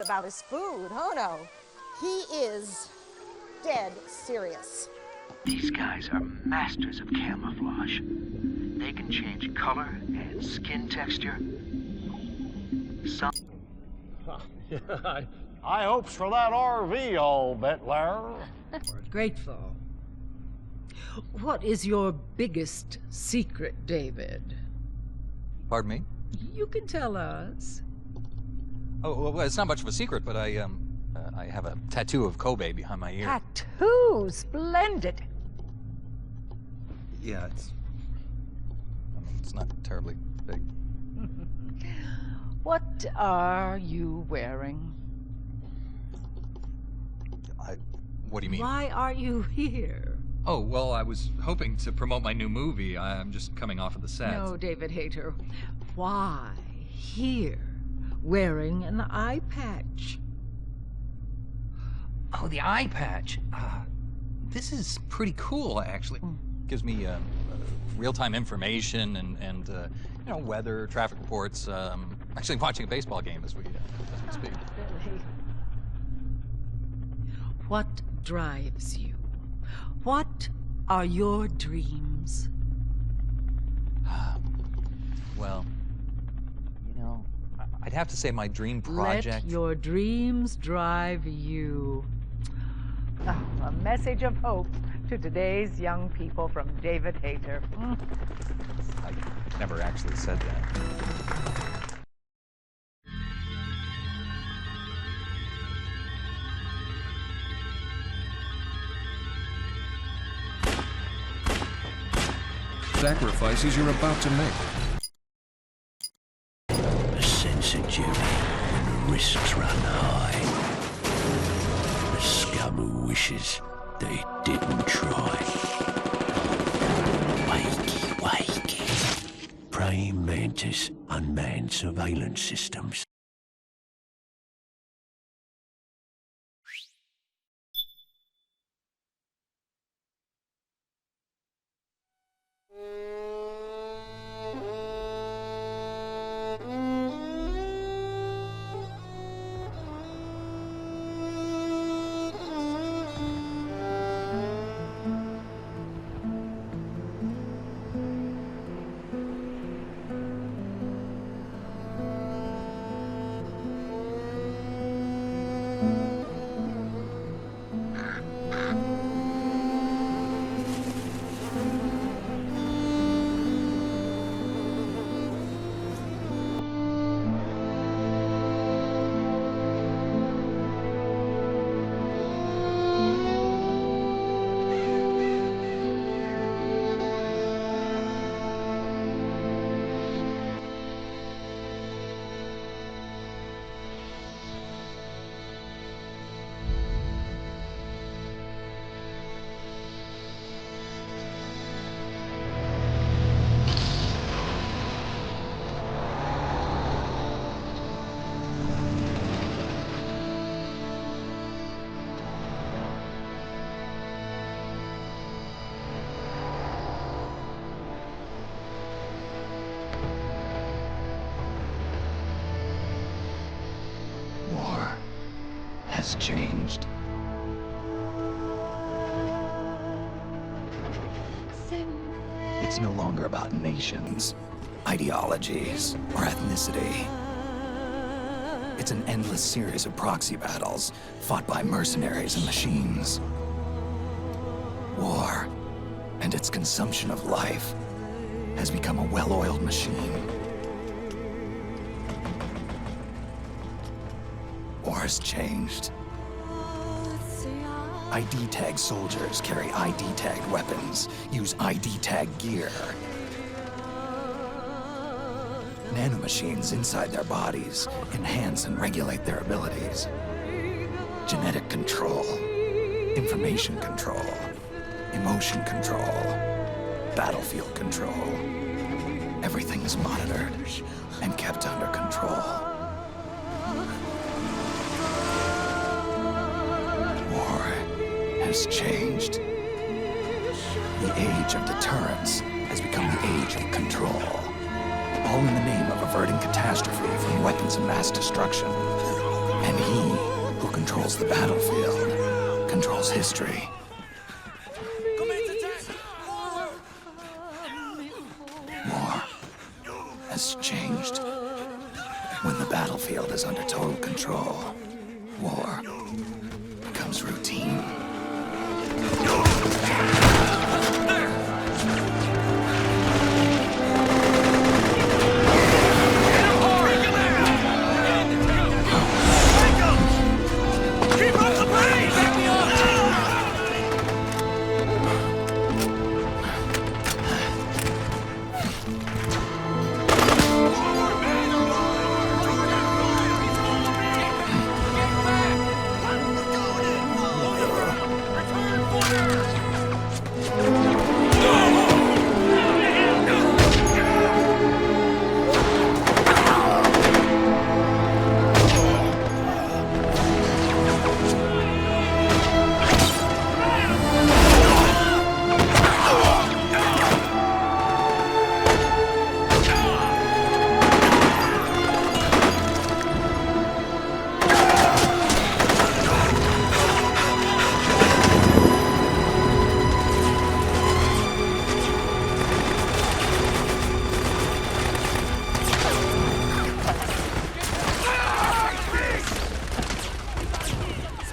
about his food. Oh, no. He is dead serious. These guys are masters of camouflage. They can change color and skin texture. Some... I hopes for that RV, I'll bet, Larry. Grateful. What is your biggest secret, David? Pardon me? You can tell us. Oh, well, it's not much of a secret, but I have a tattoo of Kobe behind my ear. Tattoo! Splendid! Yeah, it's not terribly big. What are you wearing? What do you mean? Why are you here? Oh, well, I was hoping to promote my new movie. I'm just coming off of the set. No, David Hayter. Why here, wearing an eye patch? Oh, the eye patch. This is pretty cool, actually. Gives me real-time information and you know, weather, traffic reports. Actually watching a baseball game as we speak. Really? What drives you? What are your dreams? Well, you know, I'd have to say my dream project... Let your dreams drive you. Oh, a message of hope to today's young people from David Hayter. I never actually said that. Sacrifices you're about to make. A sense of duty when the risks run high. The scum who wishes that he didn't try. Wakey, wakey. Praying mantis, unmanned surveillance systems. Has changed. It's no longer about nations, ideologies, or ethnicity. It's an endless series of proxy battles fought by mercenaries and machines. War and its consumption of life has become a well-oiled machine. War has changed. ID tag soldiers carry ID tagged weapons, use ID tag gear. Nanomachines inside their bodies enhance and regulate their abilities. Genetic control, information control, emotion control, battlefield control. Everything is monitored and kept under control. Has changed. The age of deterrence has become the age of control. All in the name of averting catastrophe from weapons of mass destruction. And he who controls the battlefield controls history. War has changed. When the battlefield is under total control, war becomes routine.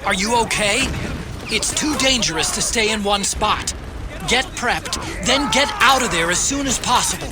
Are you okay? It's too dangerous to stay in one spot. Get prepped, then get out of there as soon as possible.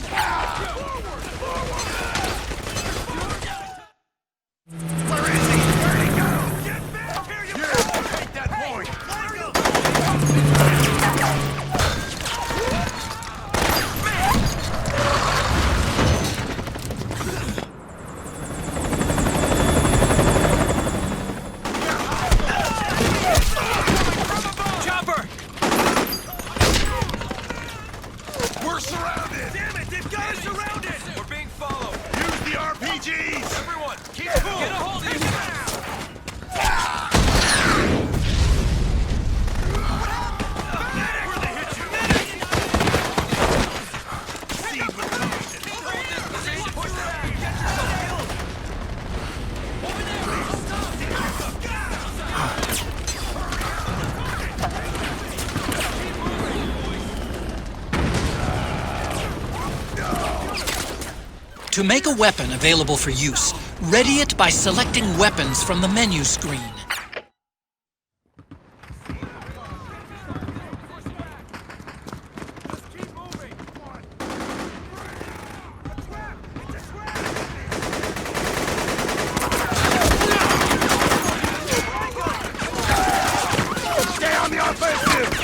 To make a weapon available for use, ready it by selecting weapons from the menu screen. Stay on the offensive!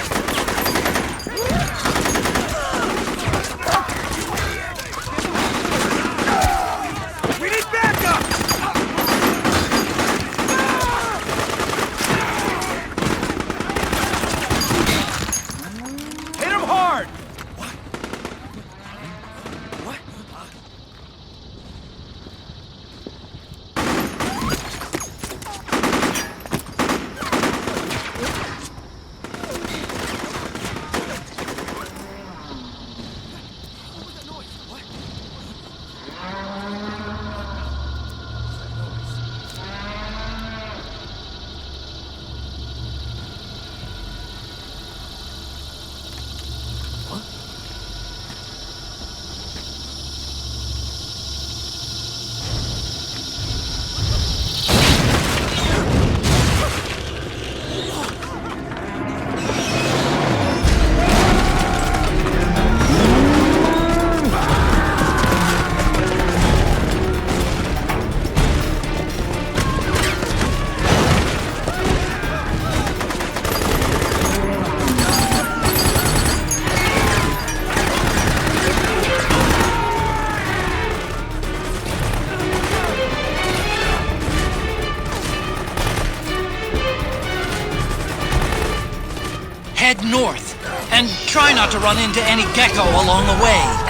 Head north, and try not to run into any gecko along the way.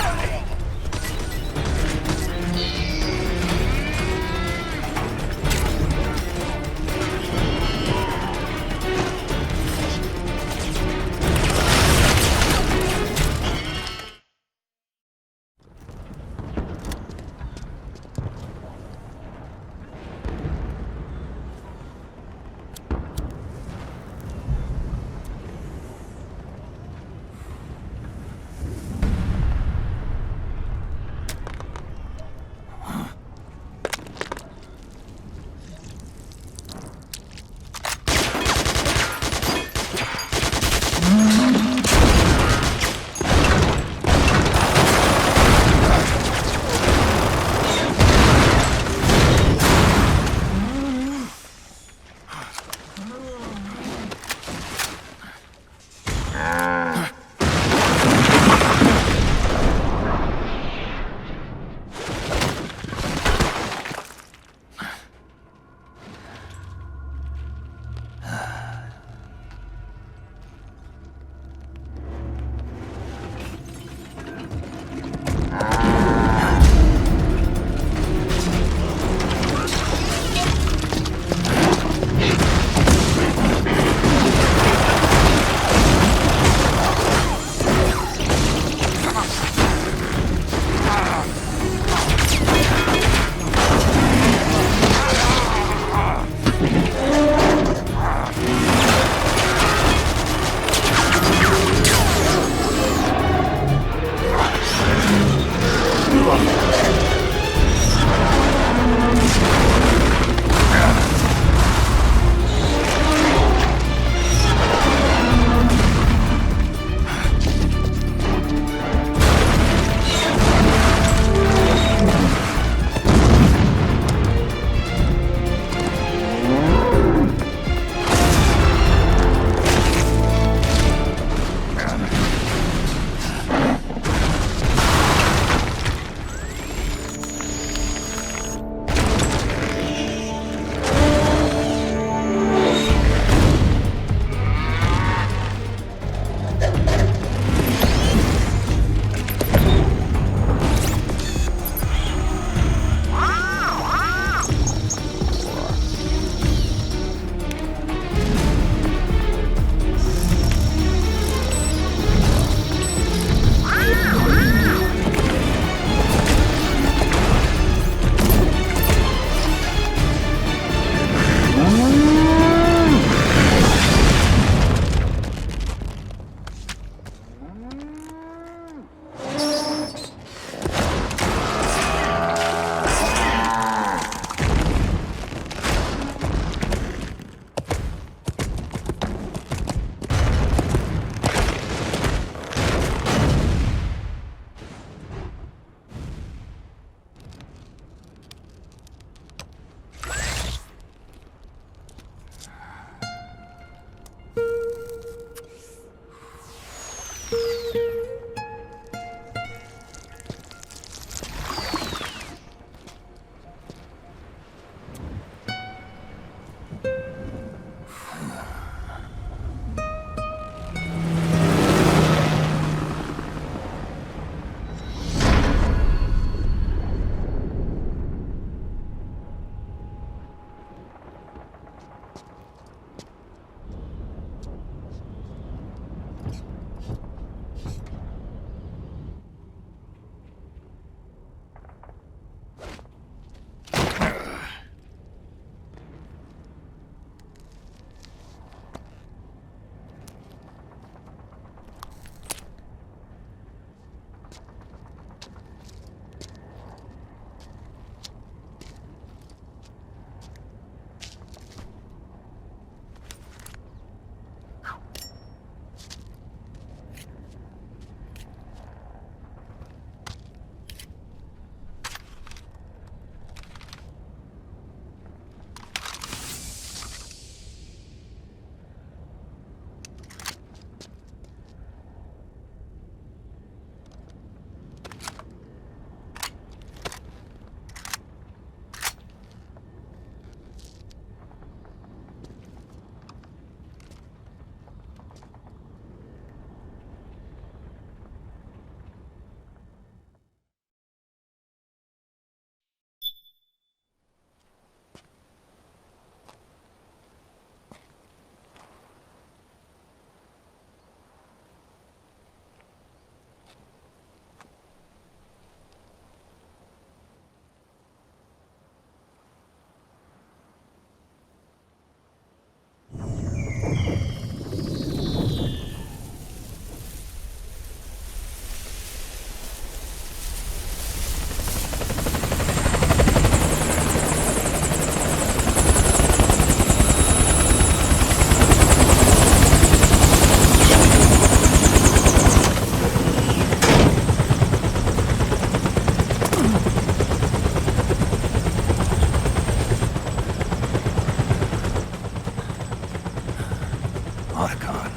Otacon,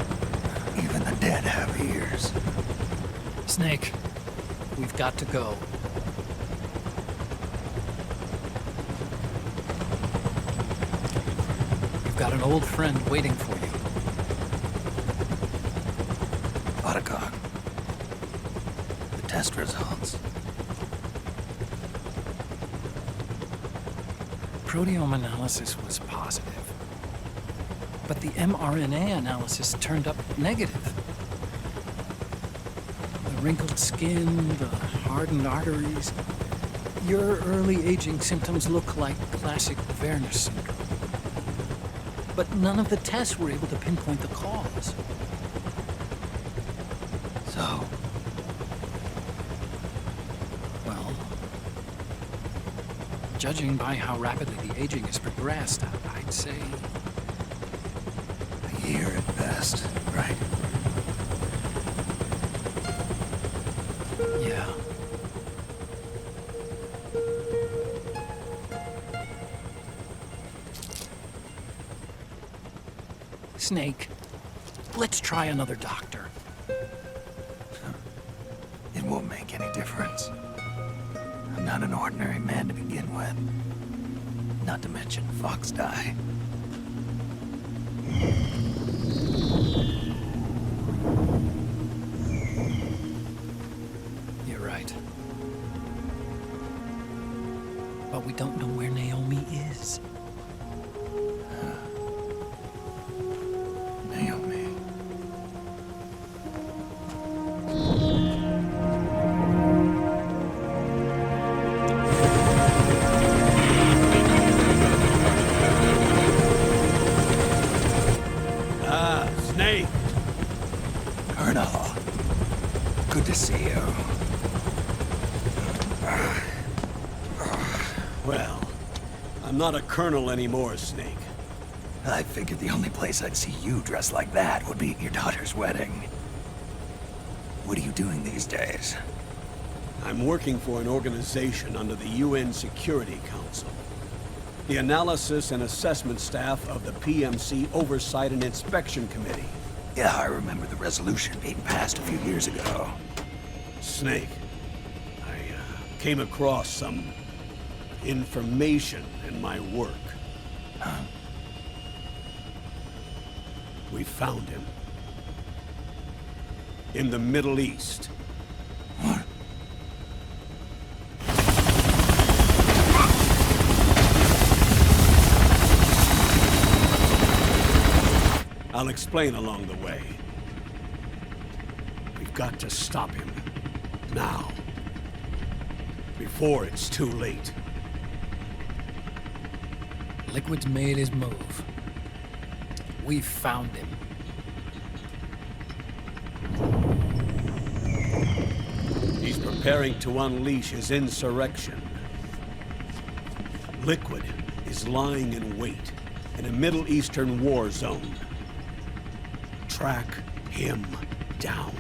even the dead have ears. Snake, we've got to go. You've got an old friend waiting for you. Otacon, the test results. Proteome analysis was positive, but the mRNA analysis turned up negative. The wrinkled skin, the hardened arteries. Your early aging symptoms look like classic Werner syndrome. But none of the tests were able to pinpoint the cause. So, Well, judging by how rapidly the aging has progressed, I'd say a year at best, right? yeah. Snake, let's try another doctor. It won't make any difference. I'm not an ordinary man to begin with. Not to mention Fox die. You're right. But we don't know where Naomi is. Naomi. Snake! Colonel. Good to see you. Well, I'm not a colonel anymore, Snake. I figured the only place I'd see you dressed like that would be at your daughter's wedding. What are you doing these days? I'm working for an organization under the UN Security Council. The Analysis and Assessment Staff of the PMC Oversight and Inspection Committee. Yeah, I remember the resolution being passed a few years ago. Snake, I came across some information in my work. Huh? We found him. In the Middle East. What? I'll explain along the way. We've got to stop him. Now. Before it's too late. Liquid's made his move. We've found him. He's preparing to unleash his insurrection. Liquid is lying in wait in a Middle Eastern war zone. Track him down.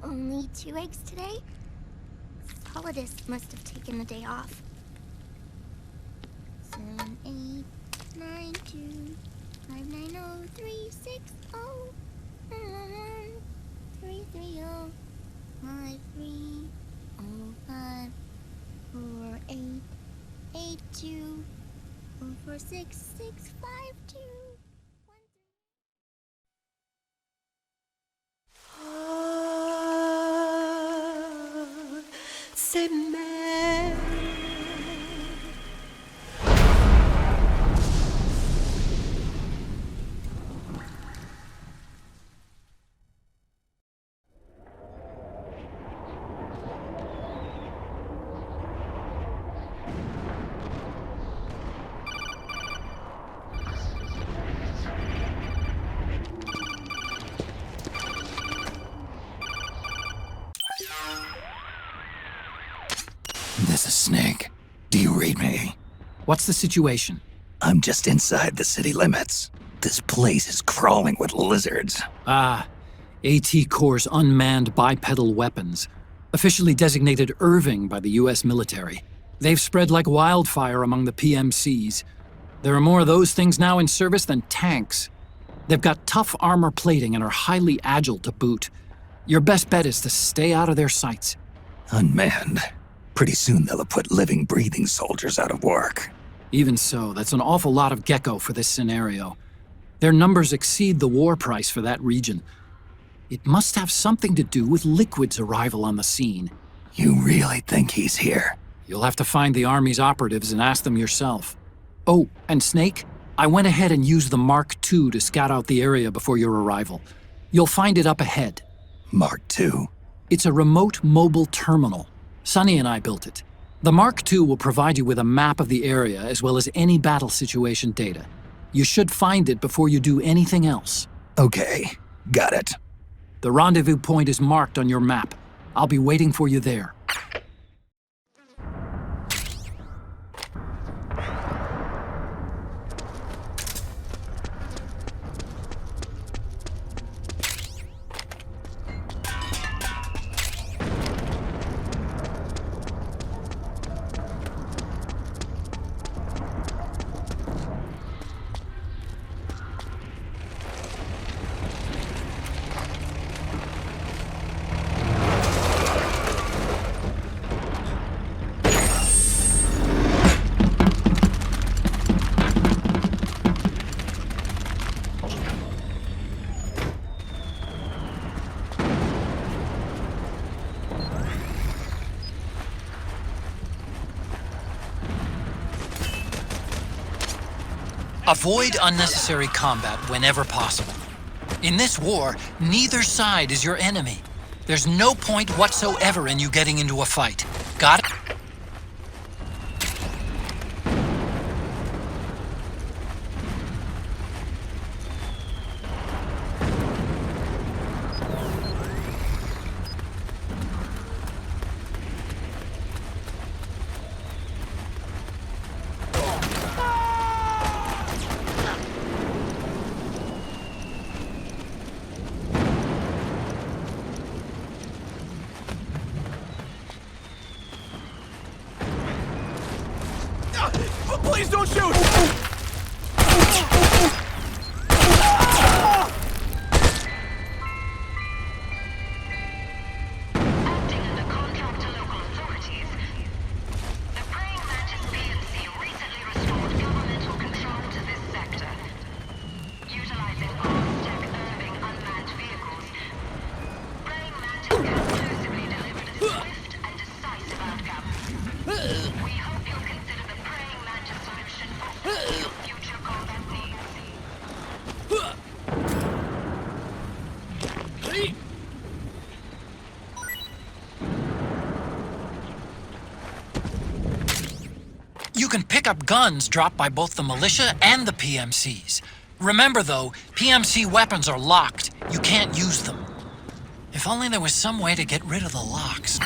Only 2 eggs today? Solidus must have taken the day off. 7, 8, 9, 2, 5, 9, 0, 3, 6, 0, 3, 3, 0, 5, 3, 0, 5, 4, 8, 8, 2, 4, 4, 6, 6, 5, 2. C'est mère. This is Snake. Do you read me? What's the situation? I'm just inside the city limits. This place is crawling with lizards. Ah, AT Corps' unmanned bipedal weapons, officially designated Irving by the US military. They've spread like wildfire among the PMCs. There are more of those things now in service than tanks. They've got tough armor plating and are highly agile to boot. Your best bet is to stay out of their sights. Unmanned. Pretty soon they'll have put living, breathing soldiers out of work. Even so, that's an awful lot of Gecko for this scenario. Their numbers exceed the war price for that region. It must have something to do with Liquid's arrival on the scene. You really think he's here? You'll have to find the Army's operatives and ask them yourself. Oh, and Snake, I went ahead and used the Mark II to scout out the area before your arrival. You'll find it up ahead. Mark II? It's a remote mobile terminal. Sonny and I built it. The Mark II will provide you with a map of the area as well as any battle situation data. You should find it before you do anything else. Okay, got it. The rendezvous point is marked on your map. I'll be waiting for you there. Avoid unnecessary combat whenever possible. In this war, neither side is your enemy. There's no point whatsoever in you getting into a fight. Got it? Please don't shoot! Acting under contract to local authorities, the Praying Mantis PMC recently restored governmental control to this sector. Utilizing Aztec Irving unmanned vehicles, Praying Mantis conclusively delivered a swift and decisive outcome. We hope you'll consider the Praying Mantis solution for all your future combat needs. You can pick up guns dropped by both the militia and the PMCs. Remember though, PMC weapons are locked. You can't use them. If only there was some way to get rid of the locks.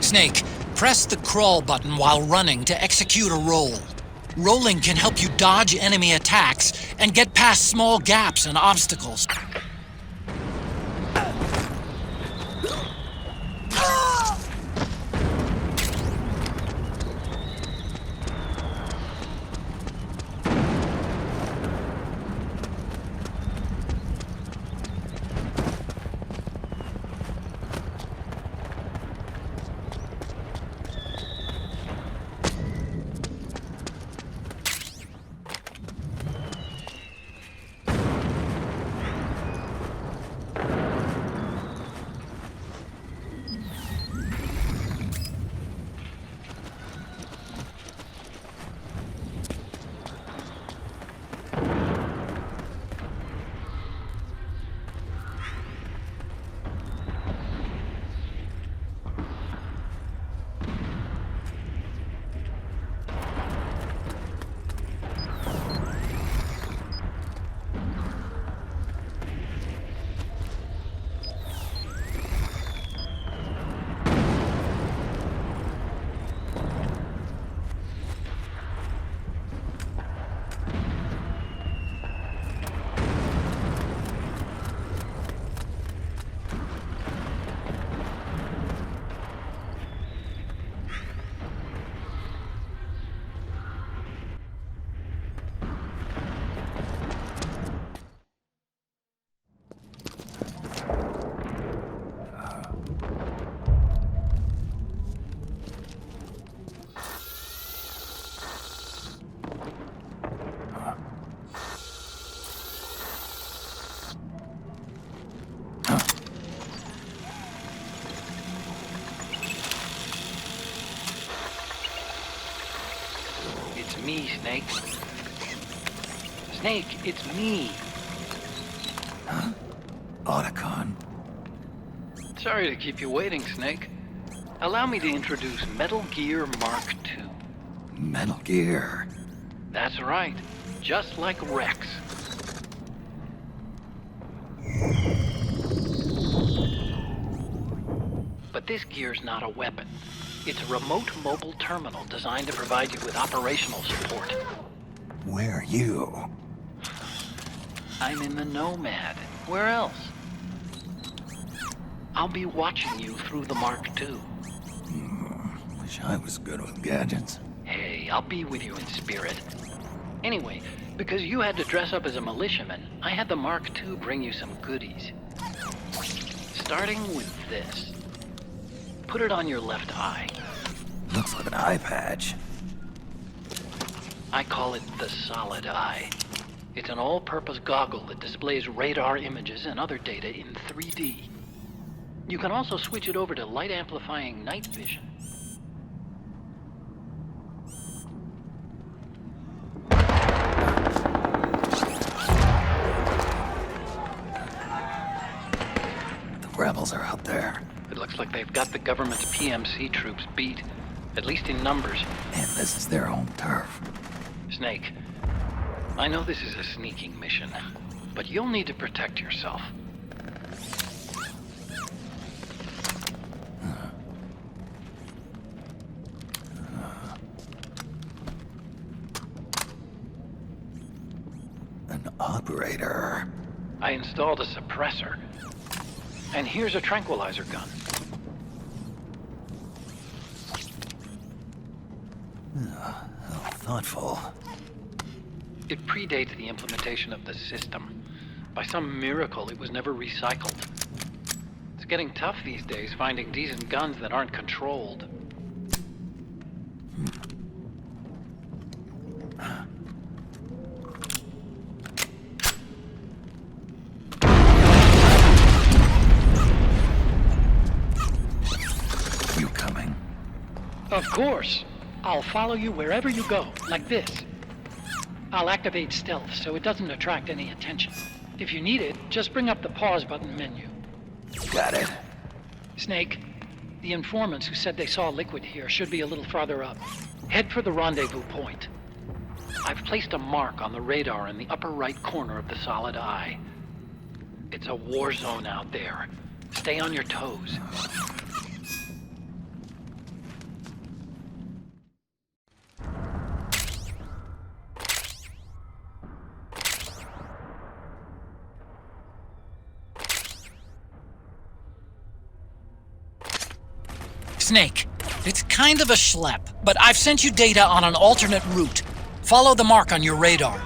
Snake, Press the crawl button while running to execute a roll. Rolling can help you dodge enemy attacks and get past small gaps and obstacles. It's me, Snake. Snake, it's me. Huh? Otacon. Sorry to keep you waiting, Snake. Allow me to introduce Metal Gear Mark II. Metal Gear. That's right. Just like Rex. But this gear's not a weapon. It's a remote mobile terminal designed to provide you with operational support. Where are you? I'm in the Nomad. Where else? I'll be watching you through the Mark II. Wish I was good with gadgets. Hey, I'll be with you in spirit. Anyway, because you had to dress up as a militiaman, I had the Mark II bring you some goodies. Starting with this. Put it on your left eye. Looks like an eye patch. I call it the Solid Eye. It's an all-purpose goggle that displays radar images and other data in 3D. You can also switch it over to light-amplifying night vision. The rebels are out there. It looks like they've got the government's PMC troops beat, at least in numbers. And this is their home turf. Snake, I know this is a sneaking mission, but you'll need to protect yourself. An operator. I installed a suppressor. And here's a tranquilizer gun. How thoughtful. It predates the implementation of the system. By some miracle, it was never recycled. It's getting tough these days finding decent guns that aren't controlled. You coming? Of course. I'll follow you wherever you go, like this. I'll activate stealth so it doesn't attract any attention. If you need it, just bring up the pause button menu. Got it. Snake, the informants who said they saw liquid here should be a little farther up. Head for the rendezvous point. I've placed a mark on the radar in the upper right corner of the Solid Eye. It's a war zone out there. Stay on your toes. Snake, it's kind of a schlep, but I've sent you data on an alternate route. Follow the mark on your radar.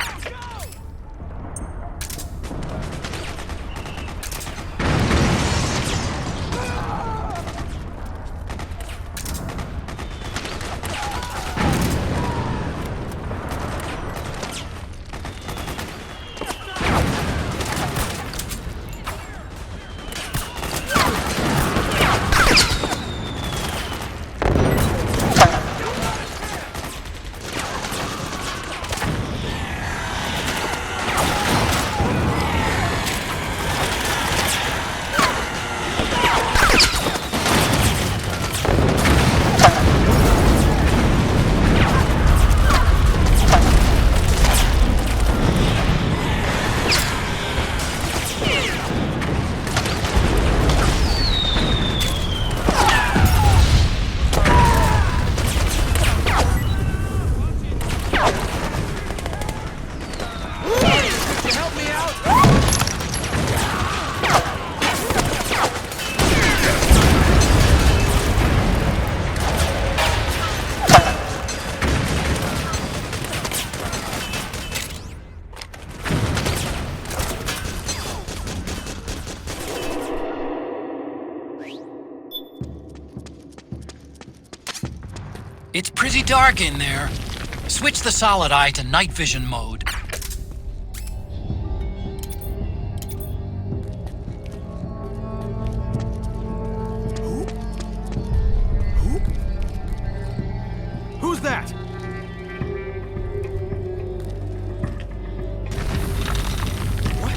It's pretty dark in there. Switch the solid eye to night vision mode. Who's that? What?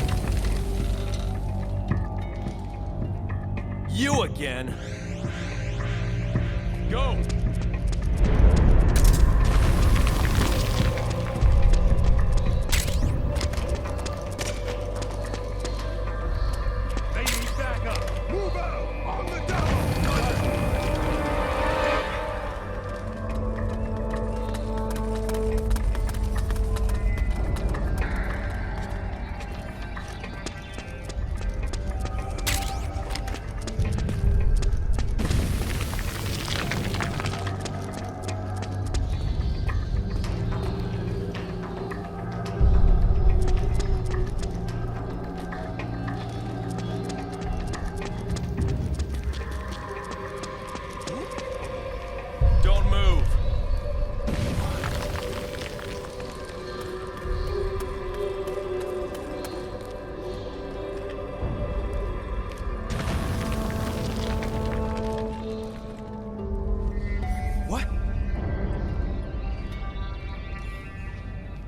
You again? Go!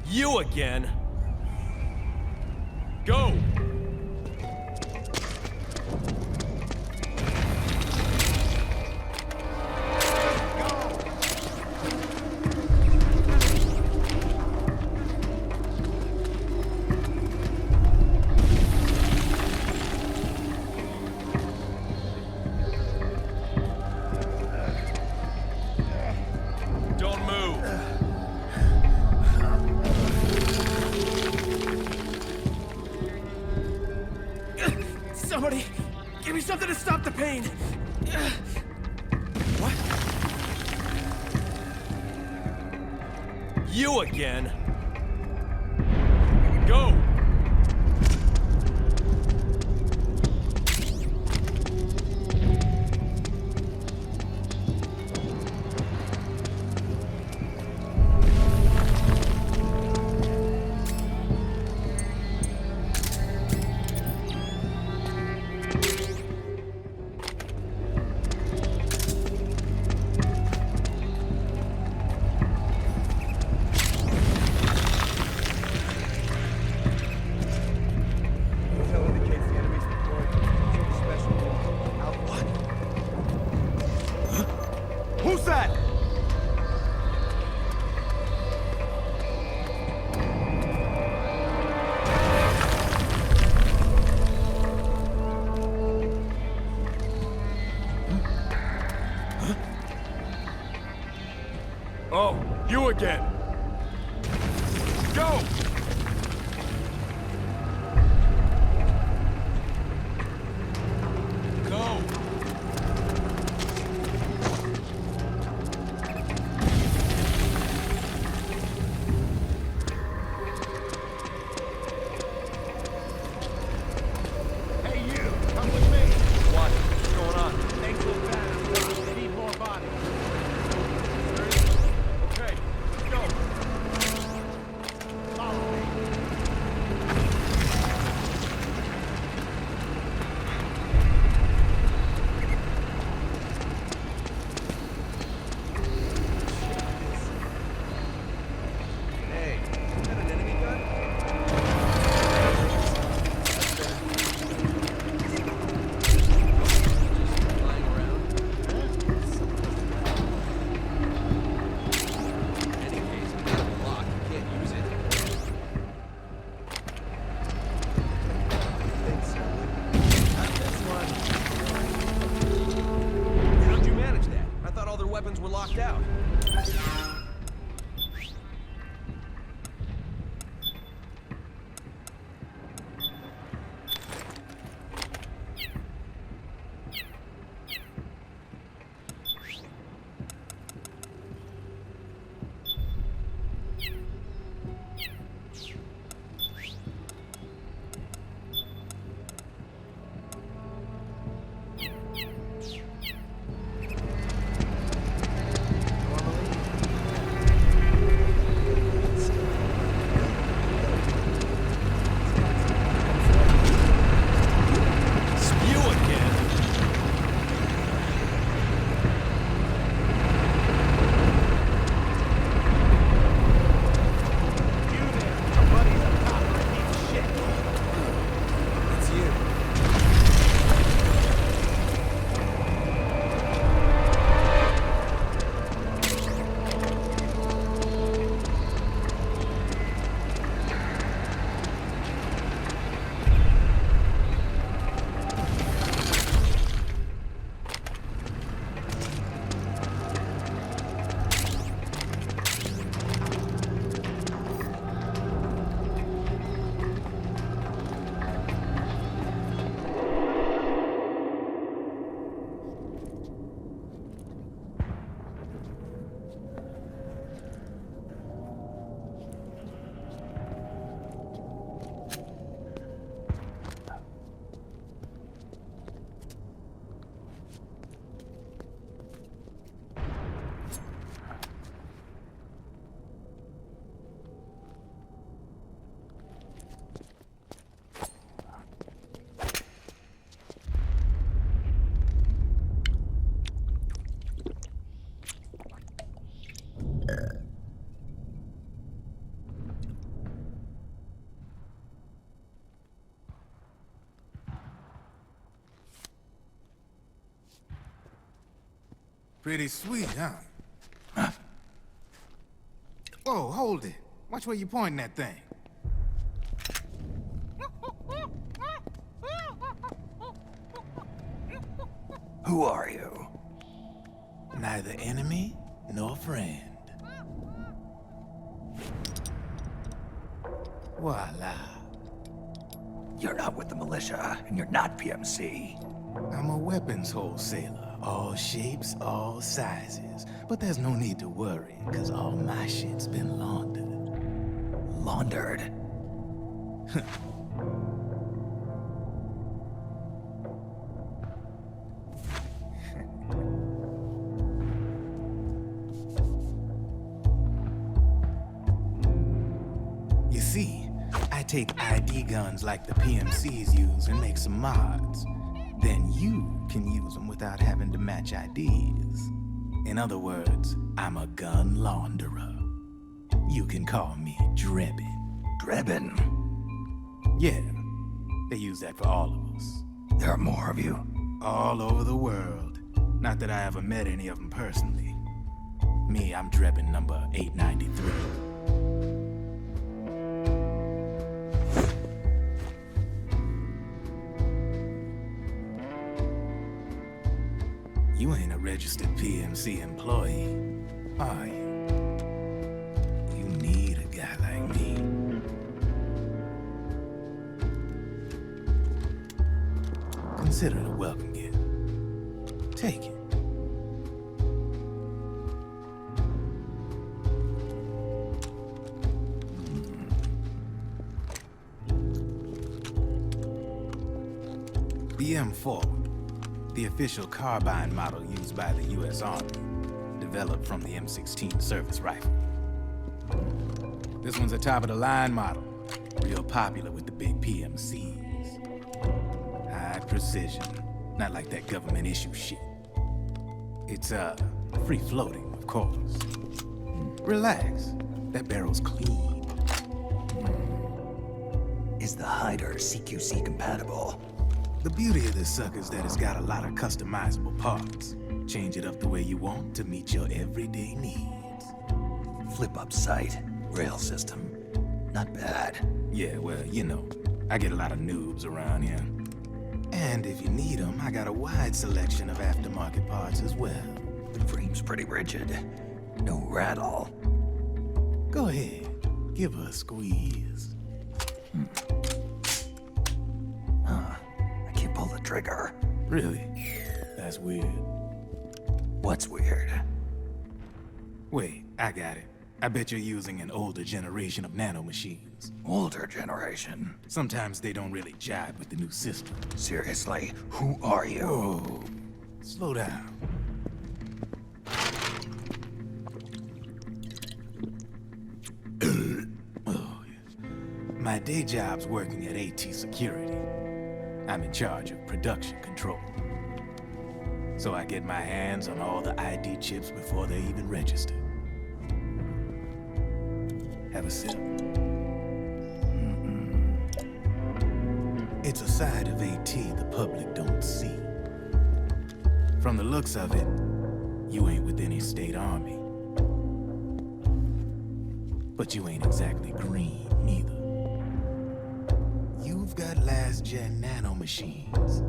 You again? Go! Don't move! Somebody, give me something to stop the pain. What? You again? Go! Who's that? Oh, you again. Go! Go! locked out. Pretty sweet, huh? Whoa, hold it. Watch where you pointing that thing. Who are you? Neither enemy nor friend. Voila. You're not with the militia, and you're not PMC. I'm a weapons wholesaler. All shapes, all sizes. But there's no need to worry, because all my shit's been laundered. Laundered? You see, I take ID guns like the PMCs use and make some mods. Then you can use them without having to match IDs. In other words, I'm a gun launderer. You can call me Drebin. Drebin? Yeah, they use that for all of us. There are more of you? All over the world. Not that I ever met any of them personally. Me, I'm Drebin number 893. You ain't a registered PMC employee, are you? You need a guy like me. Consider it a welcome gift. Take it. The M4. The official carbine model used by the U.S. Army, developed from the M16 service rifle. This one's a top-of-the-line model, real popular with the big PMCs. High precision, not like that government-issue shit. It's, free-floating, of course. Relax, that barrel's clean. Is the hider CQC compatible? The beauty of this sucker is that it's got a lot of customizable parts. Change it up the way you want to meet your everyday needs. Flip-up sight, rail system. Not bad. Yeah, well, you know, I get a lot of noobs around here. And if you need them, I got a wide selection of aftermarket parts as well. Frame's pretty rigid. No rattle. Go ahead. Give her a squeeze. I can't pull the trigger. Really? That's weird. What's weird? Wait, I got it. I bet you're using an older generation of nanomachines. Older generation? Sometimes they don't really jive with the new system. Seriously, who are you? Whoa. Slow down. Oh, yes. My day job's working at AT Security. I'm in charge of production control. So I get my hands on all the ID chips before they even register. Have a sip. It's a side of AT the public don't see. From the looks of it, you ain't with any state army. But you ain't exactly green, neither. You've got last-gen nanomachines.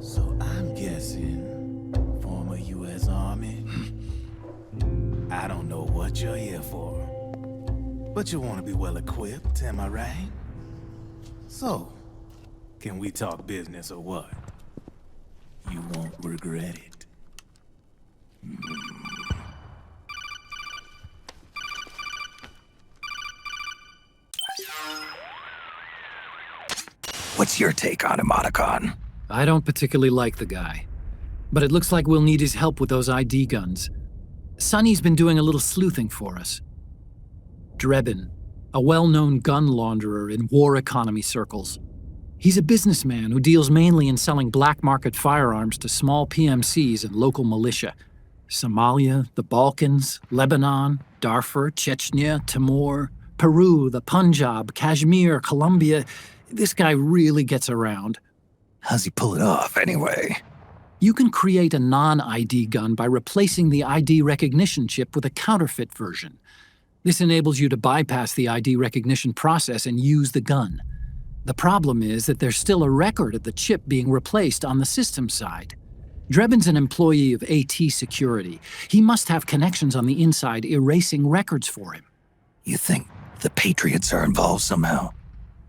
So I'm guessing former U.S. Army. I don't know what you're here for. But you want to be well-equipped, am I right? So, can we talk business or what? You won't regret it. What's your take on him, Otacon? I don't particularly like the guy. But it looks like we'll need his help with those ID guns. Sonny's been doing a little sleuthing for us. Drebin, a well-known gun launderer in war economy circles. He's a businessman who deals mainly in selling black market firearms to small PMCs and local militia. Somalia, the Balkans, Lebanon, Darfur, Chechnya, Timor, Peru, the Punjab, Kashmir, Colombia. This guy really gets around. How's he pull it off, anyway? You can create a non-ID gun by replacing the ID recognition chip with a counterfeit version. This enables you to bypass the ID recognition process and use the gun. The problem is that there's still a record of the chip being replaced on the system side. Drebin's an employee of AT Security. He must have connections on the inside erasing records for him. You think the Patriots are involved somehow?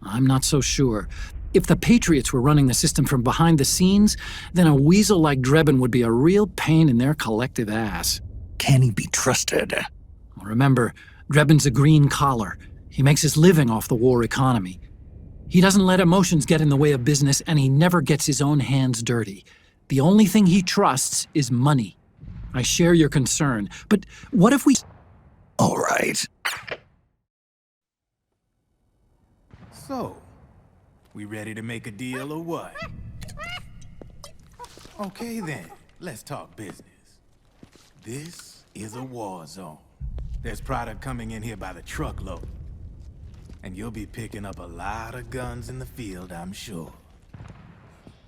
I'm not so sure. If the Patriots were running the system from behind the scenes, then a weasel like Drebin would be a real pain in their collective ass. Can he be trusted? Remember, Drebin's a green collar. He makes his living off the war economy. He doesn't let emotions get in the way of business, and he never gets his own hands dirty. The only thing he trusts is money. I share your concern, but what if we... All right. So, we ready to make a deal or what? Okay then, let's talk business. This is a war zone. There's product coming in here by the truckload. And you'll be picking up a lot of guns in the field, I'm sure.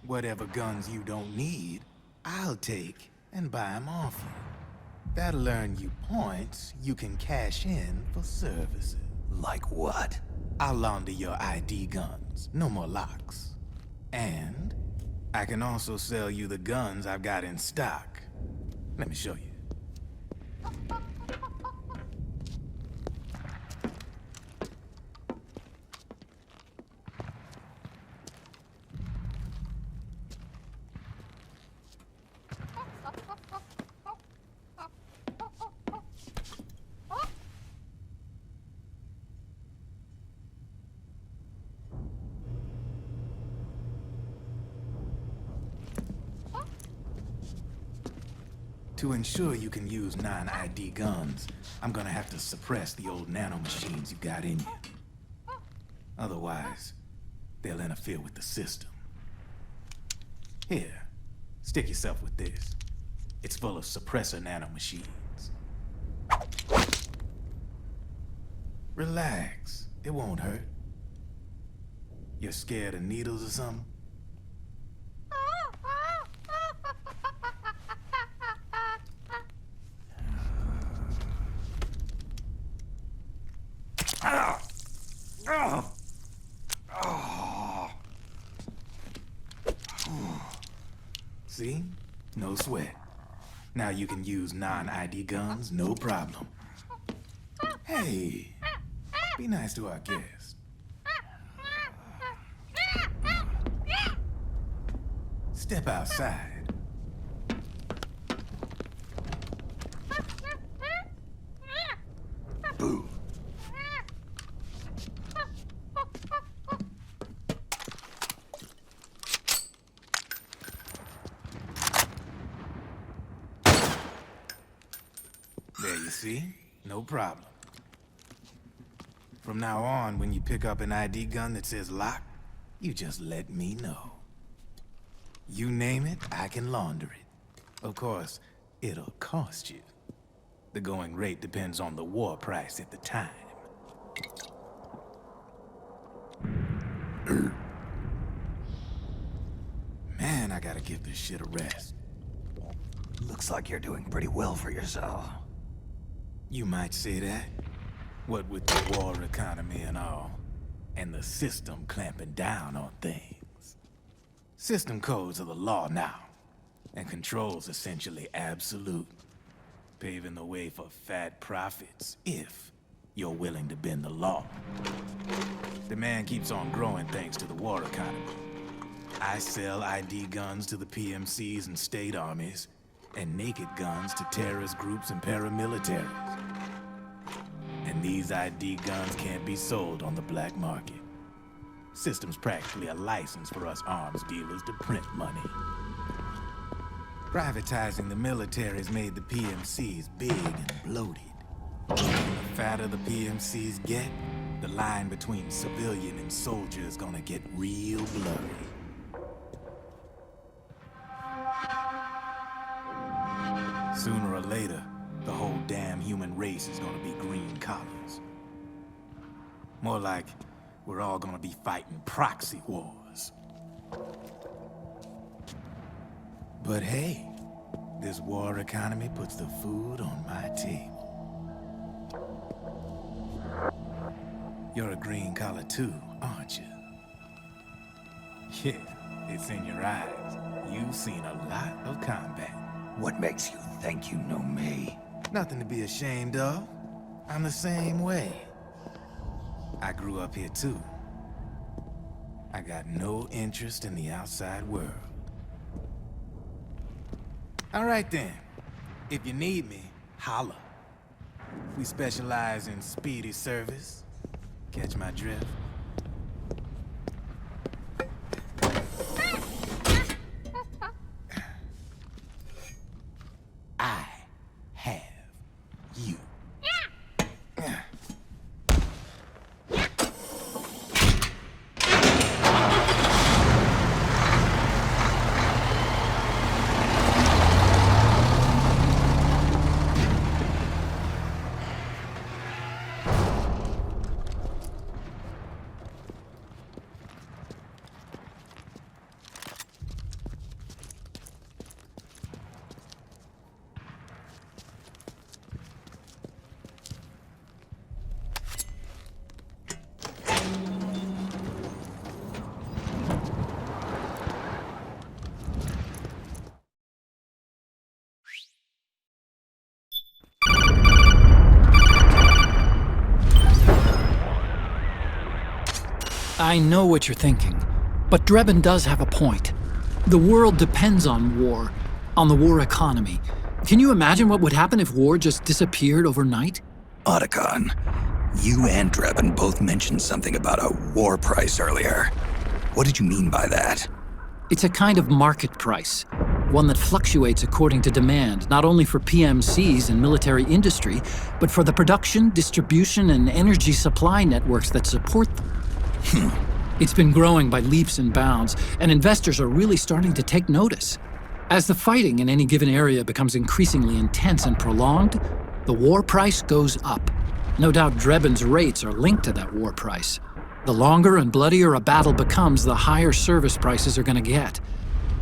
Whatever guns you don't need, I'll take and buy them off you. That'll earn you points you can cash in for services. Like what? I'll launder your ID guns, no more locks. And I can also sell you the guns I've got in stock. Let me show you. To ensure you can use non-ID guns, I'm gonna have to suppress the old nanomachines you got in you. Otherwise, they'll interfere with the system. Here, stick yourself with this. It's full of suppressor nanomachines. Relax, it won't hurt. You're scared of needles or something? See? No sweat. Now you can use non-ID guns, no problem. Hey, be nice to our guest. Step outside. Boo. There you see, no problem. From now on, when you pick up an ID gun that says lock, you just let me know. You name it, I can launder it. Of course, it'll cost you. The going rate depends on the war price at the time. Man, I gotta give this shit a rest. Looks like you're doing pretty well for yourself. You might say that. What with the war economy and all, and the system clamping down on things. System codes are the law now, and control's essentially absolute, paving the way for fat profits if you're willing to bend the law. Demand keeps on growing thanks to the war economy. I sell ID guns to the PMCs and state armies, and naked guns to terrorist groups and paramilitaries. And these ID guns can't be sold on the black market. System's practically a license for us arms dealers to print money. Privatizing the military's made the PMCs big and bloated. The fatter the PMCs get, the line between civilian and soldier is gonna get real blurry. Sooner or later, the whole damn human race is gonna be green collars. More like we're all gonna be fighting proxy wars. But hey, this war economy puts the food on my table. You're a green collar too, aren't you? Yeah, it's in your eyes. You've seen a lot of combat. What makes you think you know me? Nothing to be ashamed of. I'm the same way. I grew up here too. I got no interest in the outside world. All right then. If you need me, holla. We specialize in speedy service. Catch my drift? I have you. I know what you're thinking, but Drebin does have a point. The world depends on war, on the war economy. Can you imagine what would happen if war just disappeared overnight? Otacon, you and Drebin both mentioned something about a war price earlier. What did you mean by that? It's a kind of market price, one that fluctuates according to demand, not only for PMCs and military industry, but for the production, distribution, and energy supply networks that support them. It's been growing by leaps and bounds, and investors are really starting to take notice. As the fighting in any given area becomes increasingly intense and prolonged, the war price goes up. No doubt Drebin's rates are linked to that war price. The longer and bloodier a battle becomes, the higher service prices are going to get.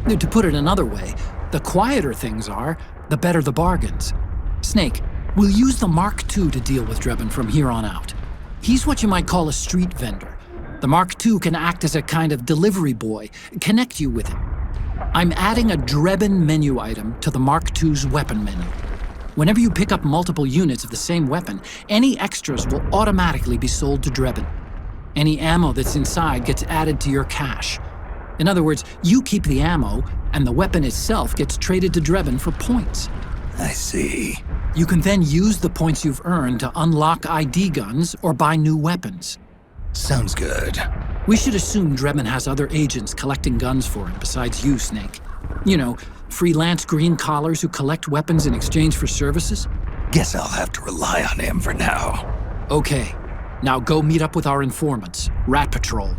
To put it another way, the quieter things are, the better the bargains. Snake, we'll use the Mark II to deal with Drebin from here on out. He's what you might call a street vendor. The Mark II can act as a kind of delivery boy, connect you with him. I'm adding a Drebin menu item to the Mark II's weapon menu. Whenever you pick up multiple units of the same weapon, any extras will automatically be sold to Drebin. Any ammo that's inside gets added to your cache. In other words, you keep the ammo, and the weapon itself gets traded to Drebin for points. I see. You can then use the points you've earned to unlock ID guns or buy new weapons. Sounds good. We should assume Drebin has other agents collecting guns for him besides you, Snake. You know, freelance green collars who collect weapons in exchange for services? Guess I'll have to rely on him for now. Okay. Now go meet up with our informants, Rat Patrol.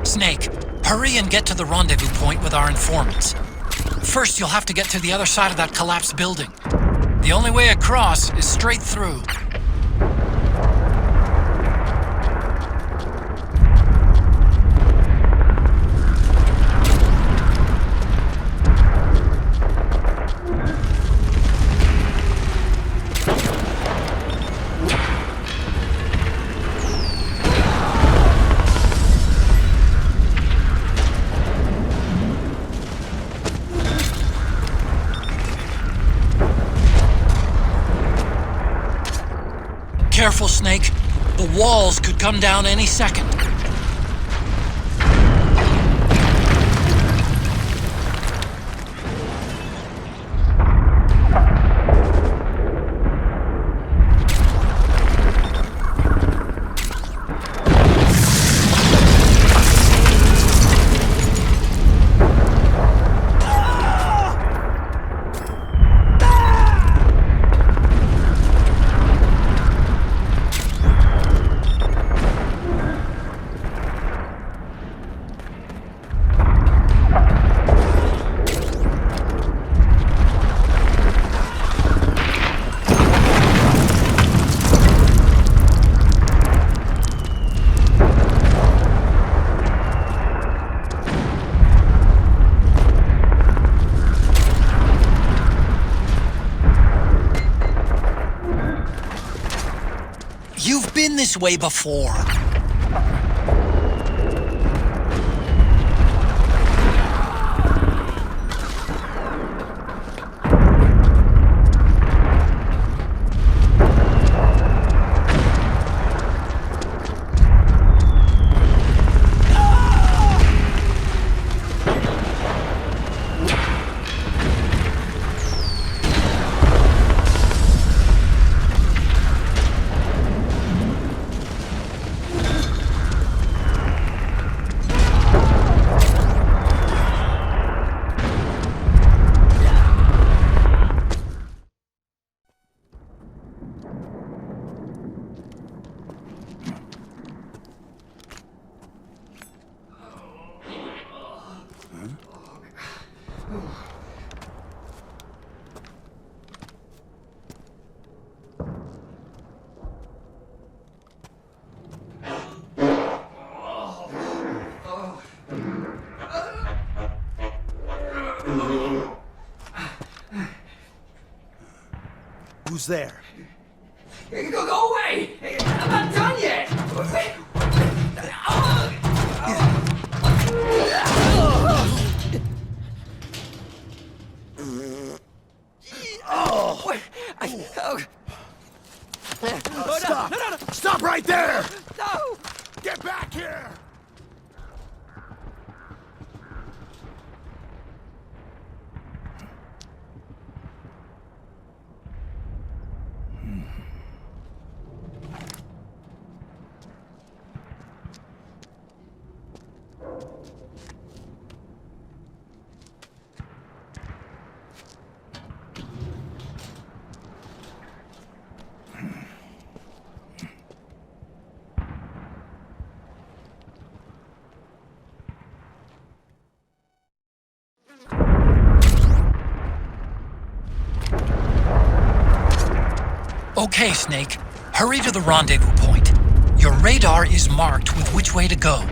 Snake, hurry and get to the rendezvous point with our informants. First, you'll have to get to the other side of that collapsed building. The only way across is straight through. Careful, Snake. The walls could come down any second. You've been this way before. Who's there? Go away! I'm not done yet! Stop! No. Stop right there! No! Get back here! Okay, Snake. Hurry to the rendezvous point. Your radar is marked with which way to go.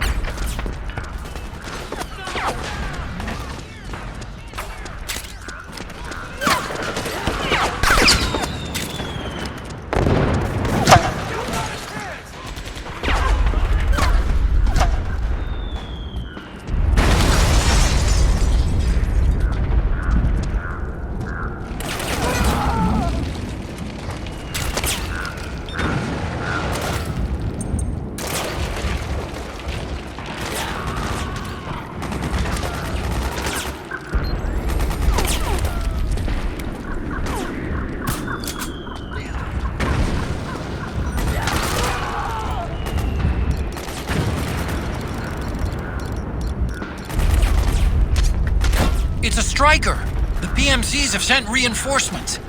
It's a striker! The PMCs have sent reinforcements.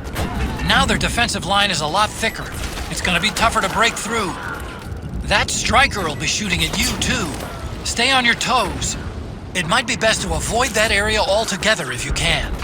Now their defensive line is a lot thicker. It's gonna be tougher to break through. That striker will be shooting at you, too. Stay on your toes. It might be best to avoid that area altogether if you can.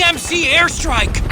PMC airstrike!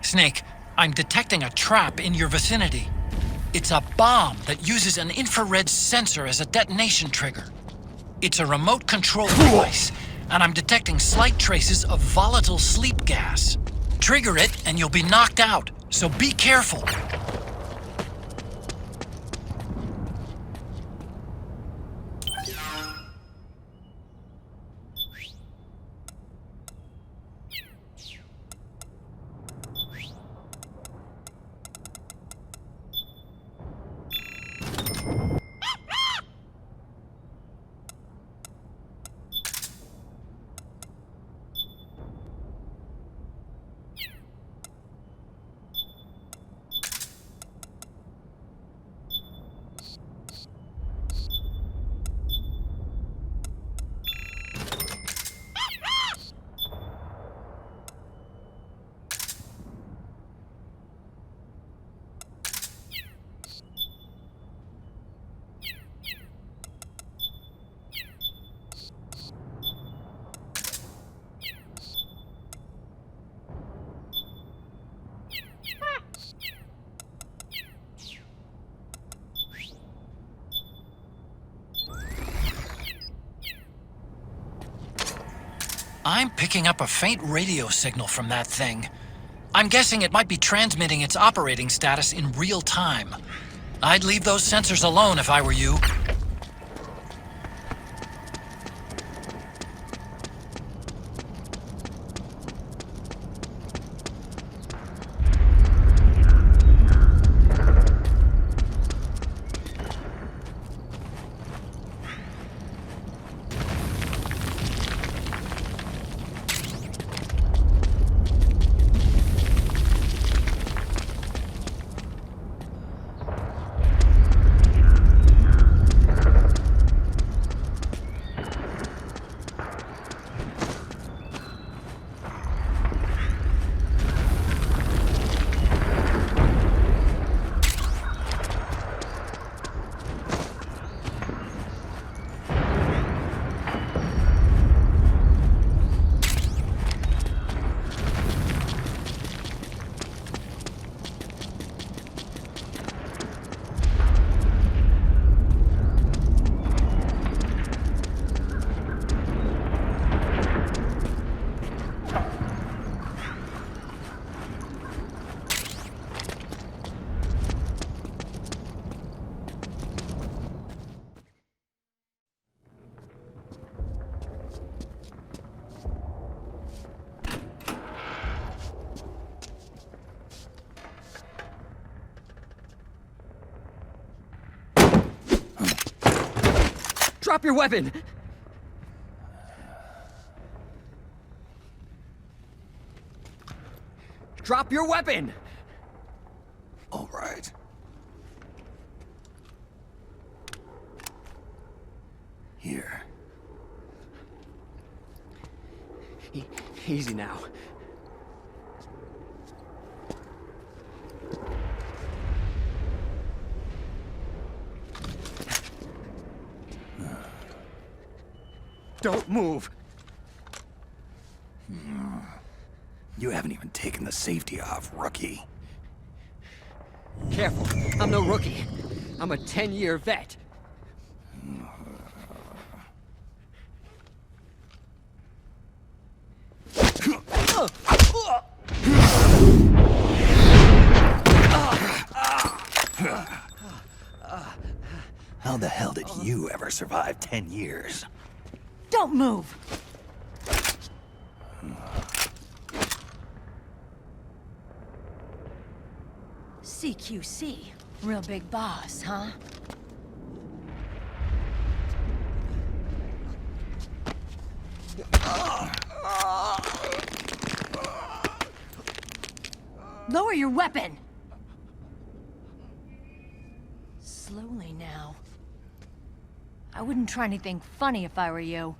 Snake, I'm detecting a trap in your vicinity. It's a bomb that uses an infrared sensor as a detonation trigger. It's a remote control device, and I'm detecting slight traces of volatile sleep gas. Trigger it, and you'll be knocked out, so be careful. I'm picking up a faint radio signal from that thing. I'm guessing it might be transmitting its operating status in real time. I'd leave those sensors alone if I were you. Drop your weapon! Drop your weapon! All right. Here. Easy now. Don't move. You haven't even taken the safety off, rookie. Careful, I'm no rookie. I'm a 10-year vet. How the hell did you ever survive 10 years? Don't move! CQC. Real big boss, huh? Lower your weapon! Slowly now. I wouldn't try anything funny if I were you.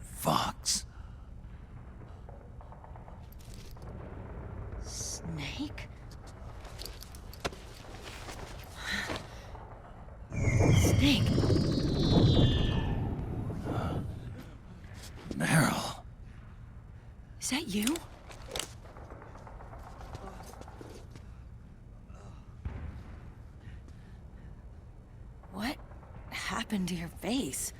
Fox. Snake? Snake? Meryl. Is that you? What happened to your face?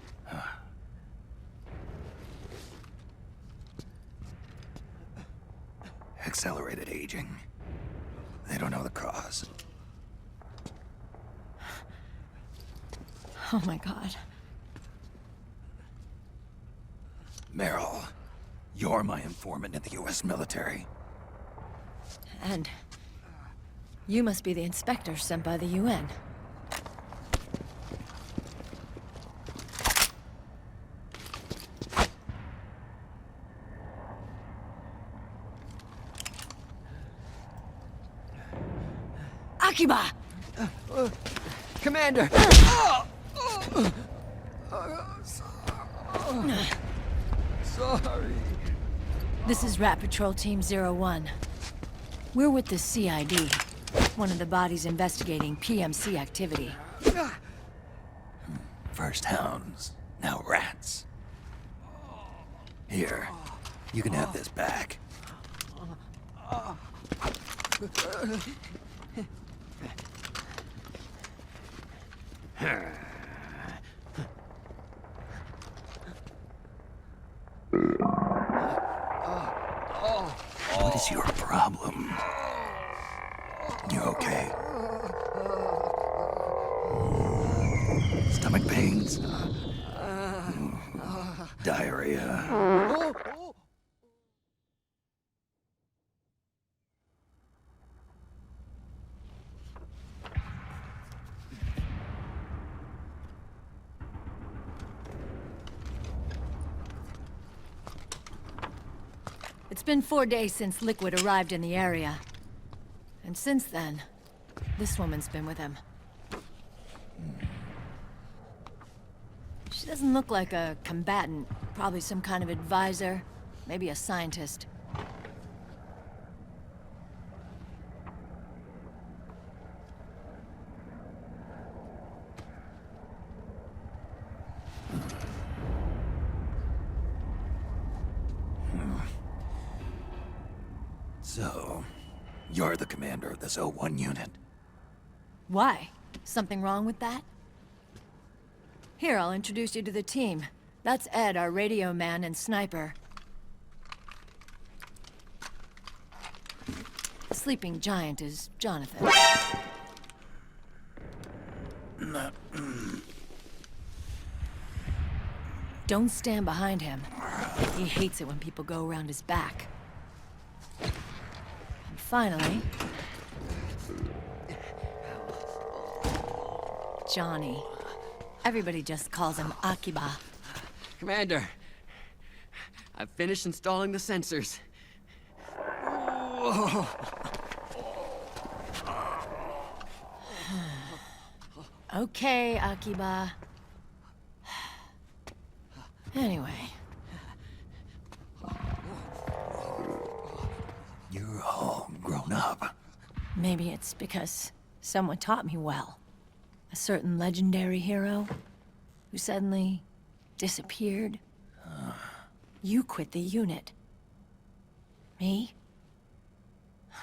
Accelerated aging. They don't know the cause. Oh my God. Meryl, you're my informant in the U.S. military. And you must be the inspector sent by the UN. Akiba! Commander! Sorry. This is Rat Patrol Team 01. We're with the CID, one of the bodies investigating PMC activity. First hounds, now rats. Here, you can have this back. What is your problem? You okay? Stomach pains? Diarrhea? It's been 4 days since Liquid arrived in the area. And since then, this woman's been with him. She doesn't look like a combatant. Probably some kind of advisor, maybe a scientist. So, you're the commander of this 01 unit. Why? Something wrong with that? Here, I'll introduce you to the team. That's Ed, our radio man and sniper. The sleeping giant is Jonathan. Don't stand behind him. He hates it when people go around his back. And finally... Johnny. Everybody just calls him Akiba. Commander, I've finished installing the sensors. Whoa. Okay, Akiba. Anyway. You're all grown up. Maybe it's because someone taught me well. A certain legendary hero who suddenly disappeared. You quit the unit. Me?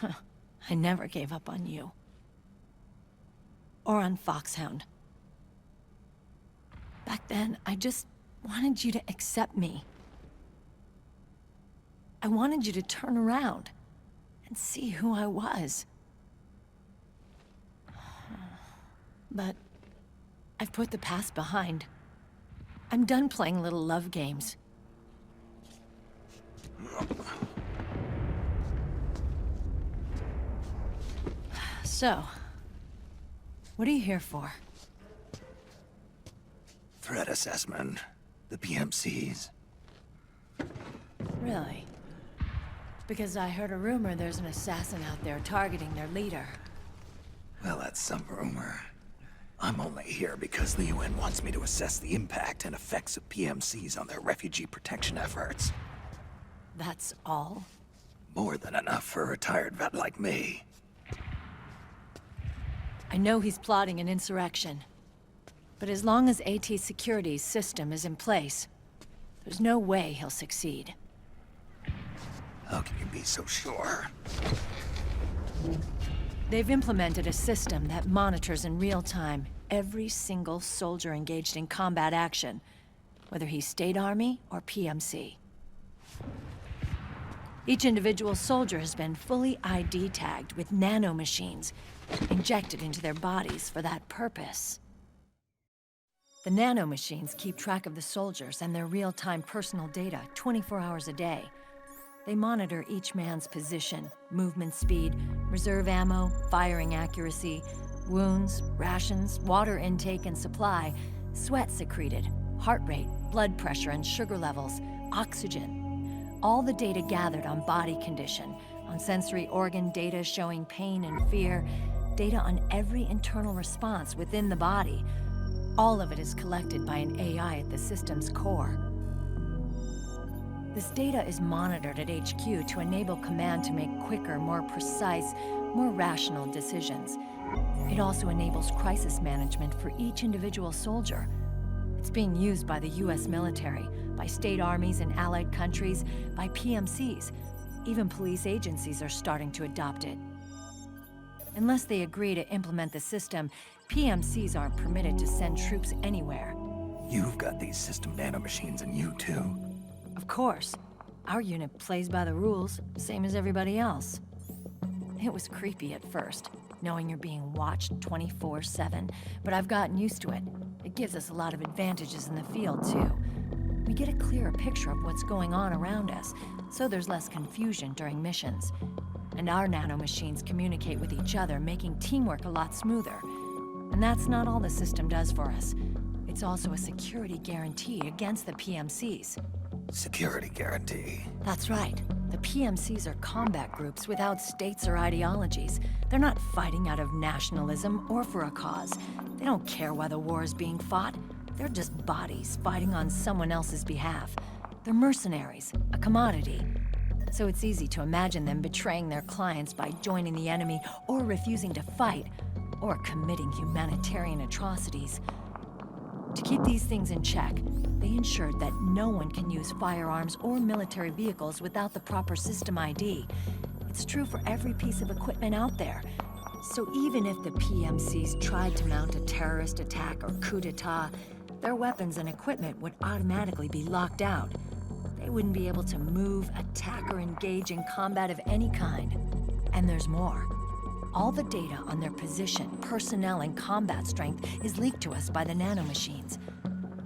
I never gave up on you. Or on Foxhound. Back then, I just wanted you to accept me. I wanted you to turn around and see who I was. But I've put the past behind. I'm done playing little love games. So, what are you here for? Threat assessment. The PMCs. Really? Because I heard a rumor there's an assassin out there targeting their leader. Well, that's some rumor. I'm only here because the UN wants me to assess the impact and effects of PMCs on their refugee protection efforts. That's all? More than enough for a retired vet like me. I know he's plotting an insurrection. But as long as AT Security's system is in place, there's no way he'll succeed. How can you be so sure? They've implemented a system that monitors in real time every single soldier engaged in combat action, whether he's State Army or PMC. Each individual soldier has been fully ID tagged with nanomachines injected into their bodies for that purpose. The nanomachines keep track of the soldiers and their real-time personal data 24 hours a day. They monitor each man's position, movement speed, reserve ammo, firing accuracy, wounds, rations, water intake and supply, sweat secreted, heart rate, blood pressure and sugar levels, oxygen. All the data gathered on body condition, on sensory organ data showing pain and fear, data on every internal response within the body. All of it is collected by an AI at the system's core. This data is monitored at HQ to enable command to make quicker, more precise, more rational decisions. It also enables crisis management for each individual soldier. It's being used by the US military, by state armies in allied countries, by PMCs. Even police agencies are starting to adopt it. Unless they agree to implement the system, PMCs aren't permitted to send troops anywhere. You've got these system nanomachines in you too. Of course. Our unit plays by the rules, same as everybody else. It was creepy at first, knowing you're being watched 24/7, but I've gotten used to it. It gives us a lot of advantages in the field, too. We get a clearer picture of what's going on around us, so there's less confusion during missions. And our nanomachines communicate with each other, making teamwork a lot smoother. And that's not all the system does for us. It's also a security guarantee against the PMCs. Security guarantee. That's right. The PMCs are combat groups without states or ideologies. They're not fighting out of nationalism or for a cause. They don't care why the war is being fought. They're just bodies fighting on someone else's behalf. They're mercenaries, a commodity. So it's easy to imagine them betraying their clients by joining the enemy or refusing to fight, or committing humanitarian atrocities. To keep these things in check, they ensured that no one can use firearms or military vehicles without the proper system ID. It's true for every piece of equipment out there. So even if the PMCs tried to mount a terrorist attack or coup d'etat, their weapons and equipment would automatically be locked out. They wouldn't be able to move, attack, or engage in combat of any kind. And there's more. All the data on their position, personnel, and combat strength is leaked to us by the nanomachines.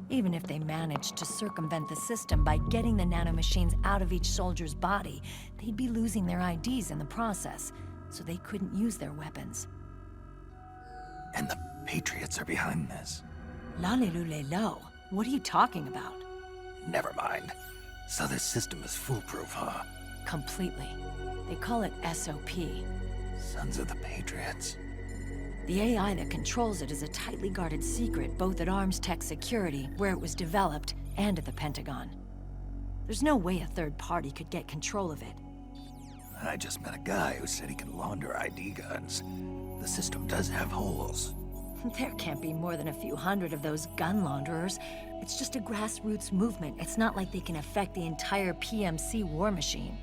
Even if they managed to circumvent the system by getting the nanomachines out of each soldier's body, they'd be losing their IDs in the process, so they couldn't use their weapons. And the Patriots are behind this. Lalilulelo. What are you talking about? Never mind. So this system is foolproof, huh? Completely. They call it SOP. Sons of the Patriots. The AI that controls it is a tightly guarded secret, both at Arms Tech Security, where it was developed, and at the Pentagon. There's no way a third party could get control of it. I just met a guy who said he can launder ID guns. The system does have holes. There can't be more than a few hundred of those gun launderers. It's just a grassroots movement. It's not like they can affect the entire PMC war machine.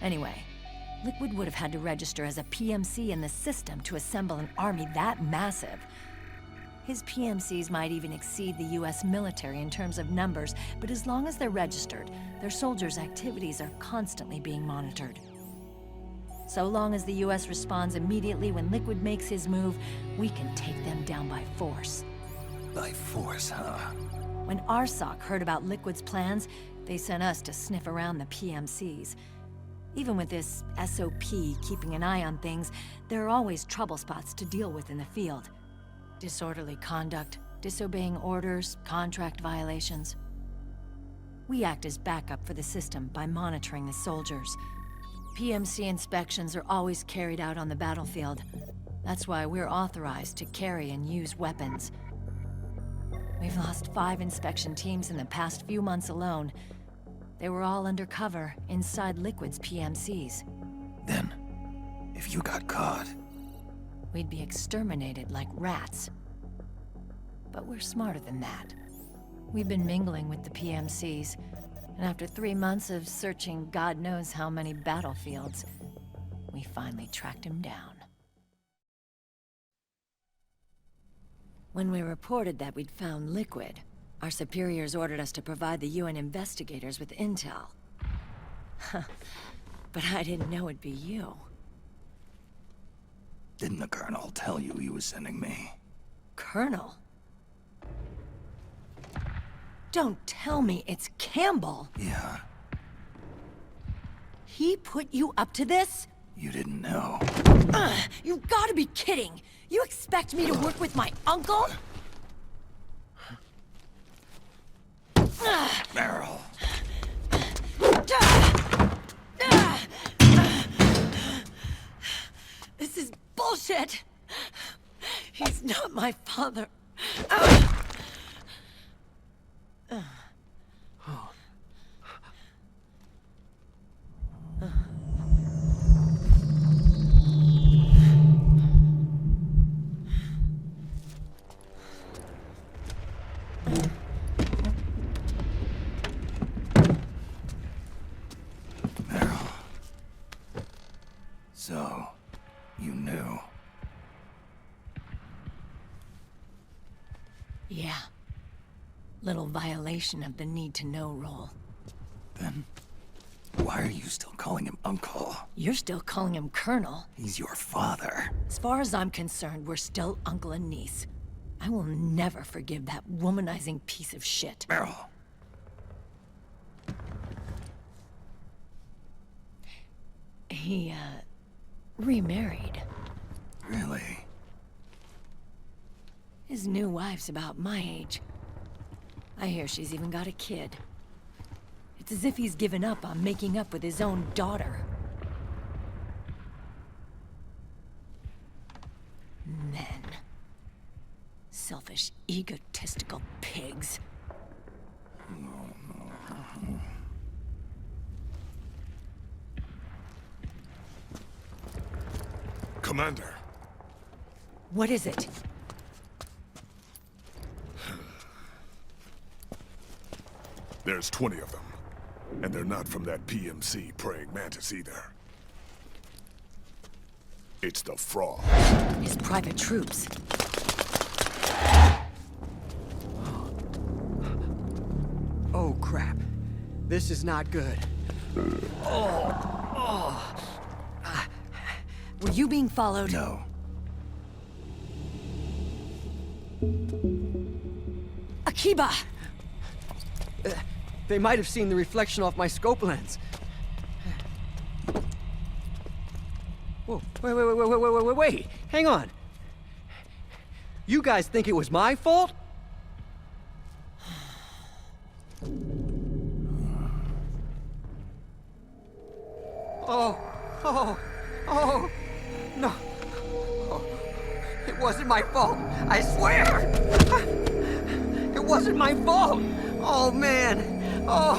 Anyway, Liquid would have had to register as a PMC in the system to assemble an army that massive. His PMCs might even exceed the US military in terms of numbers, but as long as they're registered, their soldiers' activities are constantly being monitored. So long as the US responds immediately when Liquid makes his move, we can take them down by force. By force, huh? When RSOC heard about Liquid's plans, they sent us to sniff around the PMCs. Even with this SOP keeping an eye on things, there are always trouble spots to deal with in the field. Disorderly conduct, disobeying orders, contract violations. We act as backup for the system by monitoring the soldiers. PMC inspections are always carried out on the battlefield. That's why we're authorized to carry and use weapons. We've lost 5 inspection teams in the past few months alone. They were all undercover, inside Liquid's PMCs. Then, if you got caught... we'd be exterminated like rats. But we're smarter than that. We've been mingling with the PMCs, and after 3 months of searching God knows how many battlefields, we finally tracked him down. When we reported that we'd found Liquid, our superiors ordered us to provide the UN investigators with intel. But I didn't know it'd be you. Didn't the Colonel tell you he was sending me? Colonel? Don't tell me it's Campbell! Yeah. He put you up to this? You didn't know. You've gotta be kidding! You expect me to work with my uncle? Meryl. This is bullshit! He's not my father. So, you knew. Yeah. Little violation of the need-to-know rule. Then, why are you still calling him Uncle? You're still calling him Colonel. He's your father. As far as I'm concerned, we're still uncle and niece. I will never forgive that womanizing piece of shit. Meryl. He, remarried. Really? His new wife's about my age. I hear she's even got a kid. It's as if he's given up on making up with his own daughter. Men. Selfish, egotistical pigs. Commander. What is it? There's 20 of them. And they're not from that PMC praying mantis either. It's the Frog. His private troops. Oh, crap. This is not good. Were you being followed? No. Akiba! They might have seen the reflection off my scope lens. Whoa, wait, hang on. You guys think it was my fault? Oh, no. Oh, it wasn't my fault, I swear! It wasn't my fault! Oh, man. Oh,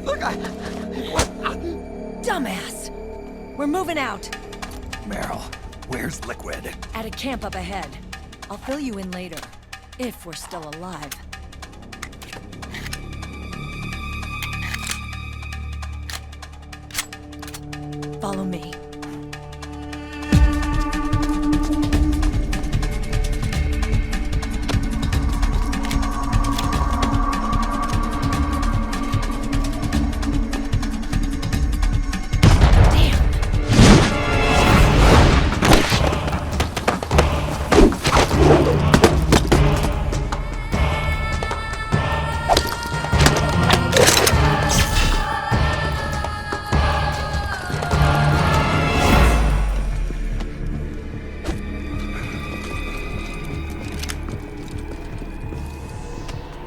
look, Dumbass! We're moving out. Meryl, where's Liquid? At a camp up ahead. I'll fill you in later, if we're still alive. Follow me.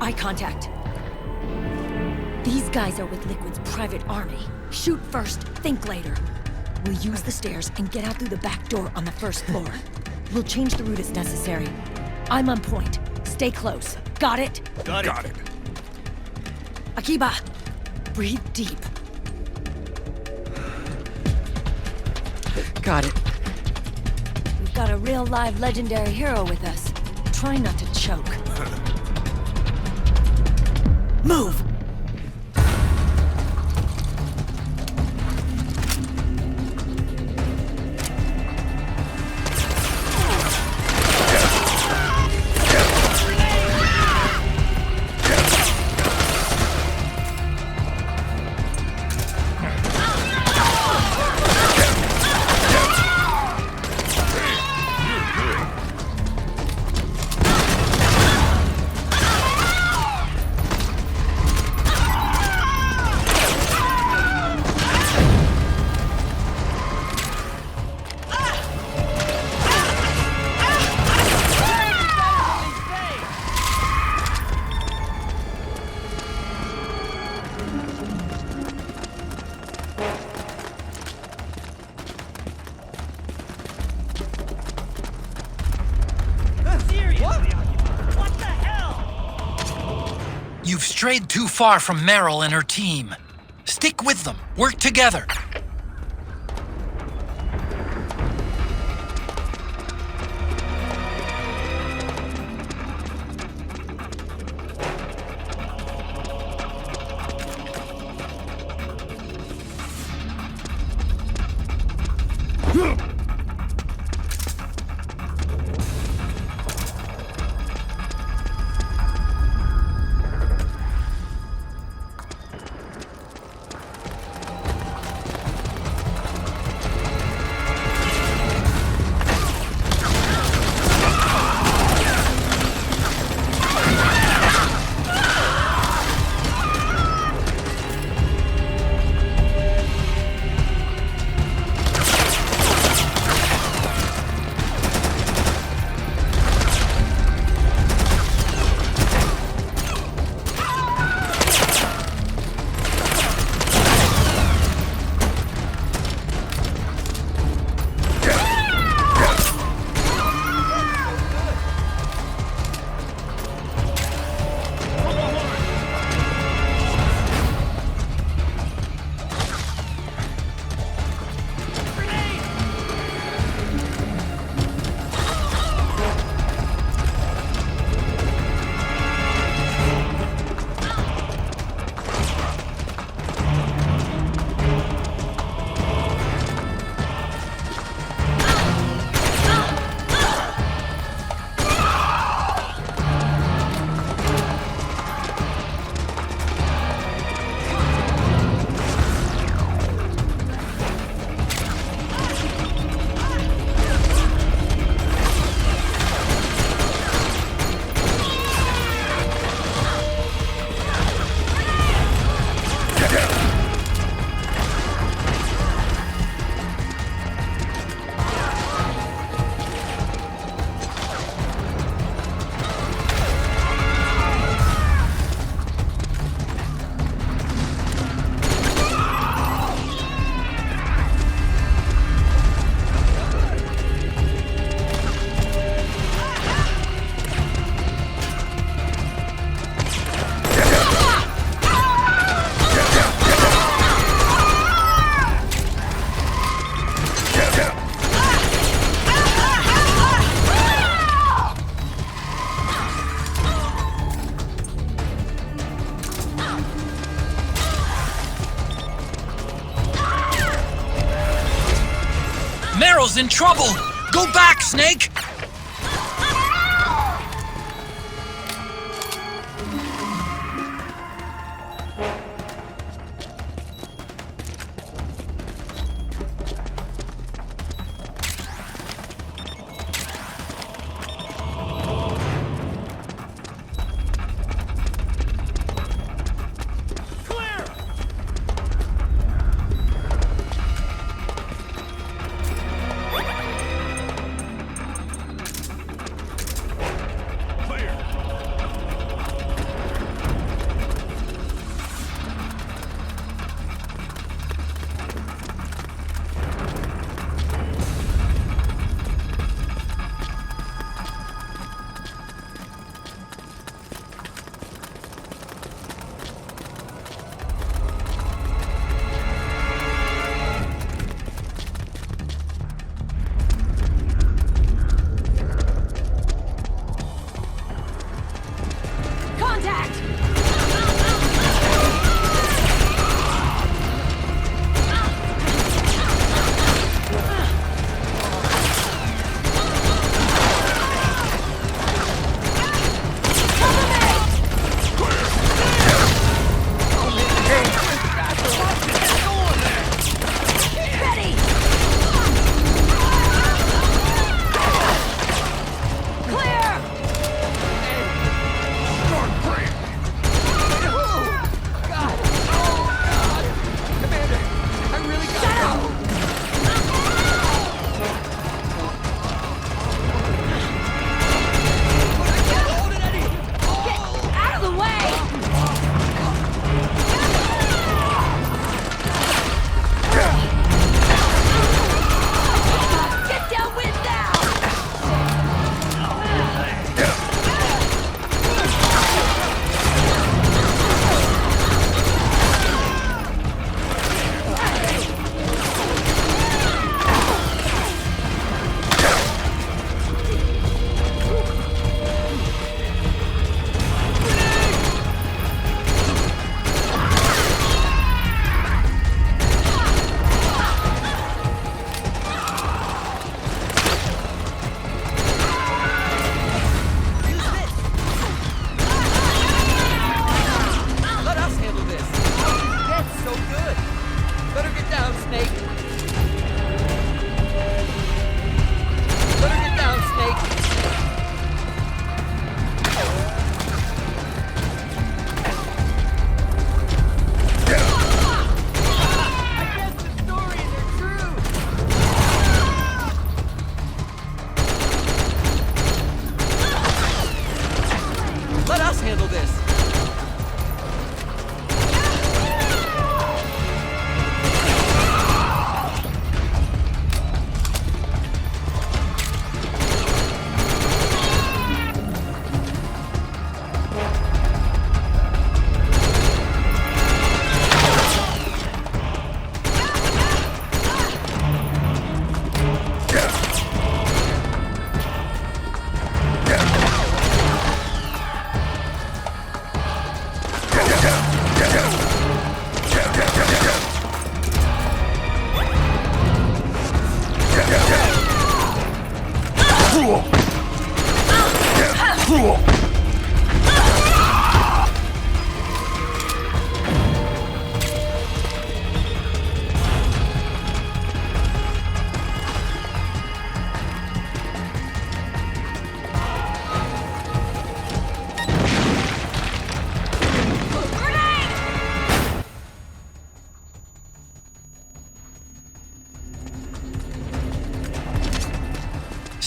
Eye contact. These guys are with Liquid's private army. Shoot first, think later. We'll use the stairs and get out through the back door on the first floor. We'll change the route as necessary. I'm on point. Stay close. Got it? Got it. Akiba, breathe deep. Got it. We've got a real live legendary hero with us. Try not to choke. Move! You've strayed too far from Meryl and her team. Stick with them. Work together. Meryl's in trouble! Go back, Snake!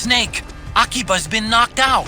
Snake, Akiba's been knocked out.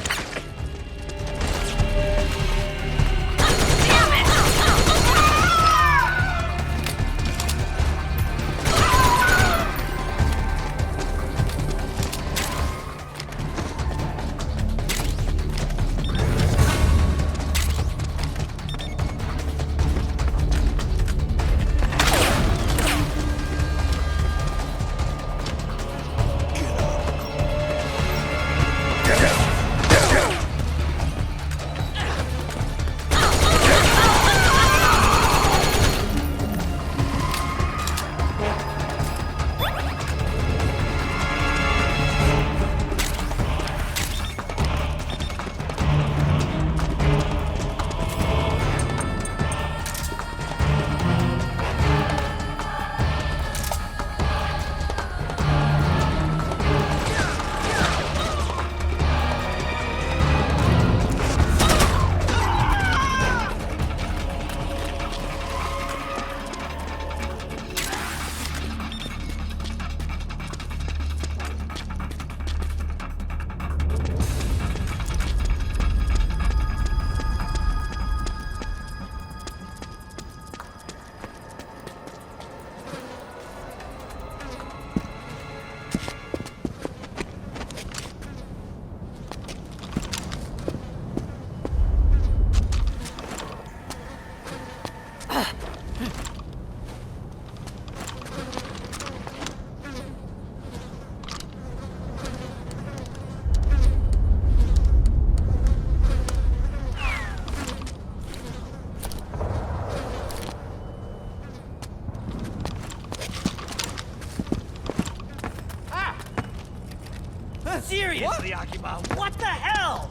Seriously, Akiba, what the hell?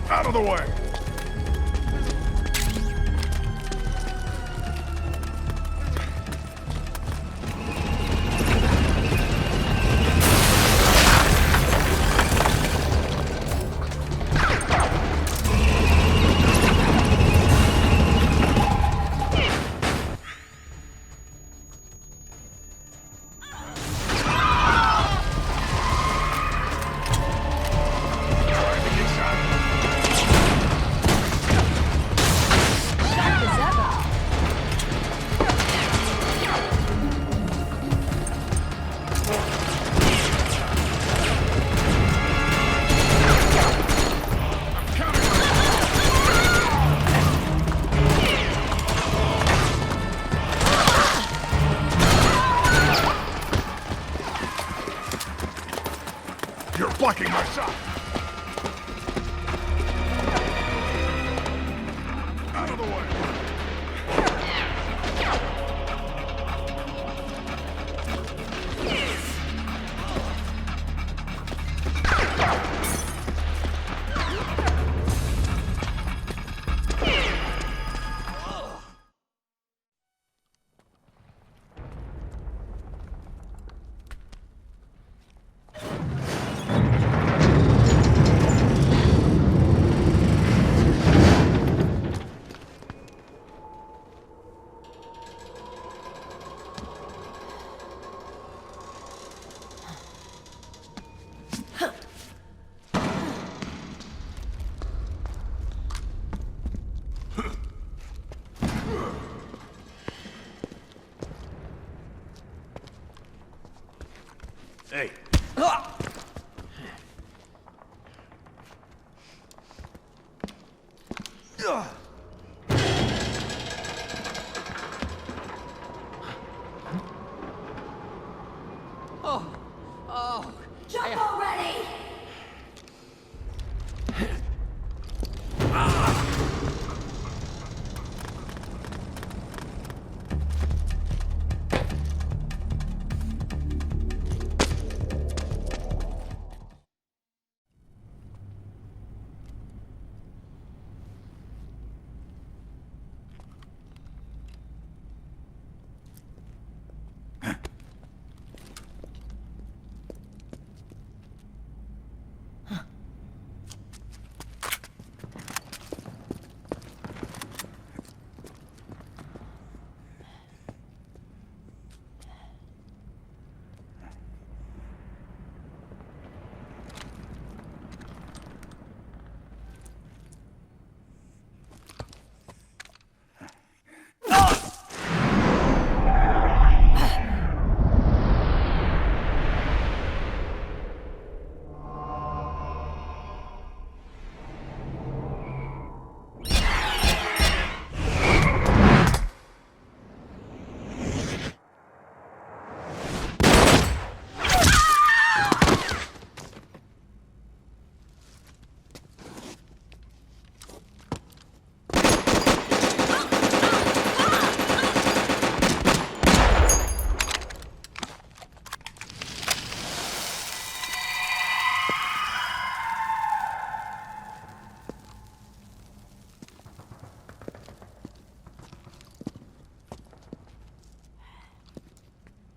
Out of the way! You're blocking my shot! Out of the way! Hey. Oh. Jump already!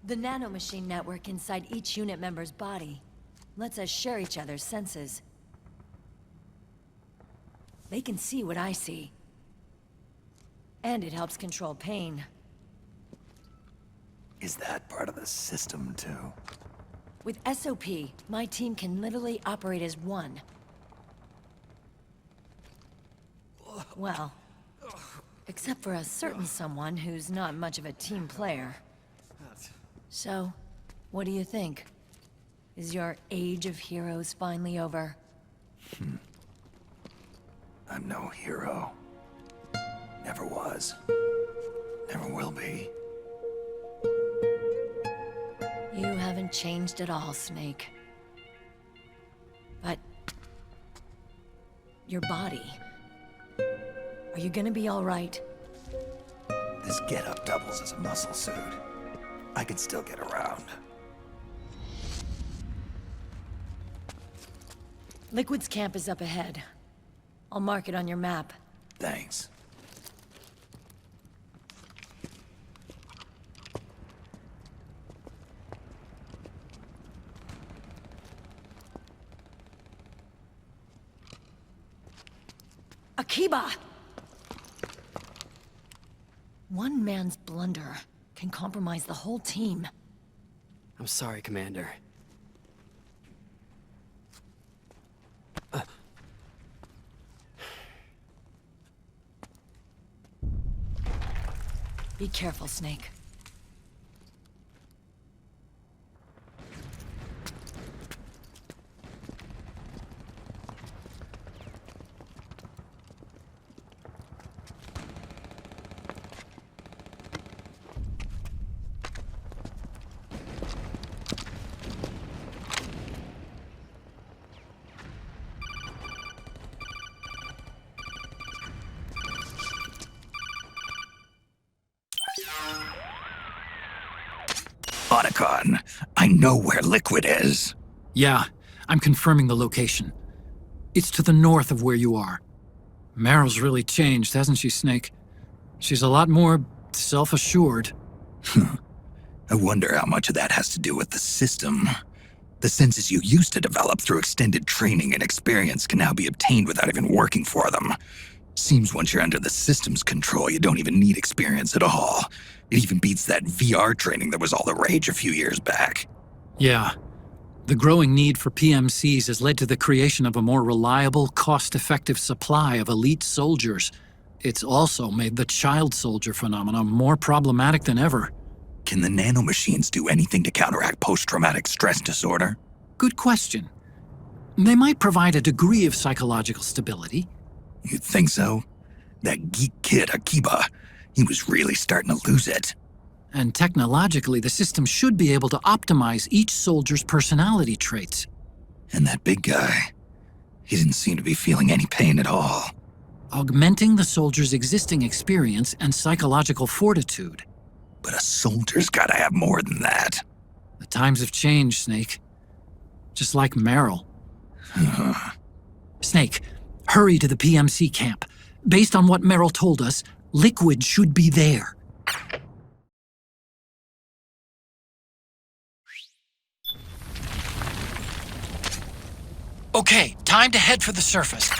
The nanomachine network inside each unit member's body lets us share each other's senses. They can see what I see. And it helps control pain. Is that part of the system, too? With SOP, my team can literally operate as one. Well, except for a certain someone who's not much of a team player. So, what do you think? Is your age of heroes finally over? I'm no hero. Never was. Never will be. You haven't changed at all, Snake. But your body. Are you gonna be all right? This getup doubles as a muscle suit. I can still get around. Liquid's camp is up ahead. I'll mark it on your map. Thanks. Akiba! One man's blunder can compromise the whole team. I'm sorry, Commander. Be careful, Snake. Otacon, I know where Liquid is. Yeah, I'm confirming the location. It's to the north of where you are. Meryl's really changed, hasn't she, Snake? She's a lot more self-assured. I wonder how much of that has to do with the system. The senses you used to develop through extended training and experience can now be obtained without even working for them. Seems once you're under the system's control, you don't even need experience at all. It even beats that VR training that was all the rage a few years back. Yeah. The growing need for PMCs has led to the creation of a more reliable, cost-effective supply of elite soldiers. It's also made the child soldier phenomenon more problematic than ever. Can the nanomachines do anything to counteract post-traumatic stress disorder? Good question. They might provide a degree of psychological stability. You think so? That geek kid, Akiba, he was really starting to lose it. And technologically, the system should be able to optimize each soldier's personality traits. And that big guy, he didn't seem to be feeling any pain at all. Augmenting the soldier's existing experience and psychological fortitude. But a soldier's gotta have more than that. The times have changed, Snake. Just like Meryl. Snake, hurry to the PMC camp. Based on what Meryl told us, Liquid should be there. Okay, time to head for the surface.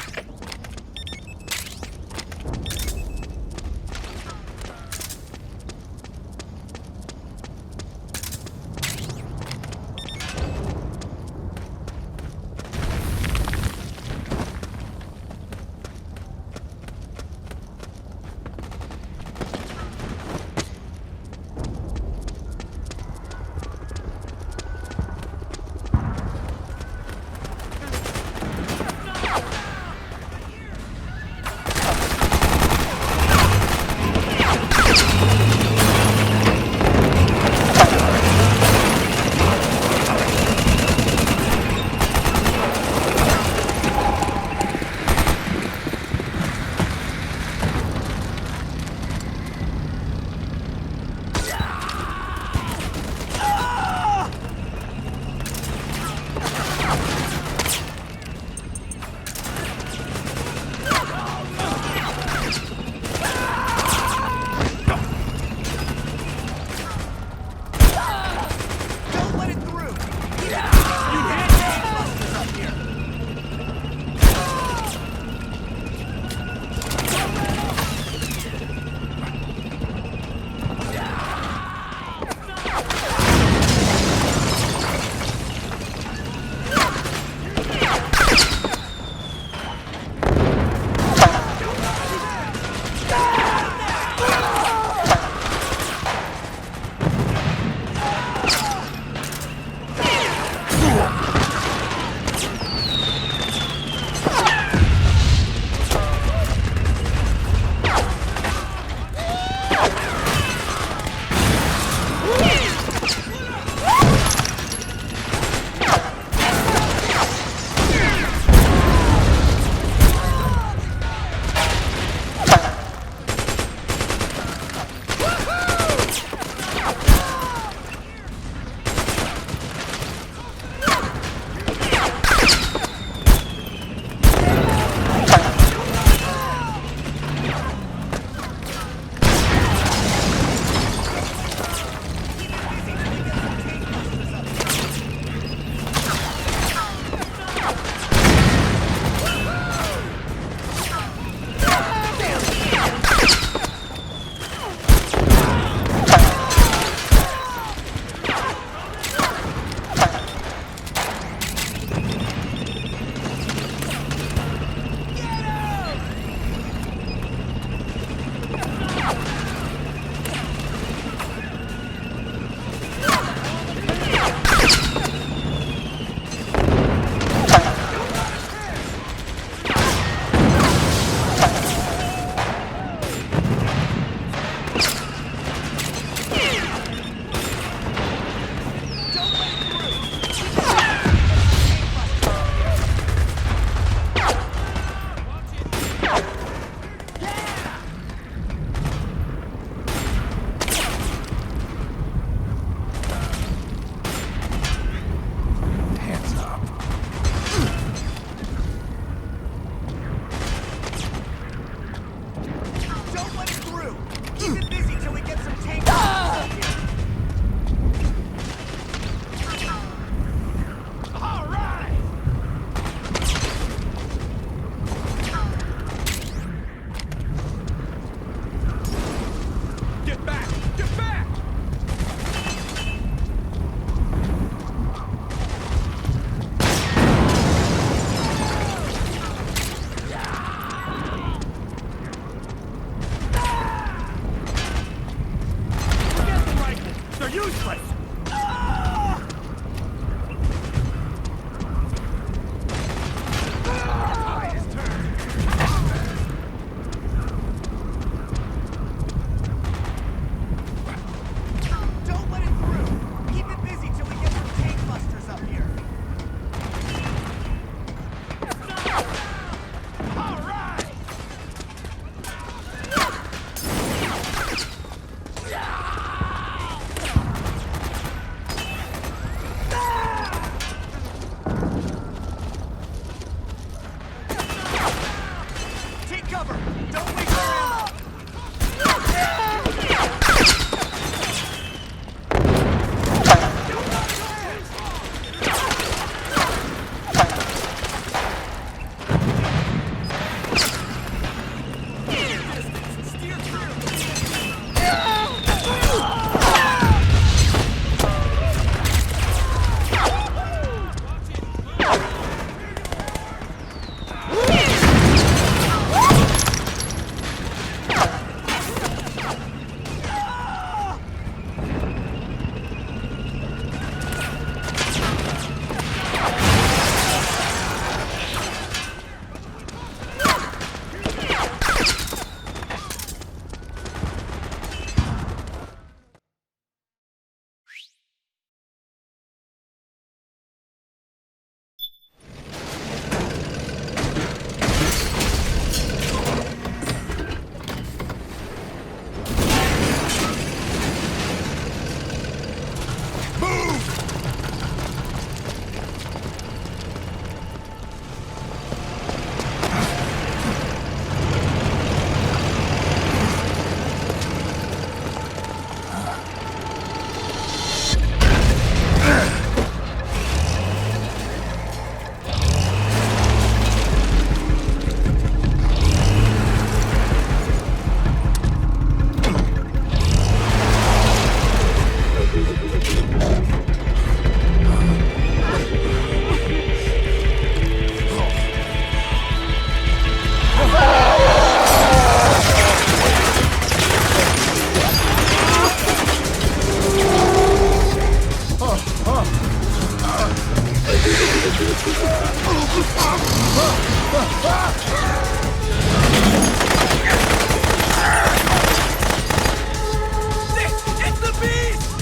It's the beast!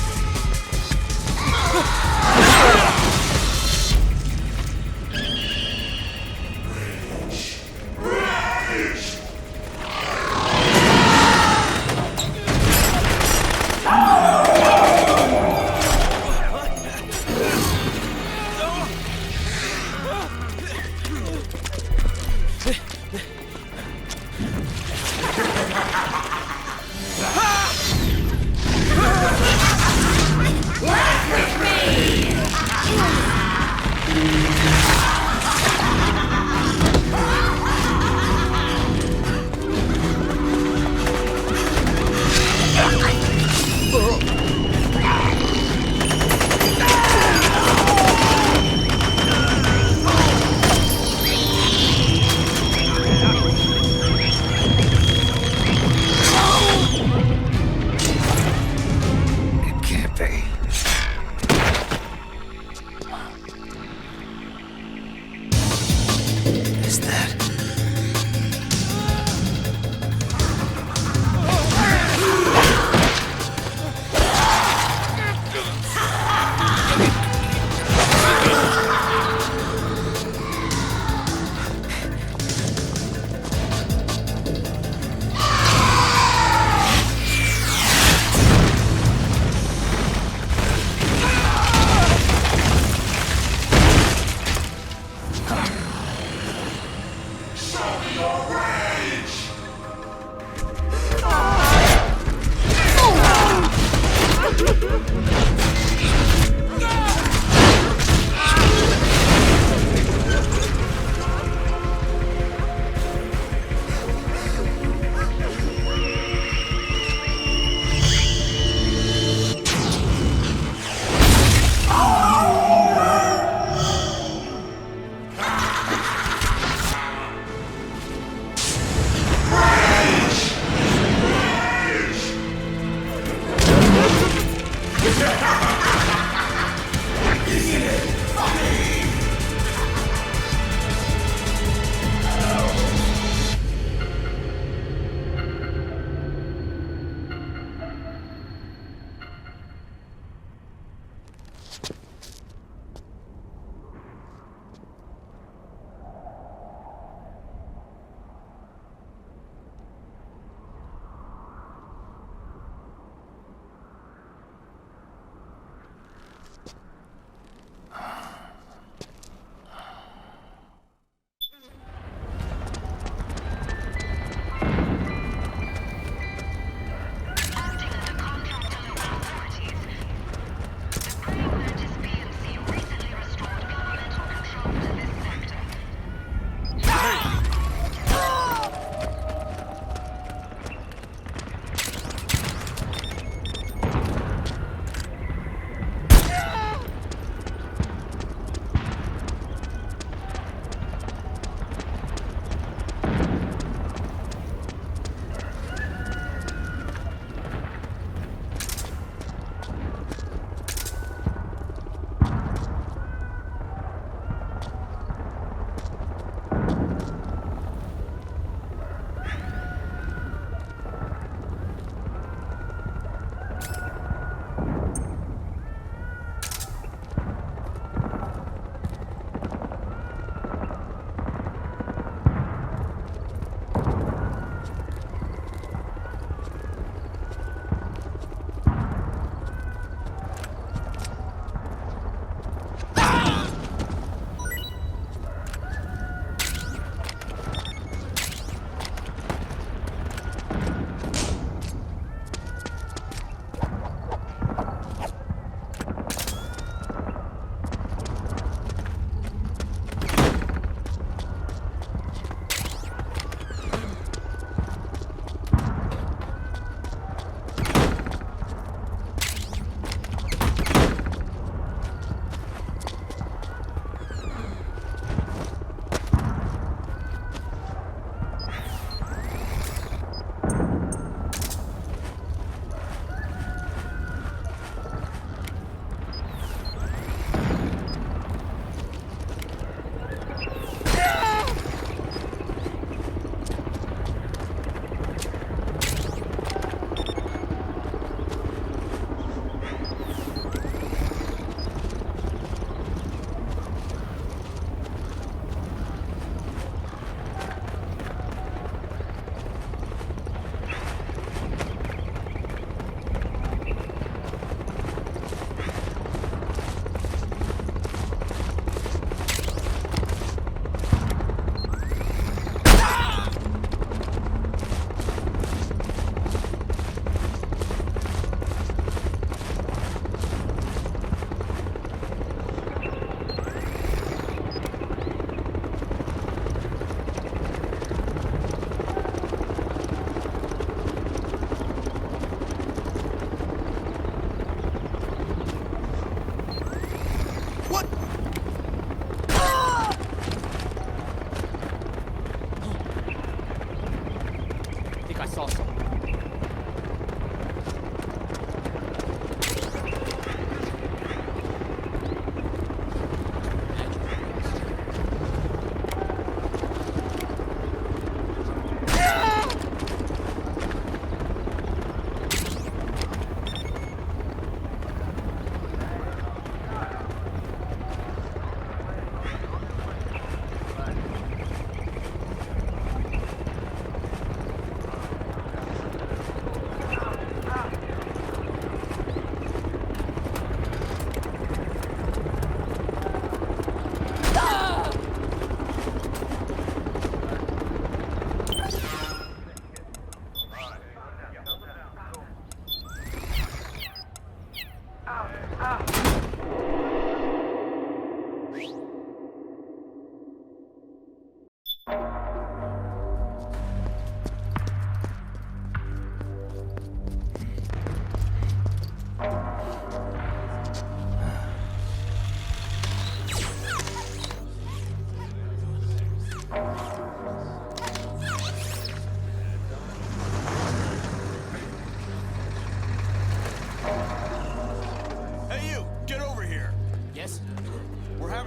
saw something.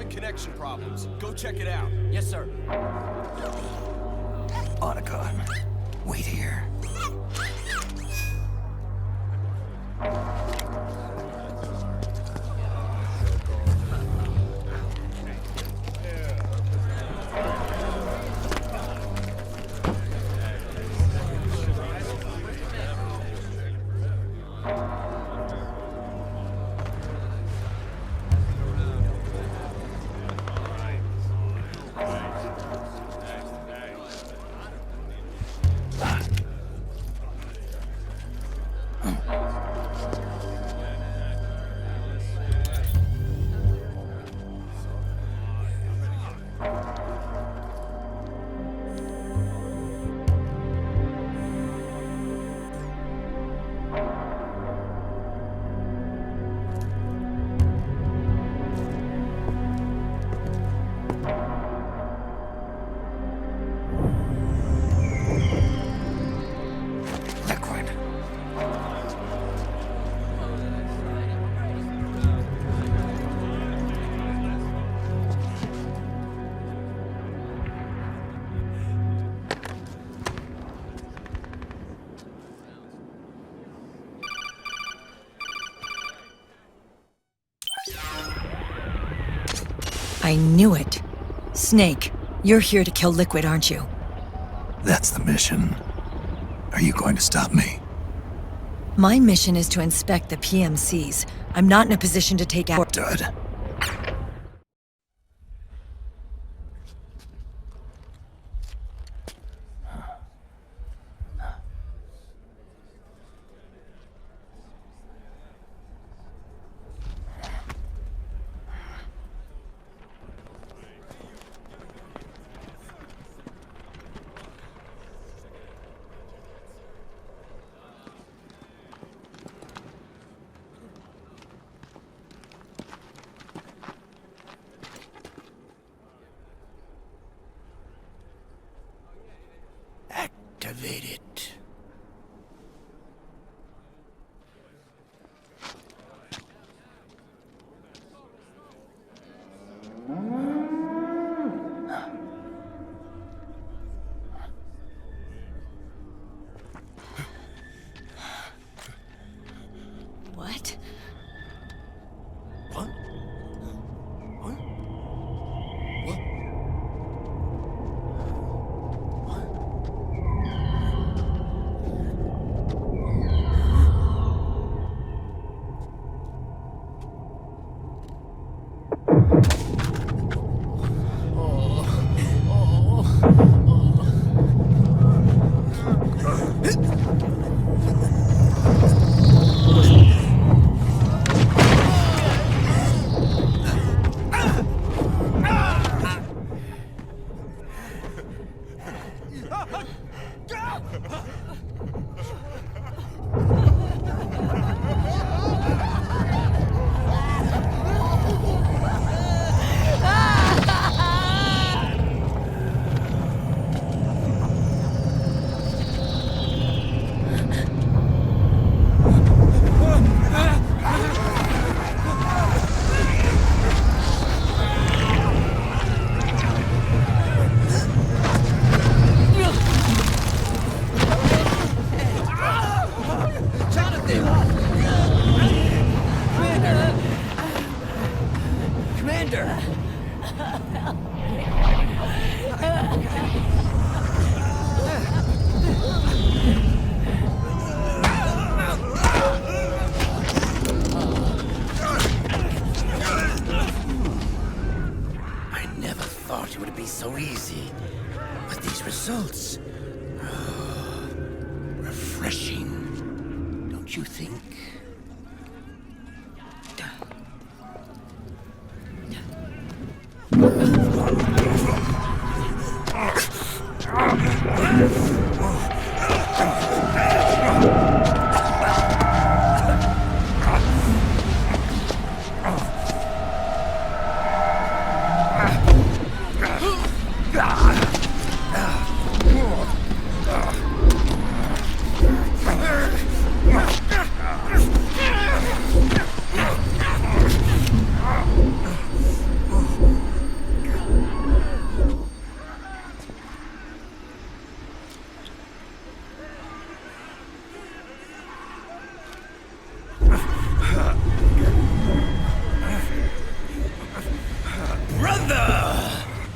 Connection problems. Go check it out. Yes, sir. Otacon, wait here. I knew it. Snake, you're here to kill Liquid, aren't you? That's the mission. Are you going to stop me? My mission is to inspect the PMCs. I'm not in a position to take out— Dud. Activate it. What? What? What? What? But these results... refreshing, don't you think?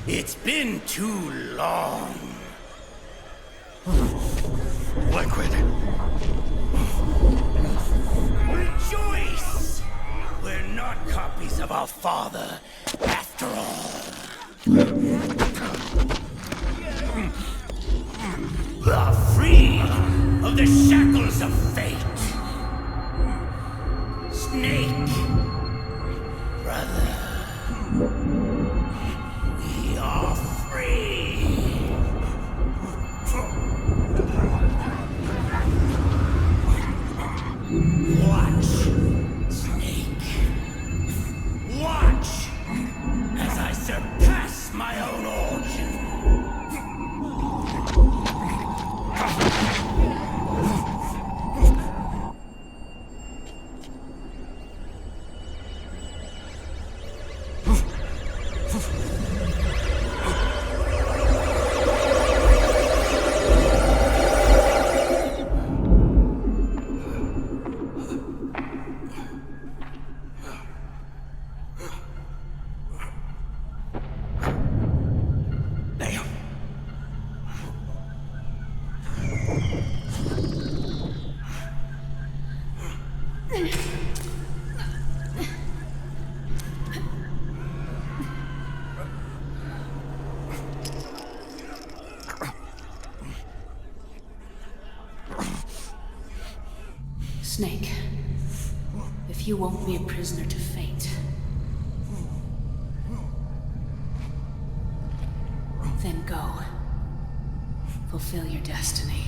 It's been too long. Liquid. Rejoice! We're not copies of our father, after all. Are free of the shackles of fate. Snake, brother. We are free. Watch, Snake. Watch as I surpass my own origin. Snake, if you won't be a prisoner to fate, then go. Fulfill your destiny.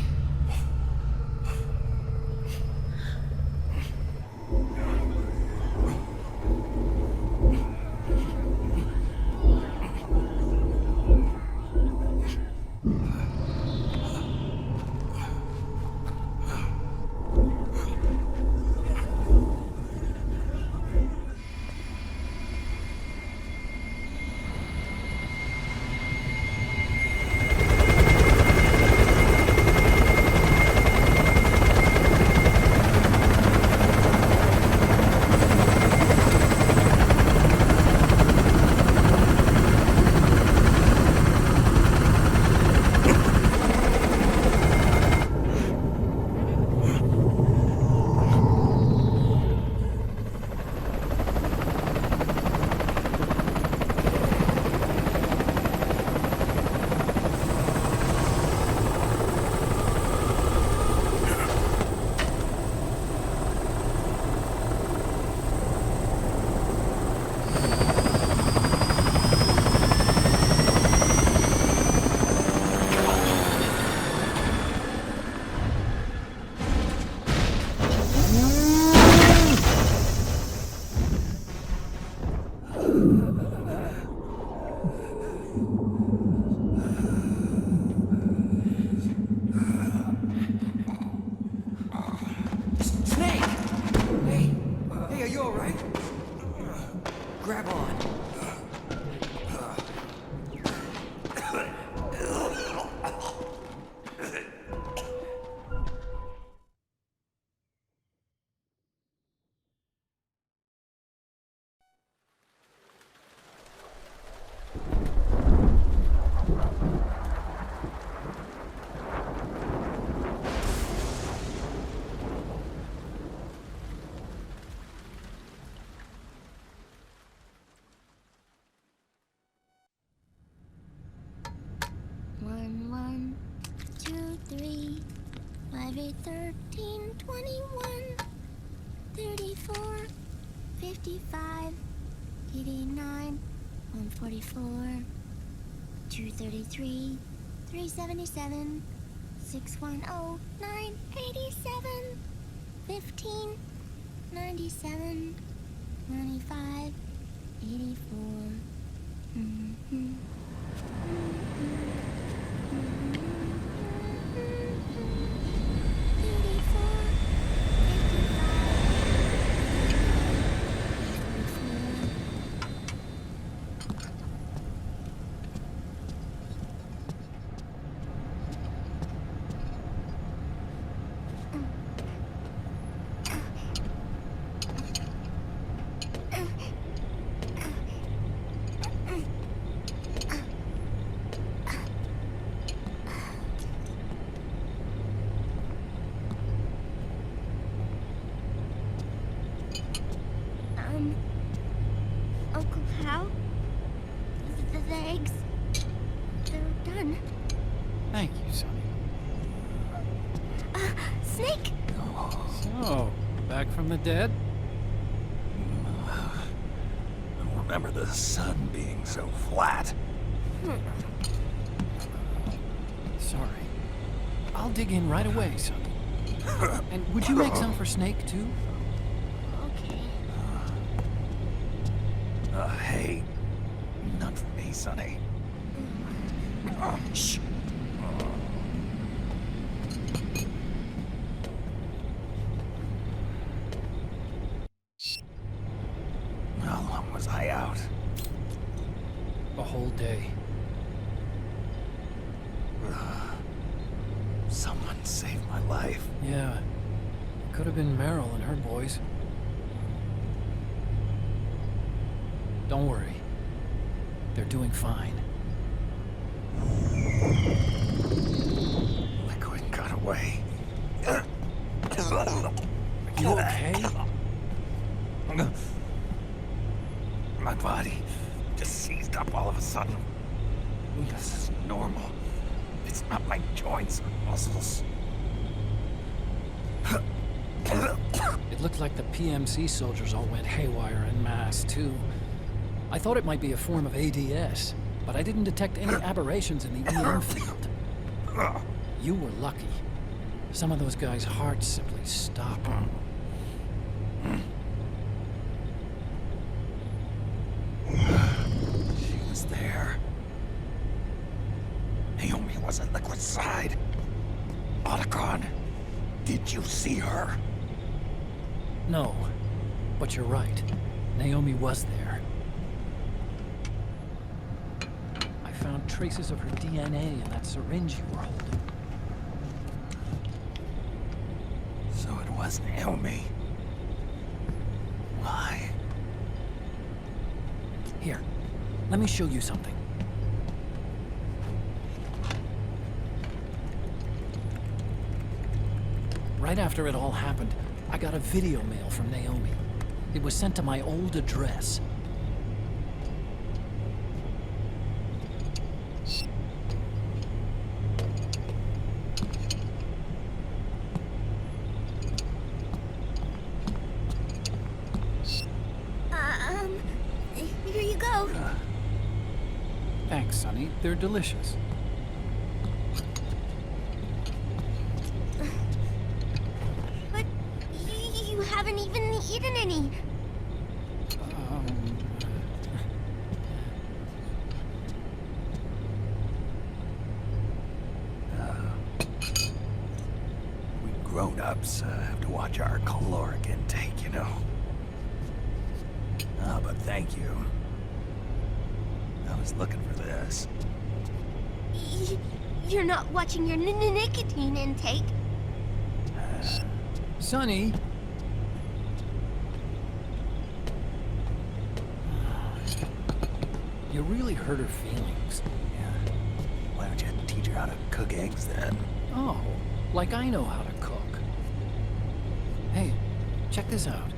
1, 1, 2, 3, 5, 8, 13, 21, 34, 55, 89, 144, 233, 377, 610, 987, 15, 97, 95, 84. Mm-hmm. Uncle Hal? The eggs? They're done. Thank you, Sonny. Snake! So, back from the dead? I don't remember the sun being so flat. Sorry. I'll dig in right away, Sonny. And would you make some for Snake, too? Okay. Hey. None for me, Sonny. Shh. How long was I out? A whole day. Someone saved my life. Yeah. Could have been Meryl and her boys. Don't worry. They're doing fine. Liquid got away. Are you okay? My body just seized up all of a sudden. This is normal. It's not my joints or muscles. It looked like the PMC soldiers all went haywire en masse, too. I thought it might be a form of ADS, but I didn't detect any aberrations in the EM field. You were lucky. Some of those guys' hearts simply stopped. She was there. Naomi was at Liquid's side. Otacon, did you see her? No, but you're right. Naomi was there. I found traces of her DNA in that syringe you were holding. So it was Naomi. Why? Here, let me show you something. Right after it all happened, I got a video mail from Naomi. It was sent to my old address. Here you go. Thanks, Sonny. They're delicious. But you haven't even eaten any. We grown-ups have to watch our caloric intake, you know. But thank you. I was looking for this. You're not watching your nicotine intake. Sonny! You really hurt her feelings. Yeah. Why don't you teach her how to cook eggs then? Oh, like I know how to cook. Hey, check this out.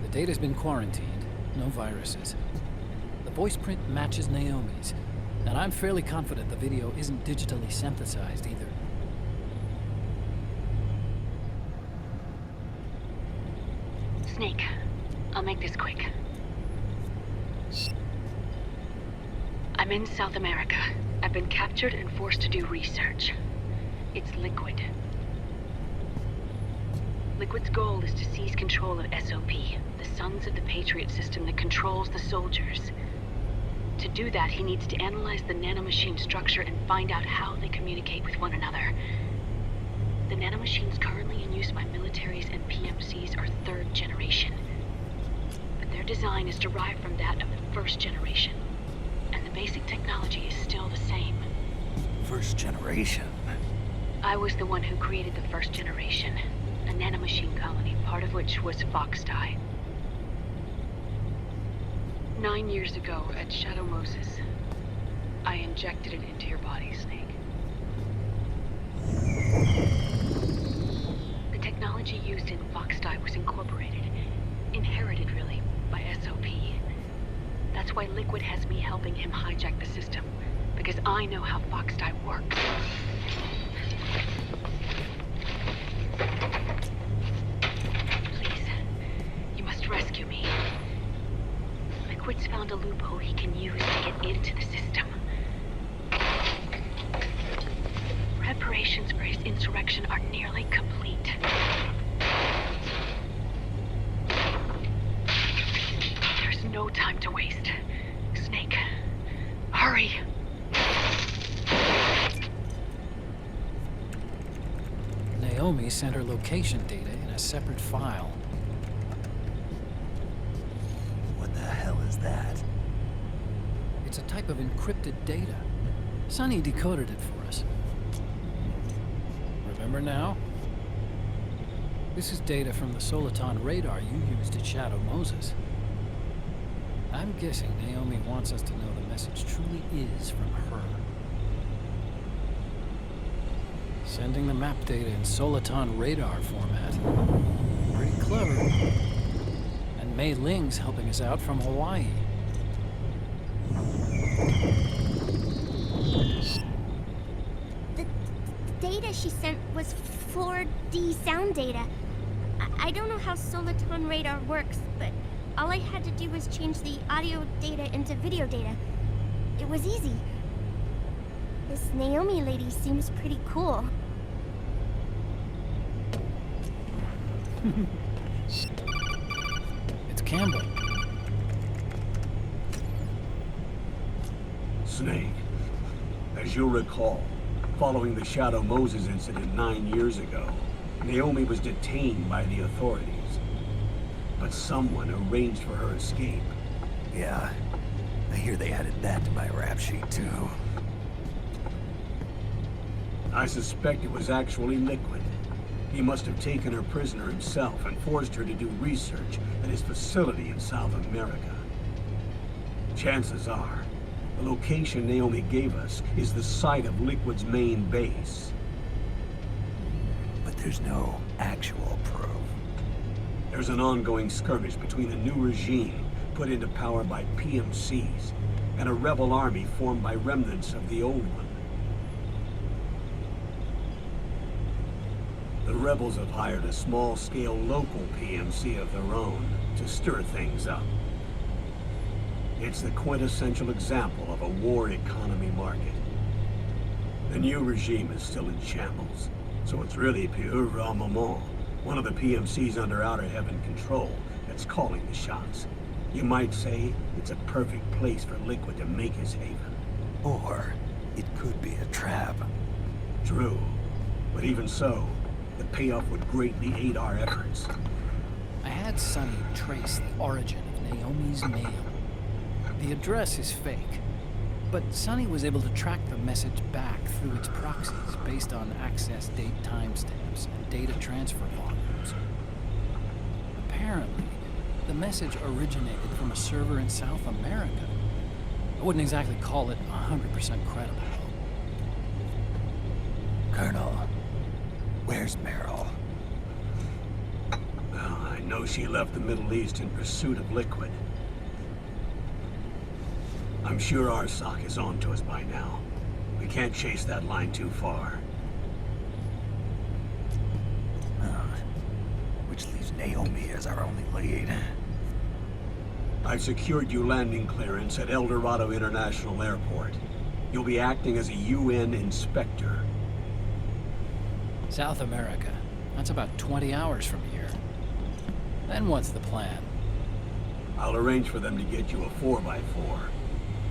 The data's been quarantined. No viruses. The voice print matches Naomi's, and I'm fairly confident the video isn't digitally synthesized either. Snake, I'll make this quick. I'm in South America. I've been captured and forced to do research. It's Liquid. Liquid's goal is to seize control of SOP, the Sons of the Patriot system that controls the soldiers. To do that, he needs to analyze the nanomachine structure and find out how they communicate with one another. The nanomachines currently in use by militaries and PMCs are 3rd generation. But their design is derived from that of the 1st generation. And the basic technology is still the same. 1st generation? I was the one who created the 1st generation. A nanomachine colony, part of which was Foxdie. 9 years ago at Shadow Moses, I injected it into your body, Snake. The technology used in Foxdie was incorporated, inherited really, by SOP. That's why Liquid has me helping him hijack the system, because I know how Foxdie works. Please, you must rescue me. Liquid's found a loophole he can use to get into the system. Preparations for his insurrection are nearly complete. There's no time to waste. Snake, hurry! Naomi sent her location data in a separate file. What the hell is that? It's a type of encrypted data. Sonny decoded it for us. Remember now? This is data from the Soliton radar you used at Shadow Moses. I'm guessing Naomi wants us to know the message truly is from her. Sending the map data in Soliton radar format. Pretty clever. And Mei Ling's helping us out from Hawaii. The data she sent was 4D sound data. I don't know how Soliton radar works, but all I had to do was change the audio data into video data. It was easy. This Naomi lady seems pretty cool. It's Campbell. Snake, as you'll recall, following the Shadow Moses incident 9 years ago, Naomi was detained by the authorities. But someone arranged for her escape. Yeah, I hear they added that to my rap sheet, too. I suspect it was actually Liquid. He must have taken her prisoner himself and forced her to do research at his facility in South America. Chances are, the location Naomi gave us is the site of Liquid's main base. But there's no actual proof. There's an ongoing skirmish between the new regime put into power by PMCs and a rebel army formed by remnants of the old one. The rebels have hired a small-scale local PMC of their own to stir things up. It's the quintessential example of a war economy market. The new regime is still in shambles, so it's really pure moment. One of the PMCs under Outer Heaven control that's calling the shots. You might say it's a perfect place for Liquid to make his haven. Or it could be a trap. True, but even so, the payoff would greatly aid our efforts. I had Sonny trace the origin of Naomi's mail. The address is fake, but Sonny was able to track the message back through its proxies based on access date timestamps and data transfer volumes. Apparently, the message originated from a server in South America. I wouldn't exactly call it 100% credible. Colonel, where's Meryl? Well, I know she left the Middle East in pursuit of Liquid. I'm sure Arsak is on to us by now. We can't chase that line too far. Which leaves Naomi as our only lead. I've secured you landing clearance at El Dorado International Airport. You'll be acting as a UN inspector. South America. That's about 20 hours from here. Then what's the plan? I'll arrange for them to get you a 4x4.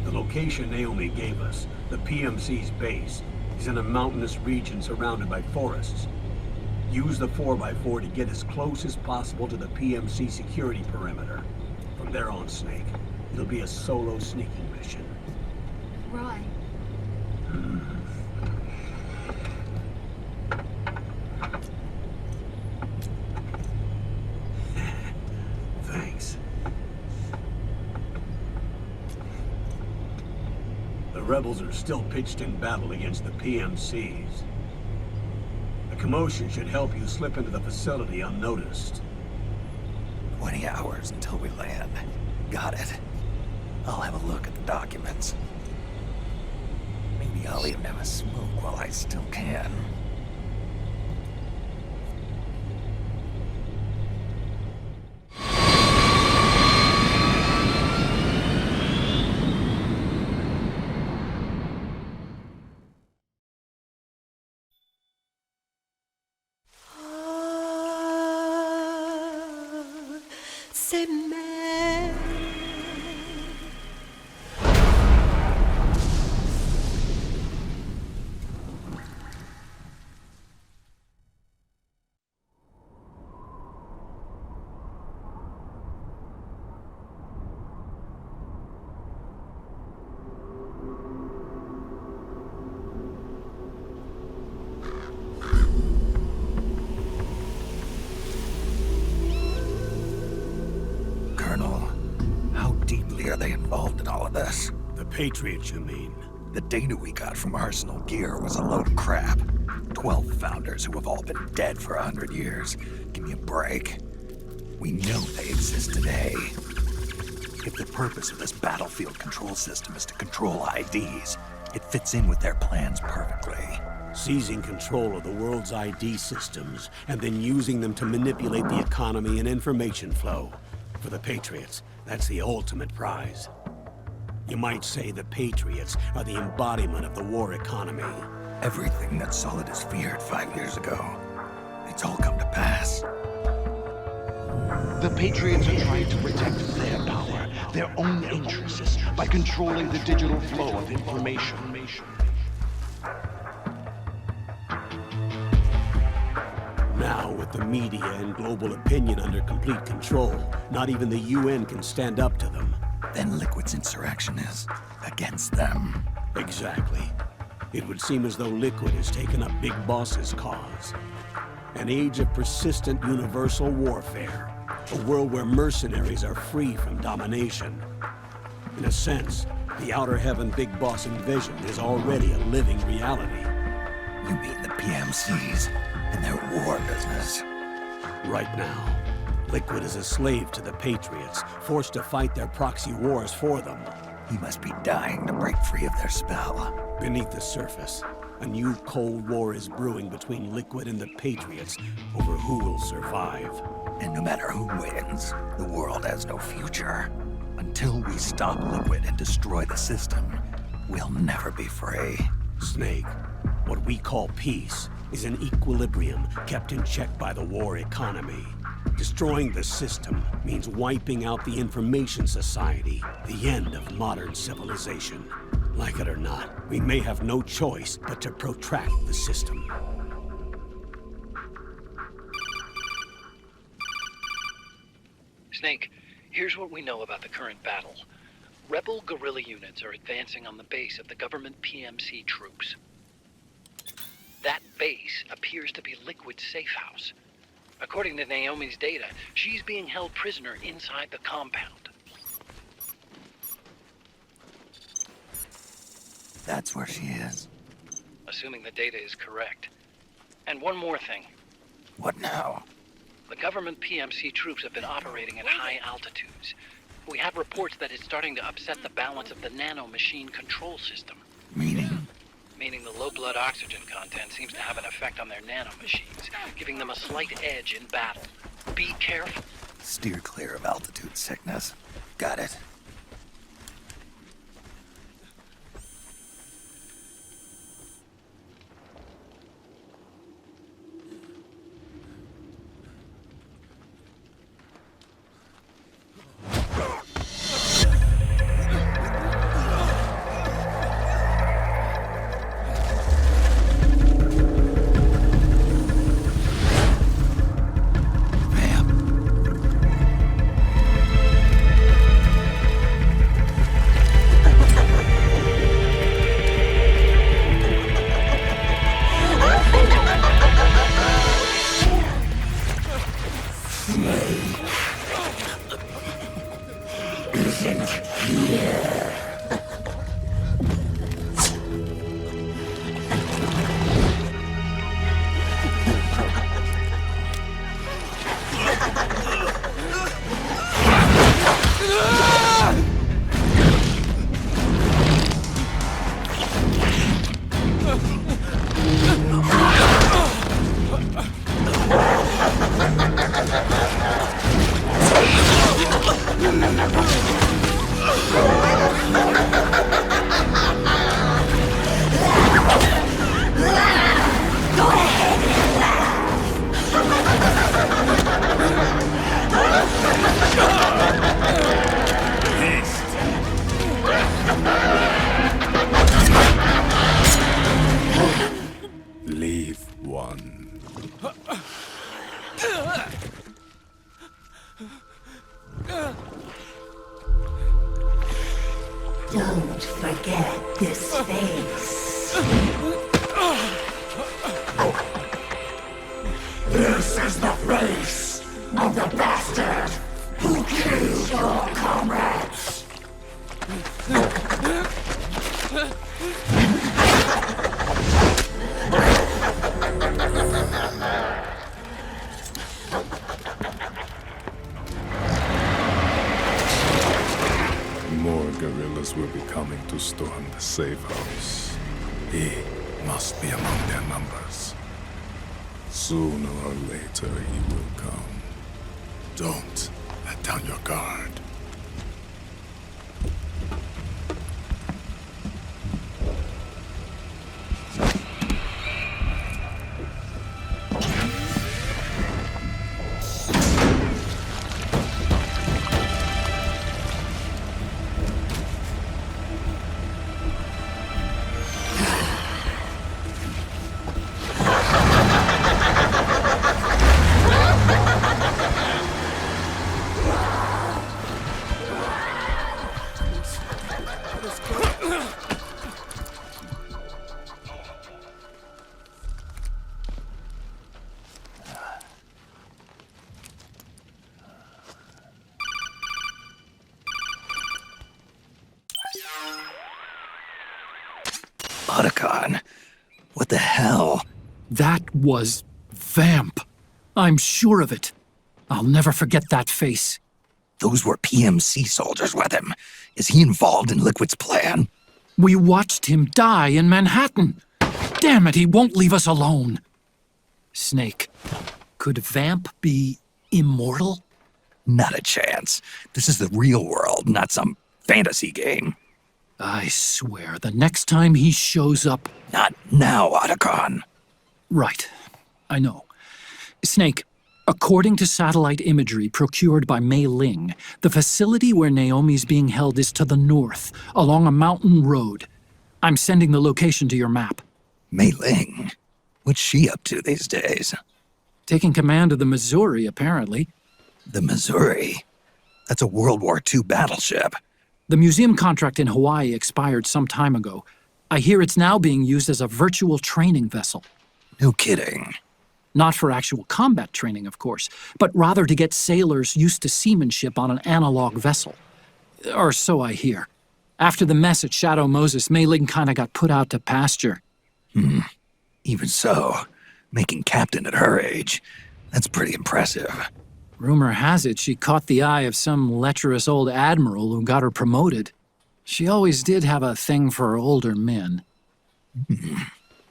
The location Naomi gave us, the PMC's base, is in a mountainous region surrounded by forests. Use the 4x4 to get as close as possible to the PMC security perimeter. From there on, Snake, it'll be a solo sneaking mission. Right. Thanks. The rebels are still pitched in battle against the PMCs. The commotion should help you slip into the facility unnoticed. 20 hours until we land. Got it. I'll have a look at the documents. Maybe I'll even have a smoke while I still can. C'est même. Are they involved in all of this? The Patriots, you mean? The data we got from Arsenal Gear was a load of crap. 12 founders who have all been dead for 100 years. Give me a break. We know they exist today. If the purpose of this battlefield control system is to control IDs, it fits in with their plans perfectly. Seizing control of the world's ID systems, and then using them to manipulate the economy and information flow. For the Patriots, that's the ultimate prize. You might say the Patriots are the embodiment of the war economy. Everything that Solidus feared 5 years ago, it's all come to pass. The Patriots are trying to protect their power, their own interests, by controlling the digital flow of information. Now, with the media and global opinion under complete control, not even the UN can stand up to them. Then Liquid's insurrection is against them. Exactly. It would seem as though Liquid has taken up Big Boss's cause. An age of persistent universal warfare. A world where mercenaries are free from domination. In a sense, the Outer Heaven Big Boss envisioned is already a living reality. You mean the PMCs and their war business? Right now, Liquid is a slave to the Patriots, forced to fight their proxy wars for them. He must be dying to break free of their spell. Beneath the surface, a new Cold War is brewing between Liquid and the Patriots over who will survive. And no matter who wins, the world has no future. Until we stop Liquid and destroy the system, we'll never be free. Snake, what we call peace is an equilibrium kept in check by the war economy. Destroying the system means wiping out the information society, the end of modern civilization. Like it or not, we may have no choice but to protract the system. Snake, here's what we know about the current battle. Rebel guerrilla units are advancing on the base of the government PMC troops. That base appears to be Liquid's safe house. According to Naomi's data, she's being held prisoner inside the compound. That's where she is. Assuming the data is correct. And one more thing. What now? The government PMC troops have been operating at high altitudes. We have reports that it's starting to upset the balance of the nanomachine control system. Meaning? Meaning the low blood oxygen content seems to have an effect on their nanomachines, giving them a slight edge in battle. Be careful. Steer clear of altitude sickness. Got it. Leave one. Don't forget this face. This is the face of the bastard who killed your comrades. More guerrillas will be coming to storm the safe house. He must be among their numbers. Sooner or later he will come. Don't let down your guard. Otacon? What the hell? That was Vamp. I'm sure of it. I'll never forget that face. Those were PMC soldiers with him. Is he involved in Liquid's plan? We watched him die in Manhattan. Damn it, he won't leave us alone. Snake, could Vamp be immortal? Not a chance. This is the real world, not some fantasy game. I swear, the next time he shows up... Not now, Otacon. Right. I know. Snake, according to satellite imagery procured by Mei Ling, the facility where Naomi's being held is to the north, along a mountain road. I'm sending the location to your map. Mei Ling? What's she up to these days? Taking command of the Missouri, apparently. The Missouri? That's a World War II battleship. The museum contract in Hawaii expired some time ago. I hear it's now being used as a virtual training vessel. No kidding. Not for actual combat training, of course, but rather to get sailors used to seamanship on an analog vessel. Or so I hear. After the mess at Shadow Moses, Mei Ling kinda got put out to pasture. Even so, making captain at her age, that's pretty impressive. Rumor has it she caught the eye of some lecherous old admiral who got her promoted. She always did have a thing for older men.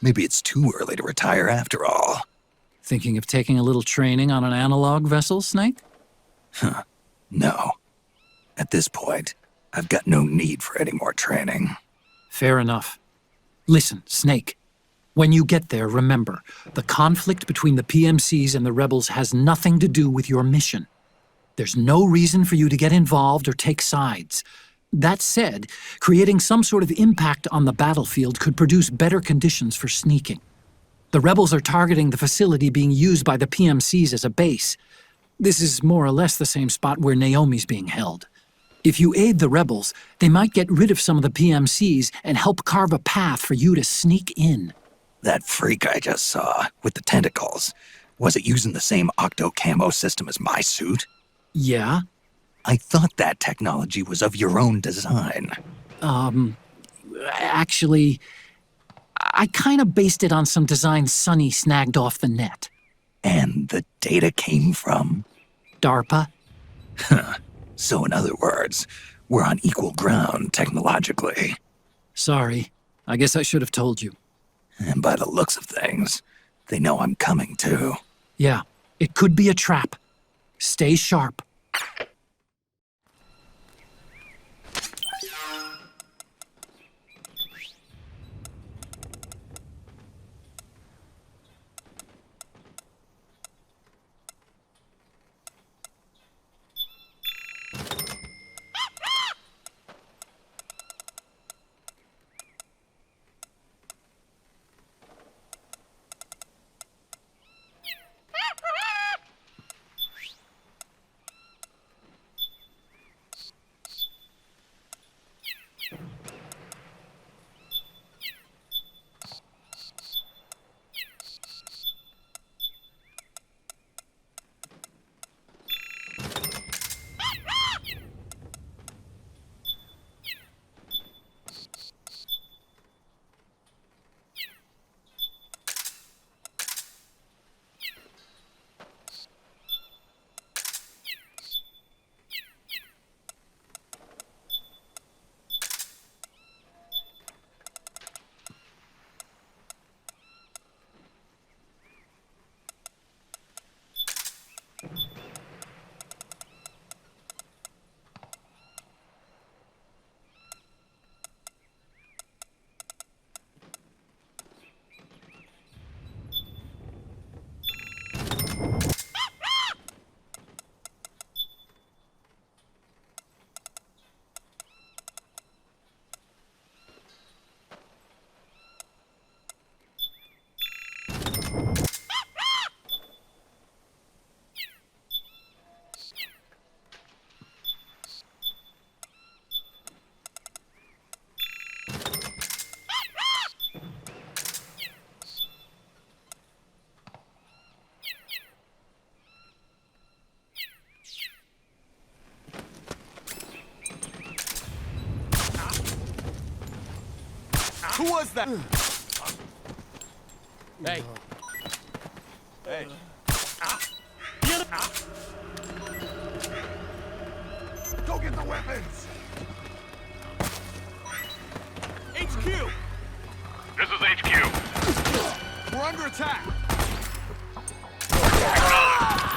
Maybe it's too early to retire after all. Thinking of taking a little training on an analog vessel, Snake? No. At this point, I've got no need for any more training. Fair enough. Listen, Snake. When you get there, remember, the conflict between the PMCs and the rebels has nothing to do with your mission. There's no reason for you to get involved or take sides. That said, creating some sort of impact on the battlefield could produce better conditions for sneaking. The rebels are targeting the facility being used by the PMCs as a base. This is more or less the same spot where Naomi's being held. If you aid the rebels, they might get rid of some of the PMCs and help carve a path for you to sneak in. That freak I just saw, with the tentacles, was it using the same octo-camo system as my suit? Yeah? I thought that technology was of your own design. Actually, I kinda based it on some designs Sonny snagged off the net. And the data came from? DARPA. So in other words, we're on equal ground technologically. Sorry. I guess I should have told you. And by the looks of things, they know I'm coming too. Yeah, it could be a trap. Stay sharp. Who was that? Hey. Hey. Go get the weapons! HQ! This is HQ. We're under attack!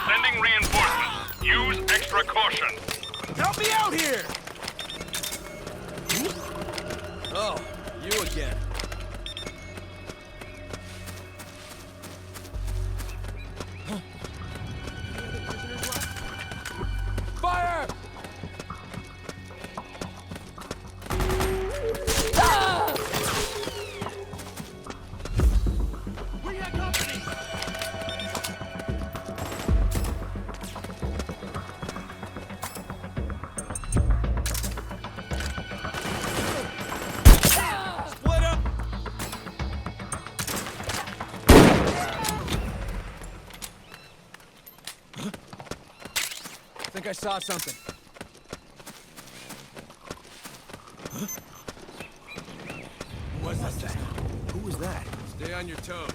Sending reinforcements. Use extra caution. Help me out here! Oh, you again. Fire! We got company! Split up! I think I saw something. What's that? Who was that? Stay on your toes.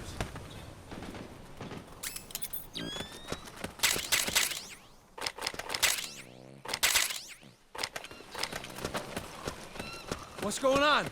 What's going on?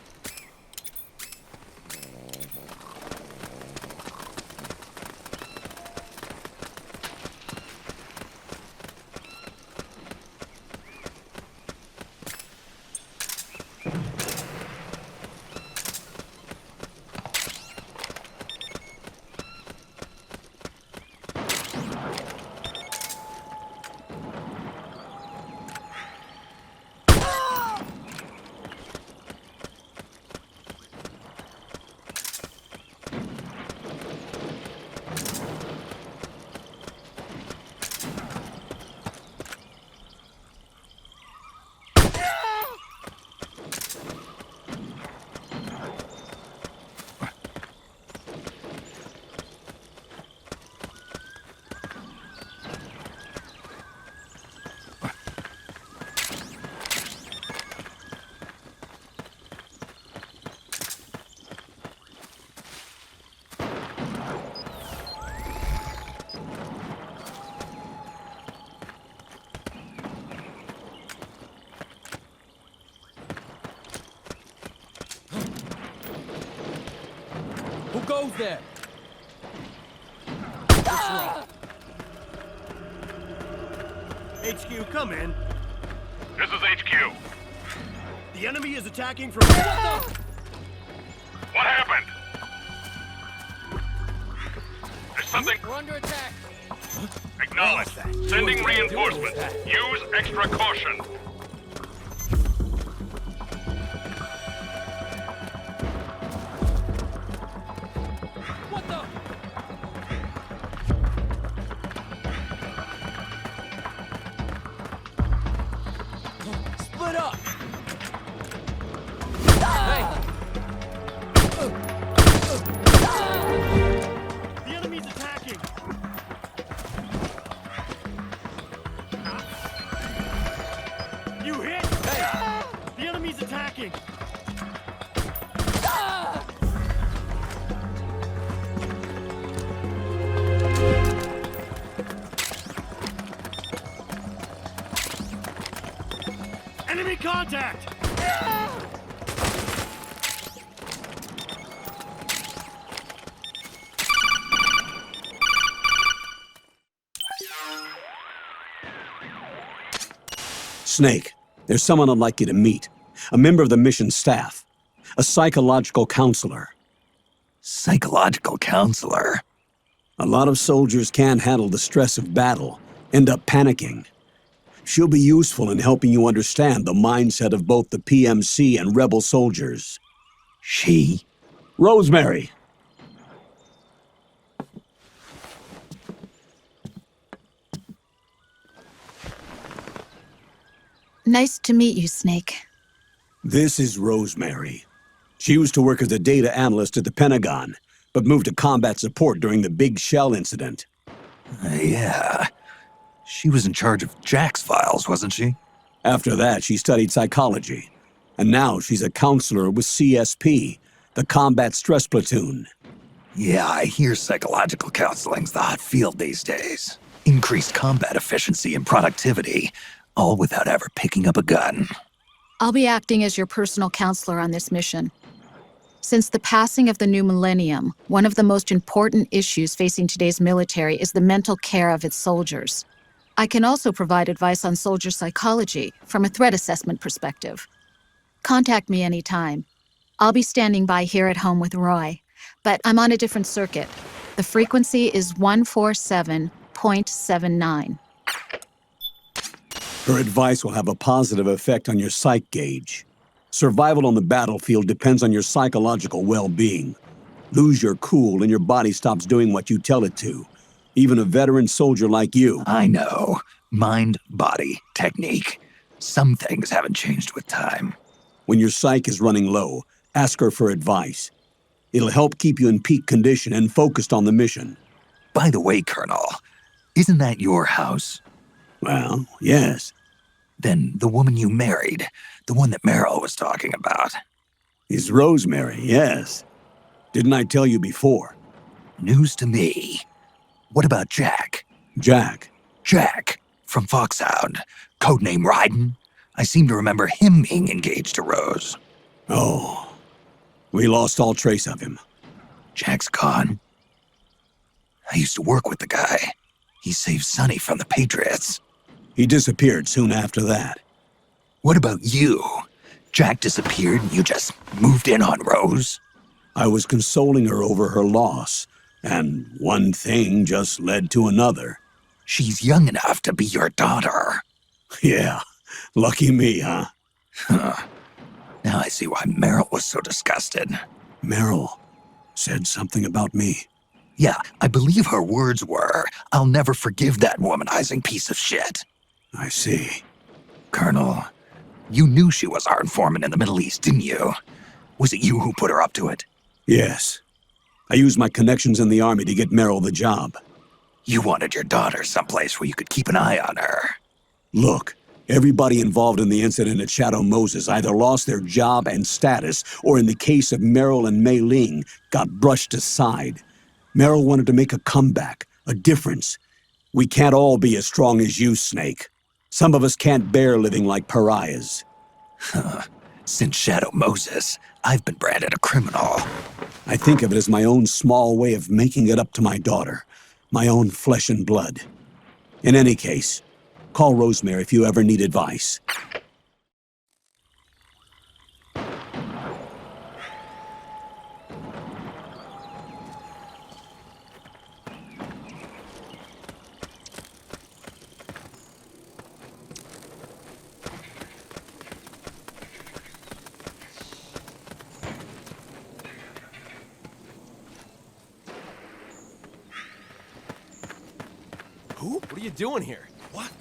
Who goes there? What's wrong? HQ, come in. This is HQ. The enemy is attacking from... What happened? There's something... We're under attack. Acknowledge. Sending reinforcements. Use extra caution. What the? Split up. Hey. The enemy's attacking. You hit? Hey. The enemy's attacking. Enemy contact! Snake, there's someone I'd like you to meet. A member of the mission staff. A psychological counselor. Psychological counselor? A lot of soldiers can't handle the stress of battle, end up panicking. She'll be useful in helping you understand the mindset of both the PMC and rebel soldiers. She? Rosemary. Nice to meet you, Snake. This is Rosemary. She used to work as a data analyst at the Pentagon, but moved to combat support during the Big Shell incident. Yeah. She was in charge of Jack's files, wasn't she? After that, she studied psychology. And now she's a counselor with CSP, the Combat Stress Platoon. Yeah, I hear psychological counseling's the hot field these days. Increased combat efficiency and productivity, all without ever picking up a gun. I'll be acting as your personal counselor on this mission. Since the passing of the new millennium, one of the most important issues facing today's military is the mental care of its soldiers. I can also provide advice on soldier psychology from a threat assessment perspective. Contact me anytime. I'll be standing by here at home with Roy, but I'm on a different circuit. The frequency is 147.79. Her advice will have a positive effect on your psych gauge. Survival on the battlefield depends on your psychological well-being. Lose your cool and your body stops doing what you tell it to. Even a veteran soldier like you. I know. Mind, body, technique. Some things haven't changed with time. When your psyche is running low, ask her for advice. It'll help keep you in peak condition and focused on the mission. By the way, Colonel, isn't that your house? Well, yes. Then the woman you married, the one that Meryl was talking about. Is Rosemary, yes. Didn't I tell you before? News to me. What about Jack? Jack? Jack, from Foxhound. Codename Ryden. I seem to remember him being engaged to Rose. Oh. We lost all trace of him. Jack's gone. I used to work with the guy. He saved Sonny from the Patriots. He disappeared soon after that. What about you? Jack disappeared and you just moved in on Rose? I was consoling her over her loss, and one thing just led to another. She's young enough to be your daughter. Yeah, lucky me, huh? Now I see why Meryl was so disgusted. Meryl said something about me. Yeah, I believe her words were, "I'll never forgive that womanizing piece of shit." I see. Colonel, you knew she was our informant in the Middle East, didn't you? Was it you who put her up to it? Yes. I used my connections in the army to get Meryl the job. You wanted your daughter someplace where you could keep an eye on her. Look, everybody involved in the incident at Shadow Moses either lost their job and status, or in the case of Meryl and Mei Ling, got brushed aside. Meryl wanted to make a comeback, a difference. We can't all be as strong as you, Snake. Some of us can't bear living like pariahs. Since Shadow Moses, I've been branded a criminal. I think of it as my own small way of making it up to my daughter. My own flesh and blood. In any case, call Rosemary if you ever need advice. Who? What are you doing here? What?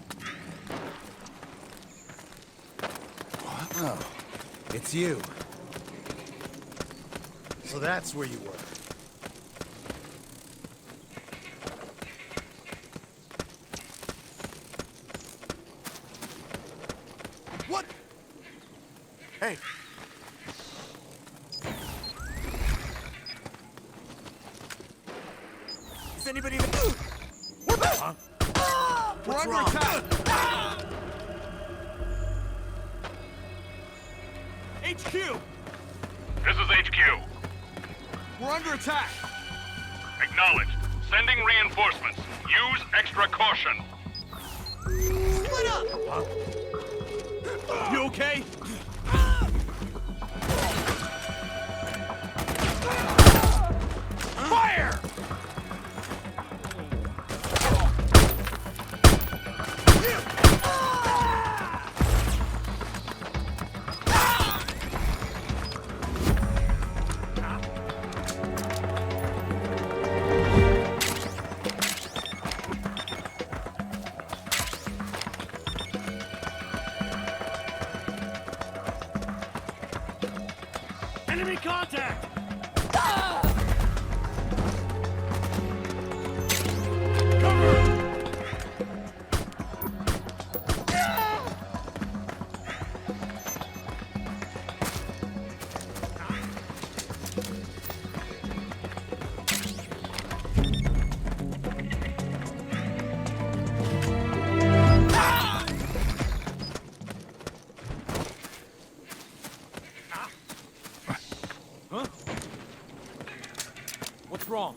Oh, it's you. So that's where you were. What? Hey. Is anybody there? What the? Huh? We're under attack! HQ! This is HQ. We're under attack! Acknowledged. Sending reinforcements. Use extra caution. Split up! Huh? You okay? Fire! Enemy contact! Huh? What's wrong?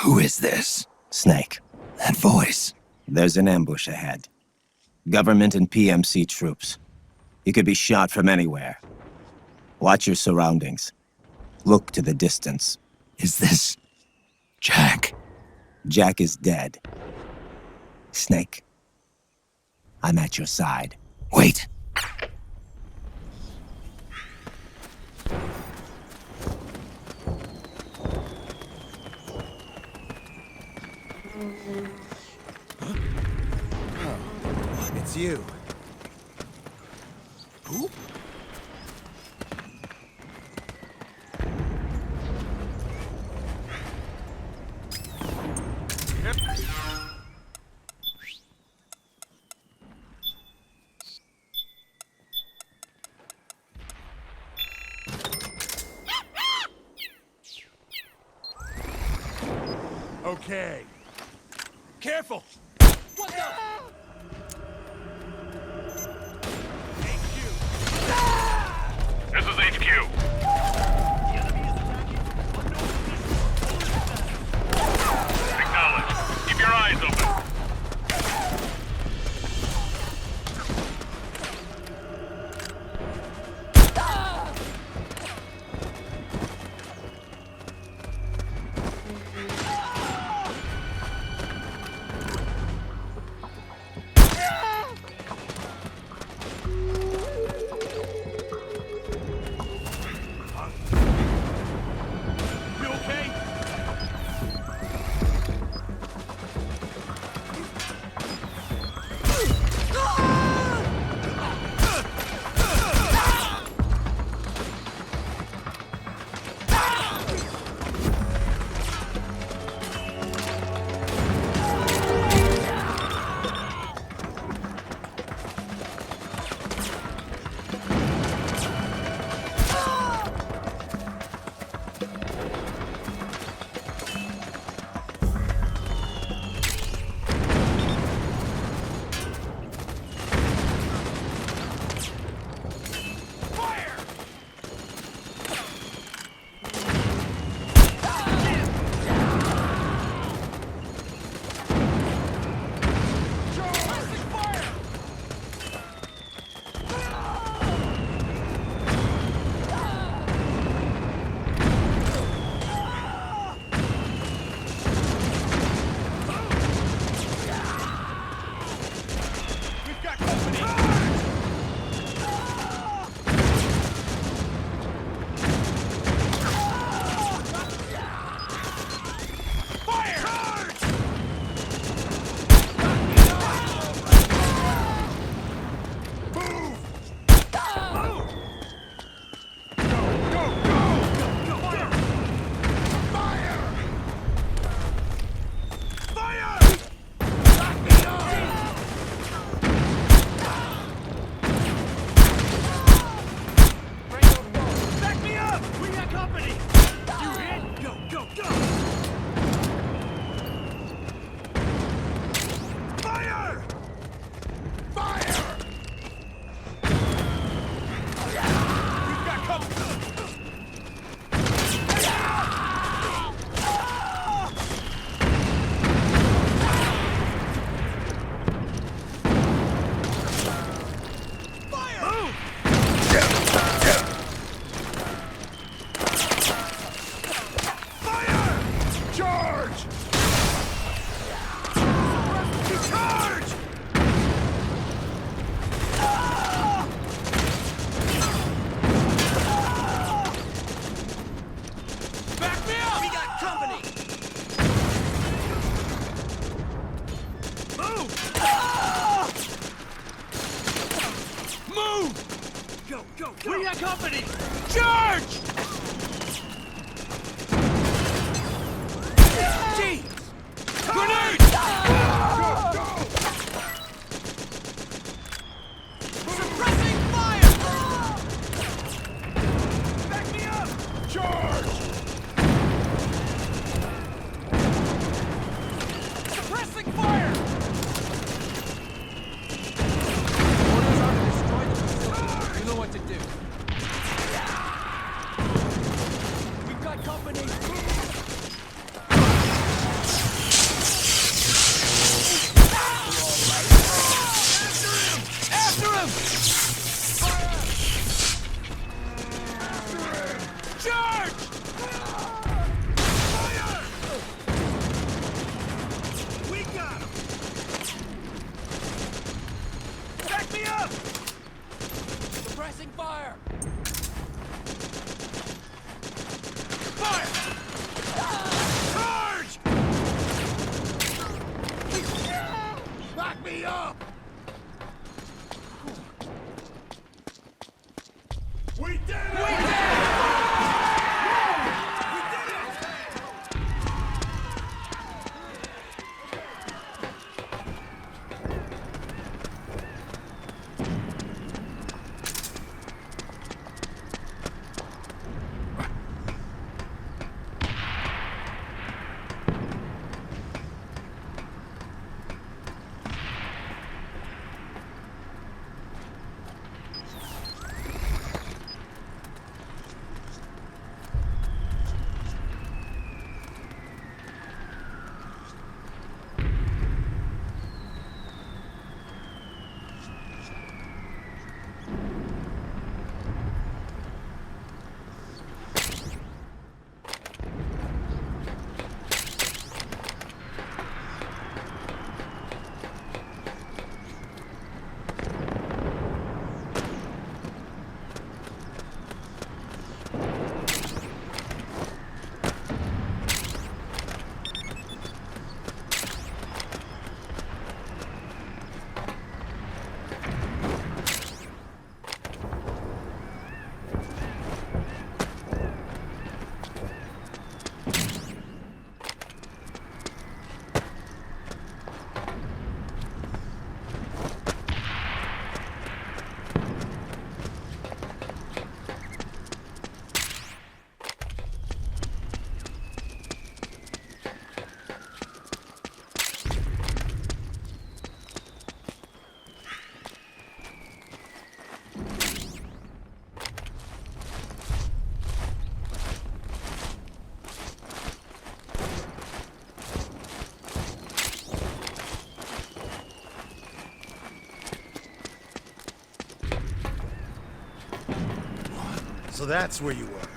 Who is this? Snake. That voice. There's an ambush ahead. Government and PMC troops. You could be shot from anywhere. Watch your surroundings. Look to the distance. Is this Jack? Jack is dead. Snake, I'm at your side. Wait. It's you. Who? Okay. Careful! What the? This is HQ. Acknowledge. Keep your eyes open. We got company! Charge! Jeez! Grenade! Go, go! Suppressing fire! Back me up! Charge! Suppressing fire! Orders are to destroy the facility. You know what to do. We've got company! After him! Charge! Fire! We got him! Back me up! Suppressing fire! Fire! Charge! Back me up! So that's where you were.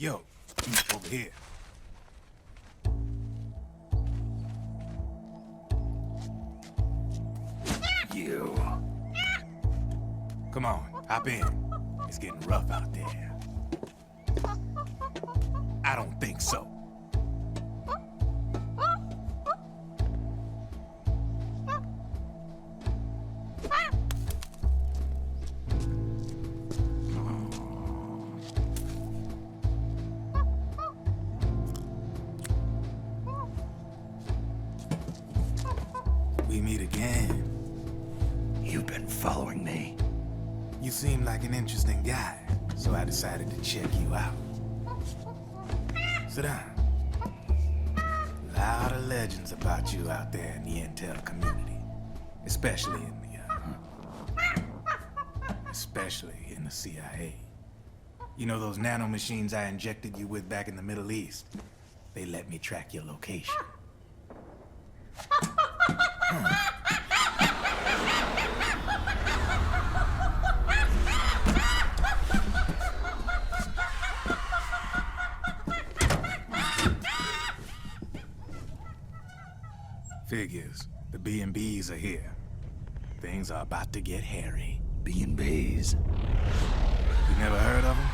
Yo, over here. You. Come on, hop in. It's getting rough out there. I don't think so. We meet again. You've been following me. You seem like an interesting guy, so I decided to check you out. Sit down. A lot of legends about you out there in the intel community, especially in the CIA. You know those nanomachines I injected you with back in the Middle East? They let me track your location. Figures. The B&Bs are here. Things are about to get hairy. B&Bs? You never heard of them?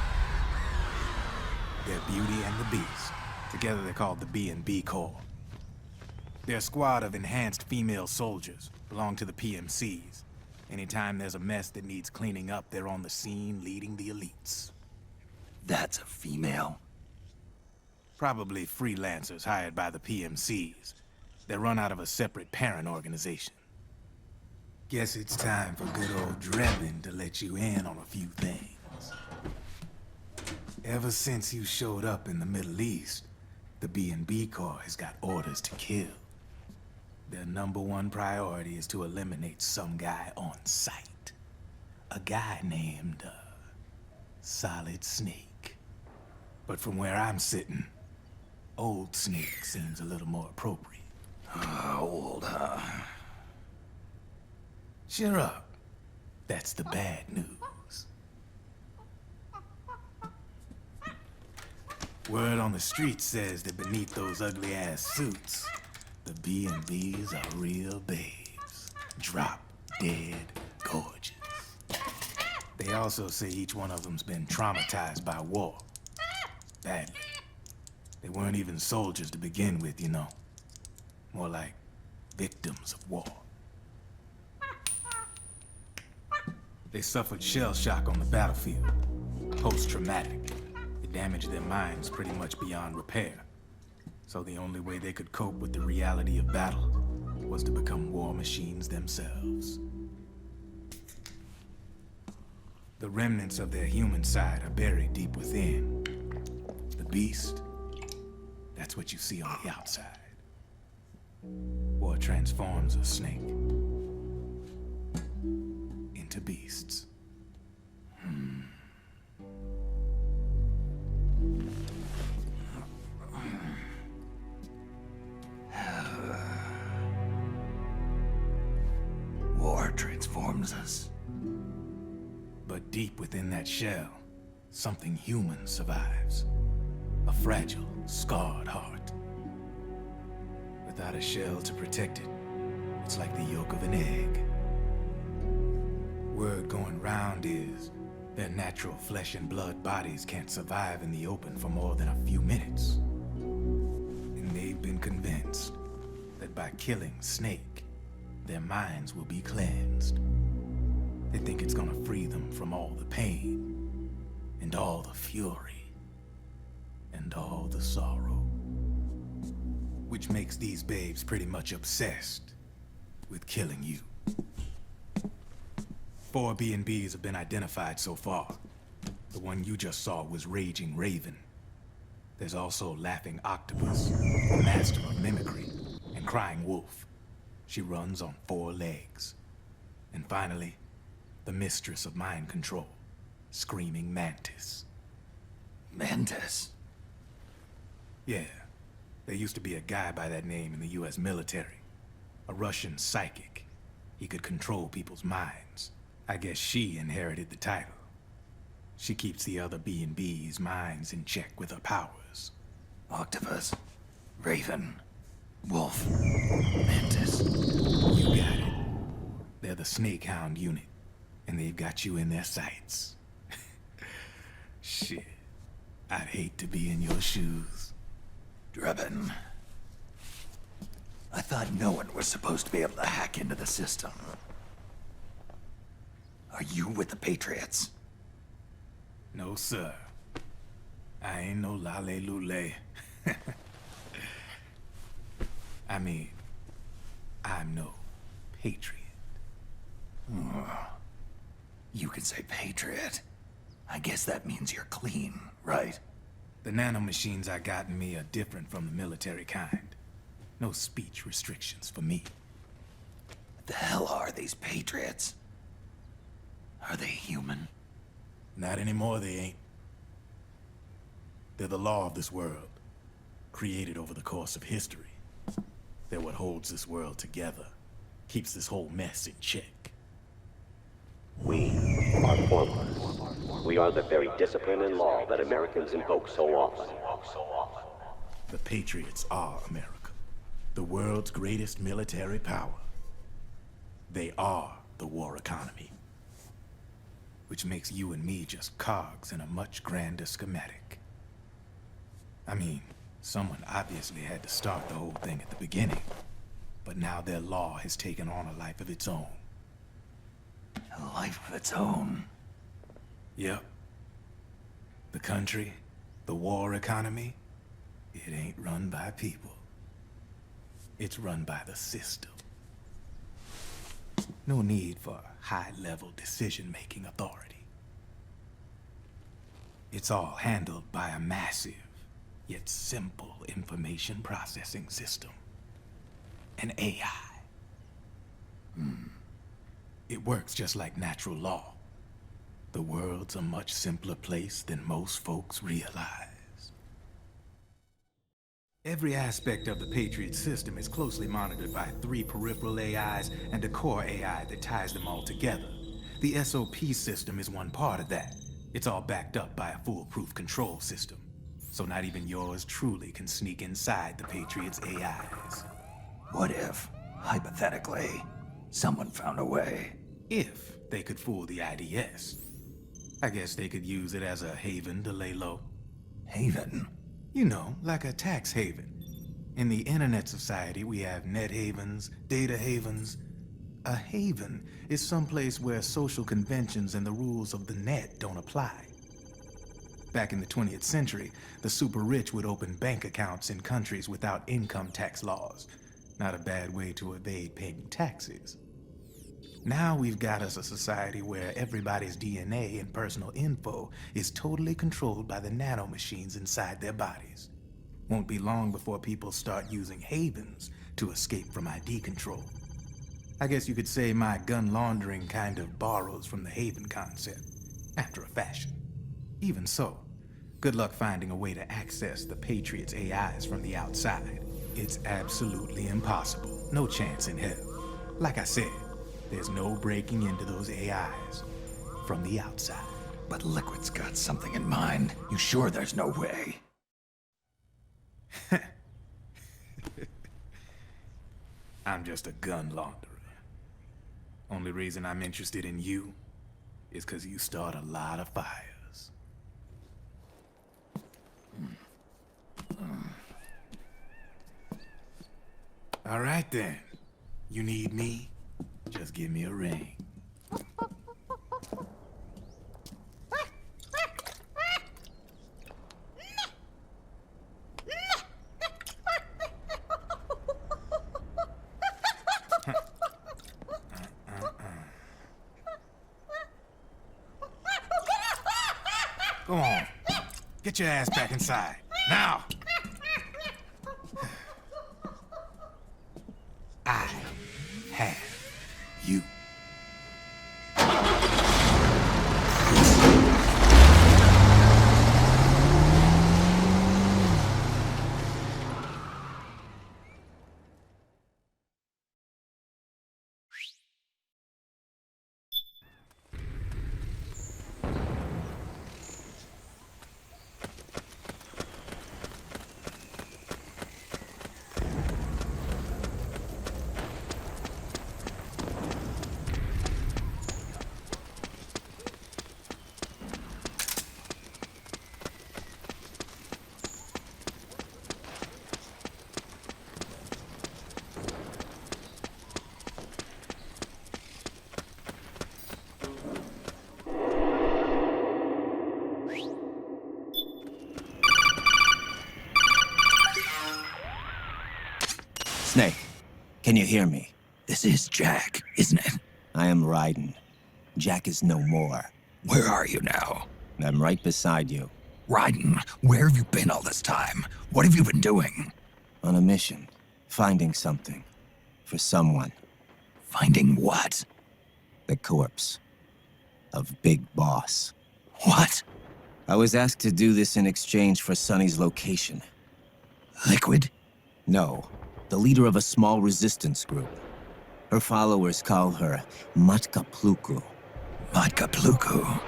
They're Beauty and the Beast. Together they're called the B&B Corps. They're a squad of enhanced female soldiers, belong to the PMCs. Anytime there's a mess that needs cleaning up, they're on the scene leading the elites. That's a female? Probably freelancers hired by the PMCs. They're run out of a separate parent organization. Guess it's time for good old Drebin to let you in on a few things. Ever since you showed up in the Middle East, the B&B Corps has got orders to kill. Their #1 priority is to eliminate some guy on sight. A guy named, Solid Snake. But from where I'm sitting, Old Snake seems a little more appropriate. Old, huh? Cheer up. That's the bad news. Word on the street says that beneath those ugly-ass suits, the B&Bs are real babes. Drop dead gorgeous. They also say each one of them's been traumatized by war. Badly. They weren't even soldiers to begin with, you know. More like victims of war. They suffered shell shock on the battlefield. Post-traumatic. It damaged their minds pretty much beyond repair. So the only way they could cope with the reality of battle was to become war machines themselves. The remnants of their human side are buried deep within. The beast, that's what you see on the outside. War transforms a snake into beasts. War transforms us. But deep within that shell, something human survives. A fragile, scarred heart. Without a shell to protect it, it's like the yolk of an egg. Word going round is, Their natural flesh and blood bodies can't survive in the open for more than a few minutes. And they've been convinced that by killing Snake, their minds will be cleansed. They think it's gonna free them from all the pain, and all the fury, and all the sorrow. Which makes these babes pretty much obsessed with killing you. 4 B&Bs have been identified so far. The one you just saw was Raging Raven. There's also Laughing Octopus, the master of mimicry, and Crying Wolf. She runs on 4 legs. And finally, the mistress of mind control, Screaming Mantis. Mantis? Yeah. There used to be a guy by that name in the US military. A Russian psychic. He could control people's minds. I guess she inherited the title. She keeps the other B&B's minds in check with her powers. Octopus, Raven, Wolf, Mantis. You got it. They're the Snake Hound unit, and they've got you in their sights. Shit. I'd hate to be in your shoes. Drebin. I thought no one was supposed to be able to hack into the system. Are you with the Patriots? No, sir. I ain't no lale-lule. I mean, I'm no patriot. You can say patriot. I guess that means you're clean, right? The nanomachines I got in me are different from the military kind. No speech restrictions for me. What the hell are these Patriots? Are they human? Not anymore, they ain't. They're the law of this world, created over the course of history. They're what holds this world together, keeps this whole mess in check. We are formless. We are the very discipline and law that Americans invoke so often. The Patriots are America, the world's greatest military power. They are the war economy. Which makes you and me just cogs in a much grander schematic. I mean, someone obviously had to start the whole thing at the beginning, but now their law has taken on a life of its own. A life of its own? Yep. The country, the war economy, it ain't run by people. It's run by the system. No need for high-level decision-making authority. It's all handled by a massive, yet simple information processing system. An AI. It works just like natural law. The world's a much simpler place than most folks realize. Every aspect of the Patriot system is closely monitored by 3 peripheral AIs and a core AI that ties them all together. The SOP system is one part of that. It's all backed up by a foolproof control system. So not even yours truly can sneak inside the Patriots' AIs. What if, hypothetically, someone found a way? If they could fool the IDS. I guess they could use it as a haven to lay low. Haven? You know, like a tax haven. In the internet society, we have net havens, data havens. A haven is someplace where social conventions and the rules of the net don't apply. Back in the 20th century, the super rich would open bank accounts in countries without income tax laws. Not a bad way to evade paying taxes. Now we've got us a society where everybody's DNA and personal info is totally controlled by the nanomachines inside their bodies. Won't be long before people start using havens to escape from ID control. I guess you could say my gun laundering kind of borrows from the haven concept, after a fashion. Even so, good luck finding a way to access the Patriots' AIs from the outside. It's absolutely impossible. No chance in hell. Like I said, there's no breaking into those AIs from the outside. But Liquid's got something in mind. You sure there's no way? I'm just a gun launderer. Only reason I'm interested in you is because you start a lot of fires. All right then. You need me? Just give me a ring. Go on. Get your ass back inside. Now! I have you. Snake, can you hear me? This is Jack, isn't it? I am Raiden. Jack is no more. Where are you now? I'm right beside you. Raiden, where have you been all this time? What have you been doing? On a mission. Finding something. For someone. Finding what? The corpse. Of Big Boss. What? I was asked to do this in exchange for Sonny's location. Liquid? No. The leader of a small resistance group. Her followers call her Matka Pluku. Matka Pluku?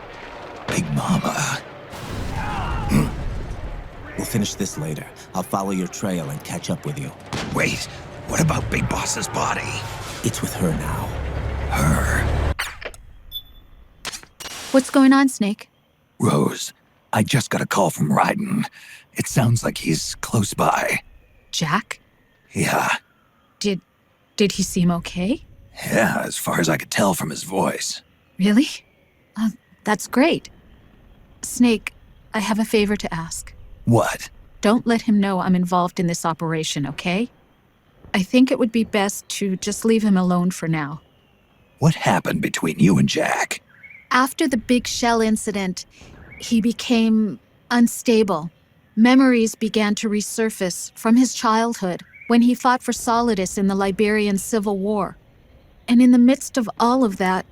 Big Mama. We'll finish this later. I'll follow your trail and catch up with you. Wait, what about Big Boss's body? It's with her now. Her? What's going on, Snake? Rose, I just got a call from Raiden. It sounds like he's close by. Jack? Yeah. Did he seem okay? Yeah, as far as I could tell from his voice. Really? That's great. Snake, I have a favor to ask. What? Don't let him know I'm involved in this operation, okay? I think it would be best to just leave him alone for now. What happened between you and Jack? After the Big Shell incident, he became unstable. Memories began to resurface from his childhood when he fought for Solidus in the Liberian Civil War. And in the midst of all of that,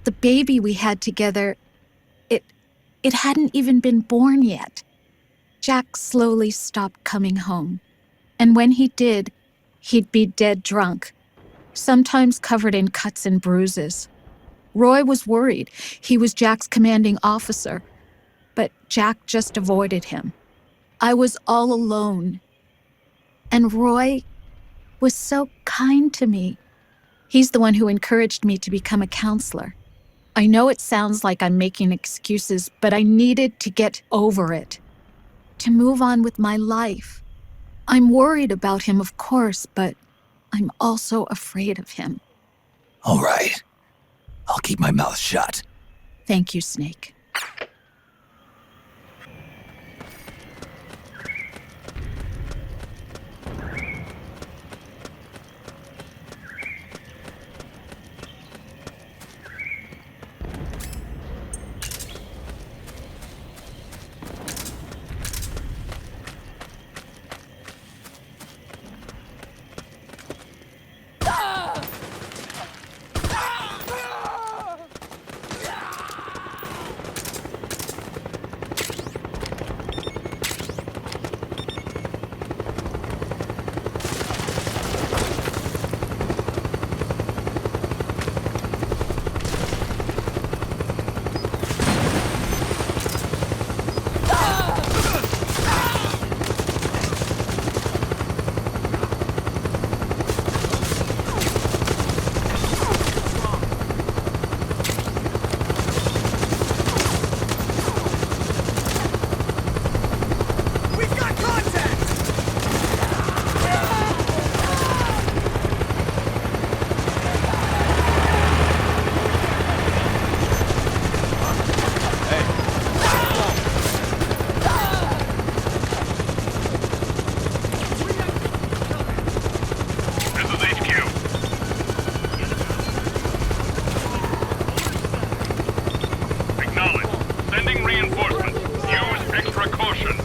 the baby we had together, it hadn't even been born yet. Jack slowly stopped coming home. And when he did, he'd be dead drunk, sometimes covered in cuts and bruises. Roy was worried. He was Jack's commanding officer, but Jack just avoided him. I was all alone. And Roy was so kind to me. He's the one who encouraged me to become a counselor. I know it sounds like I'm making excuses, but I needed to get over it, to move on with my life. I'm worried about him, of course, but I'm also afraid of him. All right. I'll keep my mouth shut. Thank you, Snake. Caution!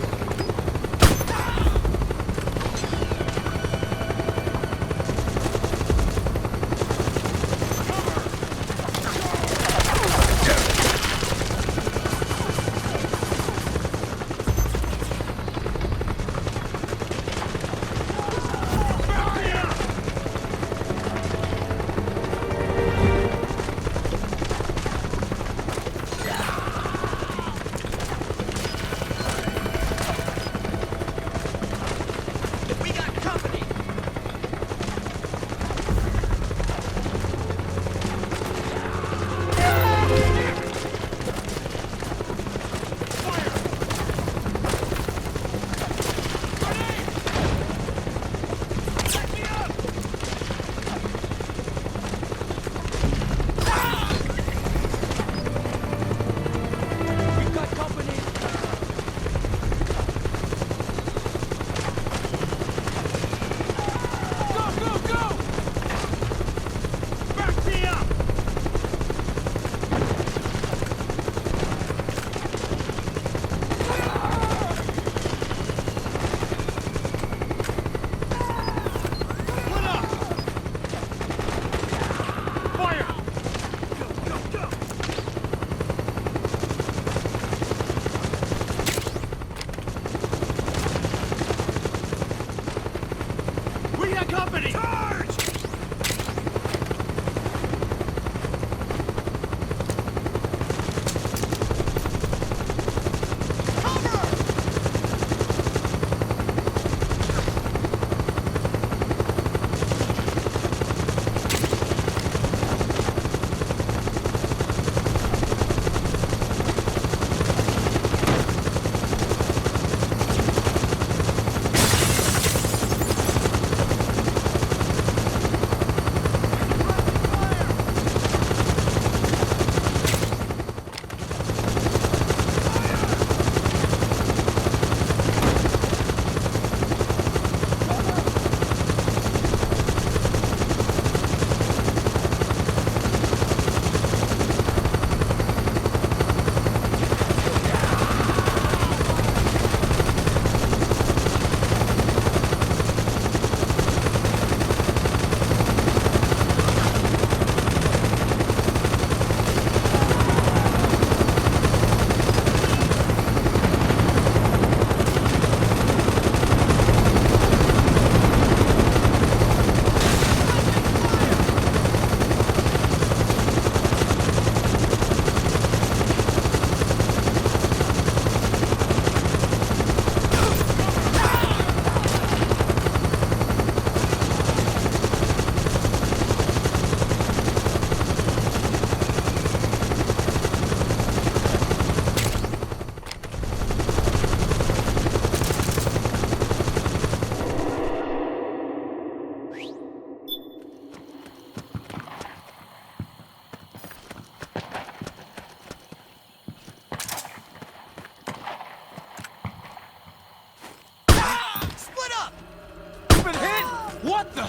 What the?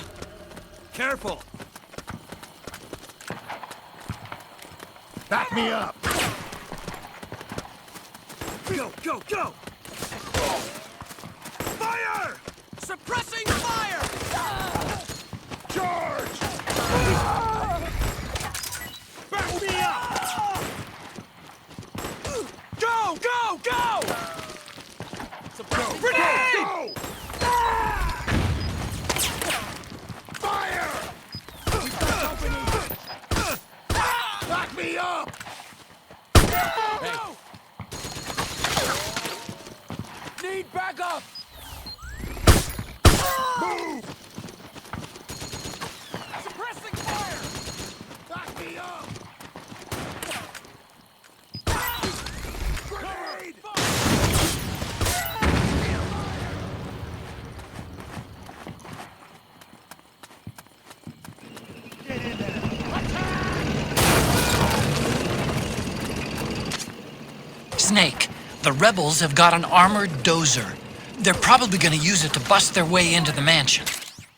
Careful! Back me up! Go, go, go! Fire! Suppressing fire! Charge! Back me up! Go, go, go! Suppressing grenade! Go! Fire! We've got company! Back me up! Hey. Need backup! Move! Suppressing fire! Back me up! Grenade! Get in there! Snake, the rebels have got an armored dozer. They're probably gonna use it to bust their way into the mansion.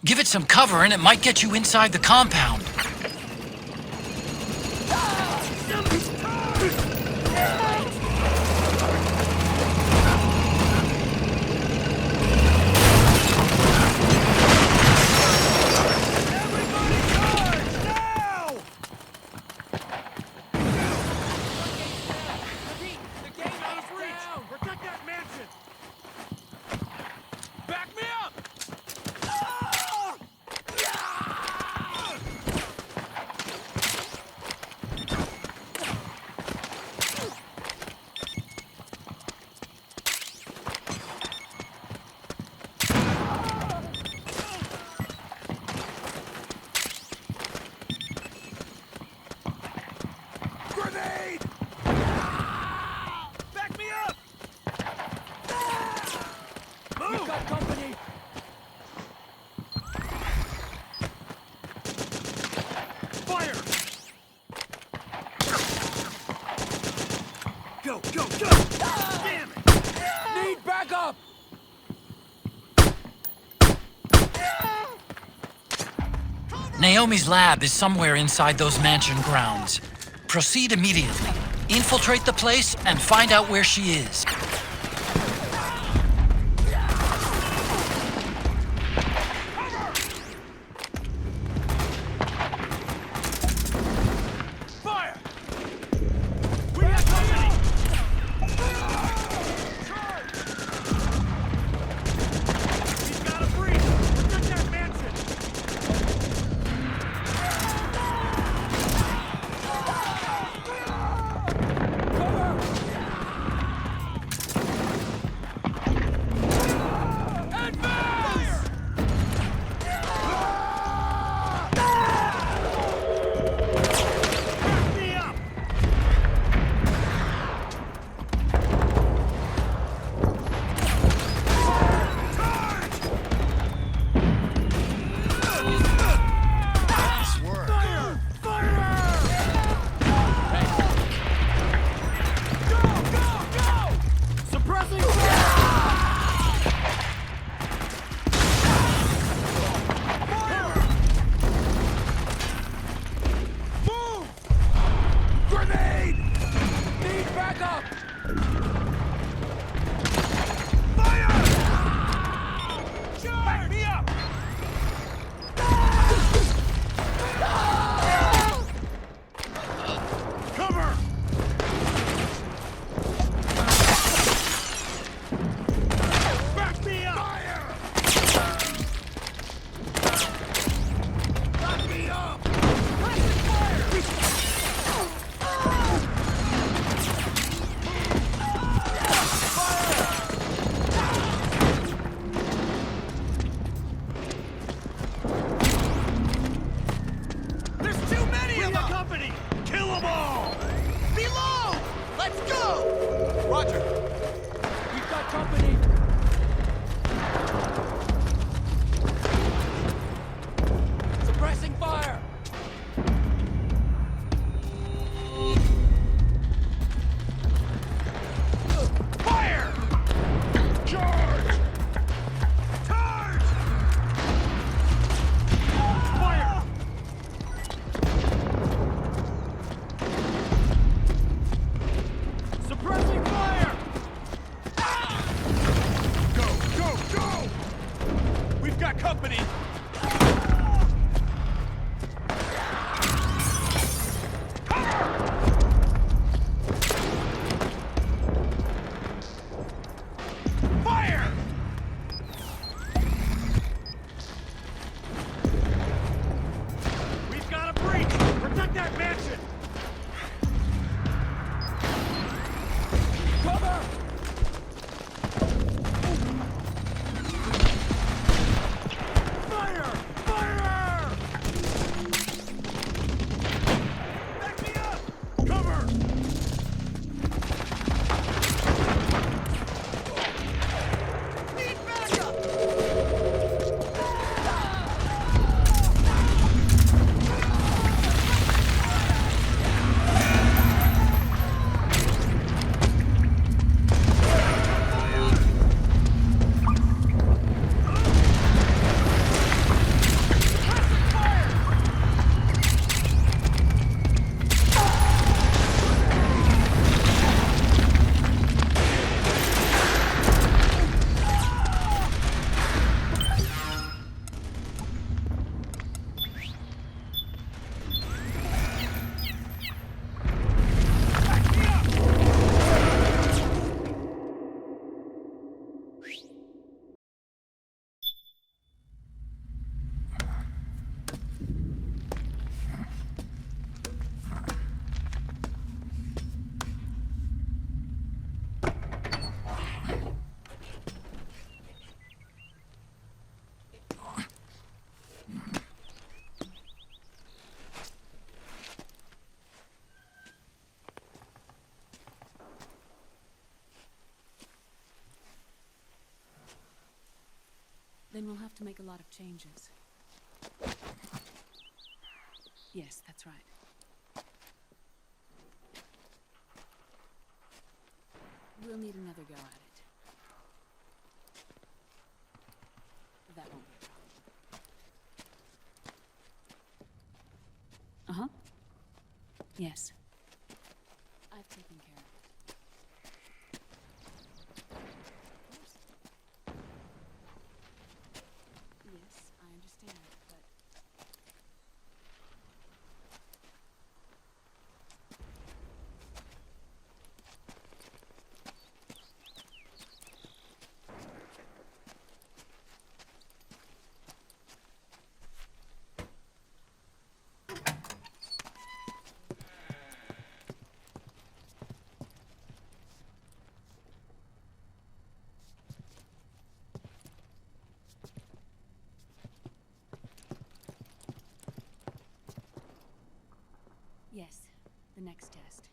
Give it some cover and it might get you inside the compound. Go, go, go! Damn it! Need backup! Naomi's lab is somewhere inside those mansion grounds. Proceed immediately. Infiltrate the place and find out where she is. Fire! We have company! He's got a breach! Protect that mansion! Then we'll have to make a lot of changes. Yes, that's right. You'll need another go at it. That won't be a problem. Uh-huh. Yes. I've taken care of it. Of course. Yes, I understand, but... Yes, the next test.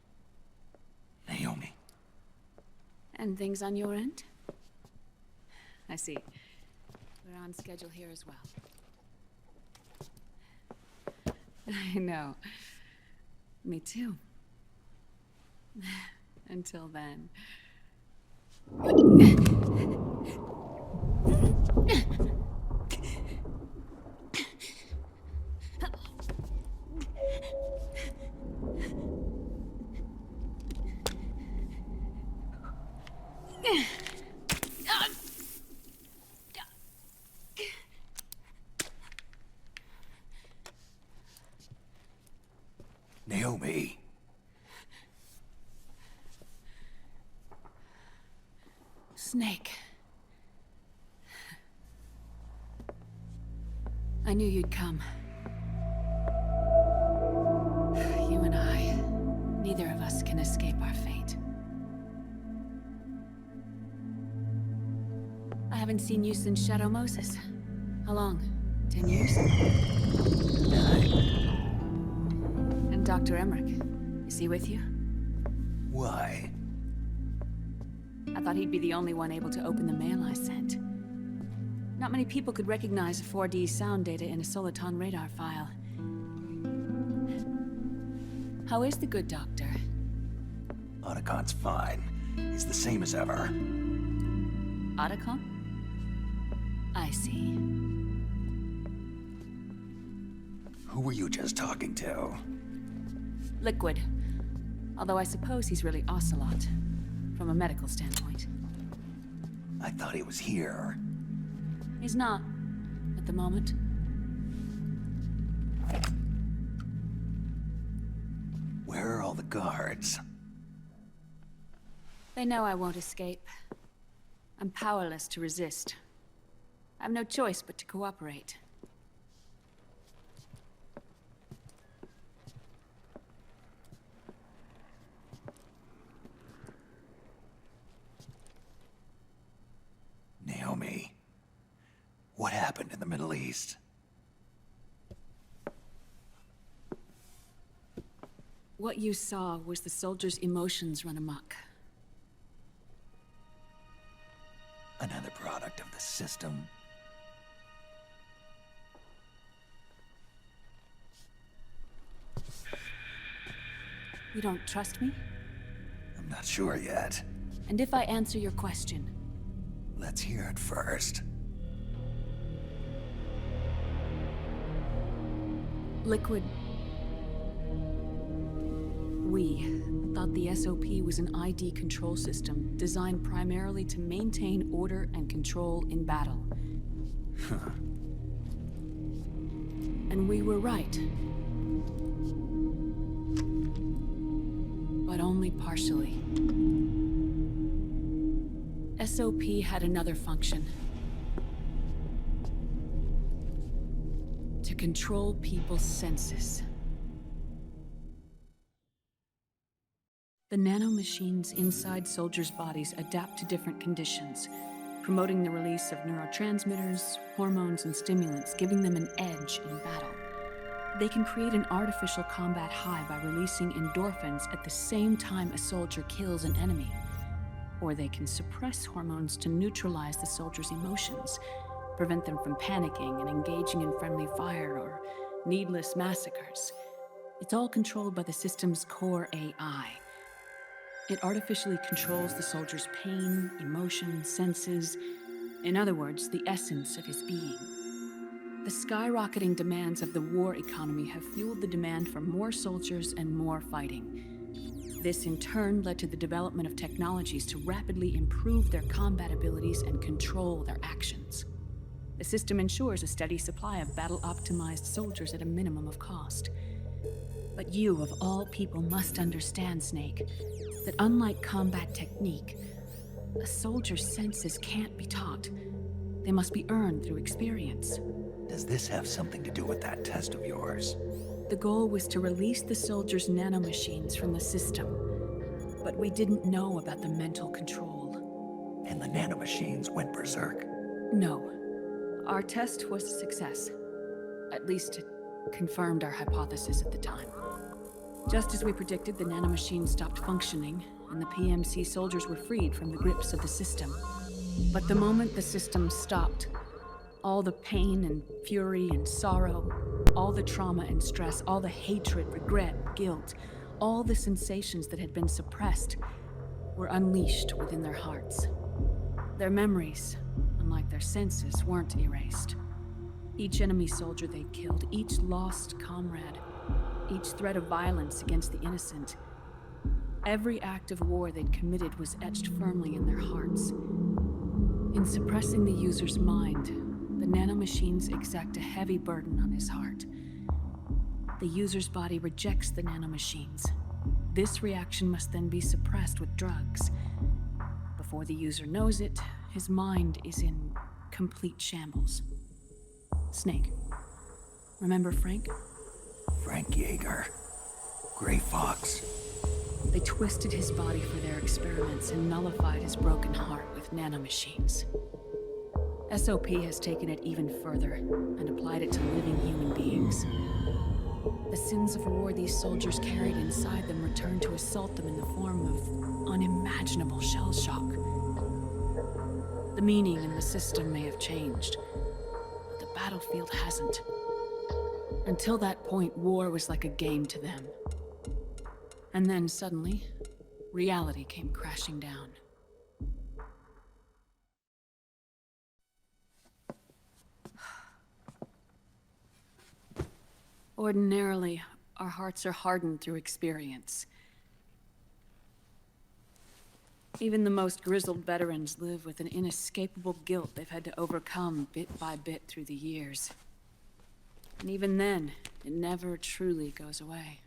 Naomi. And things on your end? I see. We're on schedule here as well. I know. Me too. Until then. Naomi. Snake. I knew you'd come. You and I, neither of us can escape our fate. I haven't seen you since Shadow Moses. How long? 10 years? 9. And Dr. Emmerich, is he with you? Why? I thought he'd be the only one able to open the mail I sent. Not many people could recognize 4D sound data in a Soliton radar file. How is the good doctor? Otacon's fine. He's the same as ever. Otacon? I see. Who were you just talking to? Liquid. Although I suppose he's really Ocelot, from a medical standpoint. I thought he was here. He's not, at the moment. Where are all the guards? They know I won't escape. I'm powerless to resist. I have no choice but to cooperate. Naomi, what happened in the Middle East? What you saw was the soldiers' emotions run amok. Another product of the system? You don't trust me? I'm not sure yet. And if I answer your question? Let's hear it first. Liquid... We thought the SOP was an ID control system designed primarily to maintain order and control in battle. And we were right. But only partially. SOP had another function. To control people's senses. The nanomachines inside soldiers' bodies adapt to different conditions, promoting the release of neurotransmitters, hormones, and stimulants, giving them an edge in battle. They can create an artificial combat high by releasing endorphins at the same time a soldier kills an enemy. Or they can suppress hormones to neutralize the soldier's emotions, prevent them from panicking and engaging in friendly fire or needless massacres. It's all controlled by the system's core AI. It artificially controls the soldier's pain, emotion, senses. In other words, the essence of his being. The skyrocketing demands of the war economy have fueled the demand for more soldiers and more fighting. This in turn led to the development of technologies to rapidly improve their combat abilities and control their actions. The system ensures a steady supply of battle-optimized soldiers at a minimum of cost. But you, of all people, must understand, Snake, that unlike combat technique, a soldier's senses can't be taught. They must be earned through experience. Does this have something to do with that test of yours? The goal was to release the soldiers' nanomachines from the system, but we didn't know about the mental control. And the nanomachines went berserk? No. Our test was a success. At least it confirmed our hypothesis at the time. Just as we predicted, the nanomachines stopped functioning, and the PMC soldiers were freed from the grips of the system. But the moment the system stopped, all the pain and fury and sorrow, all the trauma and stress, all the hatred, regret, guilt, all the sensations that had been suppressed were unleashed within their hearts. Their memories, unlike their senses, weren't erased. Each enemy soldier they killed, each lost comrade, each threat of violence against the innocent, every act of war they'd committed was etched firmly in their hearts. In suppressing the user's mind, the nanomachines exact a heavy burden on his heart. The user's body rejects the nanomachines. This reaction must then be suppressed with drugs. Before the user knows it, his mind is in complete shambles. Snake. Remember Frank? Frank Yeager. Gray Fox. They twisted his body for their experiments and nullified his broken heart with nanomachines. SOP has taken it even further and applied it to living human beings. The sins of war these soldiers carried inside them returned to assault them in the form of unimaginable shell shock. The meaning in the system may have changed, but the battlefield hasn't. Until that point, war was like a game to them. And then suddenly, reality came crashing down. Ordinarily, our hearts are hardened through experience. Even the most grizzled veterans live with an inescapable guilt they've had to overcome bit by bit through the years. And even then, it never truly goes away.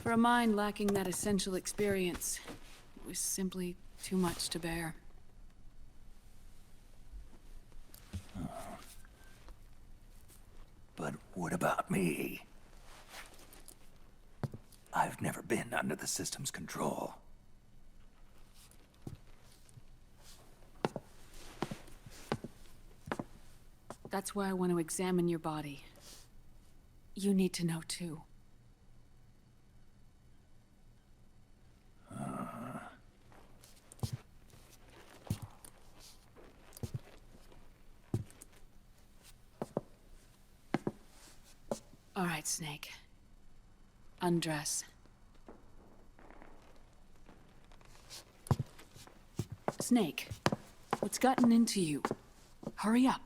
For a mind lacking that essential experience, it was simply too much to bear. But what about me? I've never been under the system's control. That's why I want to examine your body. You need to know too. All right, Snake. Undress. Snake, what's gotten into you? Hurry up.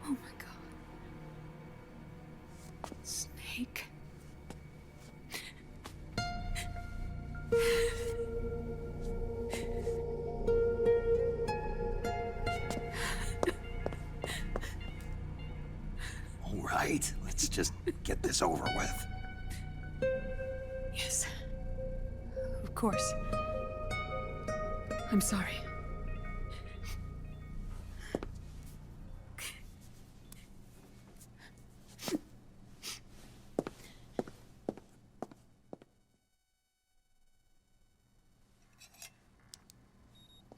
Oh my God. Snake. All right, let's just get this over with. Yes. Of course. I'm sorry.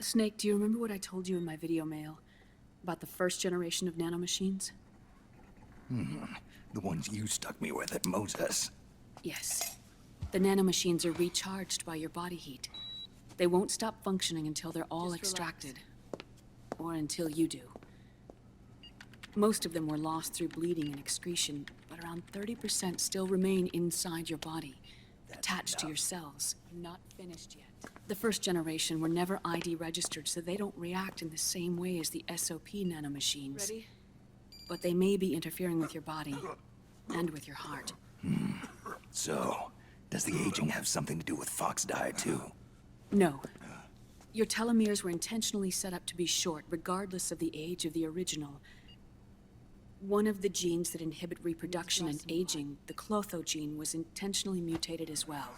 Snake, do you remember what I told you in my video mail about the first generation of nanomachines? The ones you stuck me with at Moses. Yes. The nanomachines are recharged by your body heat. They won't stop functioning until they're all extracted. Or until you do. Most of them were lost through bleeding and excretion, but around 30% still remain inside your body, attached to your cells. Not finished yet. The first generation were never ID registered, so they don't react in the same way as the SOP nanomachines. Ready? But they may be interfering with your body, and with your heart. So, does the aging have something to do with Fox die too? No. Your telomeres were intentionally set up to be short, regardless of the age of the original. One of the genes that inhibit reproduction and aging, the Clotho gene, was intentionally mutated as well.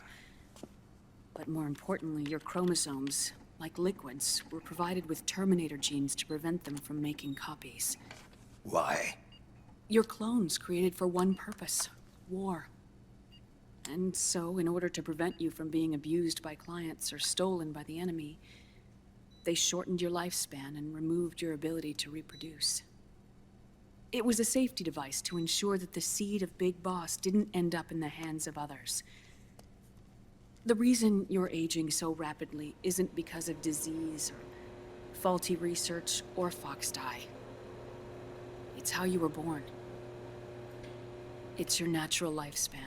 But more importantly, your chromosomes, like liquids, were provided with terminator genes to prevent them from making copies. Why? Your clones created for one purpose: war. And so, in order to prevent you from being abused by clients or stolen by the enemy, they shortened your lifespan and removed your ability to reproduce. It was a safety device to ensure that the seed of Big Boss didn't end up in the hands of others. The reason you're aging so rapidly isn't because of disease or faulty research or Fox die. It's how you were born. It's your natural lifespan.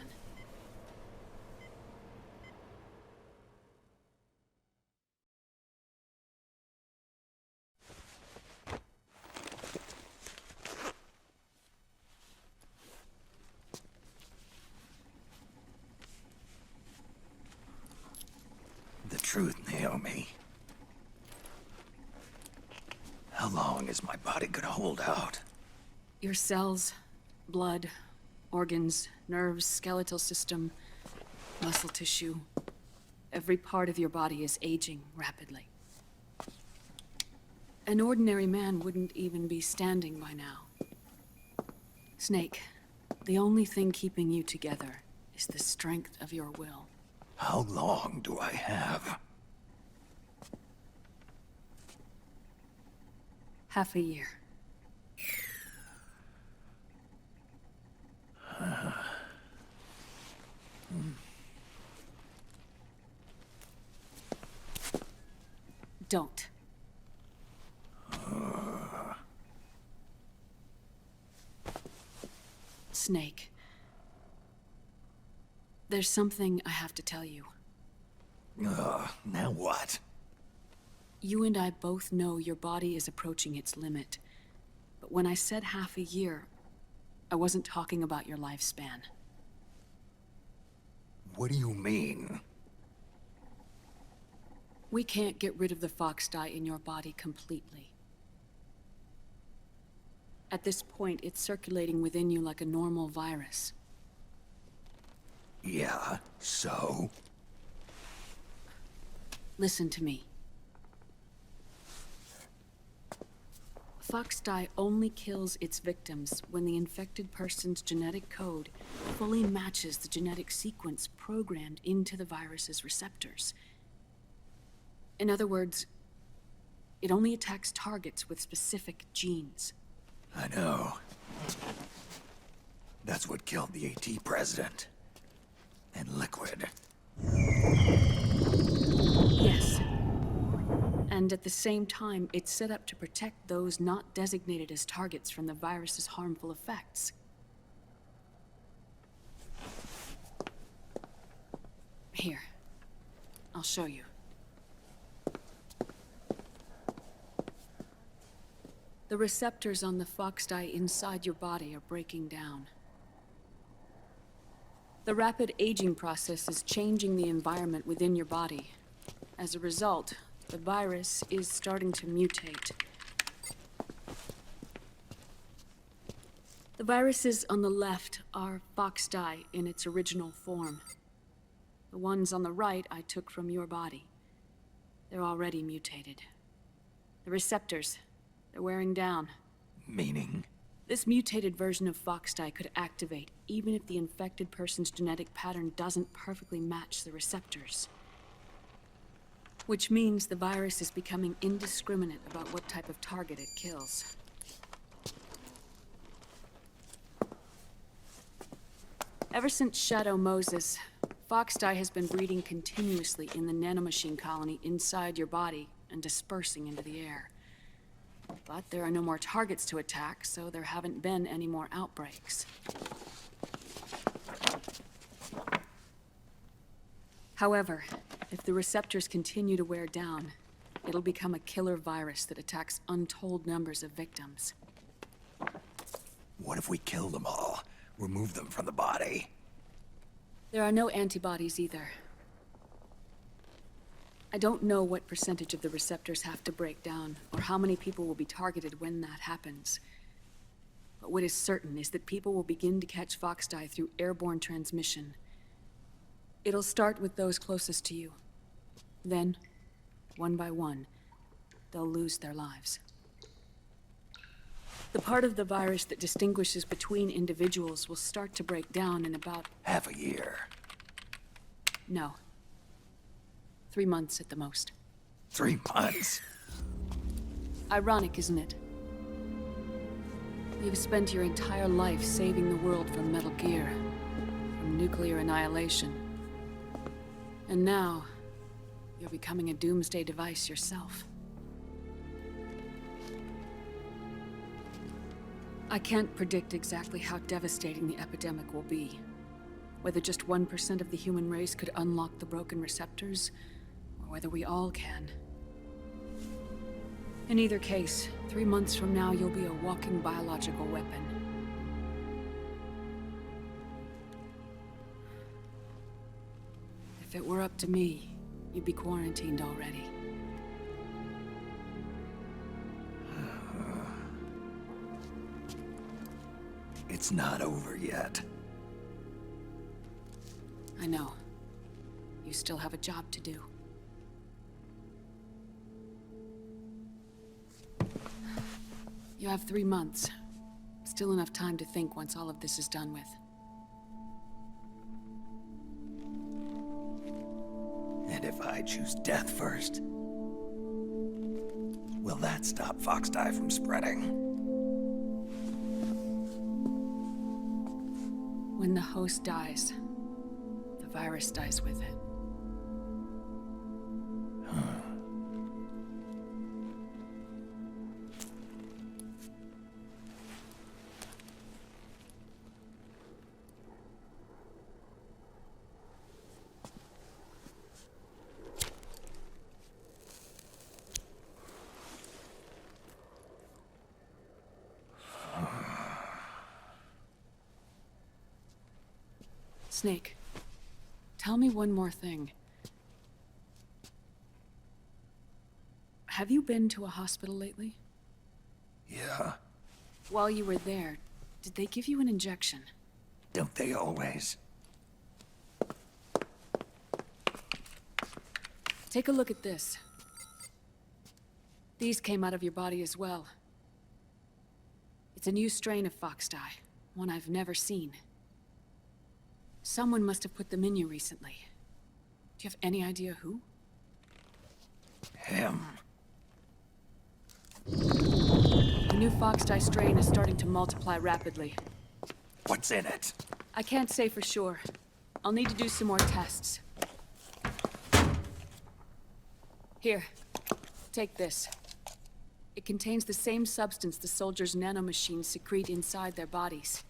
The truth, Naomi. How long is my body gonna hold out? Your cells, blood, organs, nerves, skeletal system, muscle tissue. Every part of your body is aging rapidly. An ordinary man wouldn't even be standing by now. Snake, the only thing keeping you together is the strength of your will. How long do I have? Half a year. Don't. Snake. There's something I have to tell you. Now what? You and I both know your body is approaching its limit. But when I said half a year, I wasn't talking about your lifespan. What do you mean? We can't get rid of the Fox dye in your body completely. At this point, it's circulating within you like a normal virus. Yeah, so? Listen to me. Fox dye only kills its victims when the infected person's genetic code fully matches the genetic sequence programmed into the virus's receptors. In other words, it only attacks targets with specific genes. I know. That's what killed the AT president. And Liquid. Yes. And at the same time, it's set up to protect those not designated as targets from the virus's harmful effects. Here. I'll show you. The receptors on the Fox dye inside your body are breaking down. The rapid aging process is changing the environment within your body. As a result, the virus is starting to mutate. The viruses on the left are Fox dye in its original form. The ones on the right I took from your body. They're already mutated. The receptors, they're wearing down. Meaning? This mutated version of Fox dye could activate even if the infected person's genetic pattern doesn't perfectly match the receptors. Which means the virus is becoming indiscriminate about what type of target it kills. Ever since Shadow Moses, Foxdie has been breeding continuously in the nanomachine colony inside your body and dispersing into the air. But there are no more targets to attack, so there haven't been any more outbreaks. However, if the receptors continue to wear down, it'll become a killer virus that attacks untold numbers of victims. What if we kill them all? Remove them from the body? There are no antibodies either. I don't know what percentage of the receptors have to break down, or how many people will be targeted when that happens. But what is certain is that people will begin to catch Foxdie through airborne transmission. It'll start with those closest to you. Then, one by one, they'll lose their lives. The part of the virus that distinguishes between individuals will start to break down in about... half a year. No. 3 months at the most. 3 months? Ironic, isn't it? You've spent your entire life saving the world from Metal Gear, from nuclear annihilation. And now, you're becoming a doomsday device yourself. I can't predict exactly how devastating the epidemic will be. Whether just 1% of the human race could unlock the broken receptors, or whether we all can. In either case, 3 months from now, you'll be a walking biological weapon. If it were up to me, you'd be quarantined already. It's not over yet. I know. You still have a job to do. You have 3 months. Still enough time to think once all of this is done with. And if I choose death first, will that stop Foxdie from spreading? When the host dies, the virus dies with it. Snake, tell me one more thing. Have you been to a hospital lately? Yeah. While you were there, did they give you an injection? Don't they always? Take a look at this. These came out of your body as well. It's a new strain of Foxdie, one I've never seen. Someone must have put them in you recently. Do you have any idea who? Him. The new Foxdie strain is starting to multiply rapidly. What's in it? I can't say for sure. I'll need to do some more tests. Here, take this. It contains the same substance the soldiers' nanomachines secrete inside their bodies.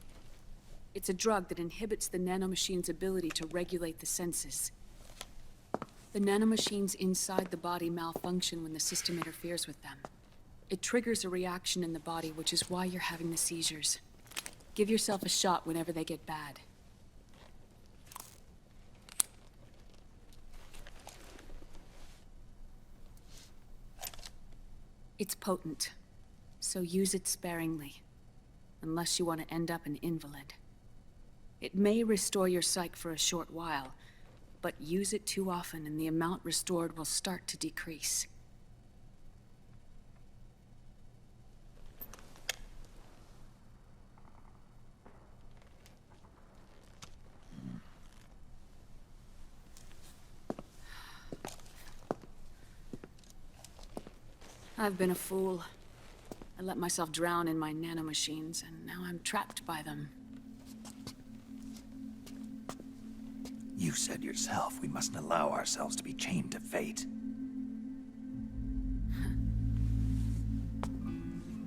It's a drug that inhibits the nanomachine's ability to regulate the senses. The nanomachines inside the body malfunction when the system interferes with them. It triggers a reaction in the body, which is why you're having the seizures. Give yourself a shot whenever they get bad. It's potent, so use it sparingly, unless you want to end up an invalid. It may restore your psyche for a short while, but use it too often and the amount restored will start to decrease. I've been a fool. I let myself drown in my nanomachines, and now I'm trapped by them. said yourself we mustn't allow ourselves to be chained to fate.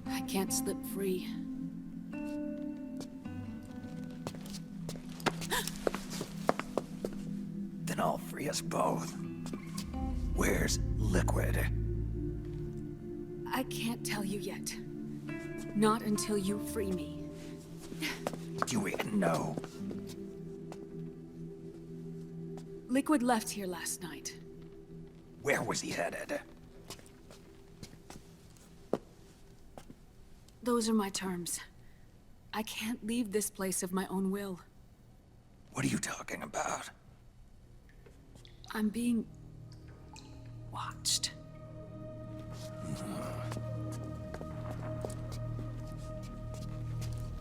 I can't slip free. Then I'll free us both. Where's Liquid? I can't tell you yet. Not until you free me. Do you even know? Liquid left here last night. Where was he headed? Those are my terms. I can't leave this place of my own will. What are you talking about? I'm being... watched.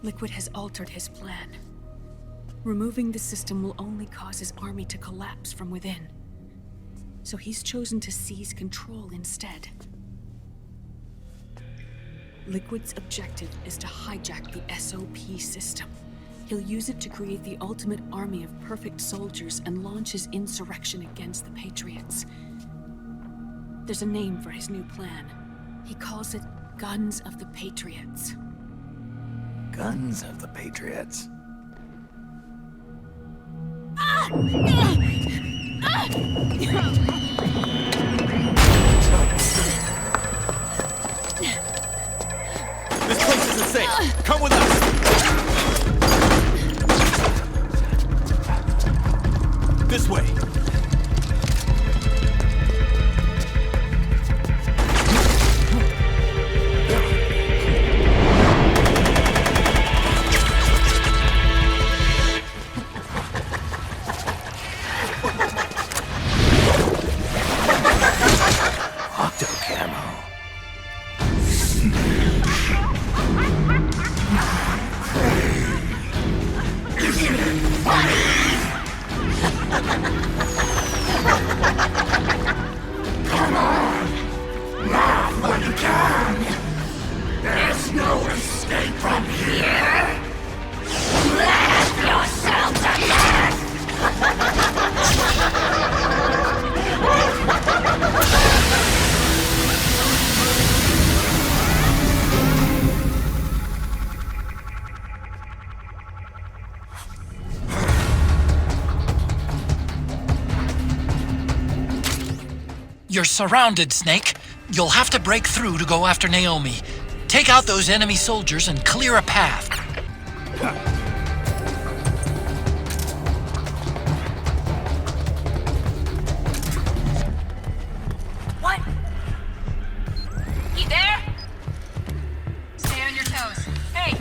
Liquid has altered his plan. Removing the system will only cause his army to collapse from within. So he's chosen to seize control instead. Liquid's objective is to hijack the SOP system. He'll use it to create the ultimate army of perfect soldiers and launch his insurrection against the Patriots. There's a name for his new plan. He calls it Guns of the Patriots. Guns of the Patriots? This place isn't safe. Come with us. This way. Come on! Laugh when you can! There's no escape from here! Laugh yourself to death! You're surrounded, Snake. You'll have to break through to go after Naomi. Take out those enemy soldiers and clear a path. What? You there? Stay on your toes. Hey!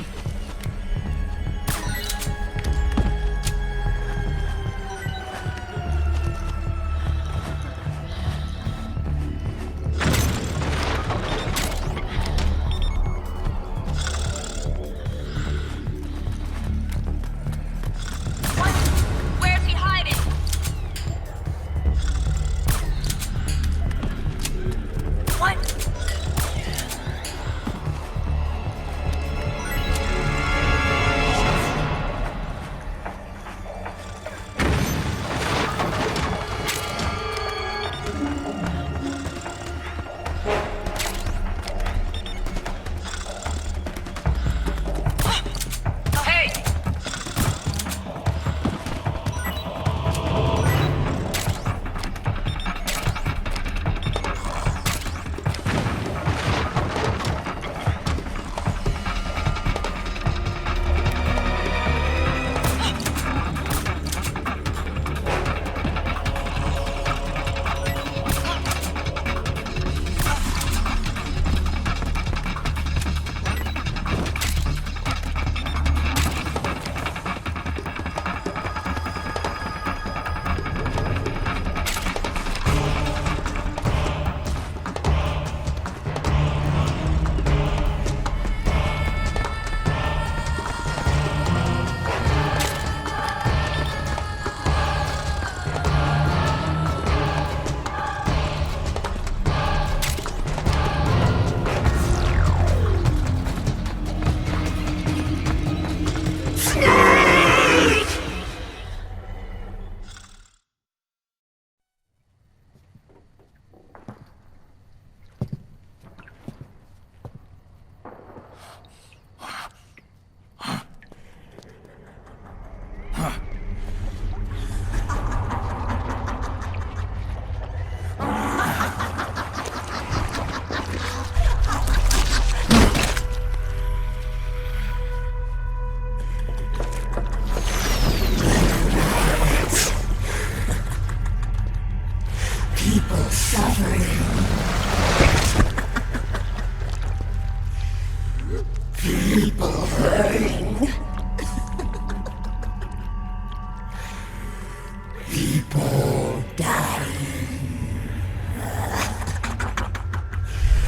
People dying.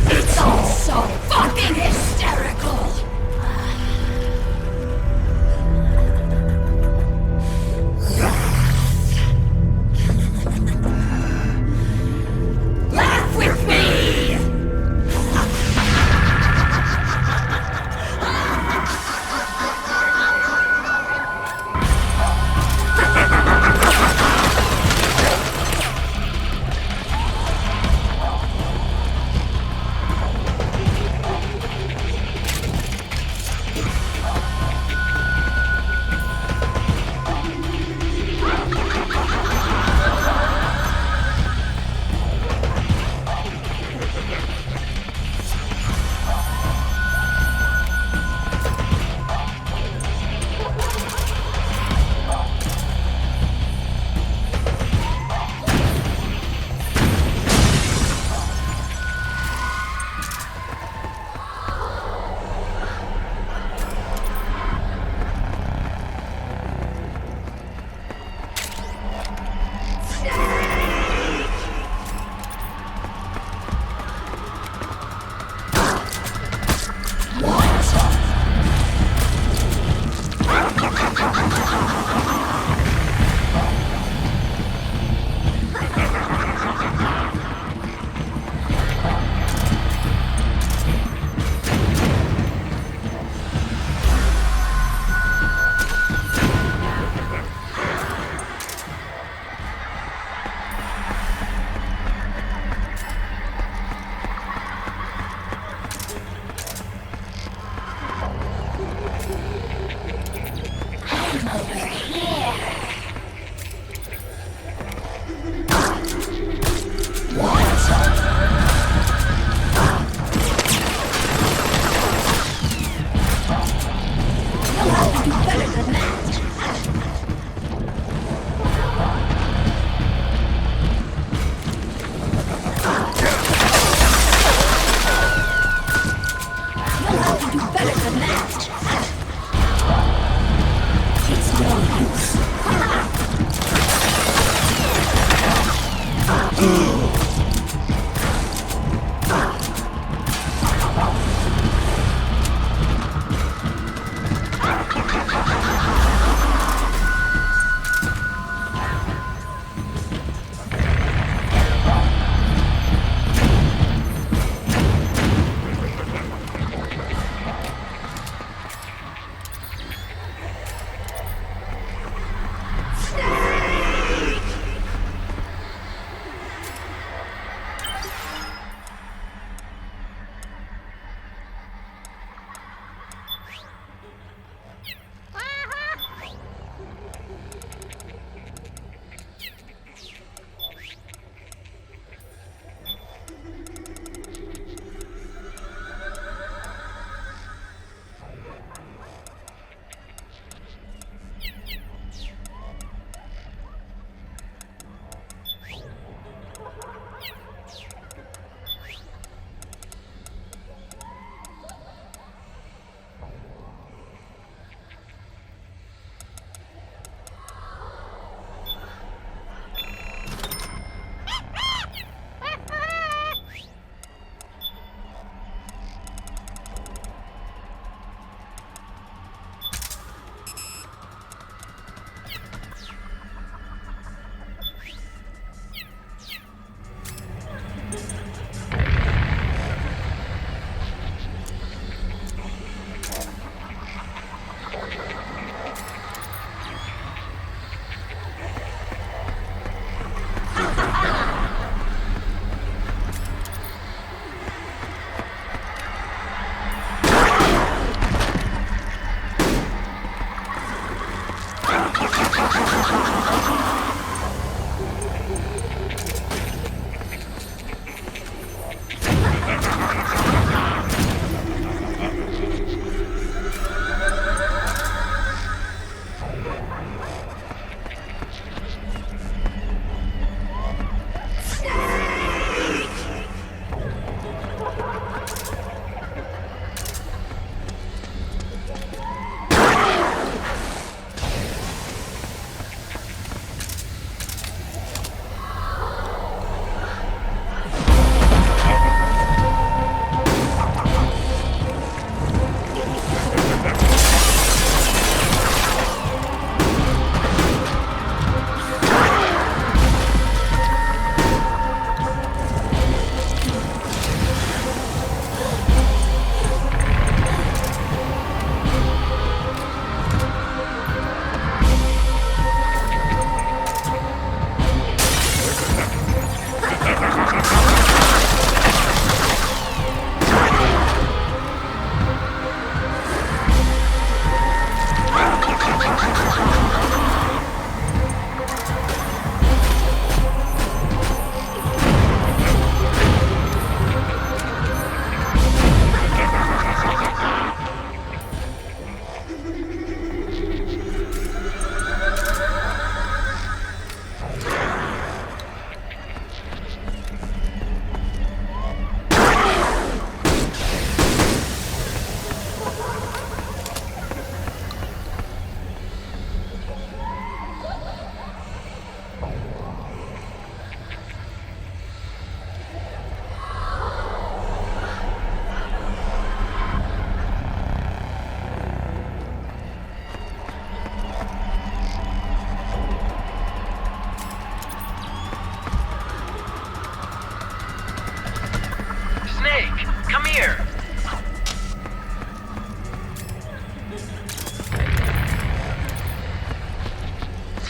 It's all so fucking hysterical! Laugh with me!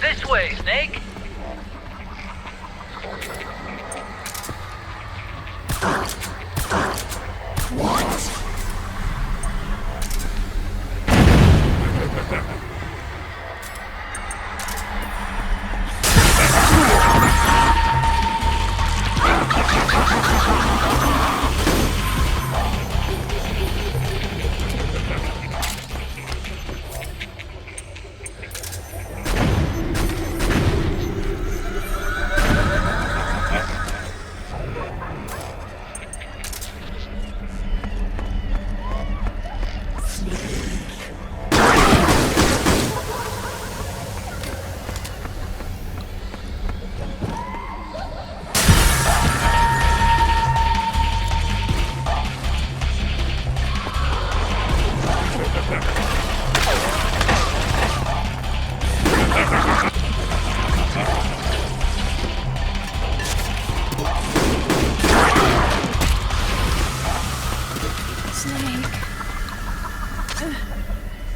This way, Snake. What?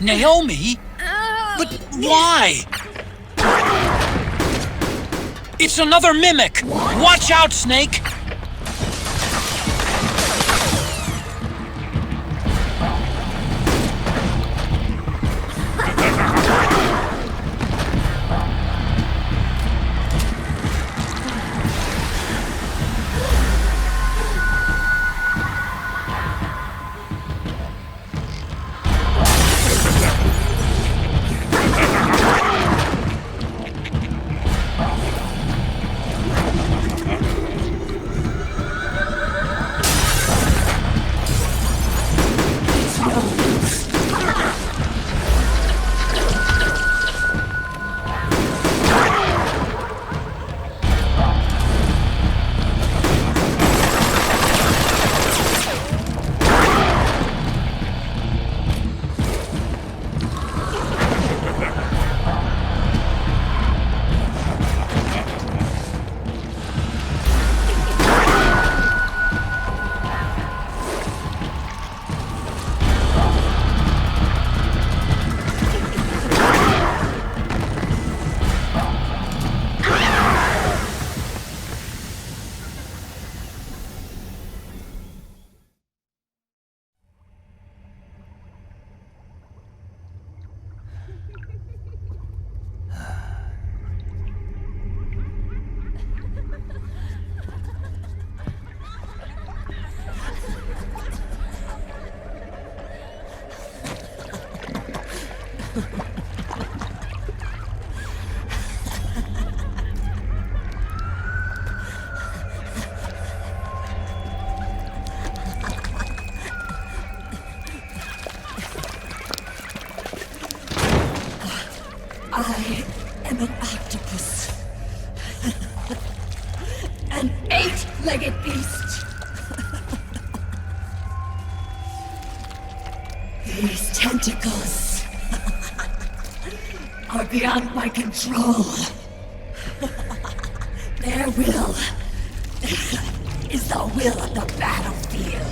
Naomi? But why? It's another mimic! Watch out, Snake! I am an octopus. An 8-legged beast. These tentacles are beyond my control. Their will is the will of the battlefield.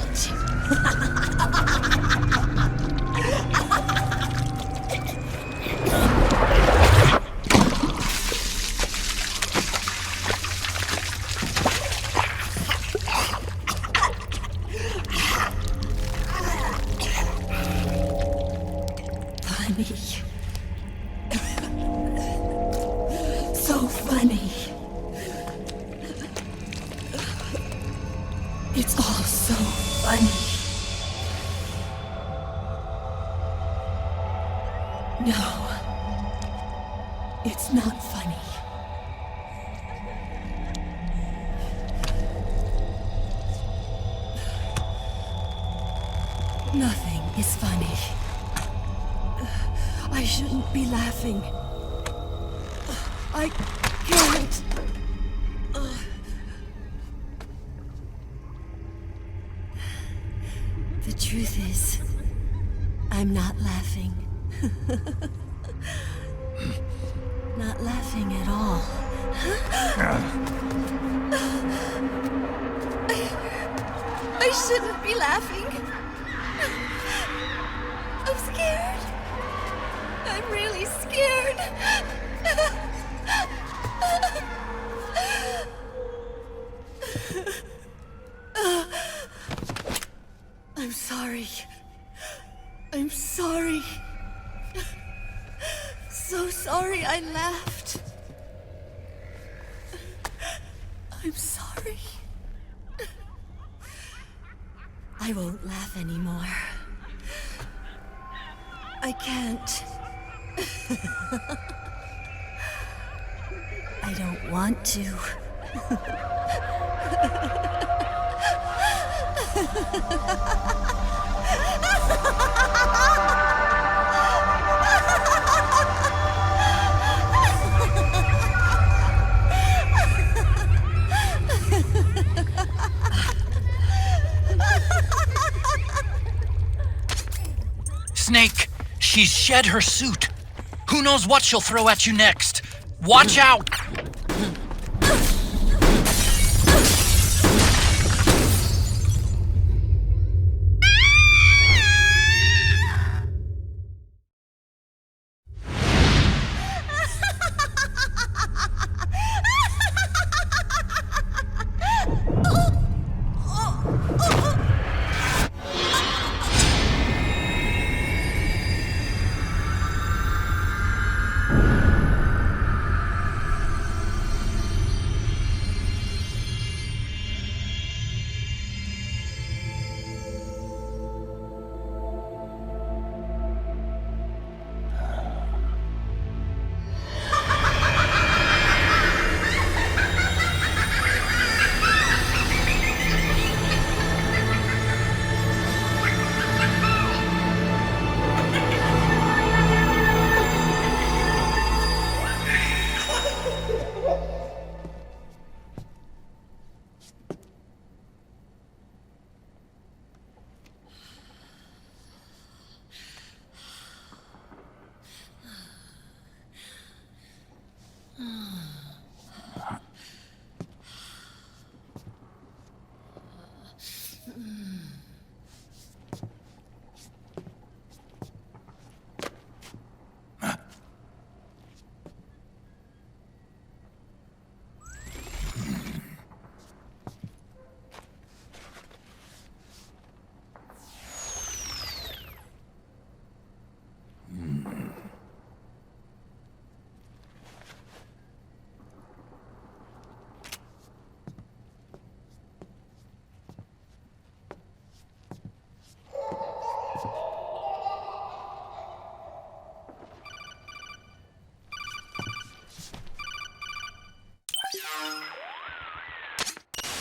So funny. It's all so funny. No, it's not funny. Nothing is funny. I shouldn't be laughing. I can't. The truth is, I'm not laughing. Not laughing at all. I shouldn't be laughing. I'm scared. I'm really scared. I'm sorry. I won't laugh anymore. I can't. I don't want to. Snake, she's shed her suit. Who knows what she'll throw at you next? Watch out!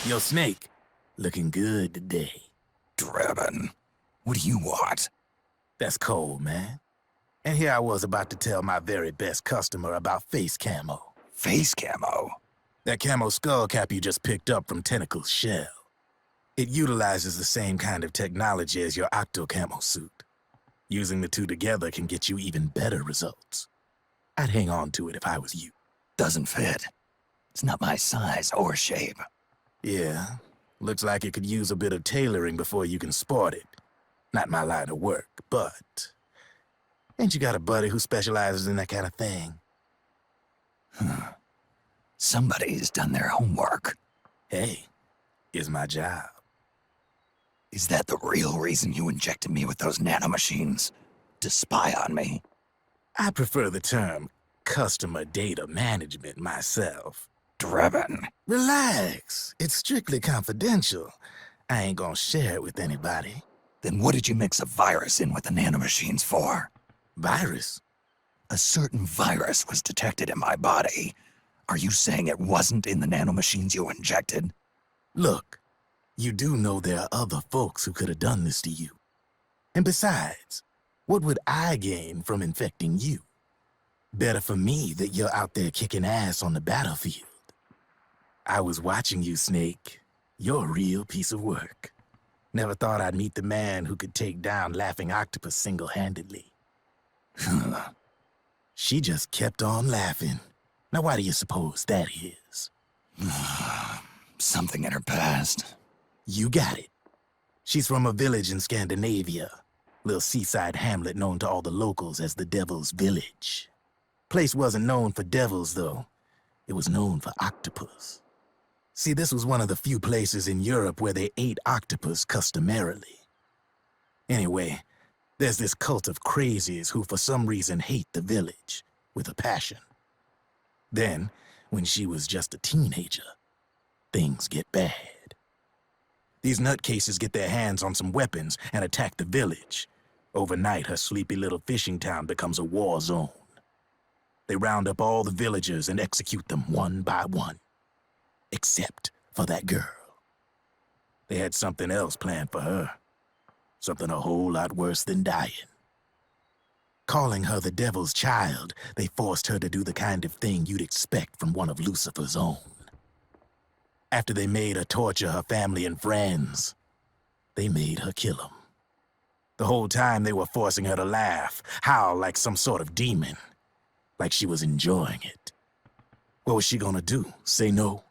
Yo, Snake, looking good today. Drebin, what do you want? That's cold, man. And here I was about to tell my very best customer about face camo. Face camo? That camo skull cap you just picked up from Tentacle's shell. It utilizes the same kind of technology as your octo camo suit. Using the two together can get you even better results. I'd hang on to it if I was you. Doesn't fit. It's not my size or shape. Yeah, looks like it could use a bit of tailoring before you can sport it. Not my line of work, but... Ain't you got a buddy who specializes in that kind of thing? Somebody's done their homework. Hey, it's my job. Is that the real reason you injected me with those nanomachines? To spy on me? I prefer the term customer data management myself. Drebin. Relax. It's strictly confidential. I ain't gonna share it with anybody. Then what did you mix a virus in with the nanomachines for? Virus? A certain virus was detected in my body. Are you saying it wasn't in the nanomachines you injected? Look, you do know there are other folks who could have done this to you. And besides, what would I gain from infecting you? Better for me that you're out there kicking ass on the battlefield. I was watching you, Snake. You're a real piece of work. Never thought I'd meet the man who could take down Laughing Octopus single-handedly. She just kept on laughing. Now why do you suppose that is? Something in her past. You got it. She's from a village in Scandinavia. Little seaside hamlet known to all the locals as the Devil's Village. Place wasn't known for devils, though. It was known for octopus. See, this was one of the few places in Europe where they ate octopus customarily. Anyway, there's this cult of crazies who for some reason hate the village, with a passion. Then, when she was just a teenager, things get bad. These nutcases get their hands on some weapons and attack the village. Overnight, her sleepy little fishing town becomes a war zone. They round up all the villagers and execute them one by one. Except for that girl. They had something else planned for her. Something a whole lot worse than dying. Calling her the devil's child, they forced her to do the kind of thing you'd expect from one of Lucifer's own. After they made her torture her family and friends, they made her kill them. The whole time they were forcing her to laugh, howl like some sort of demon, like she was enjoying it. What was she gonna do? Say no?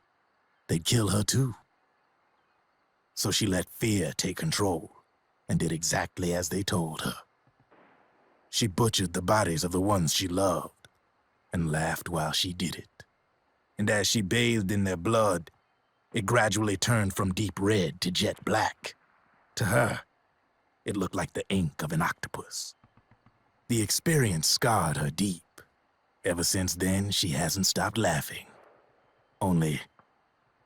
They'd kill her too. So she let fear take control and did exactly as they told her. She butchered the bodies of the ones she loved and laughed while she did it. And as she bathed in their blood, it gradually turned from deep red to jet black. To her, it looked like the ink of an octopus. The experience scarred her deep. Ever since then, she hasn't stopped laughing. Only,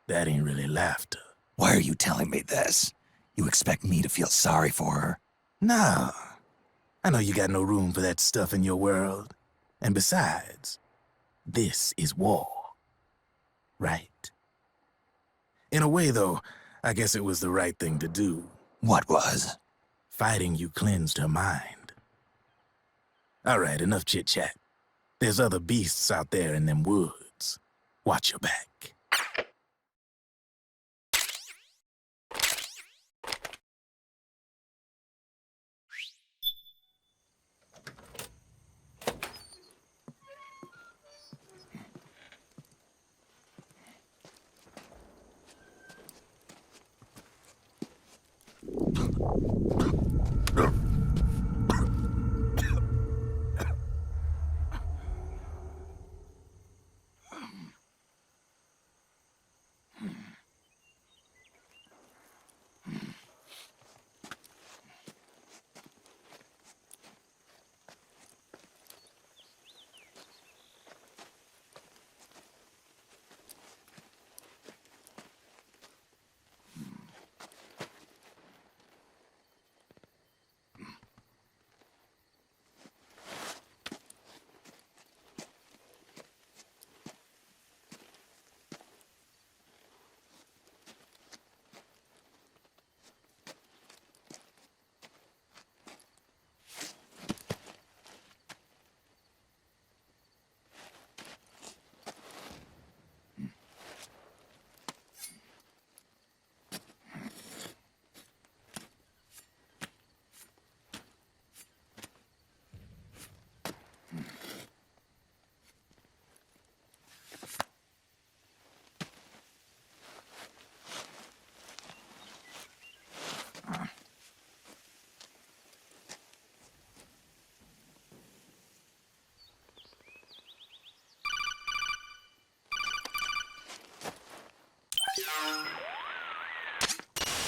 that ain't really laughter. Why are you telling me this? You expect me to feel sorry for her? No. I know you got no room for that stuff in your world. And besides, this is war. Right? In a way, though, I guess it was the right thing to do. What was? Fighting you cleansed her mind. All right, enough chit-chat. There's other beasts out there in them woods. Watch your back.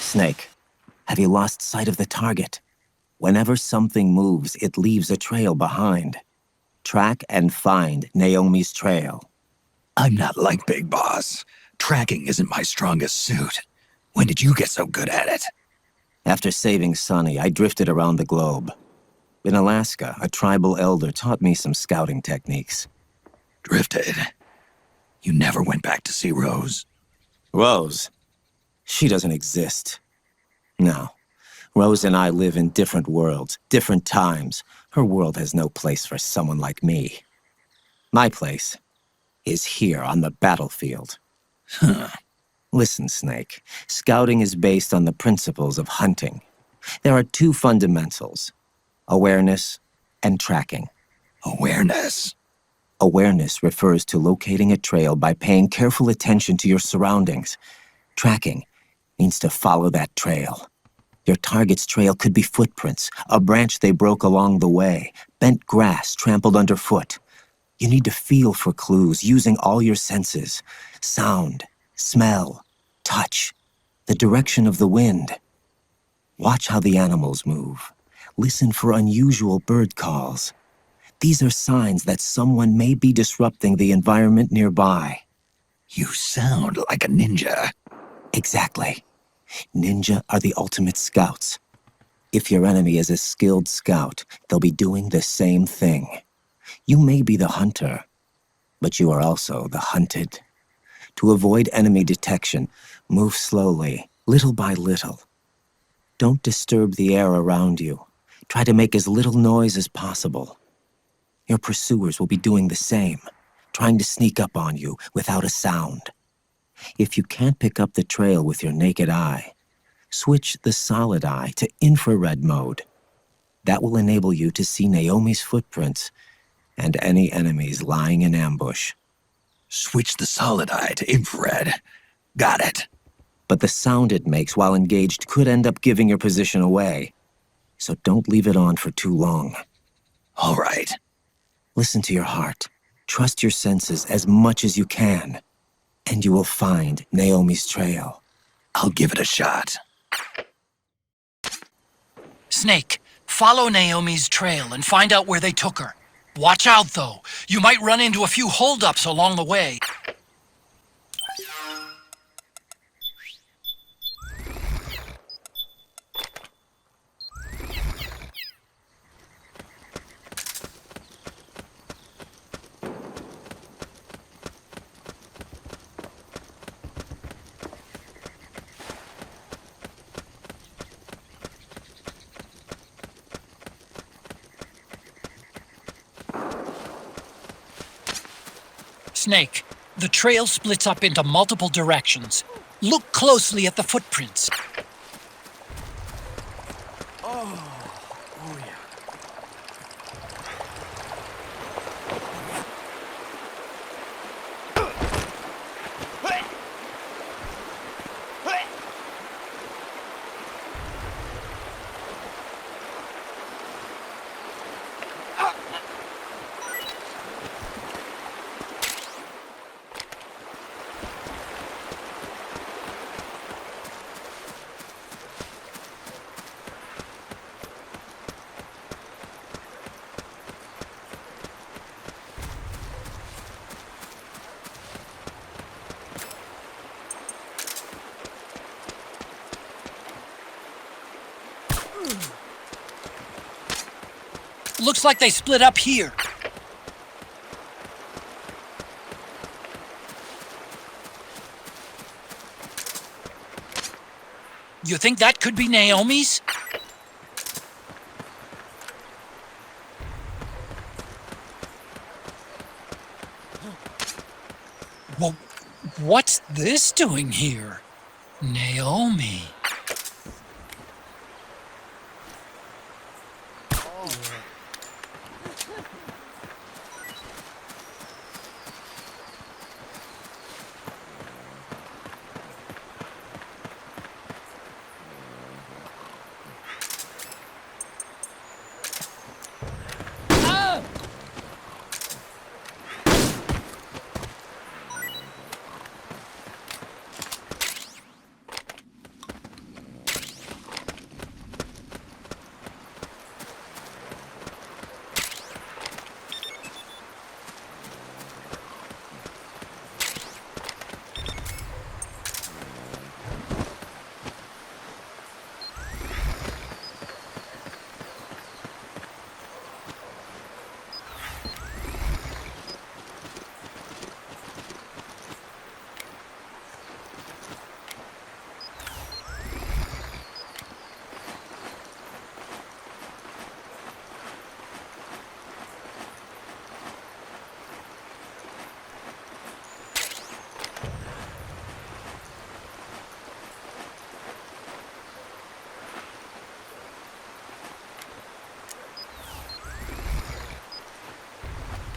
Snake, have you lost sight of the target? Whenever something moves, it leaves a trail behind. Track and find Naomi's trail. I'm not like Big Boss. Tracking isn't my strongest suit. When did you get so good at it? After saving Sonny, I drifted around the globe. In Alaska, a tribal elder taught me some scouting techniques. Drifted? You never went back to see Rose? Rose? She doesn't exist. No. Rose and I live in different worlds, different times. Her world has no place for someone like me. My place is here on the battlefield. Huh. Listen, Snake. Scouting is based on the principles of hunting. There are two fundamentals: awareness and tracking. Awareness? Awareness refers to locating a trail by paying careful attention to your surroundings. Tracking means to follow that trail. Your target's trail could be footprints, a branch they broke along the way, bent grass trampled underfoot. You need to feel for clues using all your senses: sound, smell, touch, the direction of the wind. Watch how the animals move. Listen for unusual bird calls. These are signs that someone may be disrupting the environment nearby. You sound like a ninja. Exactly. Ninja are the ultimate scouts. If your enemy is a skilled scout, they'll be doing the same thing. You may be the hunter, but you are also the hunted. To avoid enemy detection, move slowly, little by little. Don't disturb the air around you. Try to make as little noise as possible. Your pursuers will be doing the same, trying to sneak up on you without a sound. If you can't pick up the trail with your naked eye, switch the solid eye to infrared mode. That will enable you to see Naomi's footprints and any enemies lying in ambush. Switch the solid eye to infrared. Got it. But the sound it makes while engaged could end up giving your position away. So don't leave it on for too long. All right. Listen to your heart. Trust your senses as much as you can. And you will find Naomi's trail. I'll give it a shot. Snake, follow Naomi's trail and find out where they took her. Watch out, though. You might run into a few holdups along the way. Snake, the trail splits up into multiple directions. Look closely at the footprints. Looks like they split up here. You think that could be Naomi's? Well, what's this doing here? Naomi.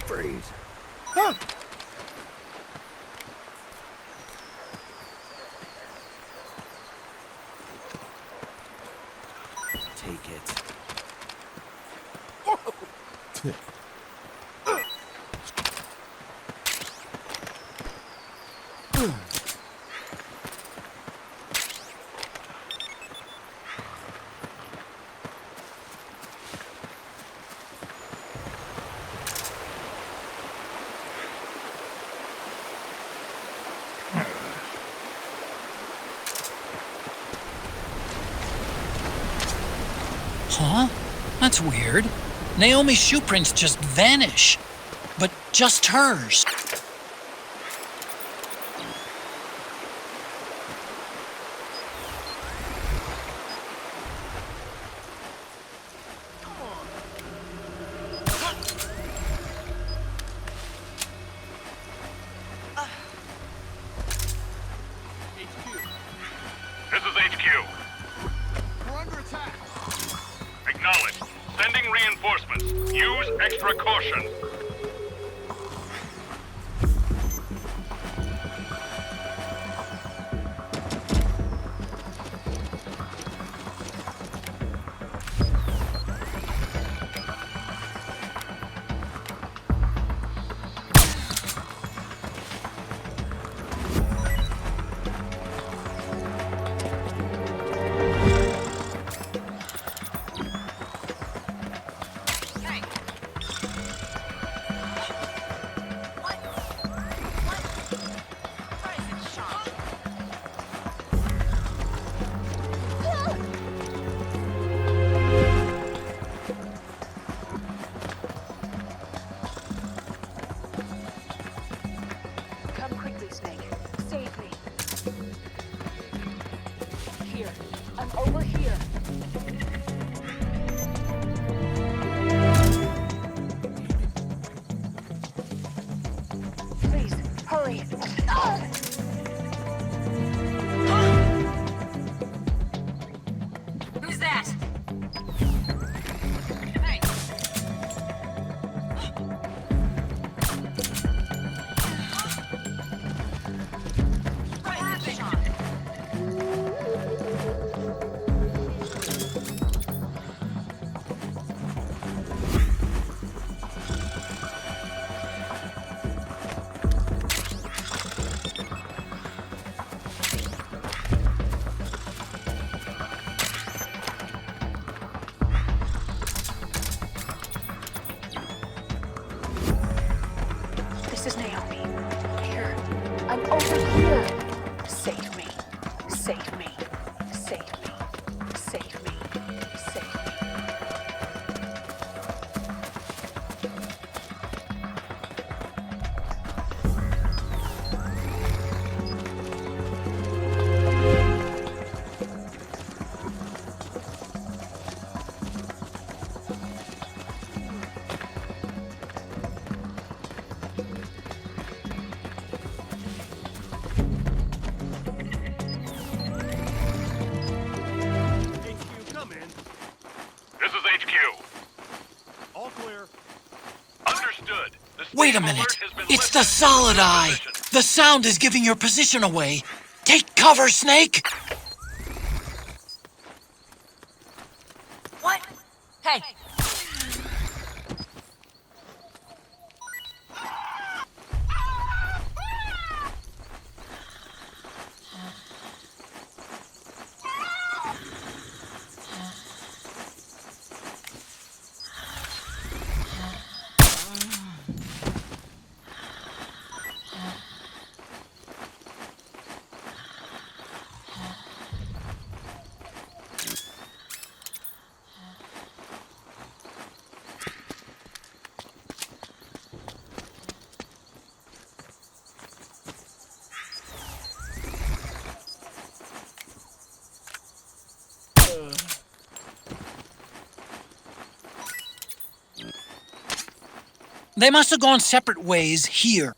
Freeze. Take it. Huh? That's weird. Naomi's shoe prints just vanish. But just hers. This is HQ. We're under attack. Acknowledge. Sending reinforcements. Use extra caution. Come quickly, Snake. Save me. Here. I'm over here. Please, hurry. Ah! Who's that? Hey. This is Naomi. Here. I'm over here. Save me. Save me. Save me. Save me. Save me. HQ, come in. This is HQ. All clear. Understood. The Wait a steam minute. alert has been It's the lifted. solid eye. The sound is giving your position away. Take cover, Snake! What? Hey. They must have gone separate ways here.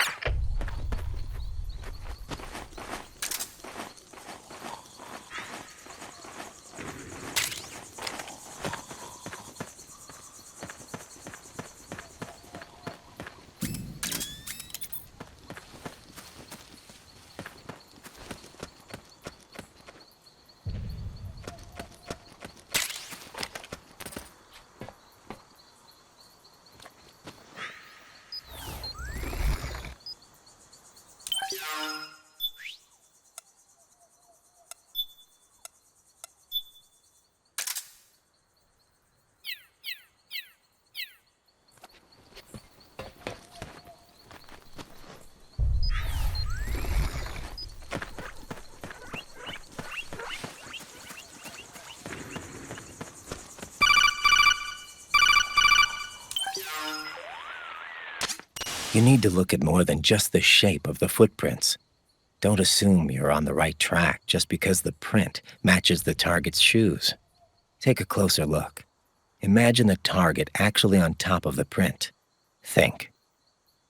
need to look at more than just the shape of the footprints. Don't assume you're on the right track just because the print matches the target's shoes. Take a closer look. Imagine the target actually on top of the print. Think.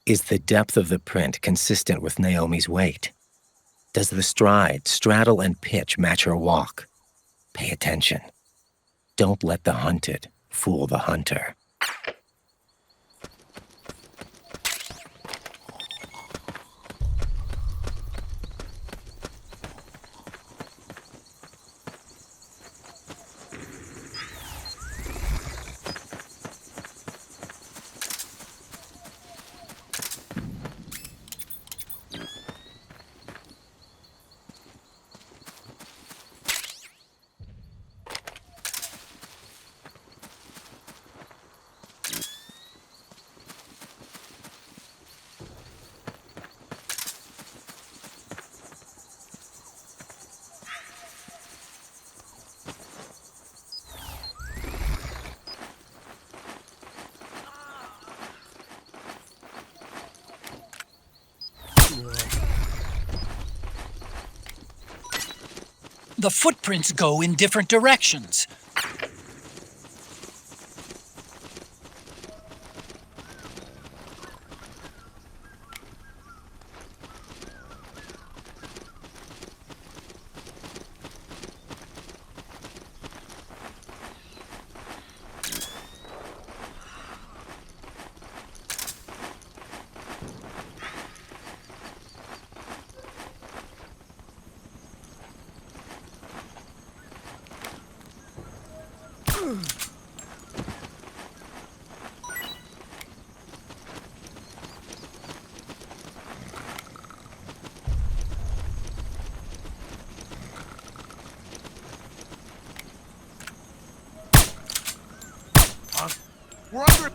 Is the depth of the print consistent with Naomi's weight? Does the stride, straddle, and pitch match her walk? Pay attention. Don't let the hunted fool the hunter. The footprints go in different directions. We're under...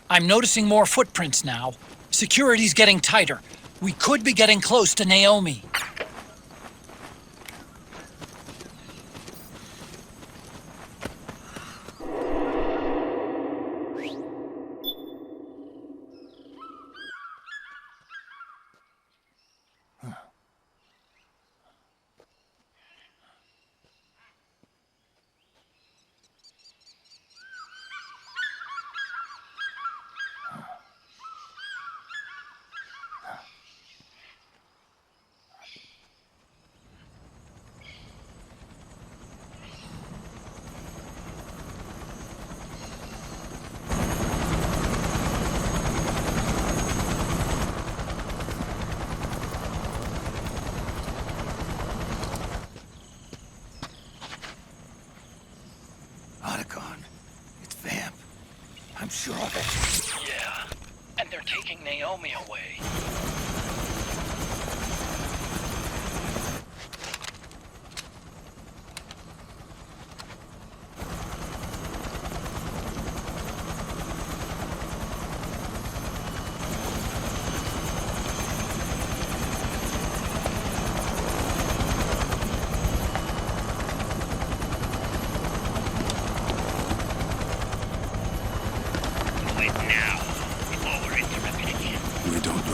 I'm noticing more footprints now. Security's getting tighter. We could be getting close to Naomi. Sure of it. Yeah, and they're taking Naomi away.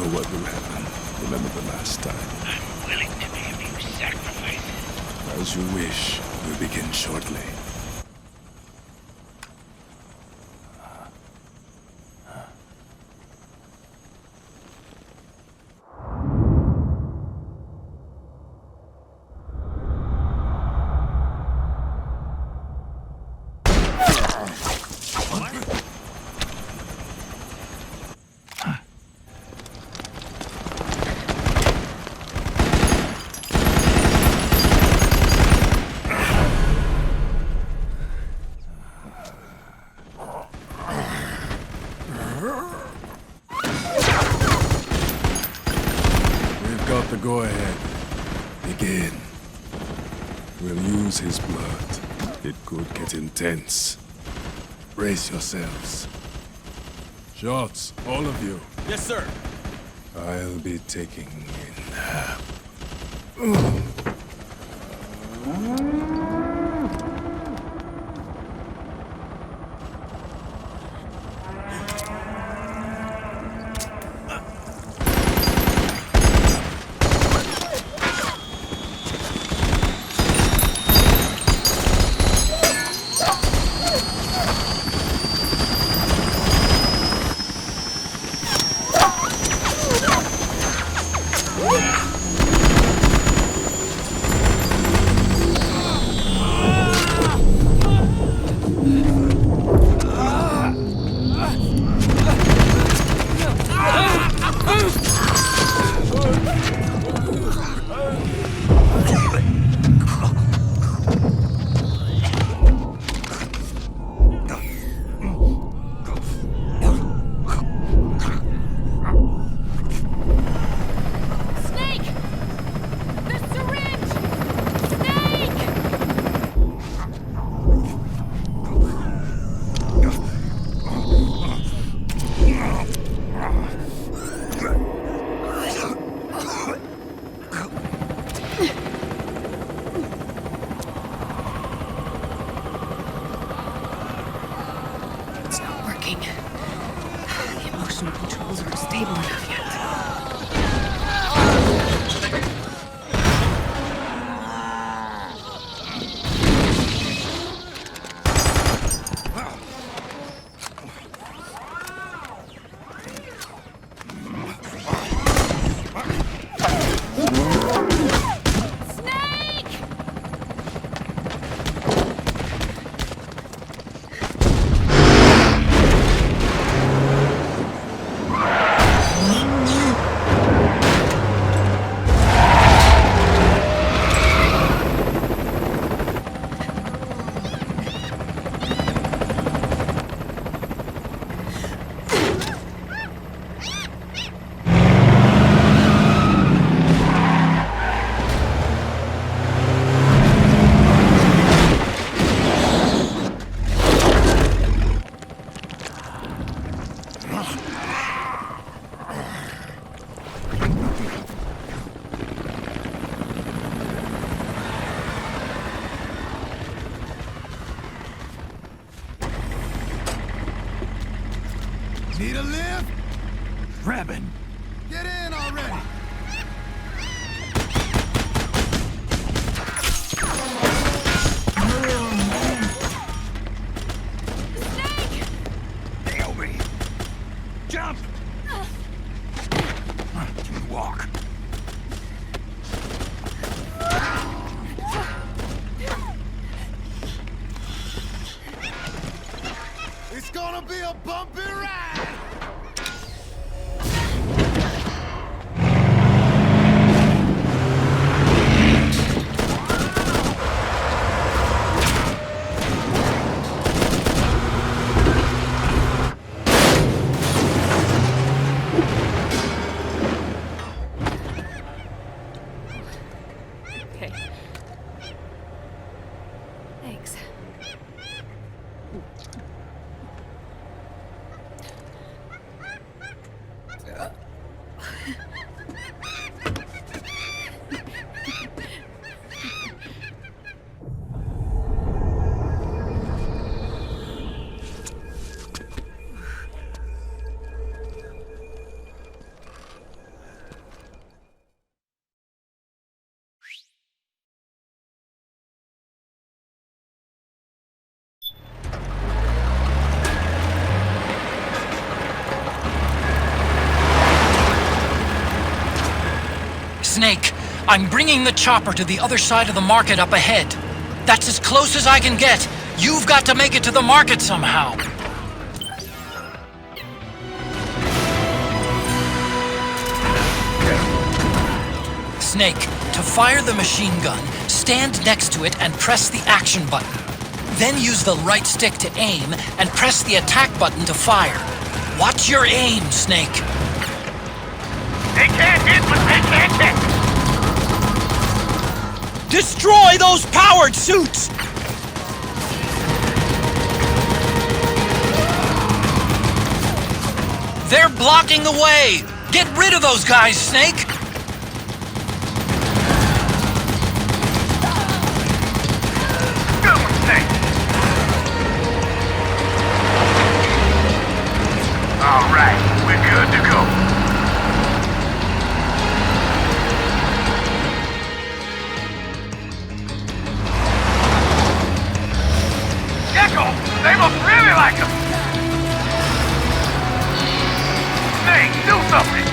What will happen? Remember the last time. I'm willing to make a few sacrifices. As you wish. We'll begin shortly. The go-ahead. Begin. We'll use his blood. It could get intense. Brace yourselves. Shots, all of you. Yes, sir. I'll be taking in half. Need a lift? Grabbing. Get in already! Nail me. Jump! Walk. It's gonna be a bumpy ride! Okay. Thanks. Snake, I'm bringing the chopper to the other side of the market up ahead. That's as close as I can get. You've got to make it to the market somehow. Snake, to fire the machine gun, stand next to it and press the action button. Then use the right stick to aim and press the attack button to fire. Watch your aim, Snake. They can't hit what they can't hit! Destroy those powered suits! They're blocking the way! Get rid of those guys, Snake! Good one, Snake. All right, we're good to go. Gecko, they must really like him. Snake, do something.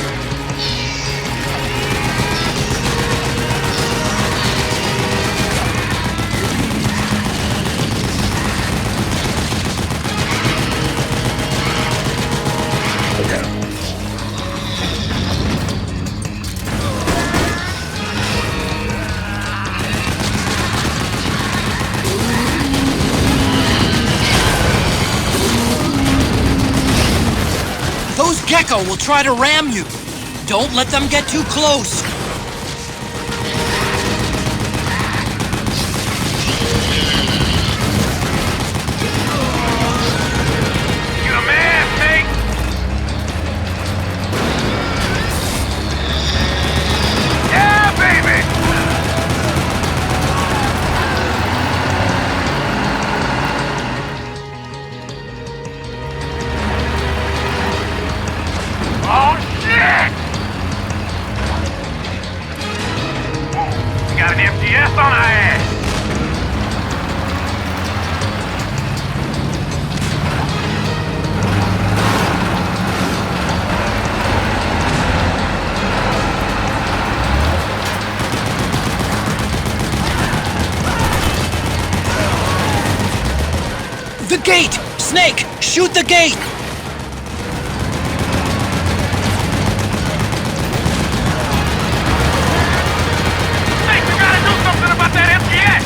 Those Gecko will try to ram you. Don't let them get too close. You a man, Snake. Yeah, baby. Oh, shit! Whoa, we got an MTS on our ass. The gate! Snake, shoot the gate! Snake, we gotta do something about that MTS!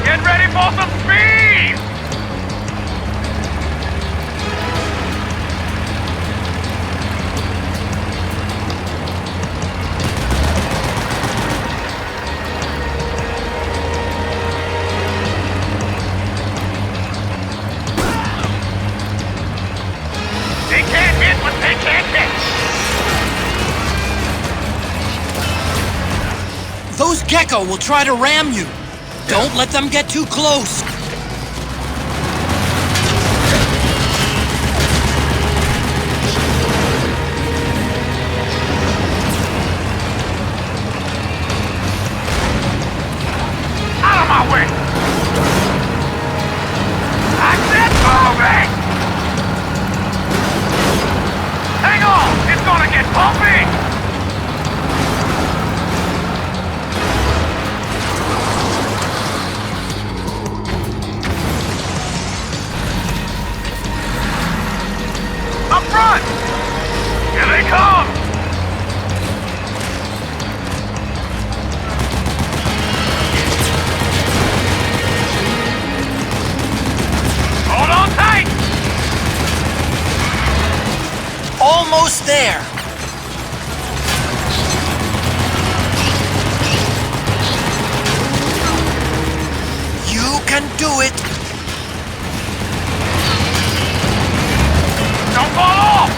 Get ready for some speed! They can't hit what they can't catch! Those Gecko will try to ram you. Don't let them get too close. Out of my way! I said moving! Hang on! It's gonna get bumpy! Up front! Here they come! Hold on tight! Almost there. You can do it. Don't fall off!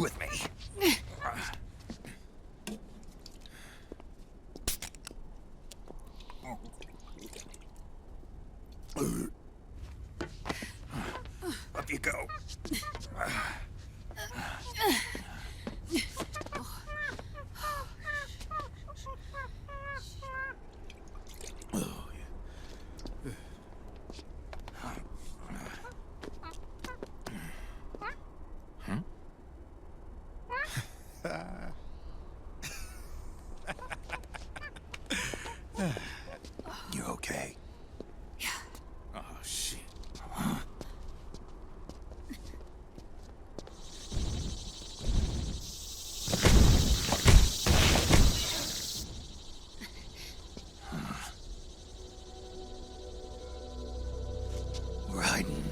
with me. Up you go. You okay? Yeah. Oh, shit. We're hiding.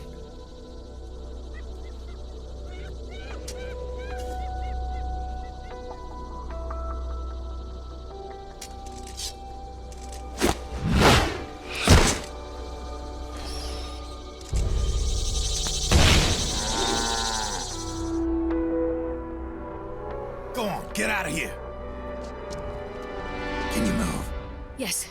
Go on, get out of here. Can you move? Yes.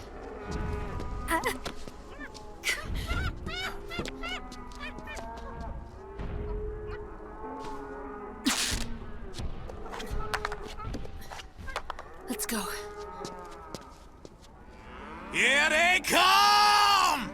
Let's go. Here they come!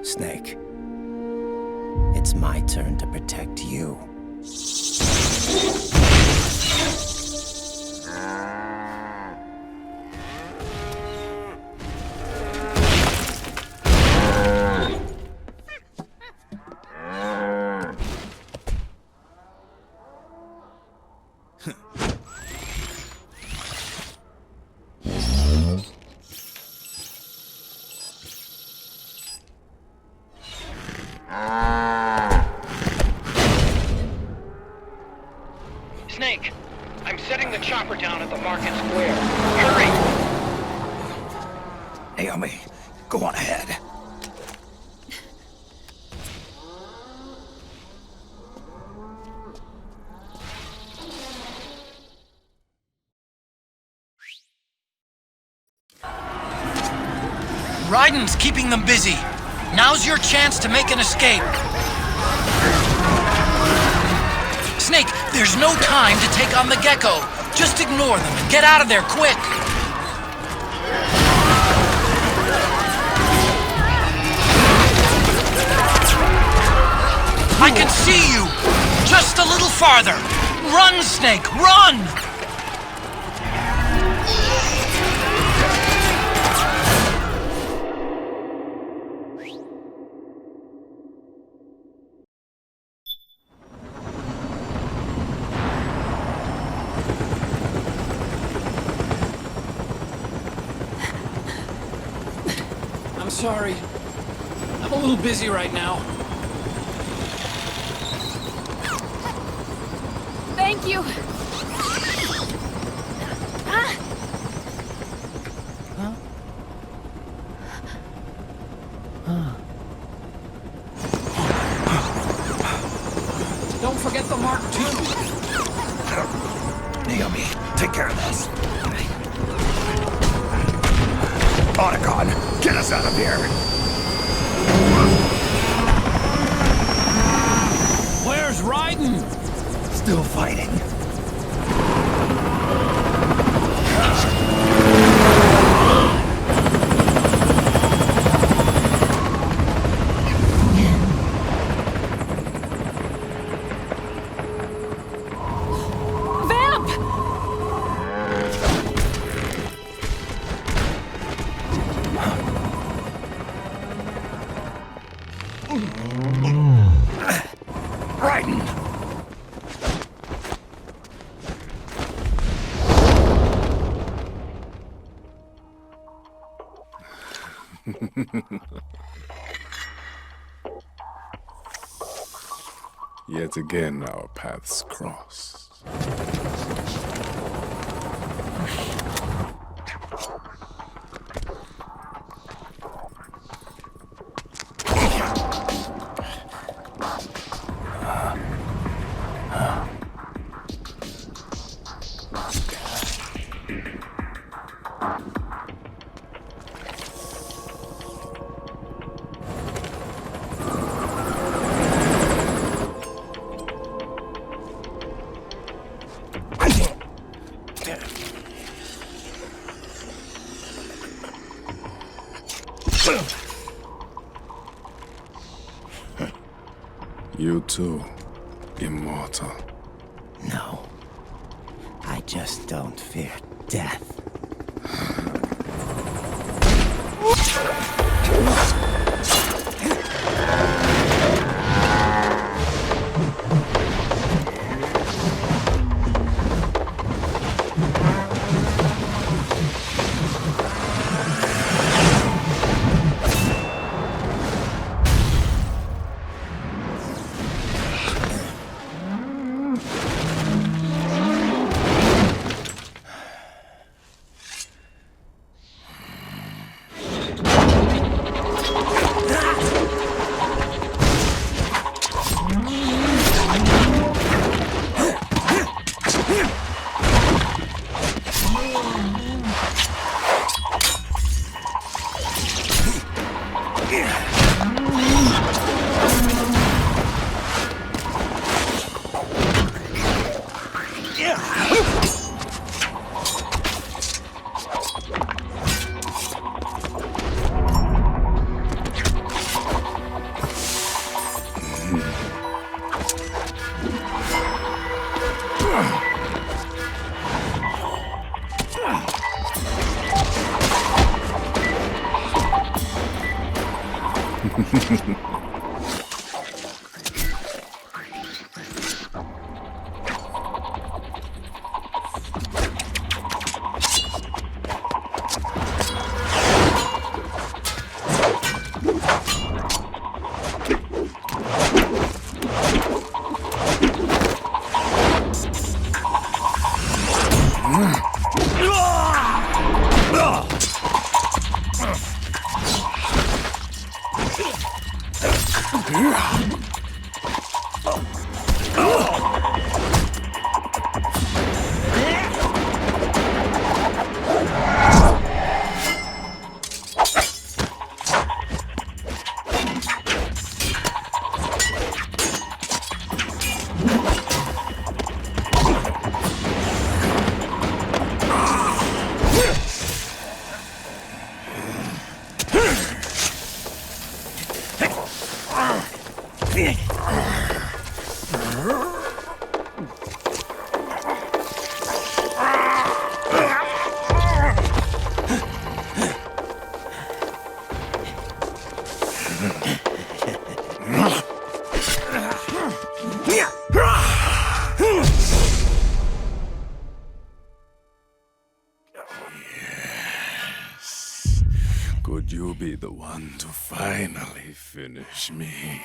Snake. It's my turn to protect you. Snake, I'm setting the chopper down at the market square. Hurry! Naomi, go on ahead. Raiden's keeping them busy. Now's your chance to make an escape. Snake, there's no time to take on the Gecko. Just ignore them and get out of there quick. I can see you! Just a little farther! Run, Snake, run! I'm sorry. I'm a little busy right now. Thank you. Don't forget the Mark II. Naomi, take care of this. Otacon, get us out of here! Where's Raiden? Still fighting. Vamp! Raiden! Yet again, our paths cross. You too, immortal. No. I just don't fear death. Could you be the one to finally finish me?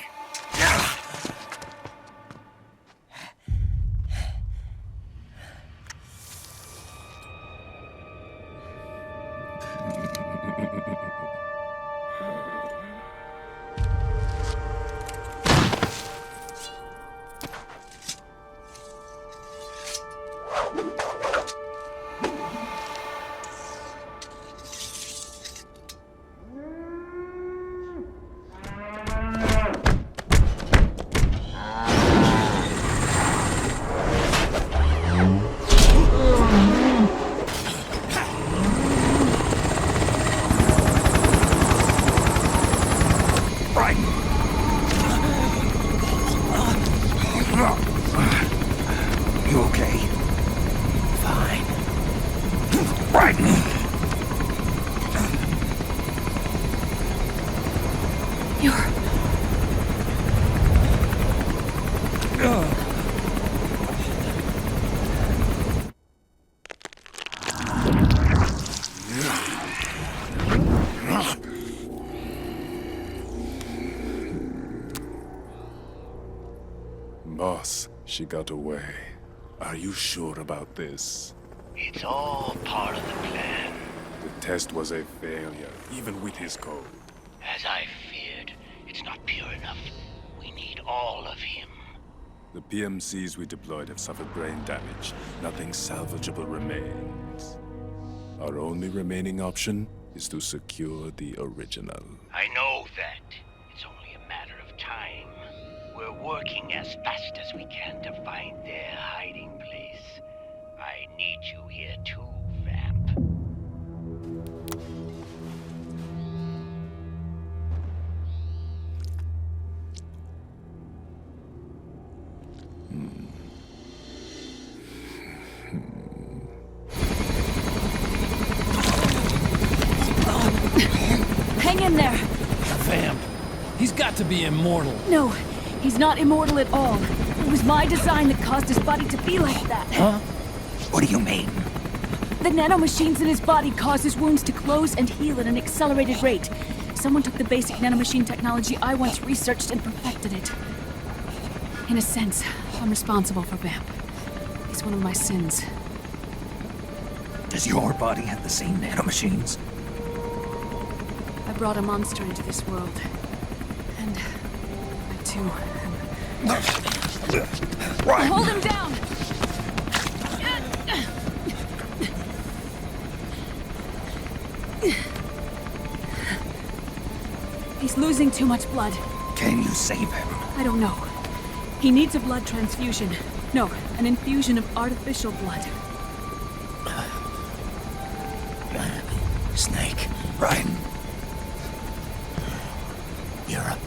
You okay? Fine. Right! Boss, she got away. Are you sure about this? It's all part of the plan. The test was a failure, even with his code. As I feared, it's not pure enough. We need all of him. The PMCs we deployed have suffered brain damage. Nothing salvageable remains. Our only remaining option is to secure the original. I know that. It's only a matter of time. We're working as fast as we can to find their hiding place. I need you here too, Vamp. Hang in there! Vamp. He's got to be immortal. No, he's not immortal at all. It was my design that caused his body to be like that. Huh? What do you mean? The nanomachines in his body cause his wounds to close and heal at an accelerated rate. Someone took the basic nanomachine technology I once researched and perfected it. In a sense, I'm responsible for Vamp. It's one of my sins. Does your body have the same nanomachines? I brought a monster into this world. And I too am... Right. Hold him down! He's losing too much blood. Can you save him? I don't know. He needs a blood transfusion. No, an infusion of artificial blood. Snake. Ryan. Europe.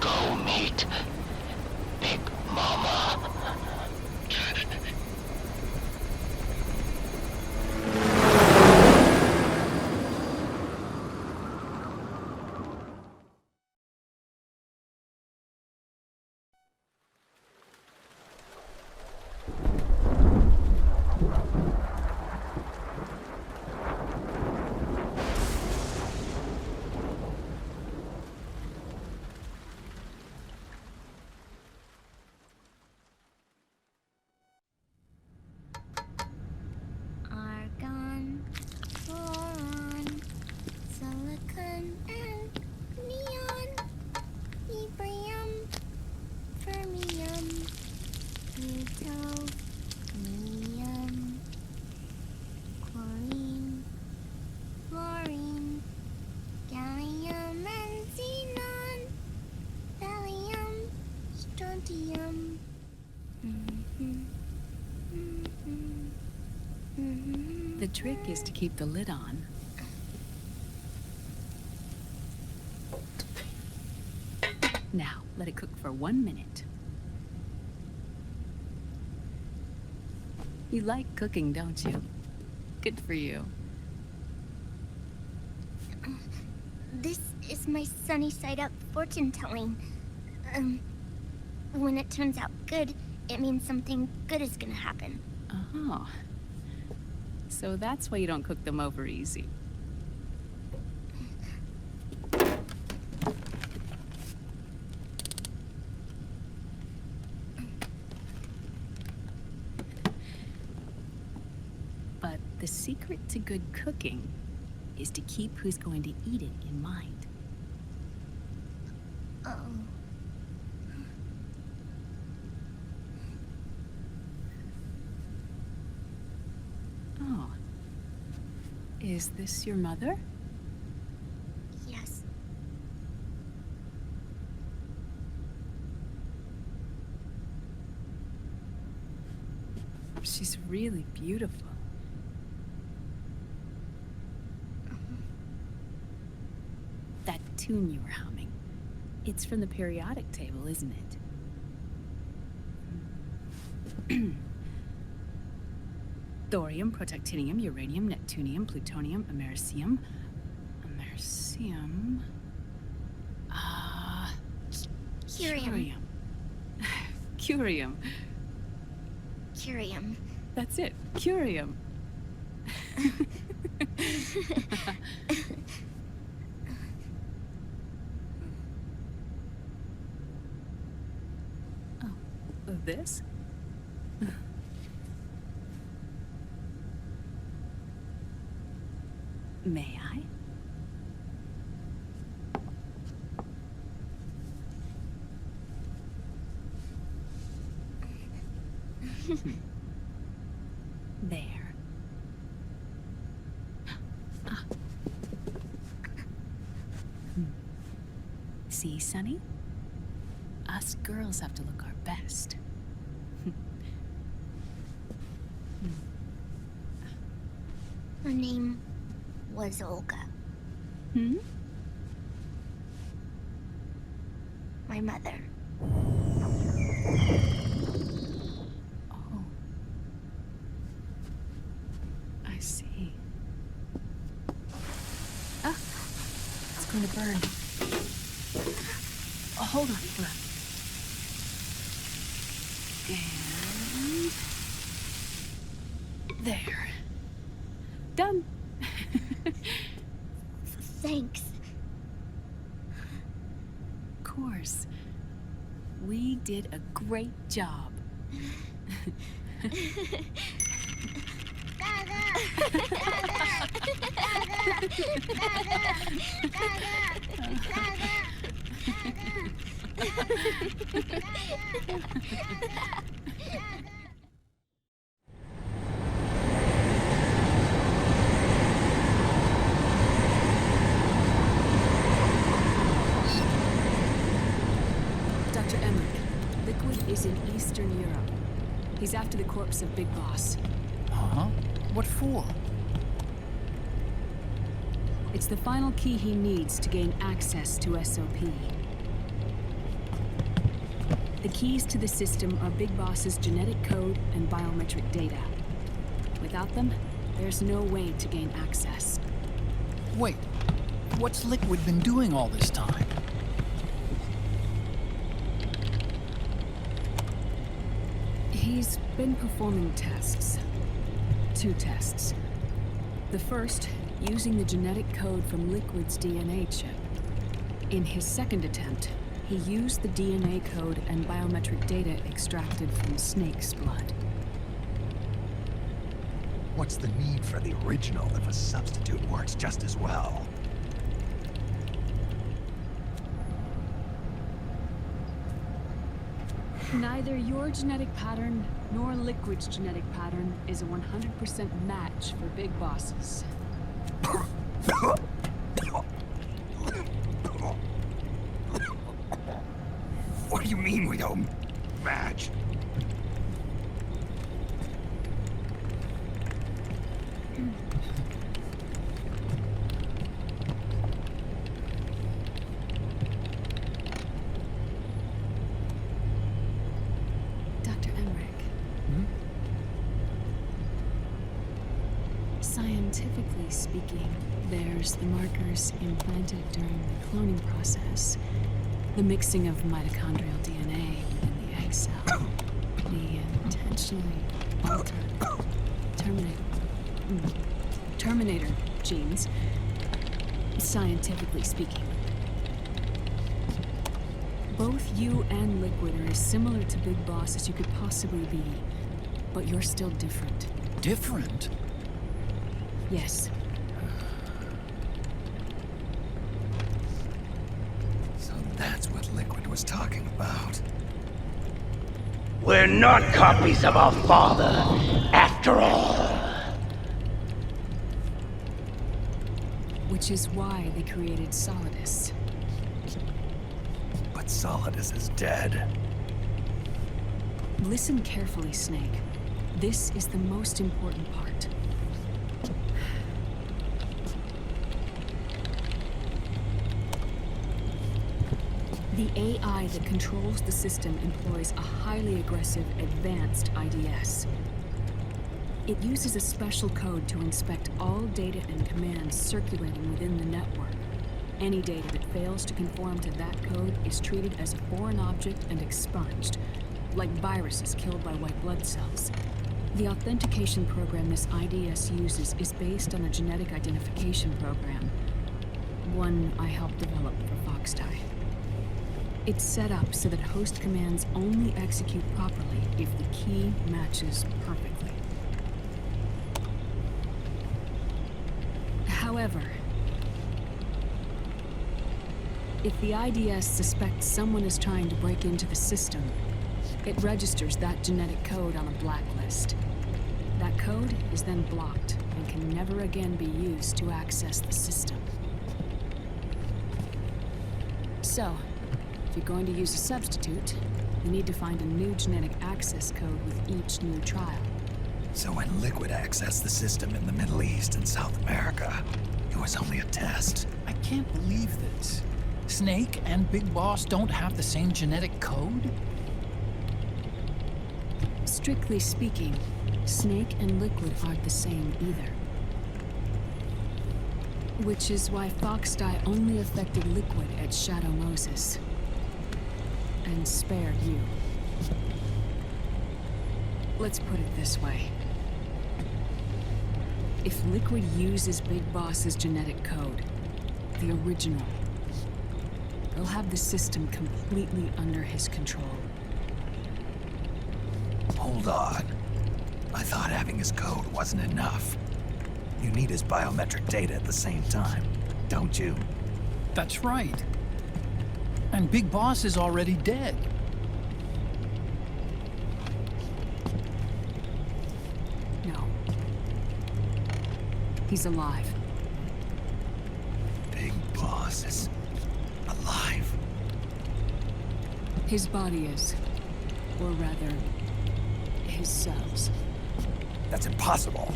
Go meet Big Mama. Argon, boron, silicon, and neon, yttrium, fermium, plutonium, chlorine, fluorine, gallium and xenon, thallium, strontium. The trick is to keep the lid on. Now, let it cook for 1 minute. You like cooking, don't you? Good for you. This is my sunny side up fortune telling. When it turns out good, it means something good is gonna happen. Oh. So that's why you don't cook them over easy. But the secret to good cooking is to keep who's going to eat it in mind. Oh. Oh. Is this your mother? Yes. She's really beautiful. That tune you were humming, it's from the periodic table, isn't it? Thorium, protactinium, uranium, neptunium, plutonium, americium. Americium. Curium. Curium. Curium. That's it. Curium. Oh, this? May I? There. See, Sonny? Us girls have to look our best. Her name was Olga. Hmm? My mother. Oh. I see. Ah! It's going to burn. Oh, hold on. And... there. Done. Thanks. Of course. We did a great job. Dr. Emmerich, Liquid is in Eastern Europe. He's after the corpse of Big Boss. Huh? What for? It's the final key he needs to gain access to SOP. The keys to the system are Big Boss's genetic code and biometric data. Without them, there's no way to gain access. Wait, what's Liquid been doing all this time? He's been performing tests. 2 tests. The first, using the genetic code from Liquid's DNA chip. In his second attempt, he used the DNA code and biometric data extracted from Snake's blood. What's the need for the original if a substitute works just as well? Neither your genetic pattern nor Liquid's genetic pattern is a 100% match for Big Bosses. What do you mean we don't match? Scientifically speaking, there's the markers implanted during the cloning process, the mixing of mitochondrial DNA within the egg cell, the intentionally altered Terminator genes, scientifically speaking. Both you and Liquid are as similar to Big Boss as you could possibly be, but you're still different. Different? Yes. So that's what Liquid was talking about. We're not copies of our father, after all. Which is why they created Solidus. But Solidus is dead. Listen carefully, Snake. This is the most important part. The AI that controls the system employs a highly aggressive, advanced IDS. It uses a special code to inspect all data and commands circulating within the network. Any data that fails to conform to that code is treated as a foreign object and expunged, like viruses killed by white blood cells. The authentication program this IDS uses is based on a genetic identification program, one I helped develop for Foxdie. It's set up so that host commands only execute properly if the key matches perfectly. However, if the IDS suspects someone is trying to break into the system, it registers that genetic code on a blacklist. That code is then blocked and can never again be used to access the system. So, if you're going to use a substitute, you need to find a new genetic access code with each new trial. So when Liquid accessed the system in the Middle East and South America, it was only a test. I can't believe this. Snake and Big Boss don't have the same genetic code? Strictly speaking, Snake and Liquid aren't the same either. Which is why Foxdie only affected Liquid at Shadow Moses. And spared you. Let's put it this way. If Liquid uses Big Boss's genetic code, the original, he'll have the system completely under his control. Hold on. I thought having his code wasn't enough. You need his biometric data at the same time, don't you? That's right. And Big Boss is already dead. No. He's alive. Big Boss is alive? His body is. Or rather, his cells. That's impossible.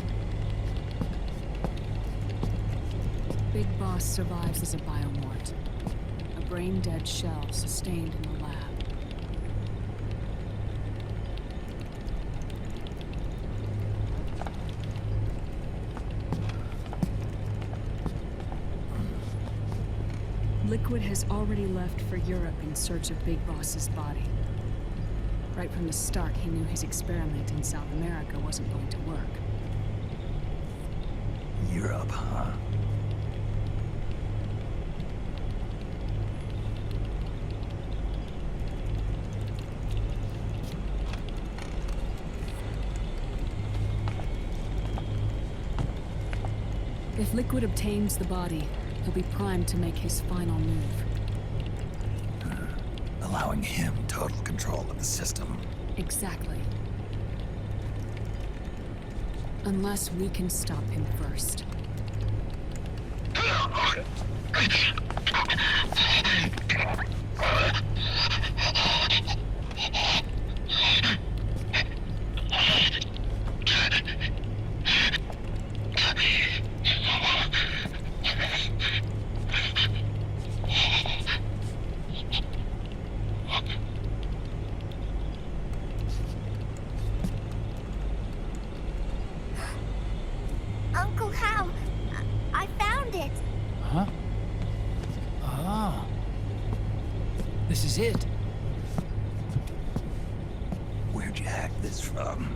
Big Boss survives as a biomort. A brain-dead shell sustained in the lab. Liquid has already left for Europe in search of Big Boss's body. Right from the start, he knew his experiment in South America wasn't going to work. Europe, huh? If Liquid obtains the body, he'll be primed to make his final move. Allowing him total control of the system. Exactly. Unless we can stop him first. Uncle Hal, this is it. Where'd you hack this from?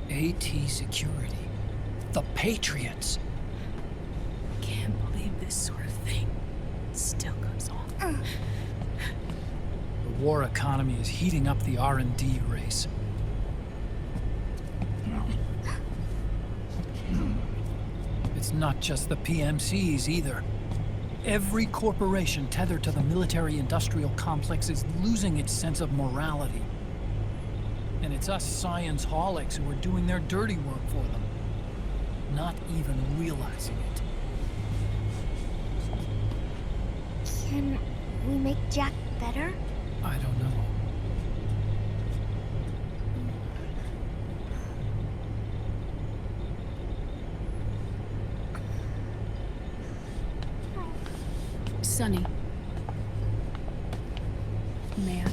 AT Security. The Patriots. Can't believe this sort of thing still goes on. The war economy is heating up the R&D race. It's not just the PMCs either. Every corporation tethered to the military-industrial complex is losing its sense of morality. And it's us science-holics who are doing their dirty work for them, not even realizing it. Can we make Jack better? I don't know. Sonny. May I?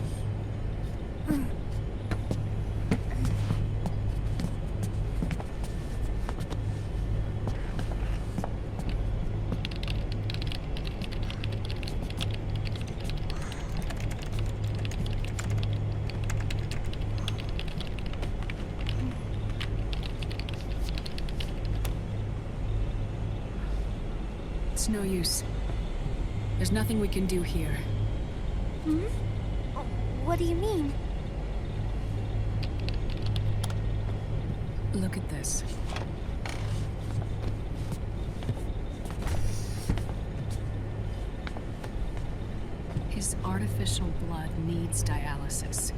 It's no use. There's nothing we can do here. Hmm? What do you mean? Look at this. His artificial blood needs dialysis.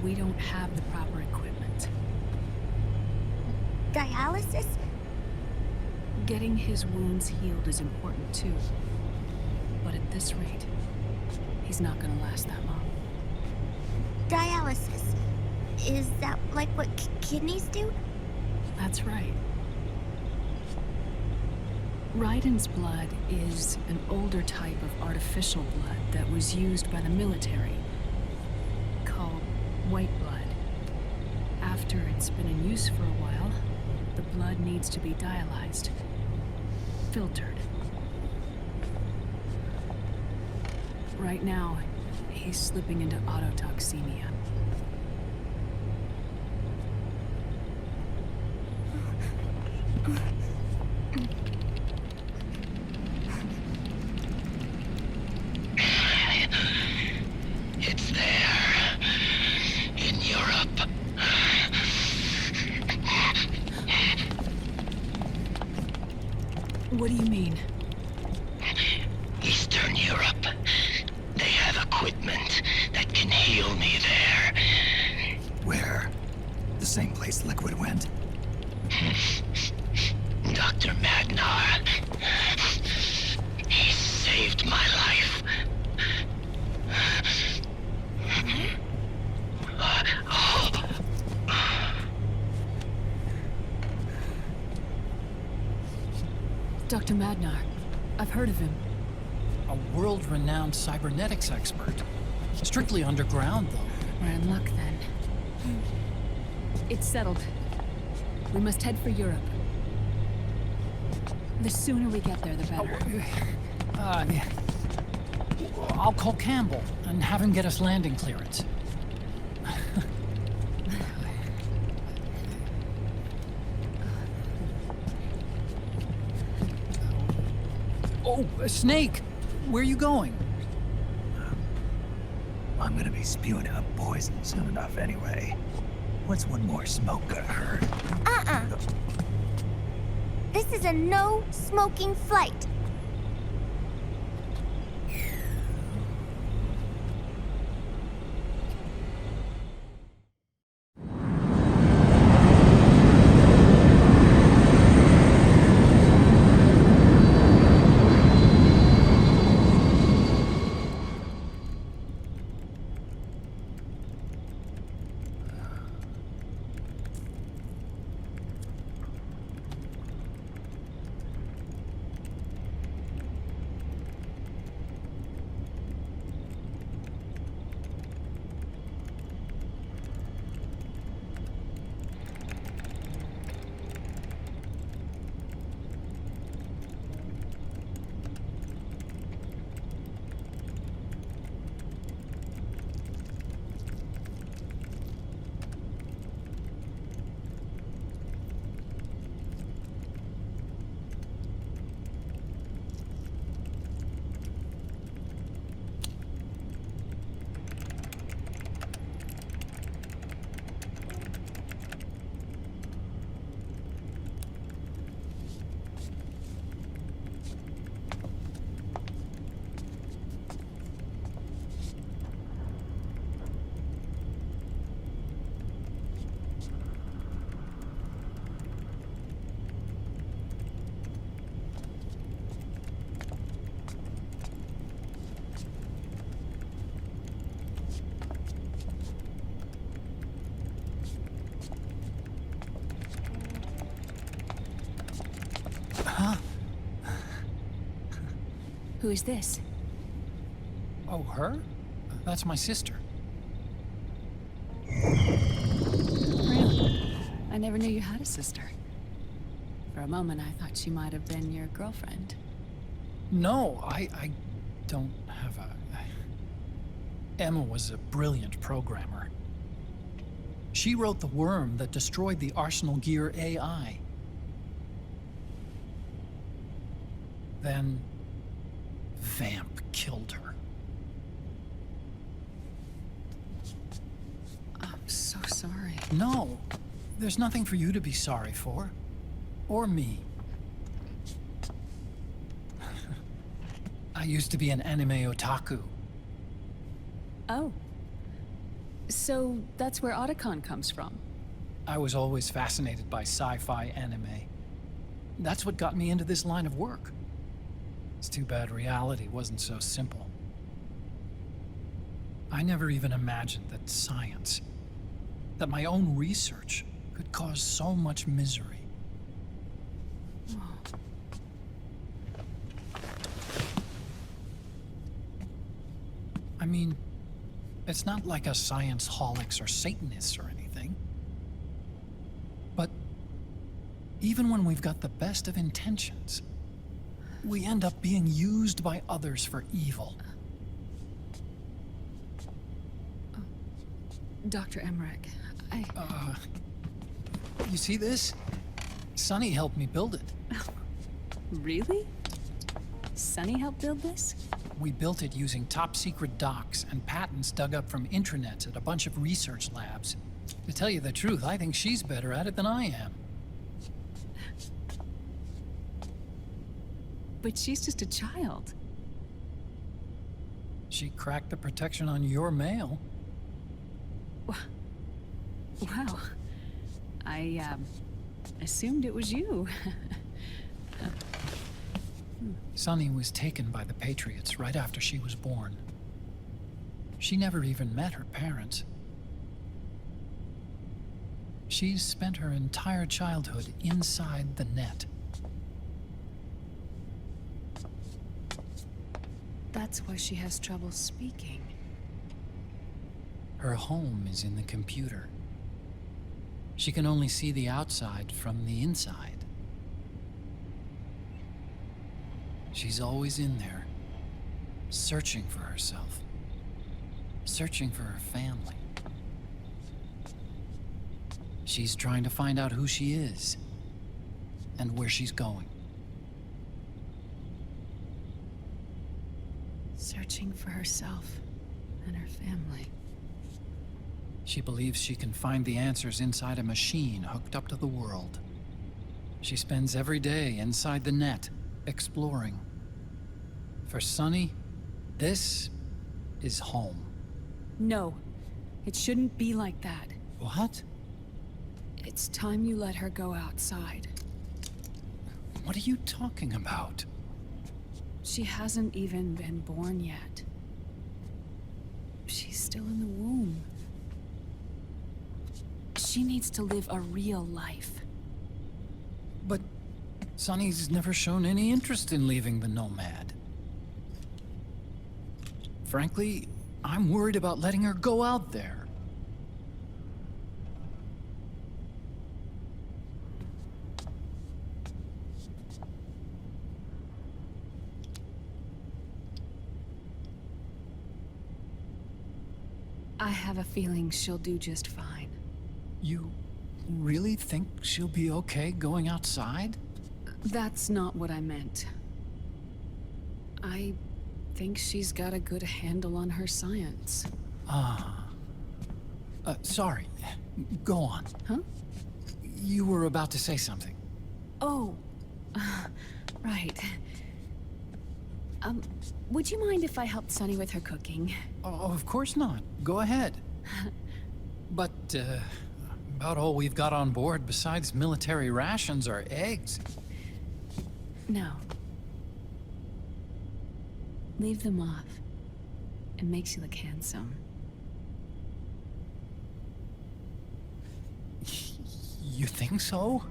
We don't have the proper equipment. Dialysis? Getting his wounds healed is important too. But at this rate, he's not gonna last that long. Dialysis. Is that like what kidneys do? That's right. Raiden's blood is an older type of artificial blood that was used by the military, called white blood. After it's been in use for a while, the blood needs to be dialyzed, filtered. Right now, he's slipping into autotoxemia. It's there. In Europe. What do you mean? Eastern Europe. They have equipment that can heal me there. Where? The same place Liquid went? Dr. Magnar. He saved my life. Dr. Magnar. I've heard of him. A world-renowned cybernetics expert. Strictly underground, though. We're in luck, then. It's settled. We must head for Europe. The sooner we get there, the better. I'll call Campbell and have him get us landing clearance. Oh, Snake! Where are you going? I'm gonna be spewing out poison soon enough anyway. What's one more smoke gonna hurt? This is a no smoking flight. Who is this? Oh, her? That's my sister. Really? I never knew you had a sister. For a moment, I thought she might have been your girlfriend. No, I don't have a... Emma was a brilliant programmer. She wrote the worm that destroyed the Arsenal Gear AI. Then, Vamp killed her. I'm so sorry. No, there's nothing for you to be sorry for. Or me. I used to be an anime otaku. Oh. So that's where Otacon comes from? I was always fascinated by sci-fi anime. That's what got me into this line of work. It's too bad reality wasn't so simple. I never even imagined that science, that my own research, could cause so much misery. I mean, it's not like us science-holics or Satanists or anything. But even when we've got the best of intentions, we end up being used by others for evil. Dr. Emmerich, You see this? Sonny helped me build it. Really? Sonny helped build this? We built it using top-secret docs and patents dug up from intranets at a bunch of research labs. To tell you the truth, I think she's better at it than I am. But she's just a child. She cracked the protection on your mail. Wow. I, assumed it was you. Sunny was taken by the Patriots right after she was born. She never even met her parents. She's spent her entire childhood inside the net. That's why she has trouble speaking. Her home is in the computer. She can only see the outside from the inside. She's always in there, searching for herself, searching for her family. She's trying to find out who she is and where she's going. Searching for herself and her family. She believes she can find the answers inside a machine hooked up to the world. She spends every day inside the net, exploring. For Sunny, this is home. No, it shouldn't be like that. What? It's time you let her go outside. What are you talking about? She hasn't even been born yet. She's still in the womb. She needs to live a real life. But Sunny's never shown any interest in leaving the Nomad. Frankly, I'm worried about letting her go out there. I have a feeling she'll do just fine. You really think she'll be okay going outside? That's not what I meant. I think she's got a good handle on her science. Sorry. Go on. Huh? You were about to say something. Oh, right. Would you mind if I helped Sunny with her cooking? Oh, of course not. Go ahead. But, about all we've got on board besides military rations are eggs. No. Leave them off. It makes you look handsome. You think so?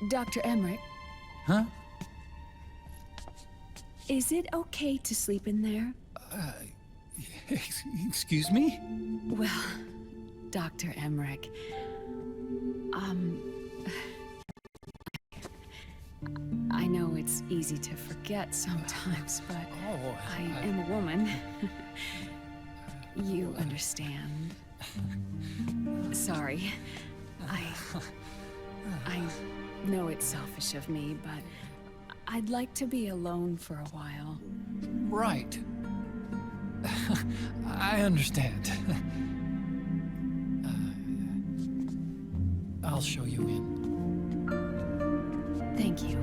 Dr. Emmerich, Huh? is it okay to sleep in there? Excuse me? Well, Dr. Emmerich, I know it's easy to forget sometimes, but I am a woman. You understand. Sorry. I know it's selfish of me, but I'd like to be alone for a while. Right. I understand. I'll show you in. Thank you.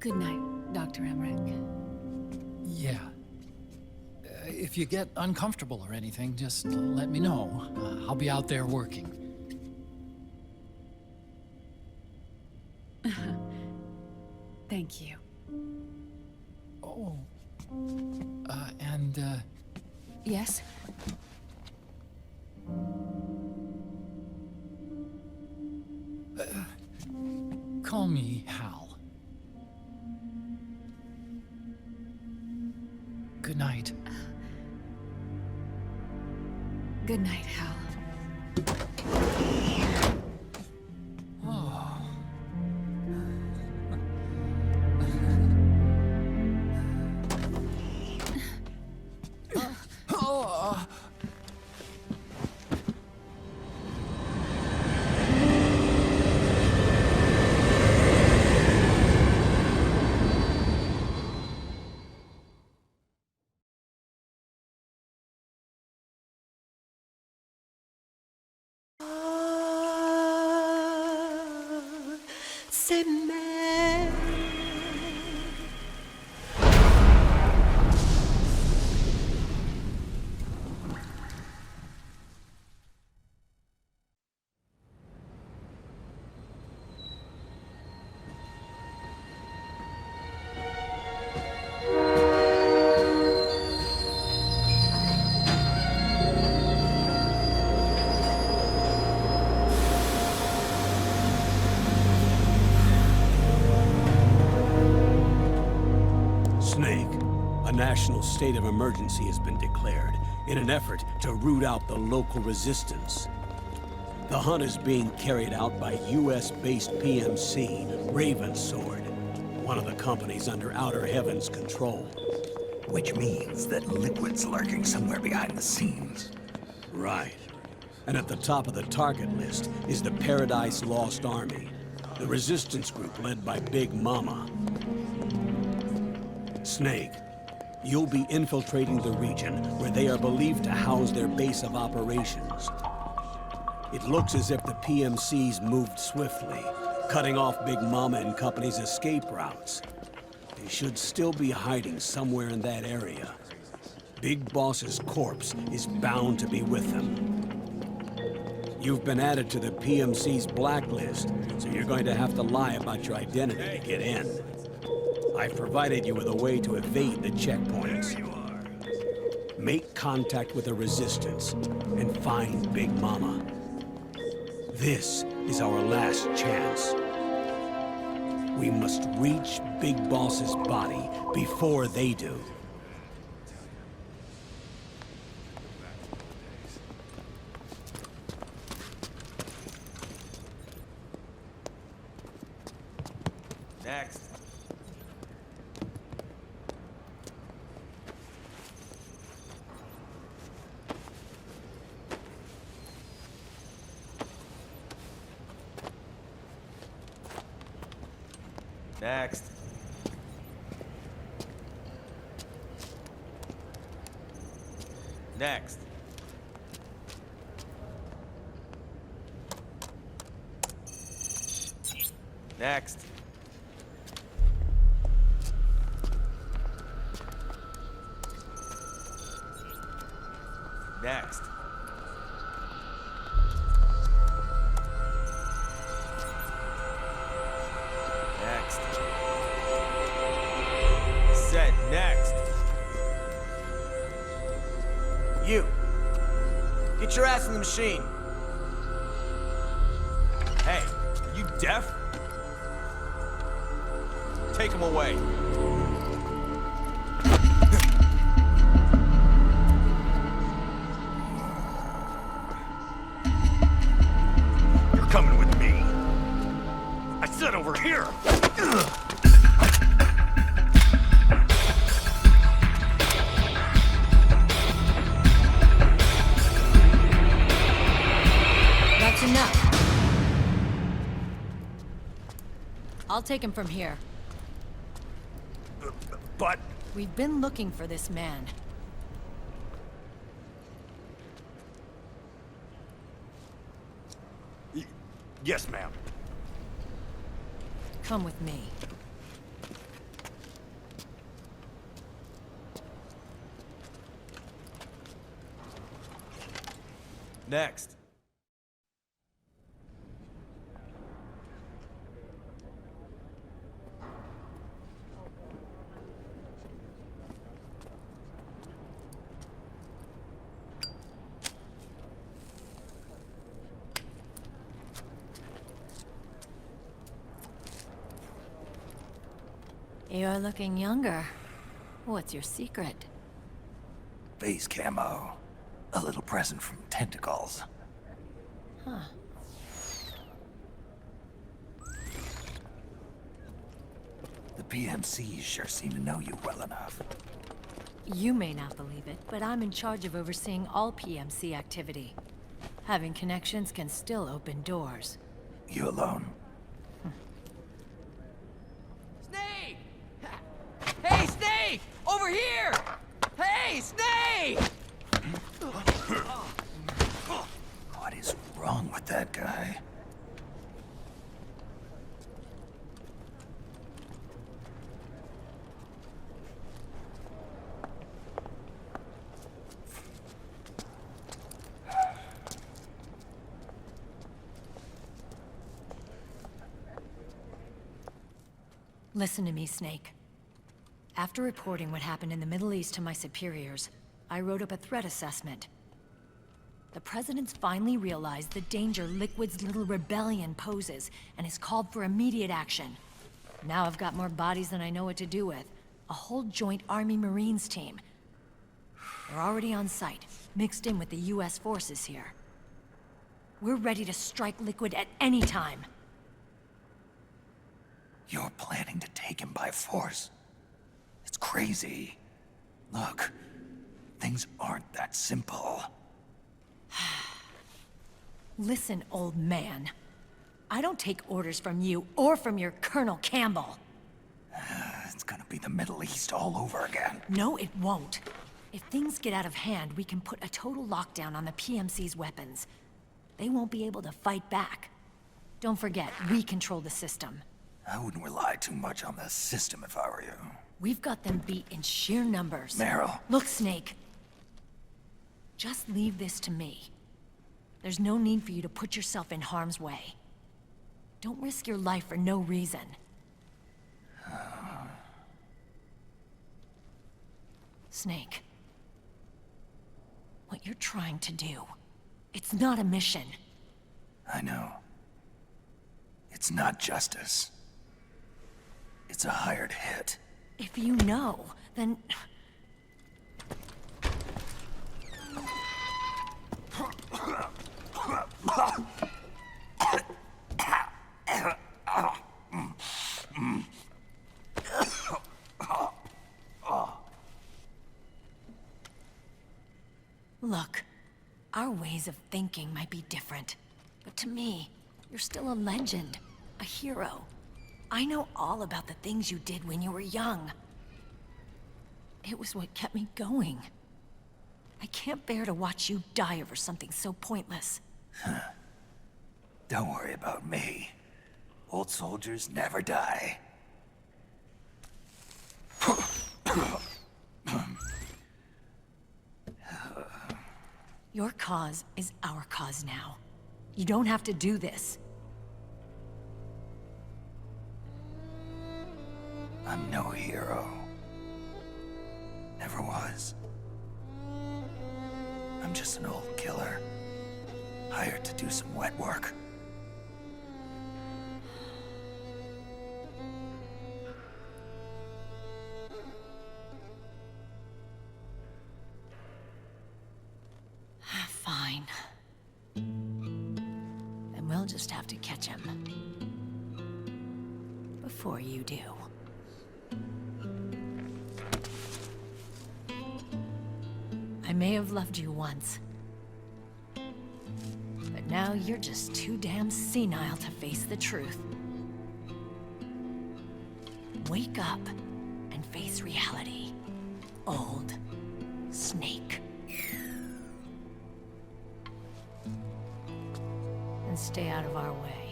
Good night, Dr. Emmerich. Yeah. If you get uncomfortable or anything, just let me know. I'll be out there working. Thank you. Oh. And, Yes? Call me Hal. Good night. Good night, Hal. Oh. Oh. C'est mais Snake, a national state of emergency has been declared in an effort to root out the local resistance. The hunt is being carried out by US-based PMC, Ravensword, one of the companies under Outer Heaven's control. Which means that Liquid's lurking somewhere behind the scenes. Right. And at the top of the target list is the Paradise Lost Army, the resistance group led by Big Mama. Snake, you'll be infiltrating the region where they are believed to house their base of operations. It looks as if the PMCs moved swiftly, cutting off Big Mama and company's escape routes. They should still be hiding somewhere in that area. Big Boss's corpse is bound to be with them. You've been added to the PMC's blacklist, so you're going to have to lie about your identity to get in. I've provided you with a way to evade the checkpoints. Make contact with the Resistance and find Big Mama. This is our last chance. We must reach Big Boss's body before they do. Next. Next. Next. Next. Next. Next. Said next. You. Get your ass in the machine. Hey, are you deaf? Take him away. You're coming with me. I said over here. That's enough. I'll take him from here. But... We've been looking for this man. Yes, ma'am. Come with me. Next. You're looking younger. What's your secret? Face camo. A little present from tentacles. Huh. The PMCs sure seem to know you well enough. You may not believe it, but I'm in charge of overseeing all PMC activity. Having connections can still open doors. You alone? Snake! Hey, Snake! Over here! Hey, Snake! What is wrong with that guy? Listen to me, Snake. After reporting what happened in the Middle East to my superiors, I wrote up a threat assessment. The President's finally realized the danger Liquid's little rebellion poses, and has called for immediate action. Now I've got more bodies than I know what to do with. A whole joint Army-Marines team. They're already on site, mixed in with the US forces here. We're ready to strike Liquid at any time. You're planning to take him by force? It's crazy. Look, things aren't that simple. Listen, old man. I don't take orders from you or from your Colonel Campbell. It's gonna be the Middle East all over again. No, it won't. If things get out of hand, we can put a total lockdown on the PMC's weapons. They won't be able to fight back. Don't forget, we control the system. I wouldn't rely too much on the system if I were you. We've got them beat in sheer numbers. Meryl. Look, Snake. Just leave this to me. There's no need for you to put yourself in harm's way. Don't risk your life for no reason. Snake. What you're trying to do, it's not a mission. I know. It's not justice. It's a hired hit. If you know, then... Look, our ways of thinking might be different, but to me, you're still a legend, a hero. I know all about the things you did when you were young. It was what kept me going. I can't bear to watch you die over something so pointless. Don't worry about me. Old soldiers never die. Your cause is our cause now. You don't have to do this. I'm no hero. Never was. I'm just an old killer, hired to do some wet work. Fine. Then we'll just have to catch him. Before you do. I may have loved you once. But now you're just too damn senile to face the truth. Wake up and face reality. Old Snake. And stay out of our way.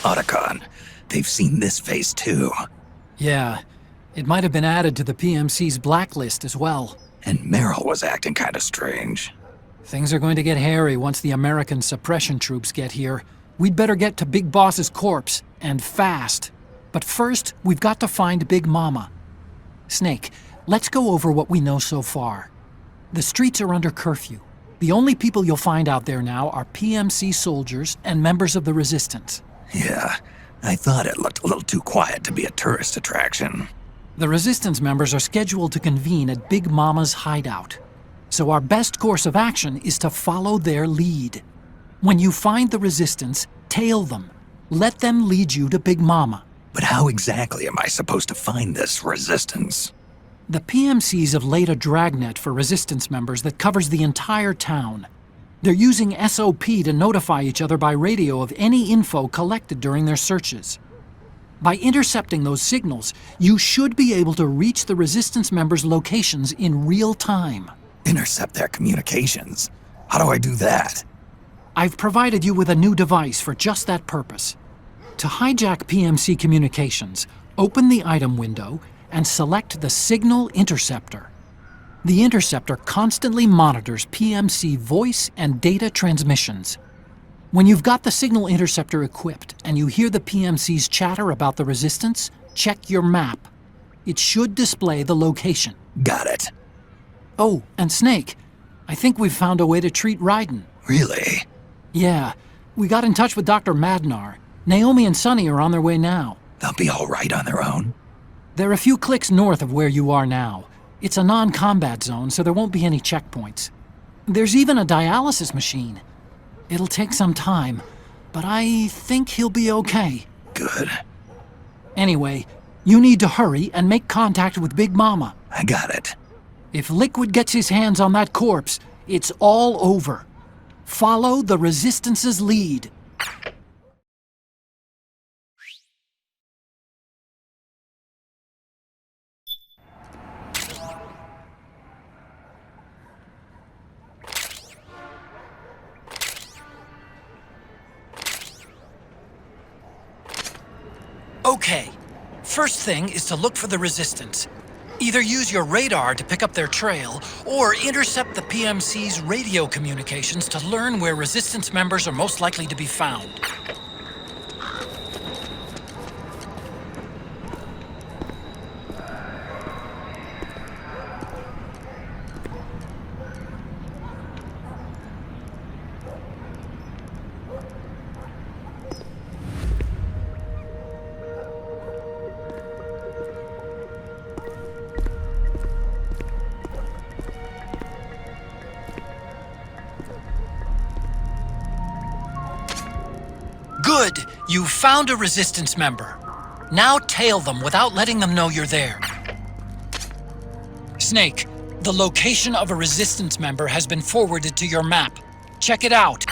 Otacon, they've seen this face too. Yeah, it might have been added to the PMC's blacklist as well. And Meryl was acting kinda strange. Things are going to get hairy once the American suppression troops get here. We'd better get to Big Boss's corpse, and fast. But first, we've got to find Big Mama. Snake, let's go over what we know so far. The streets are under curfew. The only people you'll find out there now are PMC soldiers and members of the Resistance. Yeah, I thought it looked a little too quiet to be a tourist attraction. The Resistance members are scheduled to convene at Big Mama's hideout. So our best course of action is to follow their lead. When you find the Resistance, tail them. Let them lead you to Big Mama. But how exactly am I supposed to find this Resistance? The PMCs have laid a dragnet for Resistance members that covers the entire town. They're using SOP to notify each other by radio of any info collected during their searches. By intercepting those signals, you should be able to reach the Resistance members' locations in real time. Intercept their communications? How do I do that? I've provided you with a new device for just that purpose. To hijack PMC communications, open the item window and select the Signal Interceptor. The interceptor constantly monitors PMC voice and data transmissions. When you've got the Signal Interceptor equipped and you hear the PMC's chatter about the Resistance, check your map. It should display the location. Got it. Oh, and Snake, I think we've found a way to treat Raiden. Really? Yeah, we got in touch with Dr. Madnar. Naomi and Sonny are on their way now. They'll be all right on their own? They're a few clicks north of where you are now. It's a non-combat zone, so there won't be any checkpoints. There's even a dialysis machine. It'll take some time, but I think he'll be okay. Good. Anyway, you need to hurry and make contact with Big Mama. I got it. If Liquid gets his hands on that corpse, it's all over. Follow the Resistance's lead. Okay. First thing is to look for the Resistance. Either use your radar to pick up their trail, or intercept the PMC's radio communications to learn where Resistance members are most likely to be found. Good! You found a Resistance member. Now tail them without letting them know you're there. Snake, the location of a Resistance member has been forwarded to your map. Check it out.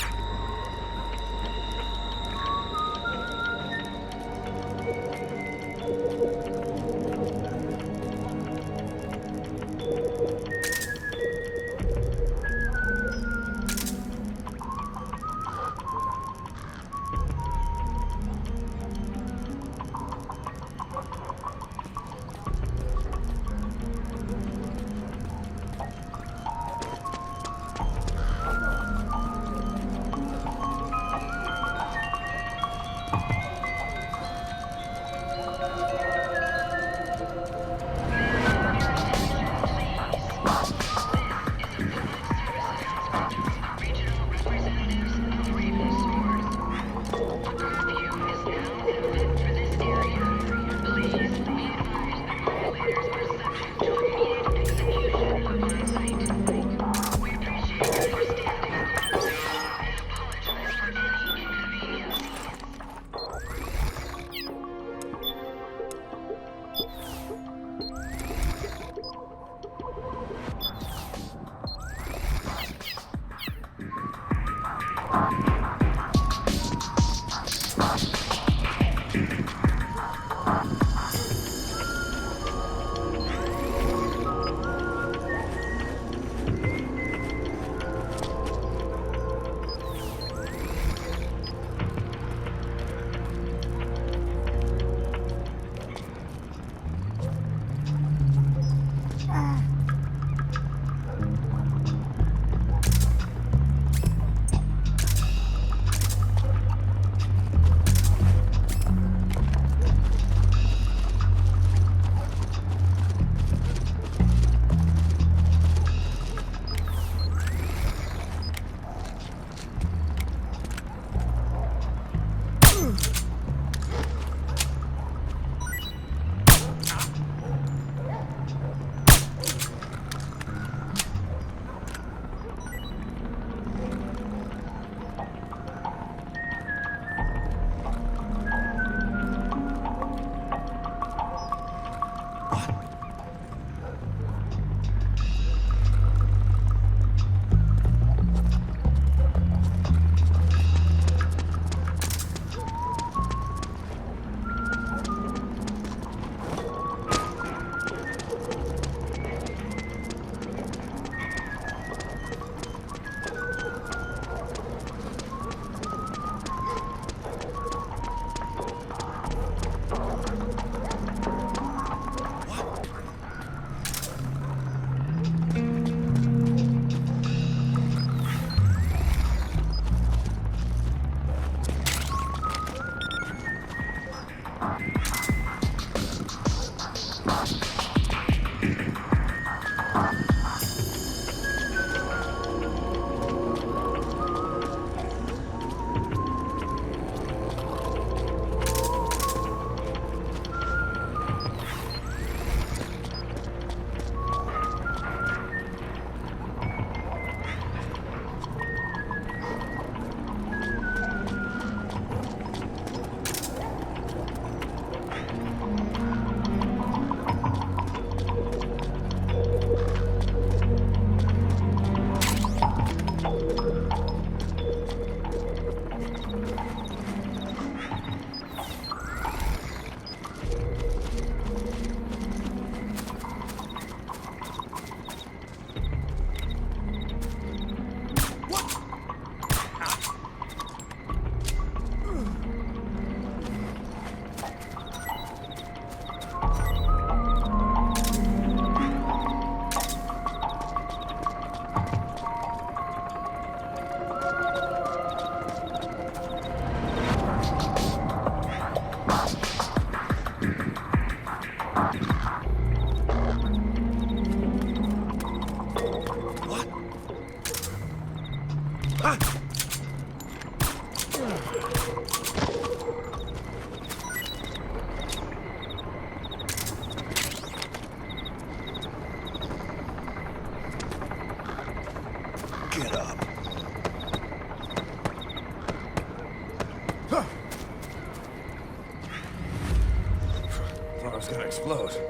thought I was gonna explode.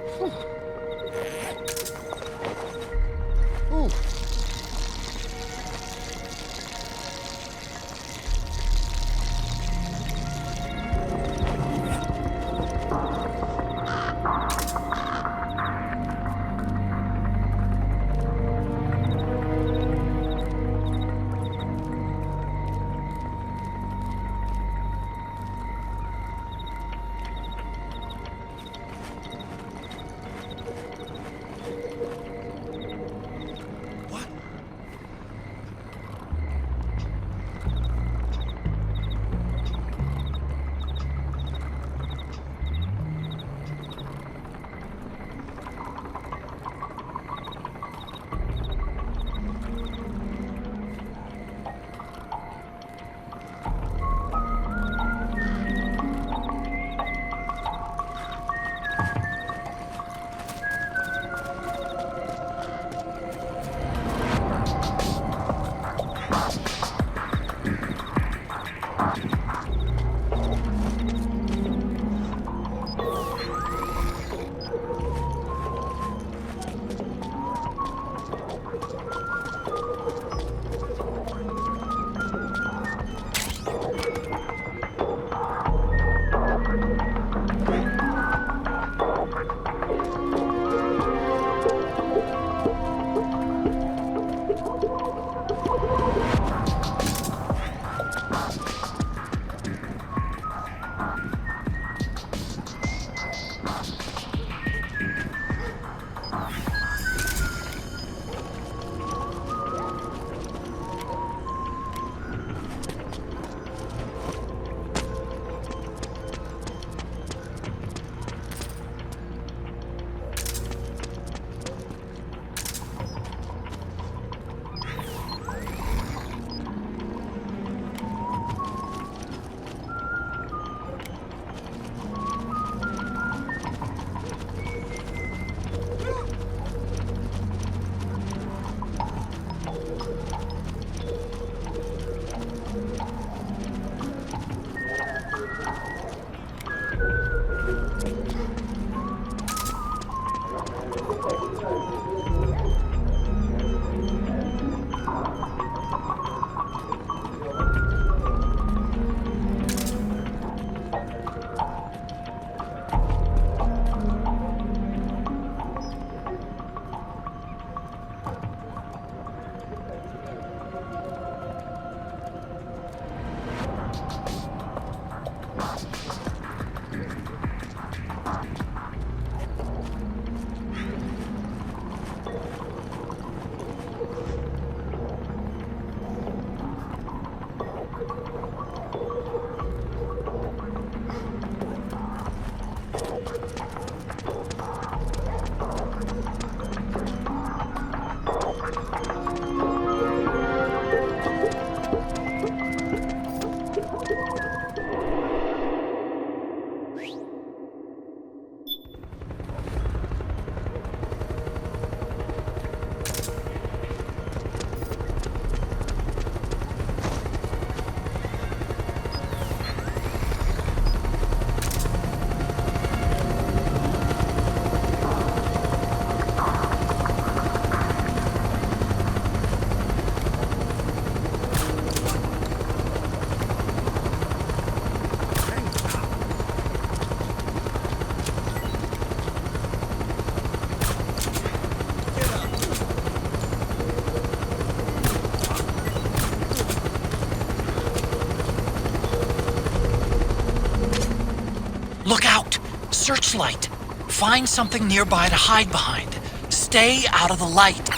Look out! Searchlight! Find something nearby to hide behind. Stay out of the light.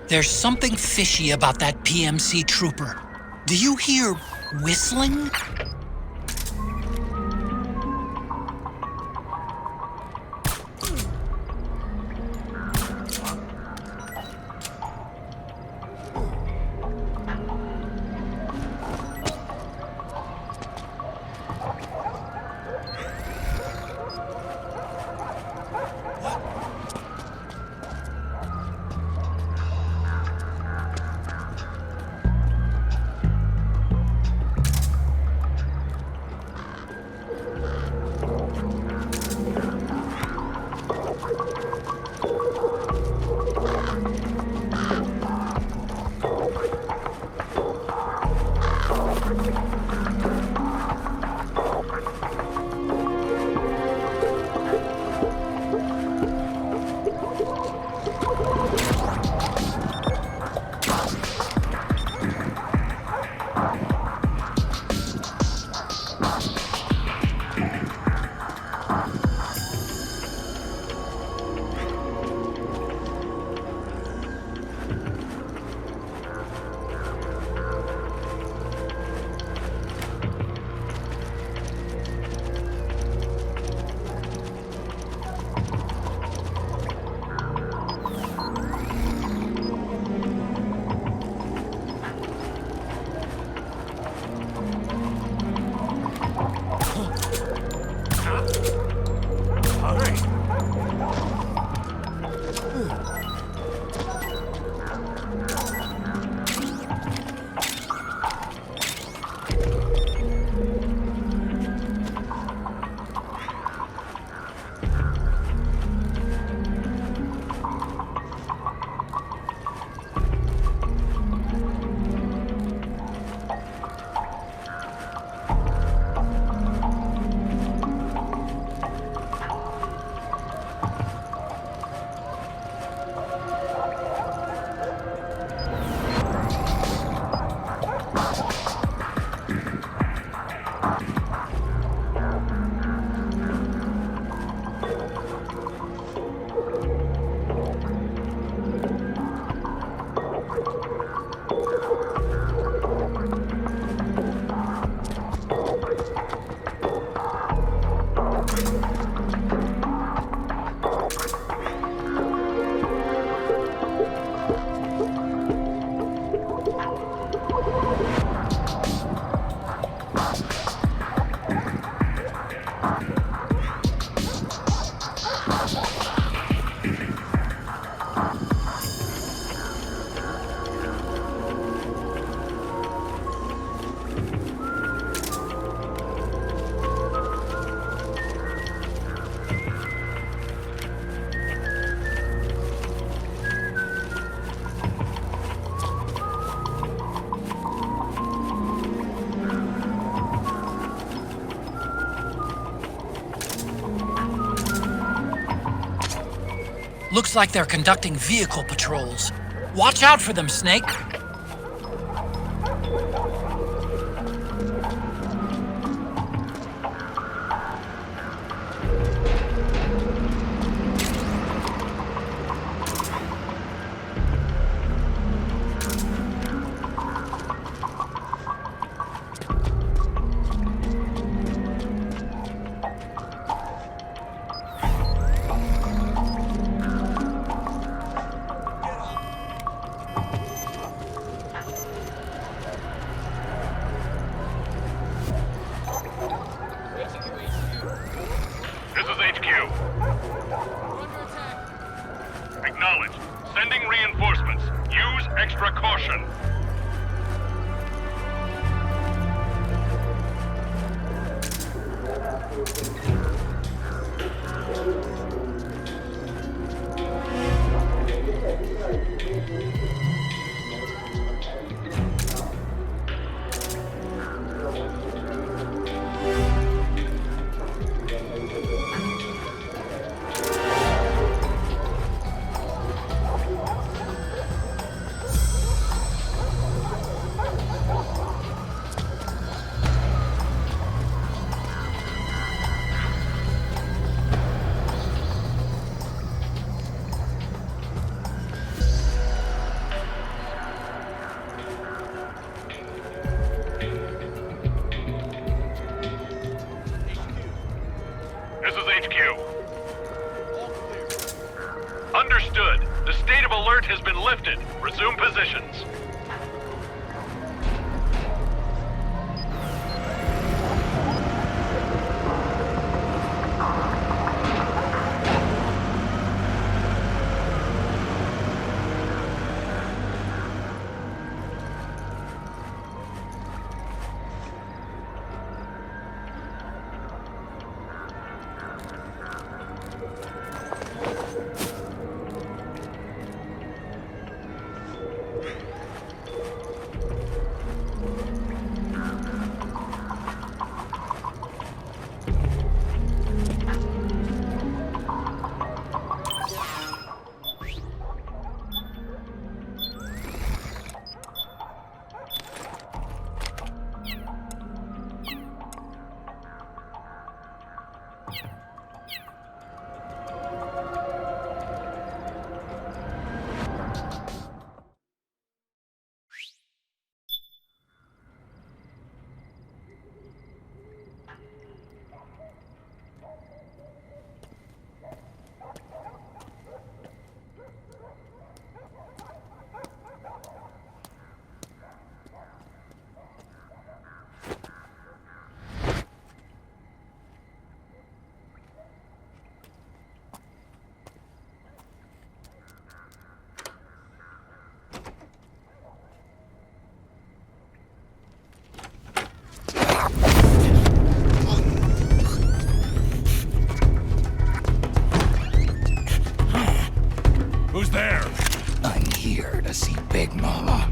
There's something fishy about that PMC trooper. Do you hear whistling? Looks like they're conducting vehicle patrols. Watch out for them, Snake. Acknowledged. Sending reinforcements. Use extra caution. alert has been lifted. Resume positions. Who's there? I'm here to see Big Mama.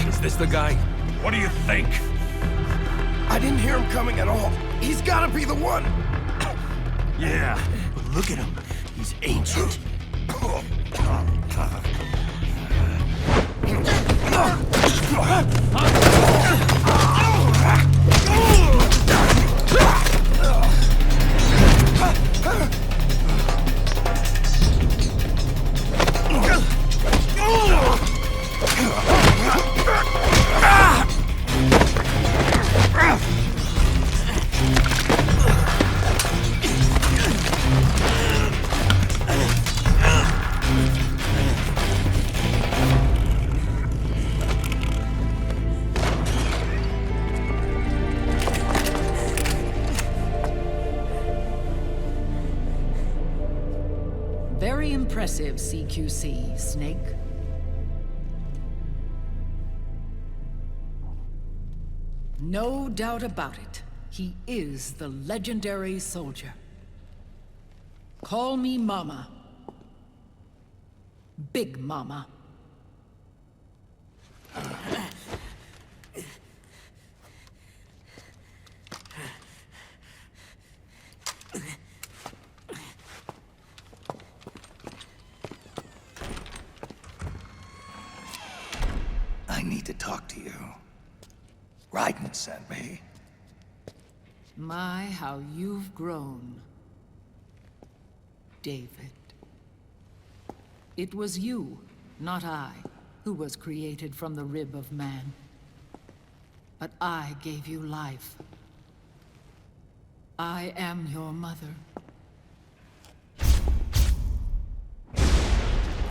Is this the guy? What do you think? I didn't hear him coming at all. He's gotta be the one. Yeah, but look at him. He's ancient. Very impressive, CQC, Snake. No doubt about it. He is the legendary soldier. Call me Mama. Big Mama. I need to talk to you. Raiden sent me. My, how you've grown. David. It was you, not I, who was created from the rib of man. But I gave you life. I am your mother.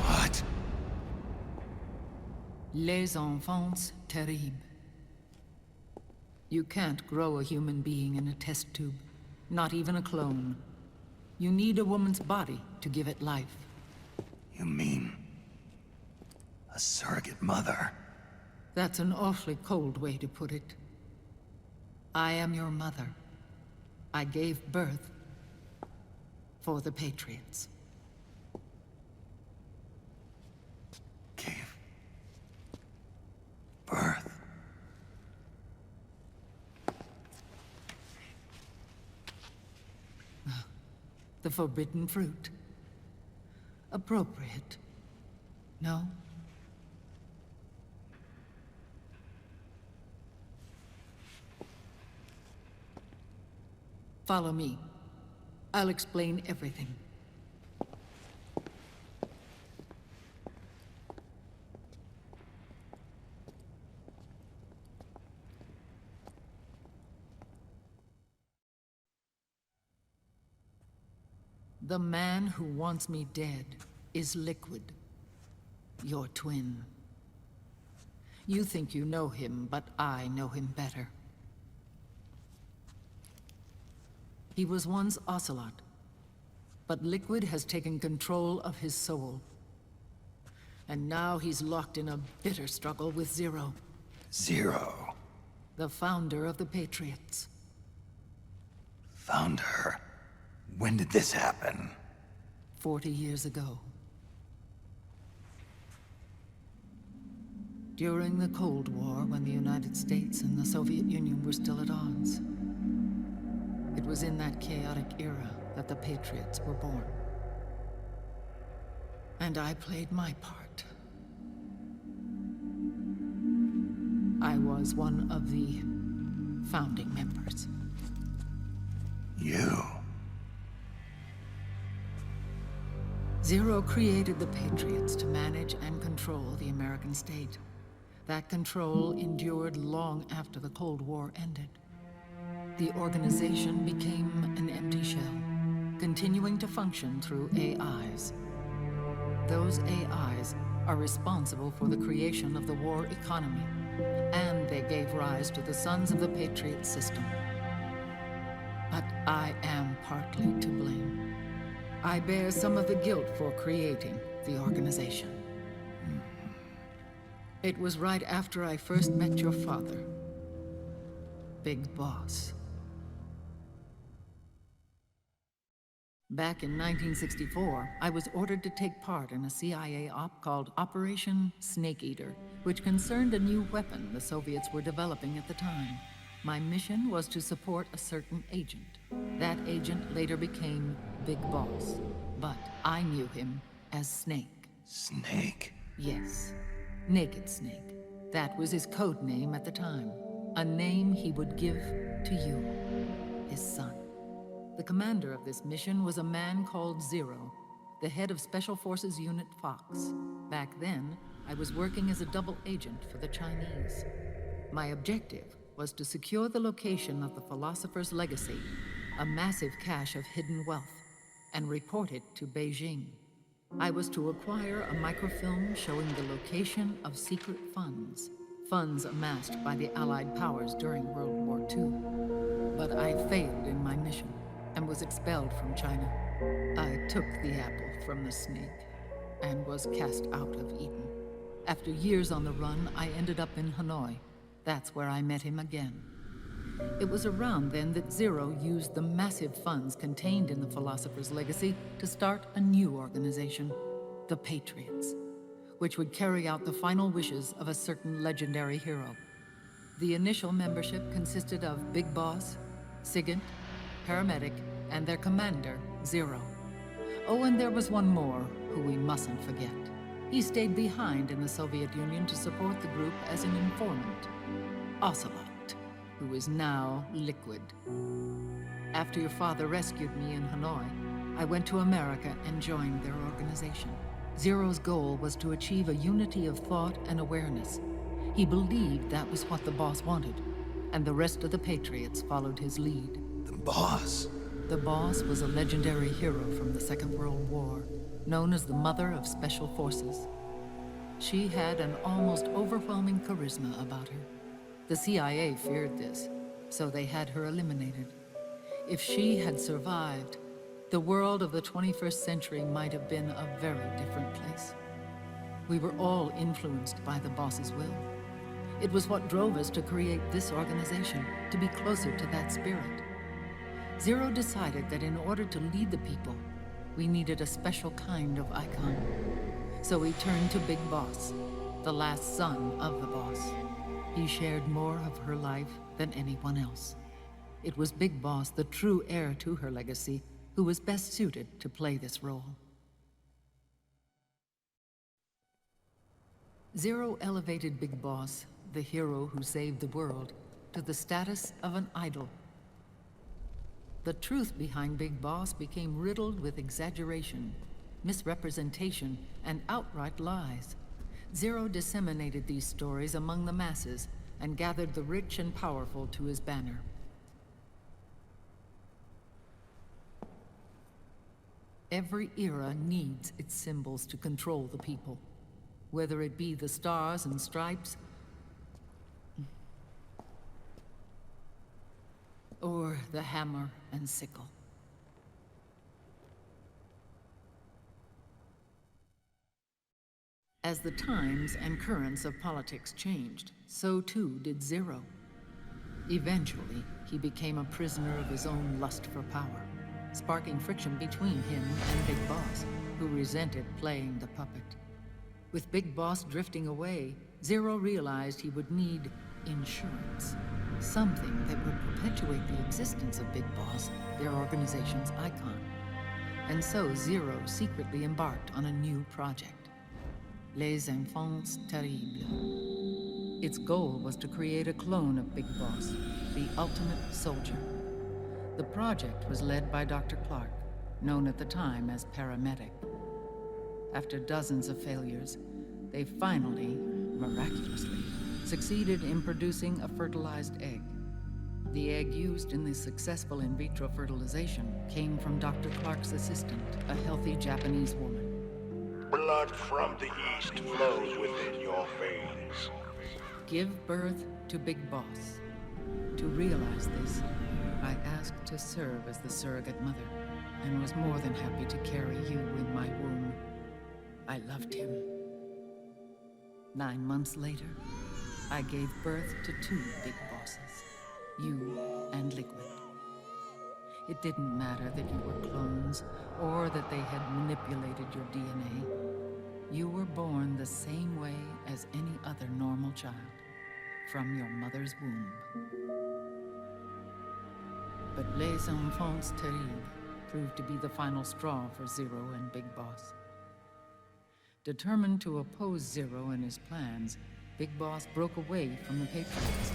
What? Les enfants terribles. You can't grow a human being in a test tube, not even a clone. You need a woman's body to give it life. You mean a surrogate mother? That's an awfully cold way to put it. I am your mother. I gave birth for the Patriots. Gave birth? The forbidden fruit. Appropriate. No? Follow me. I'll explain everything. The man who wants me dead is Liquid, your twin. You think you know him, but I know him better. He was once Ocelot, but Liquid has taken control of his soul. And now he's locked in a bitter struggle with Zero. Zero? The founder of the Patriots. Founder? When did this happen? 40 years ago. During the Cold War, when the United States and the Soviet Union were still at odds. It was in that chaotic era that the Patriots were born. And I played my part. I was one of the founding members. You? Zero created the Patriots to manage and control the American state. That control endured long after the Cold War ended. The organization became an empty shell, continuing to function through AIs. Those AIs are responsible for the creation of the war economy, and they gave rise to the Sons of the Patriot system. But I am partly to blame. I bear some of the guilt for creating the organization. It was right after I first met your father, Big Boss. Back in 1964, I was ordered to take part in a CIA op called Operation Snake Eater, which concerned a new weapon the Soviets were developing at the time. My mission was to support a certain agent. That agent later became Big Boss, but I knew him as Snake. Snake? Yes, Naked Snake. That was his code name at the time. A name he would give to you, his son. The commander of this mission was a man called Zero, the head of Special Forces Unit Fox. Back then, I was working as a double agent for the Chinese. My objective was to secure the location of the Philosopher's Legacy, a massive cache of hidden wealth, and report it to Beijing. I was to acquire a microfilm showing the location of secret funds, funds amassed by the Allied powers during World War II. But I failed in my mission and was expelled from China. I took the apple from the snake and was cast out of Eden. After years on the run, I ended up in Hanoi. That's where I met him again. It was around then that Zero used the massive funds contained in the Philosopher's Legacy to start a new organization, the Patriots, which would carry out the final wishes of a certain legendary hero. The initial membership consisted of Big Boss, Sigint, Paramedic, and their commander, Zero. Oh, and there was one more who we mustn't forget. He stayed behind in the Soviet Union to support the group as an informant, Ocelot, who is now Liquid. After your father rescued me in Hanoi, I went to America and joined their organization. Zero's goal was to achieve a unity of thought and awareness. He believed that was what the boss wanted, and the rest of the Patriots followed his lead. The boss? The boss was a legendary hero from the Second World War, known as the Mother of Special Forces. She had an almost overwhelming charisma about her. The CIA feared this, so they had her eliminated. If she had survived, the world of the 21st century might have been a very different place. We were all influenced by the boss's will. It was what drove us to create this organization, to be closer to that spirit. Zero decided that in order to lead the people, we needed a special kind of icon. So he turned to Big Boss, the last son of the boss. He shared more of her life than anyone else. It was Big Boss, the true heir to her legacy, who was best suited to play this role. Zero elevated Big Boss, the hero who saved the world, to the status of an idol. The truth behind Big Boss became riddled with exaggeration, misrepresentation, and outright lies. Zero disseminated these stories among the masses and gathered the rich and powerful to his banner. Every era needs its symbols to control the people. Whether it be the stars and stripes, or the hammer and sickle. As the times and currents of politics changed, so too did Zero. Eventually, he became a prisoner of his own lust for power, sparking friction between him and Big Boss, who resented playing the puppet. With Big Boss drifting away, Zero realized he would need insurance. Something that would perpetuate the existence of Big Boss, their organization's icon. And so Zero secretly embarked on a new project. Les Enfants Terribles. Its goal was to create a clone of Big Boss, the ultimate soldier. The project was led by Dr. Clark, known at the time as Paramedic. After dozens of failures, they finally, miraculously, succeeded in producing a fertilized egg. The egg used in the successful in vitro fertilization came from Dr. Clark's assistant, a healthy Japanese woman. Blood from the east flows within your veins. Give birth to Big Boss. To realize this, I asked to serve as the surrogate mother, and was more than happy to carry you in my womb. I loved him. 9 months later, I gave birth to 2 Big Bosses, you and Liquid. It didn't matter that you were clones, or that they had manipulated your DNA. You were born the same way as any other normal child, from your mother's womb. But Les Enfants Terribles proved to be the final straw for Zero and Big Boss. Determined to oppose Zero and his plans, Big Boss broke away from the Patriots.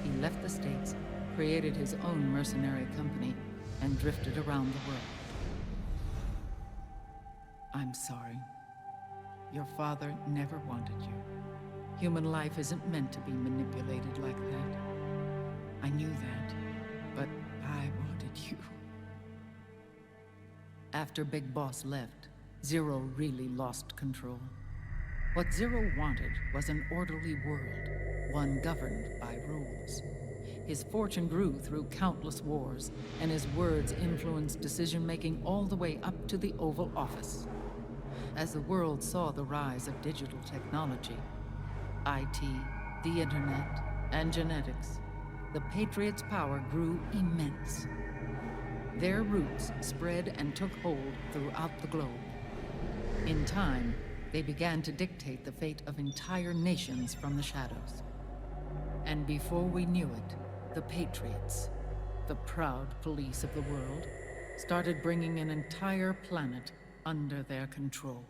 He left the States, created his own mercenary company, and drifted around the world. I'm sorry. Your father never wanted you. Human life isn't meant to be manipulated like that. I knew that, but I wanted you. After Big Boss left, Zero really lost control. What Zero wanted was an orderly world, one governed by rules. His fortune grew through countless wars, and his words influenced decision-making all the way up to the Oval Office. As the world saw the rise of digital technology, IT, the internet, and genetics, the Patriots' power grew immense. Their roots spread and took hold throughout the globe. In time, they began to dictate the fate of entire nations from the shadows. And before we knew it, the Patriots, the proud police of the world, started bringing an entire planet under their control.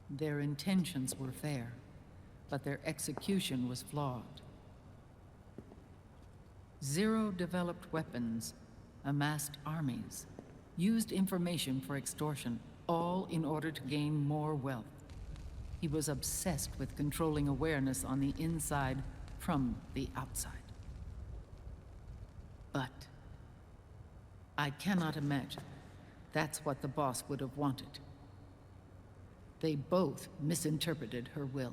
Their intentions were fair, but their execution was flawed. Zero developed weapons, amassed armies, used information for extortion, all in order to gain more wealth. He was obsessed with controlling awareness on the inside from the outside. But I cannot imagine that's what the boss would have wanted. They both misinterpreted her will.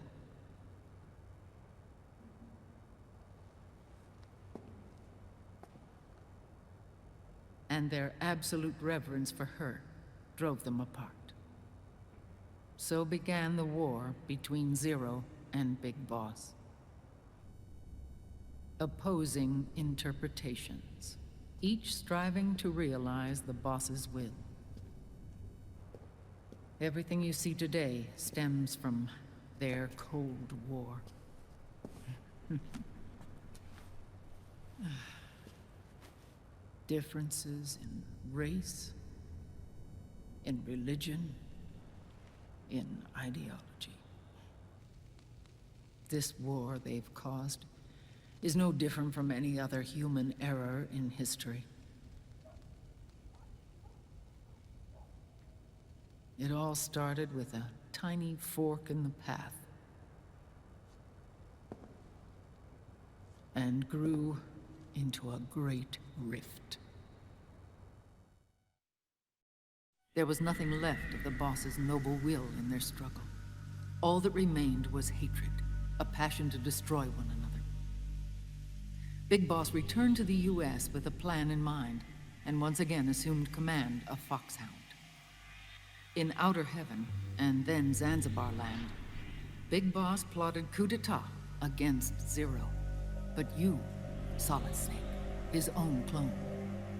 And their absolute reverence for her drove them apart. So began the war between Zero and Big Boss. Opposing interpretations, each striving to realize the boss's will. Everything you see today stems from their Cold War. Differences in race, in religion, in ideology. This war they've caused is no different from any other human error in history. It all started with a tiny fork in the path. And grew into a great rift. There was nothing left of the boss's noble will in their struggle. All that remained was hatred, a passion to destroy one another. Big Boss returned to the US with a plan in mind, and once again assumed command of Foxhound. In Outer Heaven, and then Zanzibar Land, Big Boss plotted coup d'etat against Zero. But you, Solid Snake, his own clone,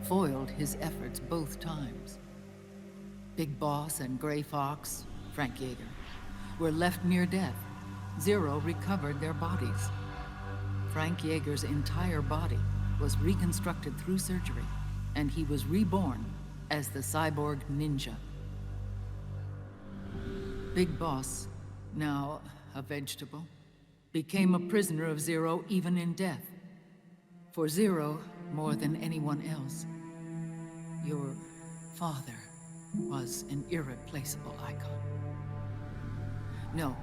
foiled his efforts both times. Big Boss and Gray Fox, Frank Yeager, were left near death. Zero recovered their bodies. Frank Yeager's entire body was reconstructed through surgery, and he was reborn as the cyborg ninja. Big Boss, now a vegetable, became a prisoner of Zero even in death. For Zero, more than anyone else, your father was an irreplaceable icon. No,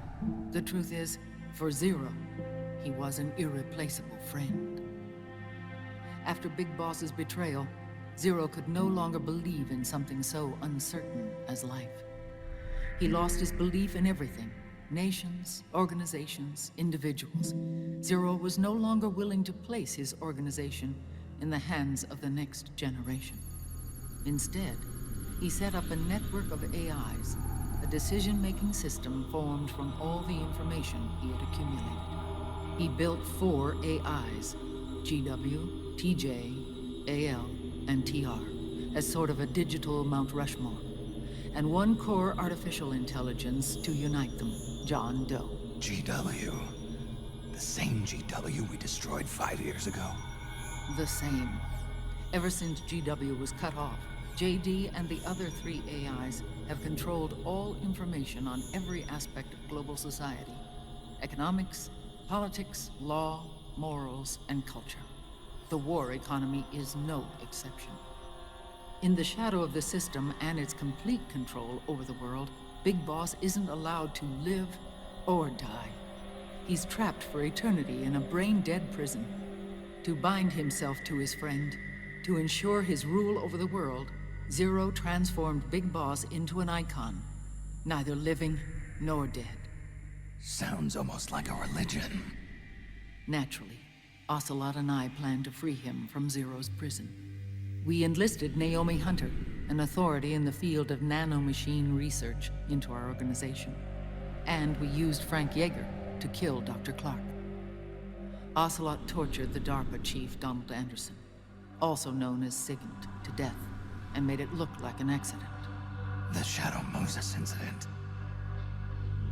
the truth is, for Zero, he was an irreplaceable friend. After Big Boss's betrayal, Zero could no longer believe in something so uncertain as life. He lost his belief in everything. Nations, organizations, individuals. Zero was no longer willing to place his organization in the hands of the next generation. Instead, he set up a network of AIs, a decision-making system formed from all the information he had accumulated. He built 4 AIs, GW, TJ, AL, and TR, as sort of a digital Mount Rushmore, and 1 core artificial intelligence to unite them, John Doe. GW. The same GW we destroyed 5 years ago. The same. Ever since GW was cut off, JD and the other 3 AIs have controlled all information on every aspect of global society. Economics, politics, law, morals, and culture. The war economy is no exception. In the shadow of the system and its complete control over the world, Big Boss isn't allowed to live or die. He's trapped for eternity in a brain-dead prison. To bind himself to his friend, to ensure his rule over the world, Zero transformed Big Boss into an icon, neither living nor dead. Sounds almost like a religion. Naturally, Ocelot and I plan to free him from Zero's prison. We enlisted Naomi Hunter, an authority in the field of nanomachine research, into our organization. And we used Frank Yeager to kill Dr. Clark. Ocelot tortured the DARPA chief, Donald Anderson, also known as Sigint, to death, and made it look like an accident. The Shadow Moses incident.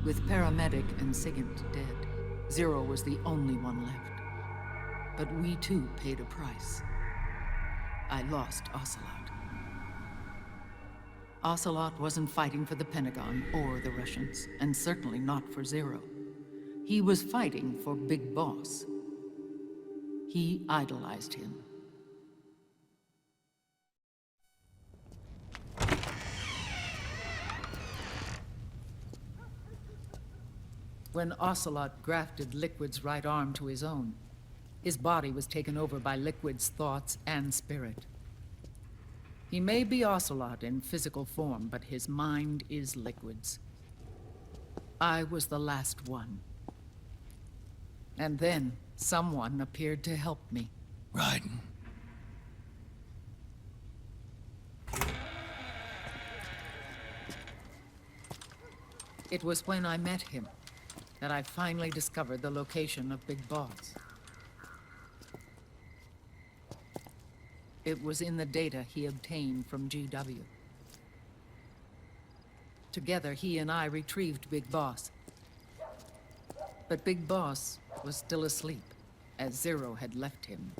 With Paramedic and Sigint dead, Zero was the only one left. But we too paid a price. I lost Ocelot. Ocelot wasn't fighting for the Pentagon or the Russians, and certainly not for Zero. He was fighting for Big Boss. He idolized him. When Ocelot grafted Liquid's right arm to his own, his body was taken over by Liquid's thoughts and spirit. He may be Ocelot in physical form, but his mind is Liquid's. I was the last one. And then someone appeared to help me. Raiden. It was when I met him that I finally discovered the location of Big Boss. It was in the data he obtained from GW. Together, he and I retrieved Big Boss. But Big Boss was still asleep, as Zero had left him.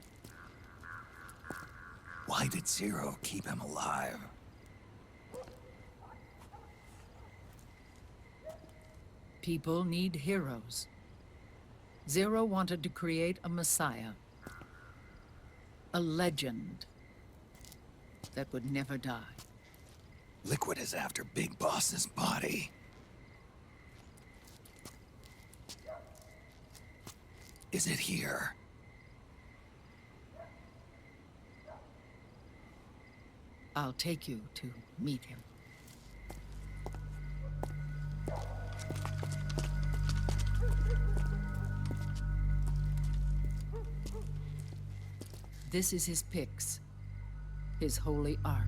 Why did Zero keep him alive? People need heroes. Zero wanted to create a messiah. A legend that would never die. Liquid is after Big Boss's body. Is it here? I'll take you to meet him. This is his pyx, his holy ark.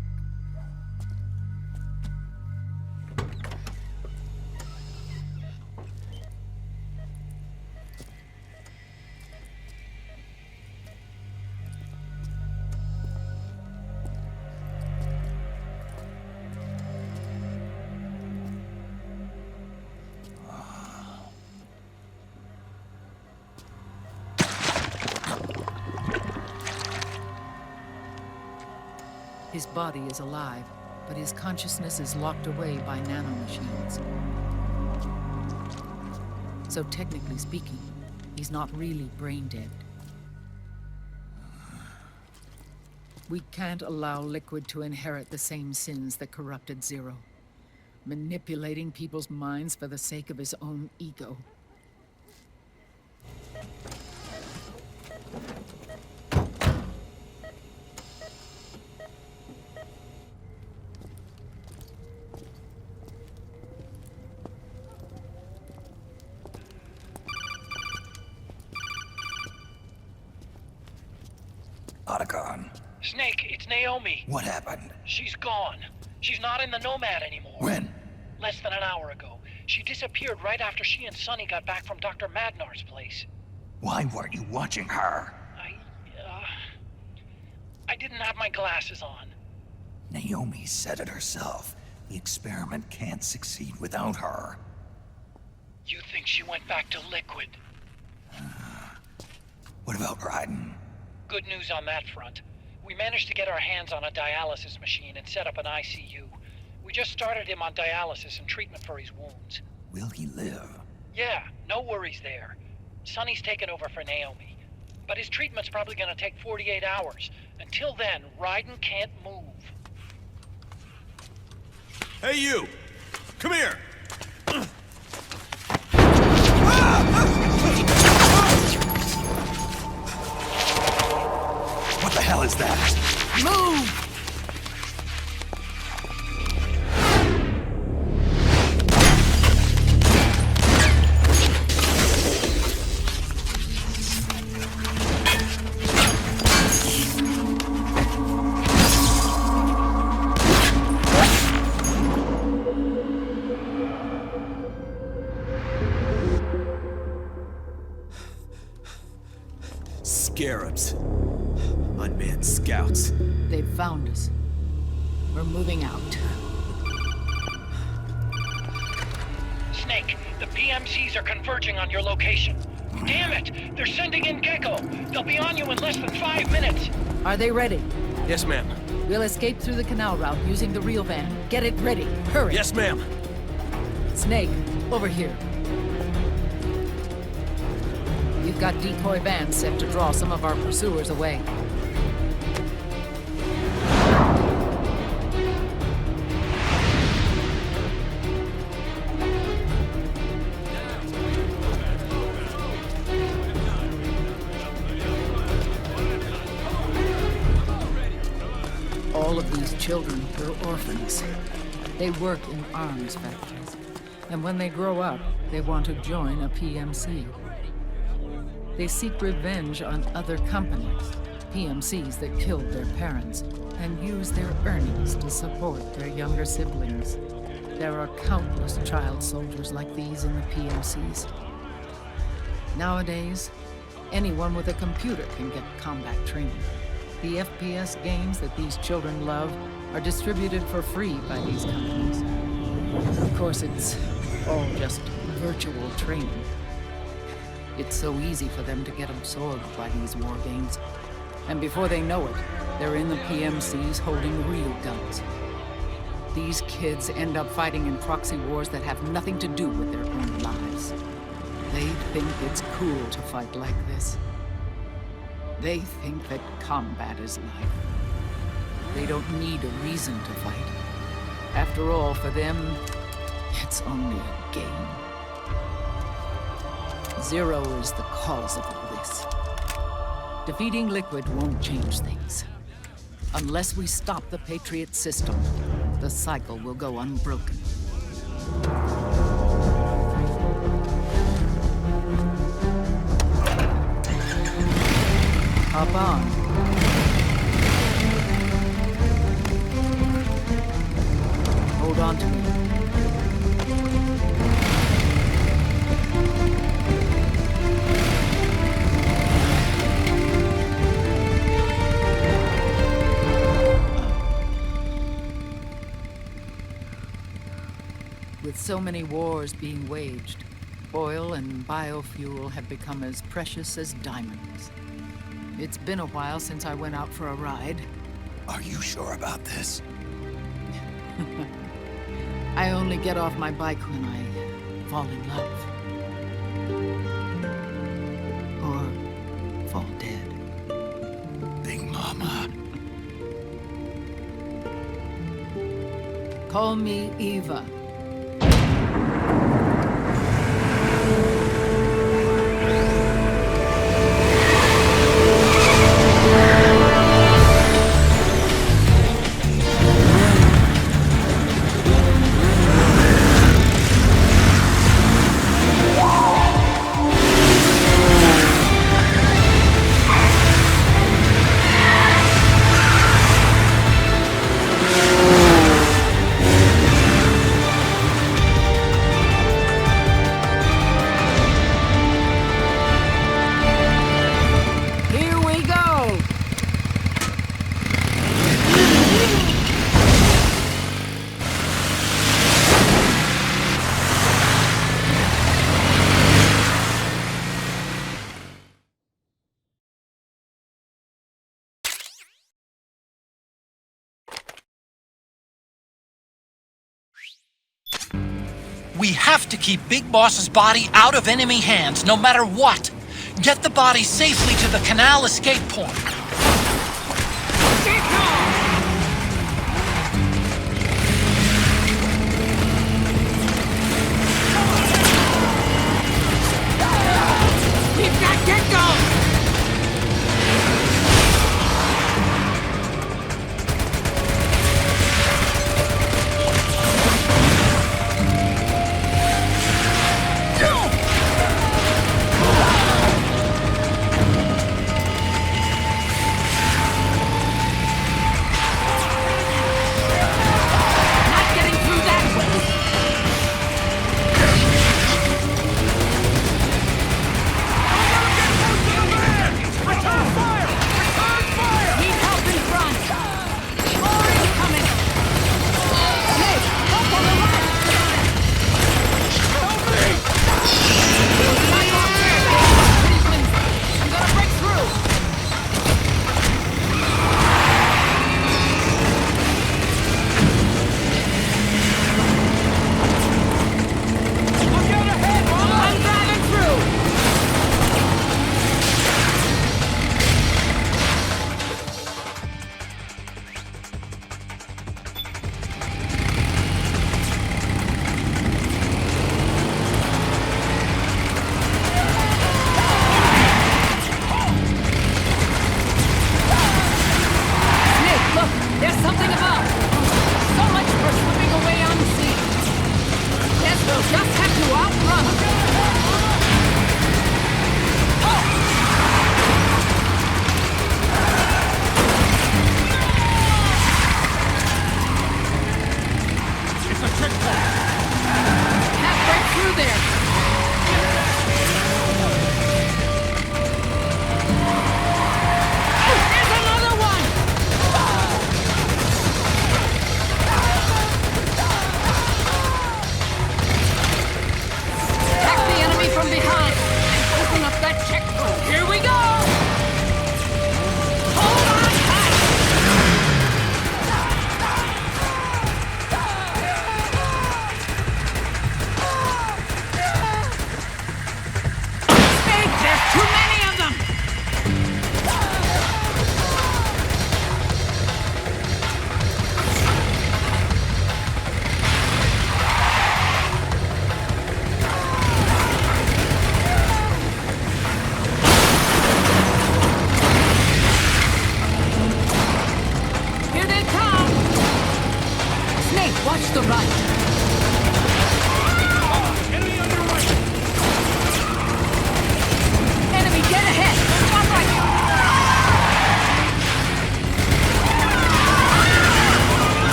His body is alive, but his consciousness is locked away by nanomachines. So technically speaking, he's not really brain dead. We can't allow Liquid to inherit the same sins that corrupted Zero. Manipulating people's minds for the sake of his own ego. Otacon. Snake, it's Naomi. What happened? She's gone. She's not in the Nomad anymore. When? Less than an hour ago. She disappeared right after she and Sonny got back from Dr. Madnar's place. Why weren't you watching her? I didn't have my glasses on. Naomi said it herself. The experiment can't succeed without her. You think she went back to Liquid? What about Raiden? Good news on that front. We managed to get our hands on a dialysis machine and set up an ICU. We just started him on dialysis and treatment for his wounds. Will he live? Yeah, no worries there. Sonny's taken over for Naomi. But his treatment's probably gonna take 48 hours. Until then, Raiden can't move. Hey, you! Come here! What the hell is that? Move! Scarabs. Unmanned scouts. They've found us. We're moving out. Snake, the PMCs are converging on your location. Damn it! They're sending in Gecko! They'll be on you in less than 5 minutes! Are they ready? Yes, ma'am. We'll escape through the canal route using the real van. Get it ready. Hurry. Yes, ma'am. Snake, over here. We've got decoy vans set to draw some of our pursuers away. All of these children are orphans. They work in arms factories. And when they grow up, they want to join a PMC. They seek revenge on other companies, PMCs that killed their parents, and use their earnings to support their younger siblings. There are countless child soldiers like these in the PMCs. Nowadays, anyone with a computer can get combat training. The FPS games that these children love are distributed for free by these companies. Of course, it's all just virtual training. It's so easy for them to get absorbed by these war games. And before they know it, they're in the PMCs holding real guns. These kids end up fighting in proxy wars that have nothing to do with their own lives. They think it's cool to fight like this. They think that combat is life. They don't need a reason to fight. After all, for them, it's only a game. Zero is the cause of all this. Defeating Liquid won't change things. Unless we stop the Patriot system, the cycle will go unbroken. Hop on. Hold on to me. With so many wars being waged, oil and biofuel have become as precious as diamonds. It's been a while since I went out for a ride. Are you sure about this? I only get off my bike when I fall in love. Or fall dead. Big Mama. Call me Eva. We have to keep Big Boss's body out of enemy hands, no matter what. Get the body safely to the canal escape point. Keep that get-go!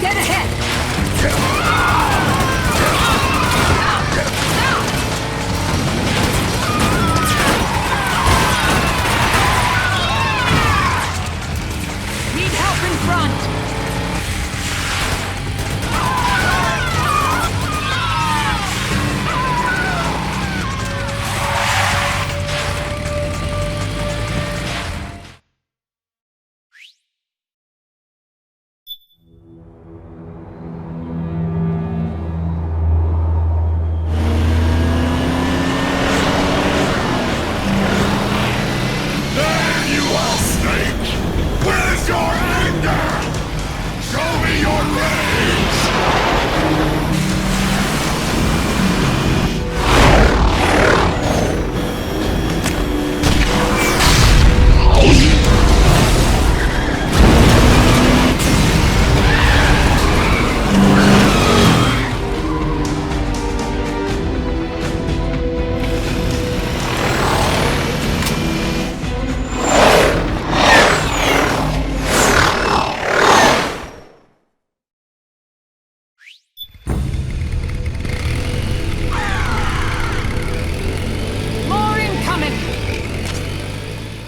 dead ahead! Need help in front!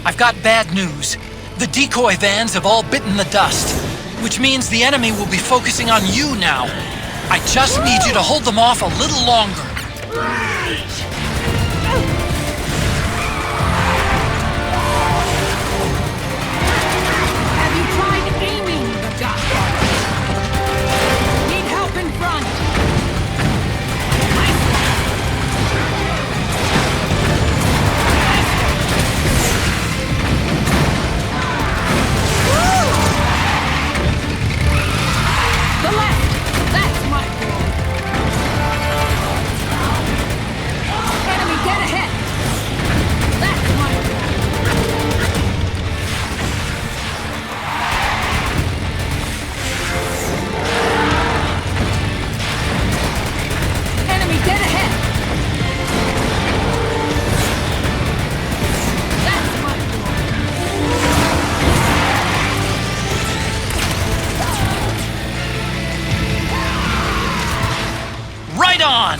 I've got bad news. The decoy vans have all bitten the dust, which means the enemy will be focusing on you now. I just need you to hold them off a little longer. Have you tried aiming the gun? Need help in front! The left! That's my goal! Enemy dead ahead! That's my goal! Enemy dead ahead! That's my Right on!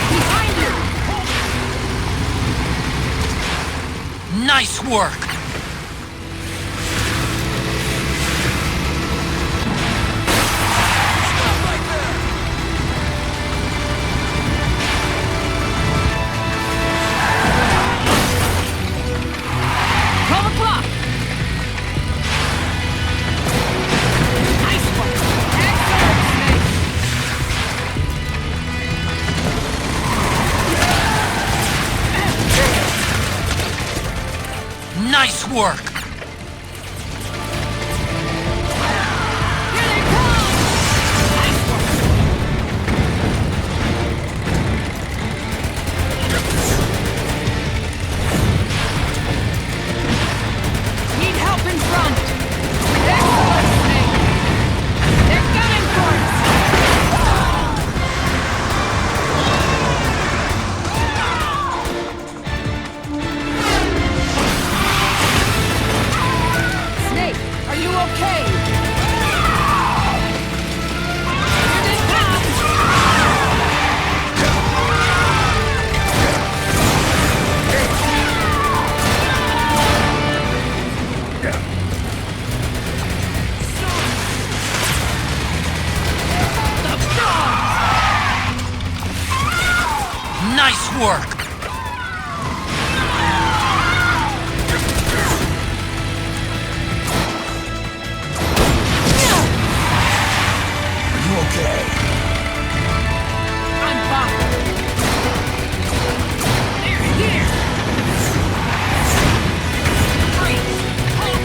Behind you! Nice work! Nice work! Need help in front! Excellent, Snake! They're gunning for us! Snake, are you okay? Here they come! Nice work! Are you okay? I'm fine. They're here! Freeze! Hold!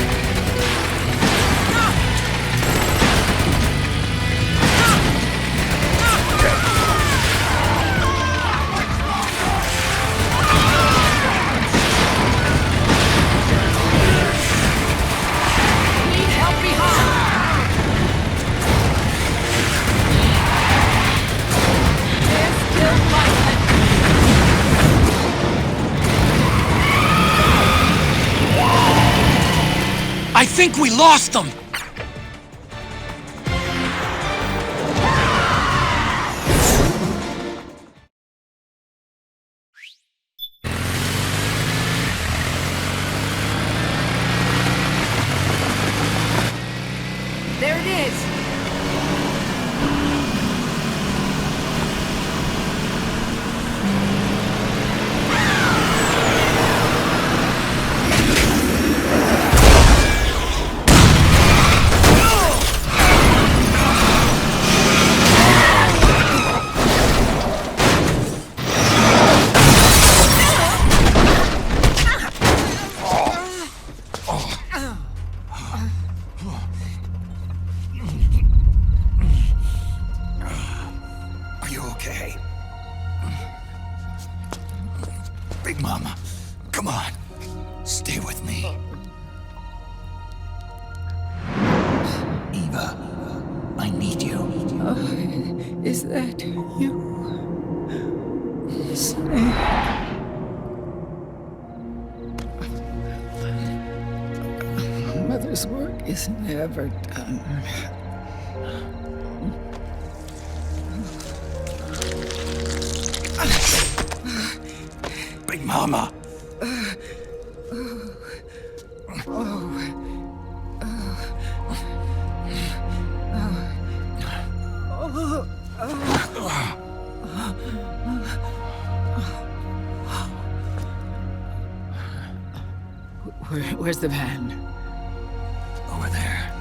think we lost them! There it is! Are you okay? Big Mama, come on. Stay with me. Eva, I need you. Is that you? Snake. Mother's work is never done. Big Mama. Where's the van? Over there.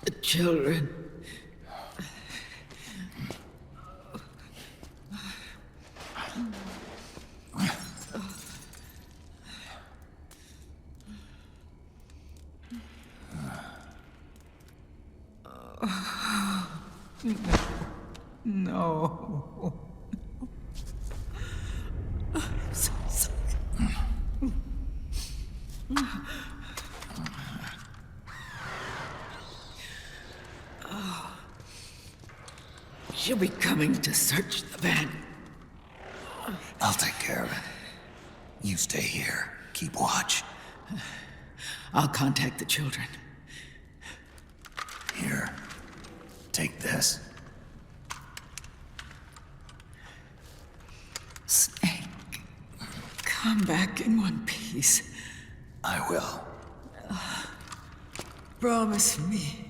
The children. No. I'm so sorry. She'll be coming to search the van. I'll take care of it. You stay here. Keep watch. I'll contact the children. Here. Take this. Snake, come back in one piece. I will. Promise me.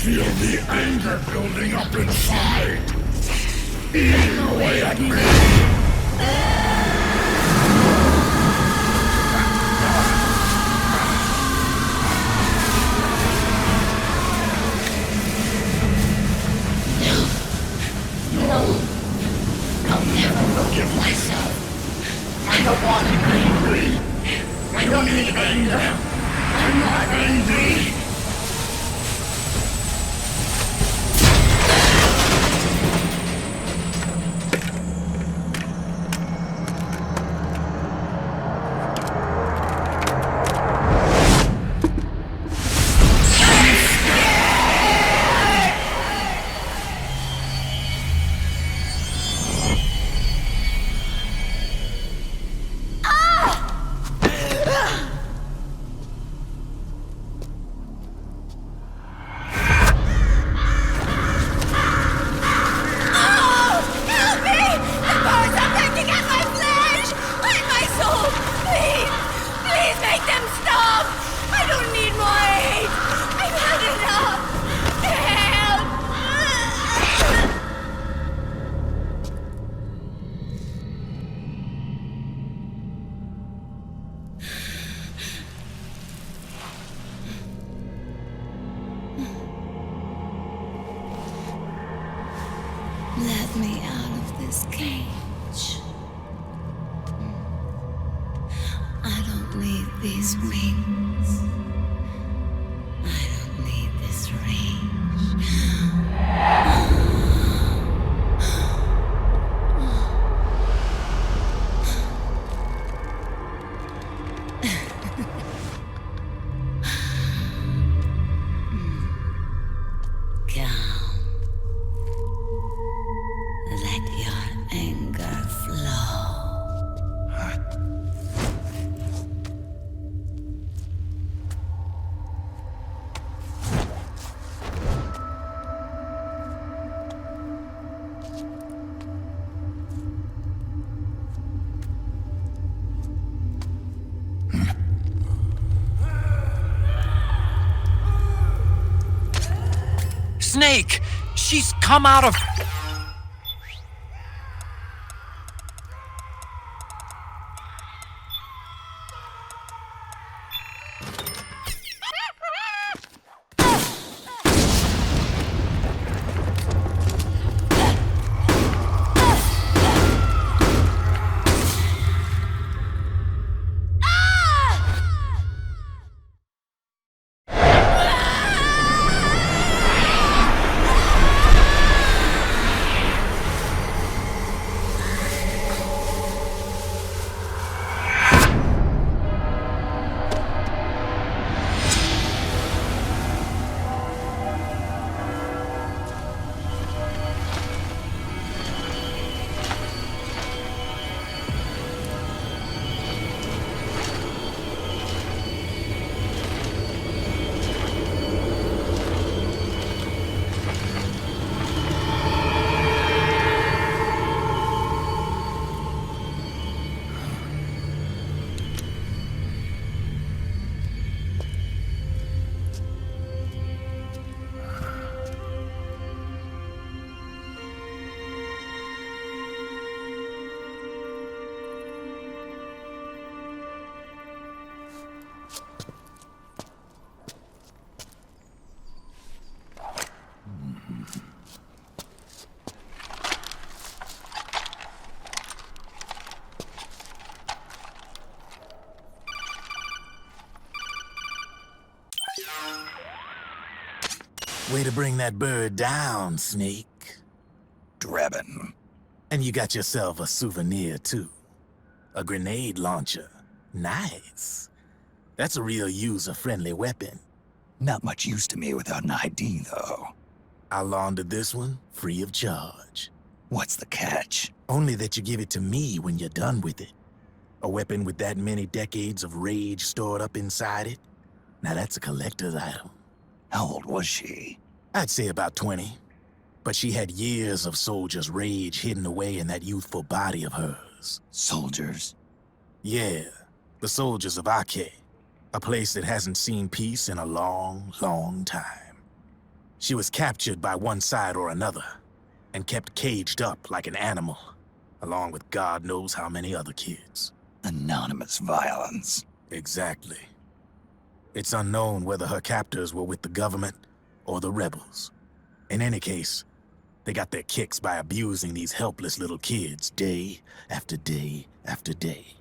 feel the anger building up inside, eating away at me. I'll never forgive myself. I don't want to be angry. I don't need anger. I'm not angry. Let me out of this cage. I don't need these wings. I don't need this rage. Let your anger flow. Snake! She's come out of... Way to bring that bird down, Snake. Drebin. And you got yourself a souvenir, too. A grenade launcher. Nice. That's a real user-friendly weapon. Not much use to me without an ID, though. I'll launder this one free of charge. What's the catch? Only that you give it to me when you're done with it. A weapon with that many decades of rage stored up inside it? Now that's a collector's item. How old was she? I'd say about 20. But she had years of soldiers' rage hidden away in that youthful body of hers. Soldiers? Yeah, the soldiers of Ake. A place that hasn't seen peace in a long, long time. She was captured by one side or another, and kept caged up like an animal, along with God knows how many other kids. Anonymous violence. Exactly. It's unknown whether her captors were with the government or the rebels. In any case, they got their kicks by abusing these helpless little kids day after day after day.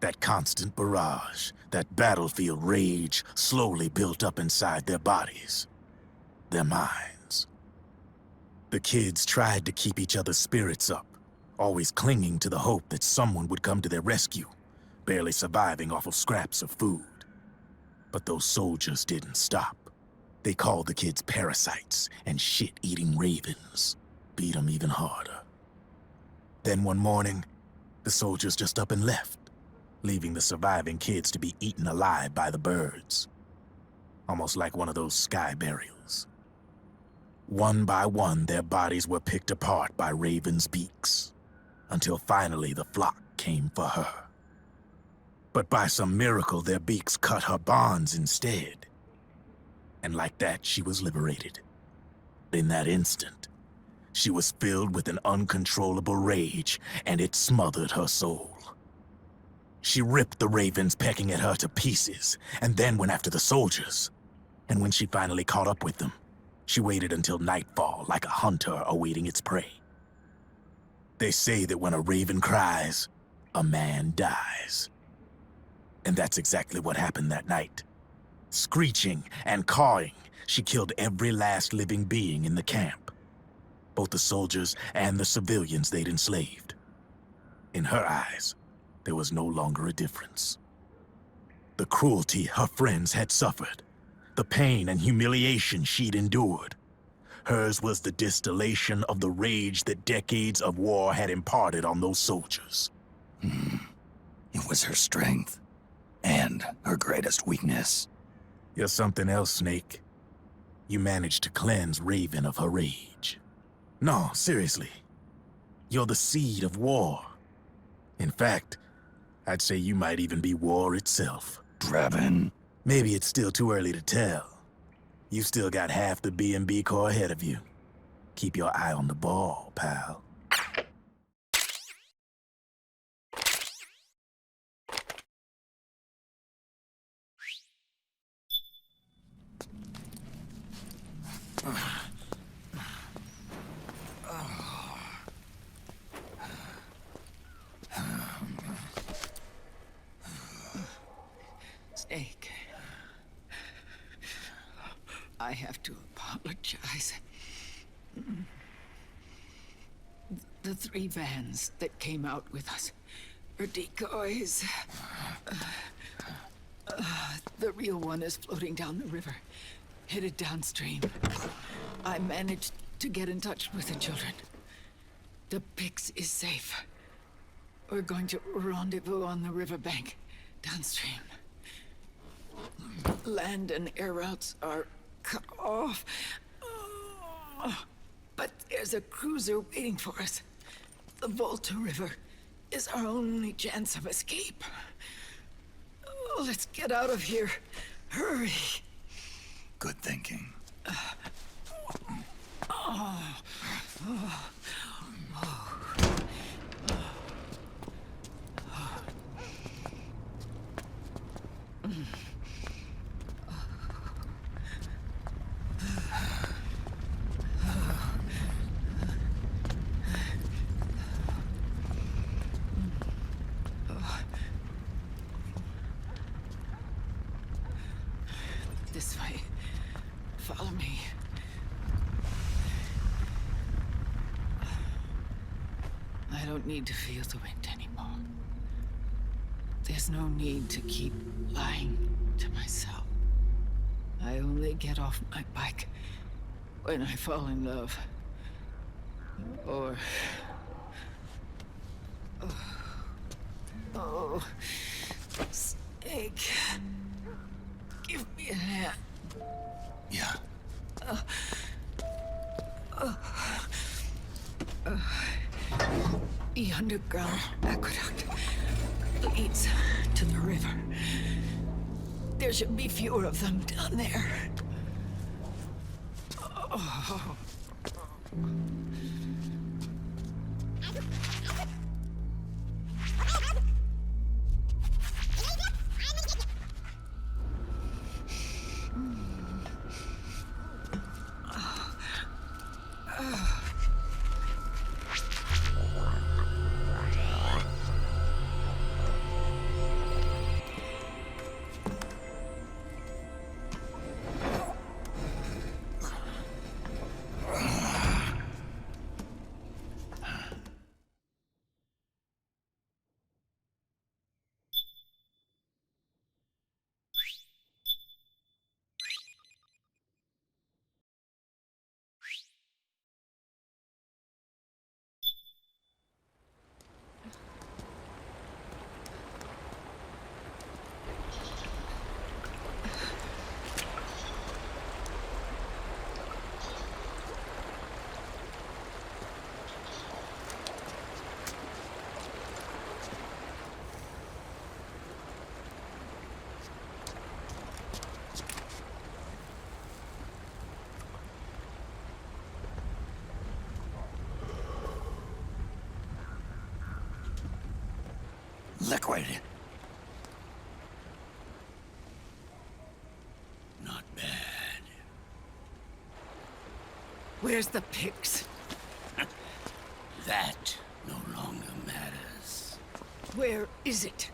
That constant barrage, that battlefield rage slowly built up inside their bodies, their minds. The kids tried to keep each other's spirits up, always clinging to the hope that someone would come to their rescue, barely surviving off of scraps of food. But those soldiers didn't stop. They called the kids parasites and shit-eating ravens, beat them even harder. Then one morning, the soldiers just up and left, leaving the surviving kids to be eaten alive by the birds. Almost like one of those sky burials. One by one, their bodies were picked apart by ravens' beaks, until finally the flock came for her. But by some miracle, their beaks cut her bonds instead. And like that, she was liberated. In that instant, she was filled with an uncontrollable rage, and it smothered her soul. She ripped the ravens pecking at her to pieces, and then went after the soldiers. And when she finally caught up with them, she waited until nightfall like a hunter awaiting its prey. They say that when a raven cries, a man dies. And that's exactly what happened that night. Screeching and cawing, she killed every last living being in the camp. Both the soldiers and the civilians they'd enslaved. In her eyes, there was no longer a difference. The cruelty her friends had suffered, the pain and humiliation she'd endured. Hers was the distillation of the rage that decades of war had imparted on those soldiers. It was her strength, and her greatest weakness. You're something else, Snake. You managed to cleanse Raven of her rage. No, seriously. You're the seed of war. In fact, I'd say you might even be war itself. Drebin. Maybe it's still too early to tell. You've still got half the B&B Corps ahead of you. Keep your eye on the ball, pal. Snake. I have to apologize. The 3 vans that came out with us are decoys. The real one is floating down the river, headed downstream. I managed to get in touch with the children. The Pix is safe. We're going to rendezvous on the riverbank, downstream. Land and air routes are cut off. But there's a cruiser waiting for us. The Volta River is our only chance of escape. Let's get out of here. Hurry. Good thinking. This way. Follow me. I don't need to feel the wind anymore. There's no need to keep lying to myself. I only get off my bike when I fall in love. Or... Oh... Snake... Give me a hand. Yeah. The underground aqueduct leads to the river. There should be fewer of them down there. Oh. Liquid. Not bad. Where's the pigs? That no longer matters. Where is it?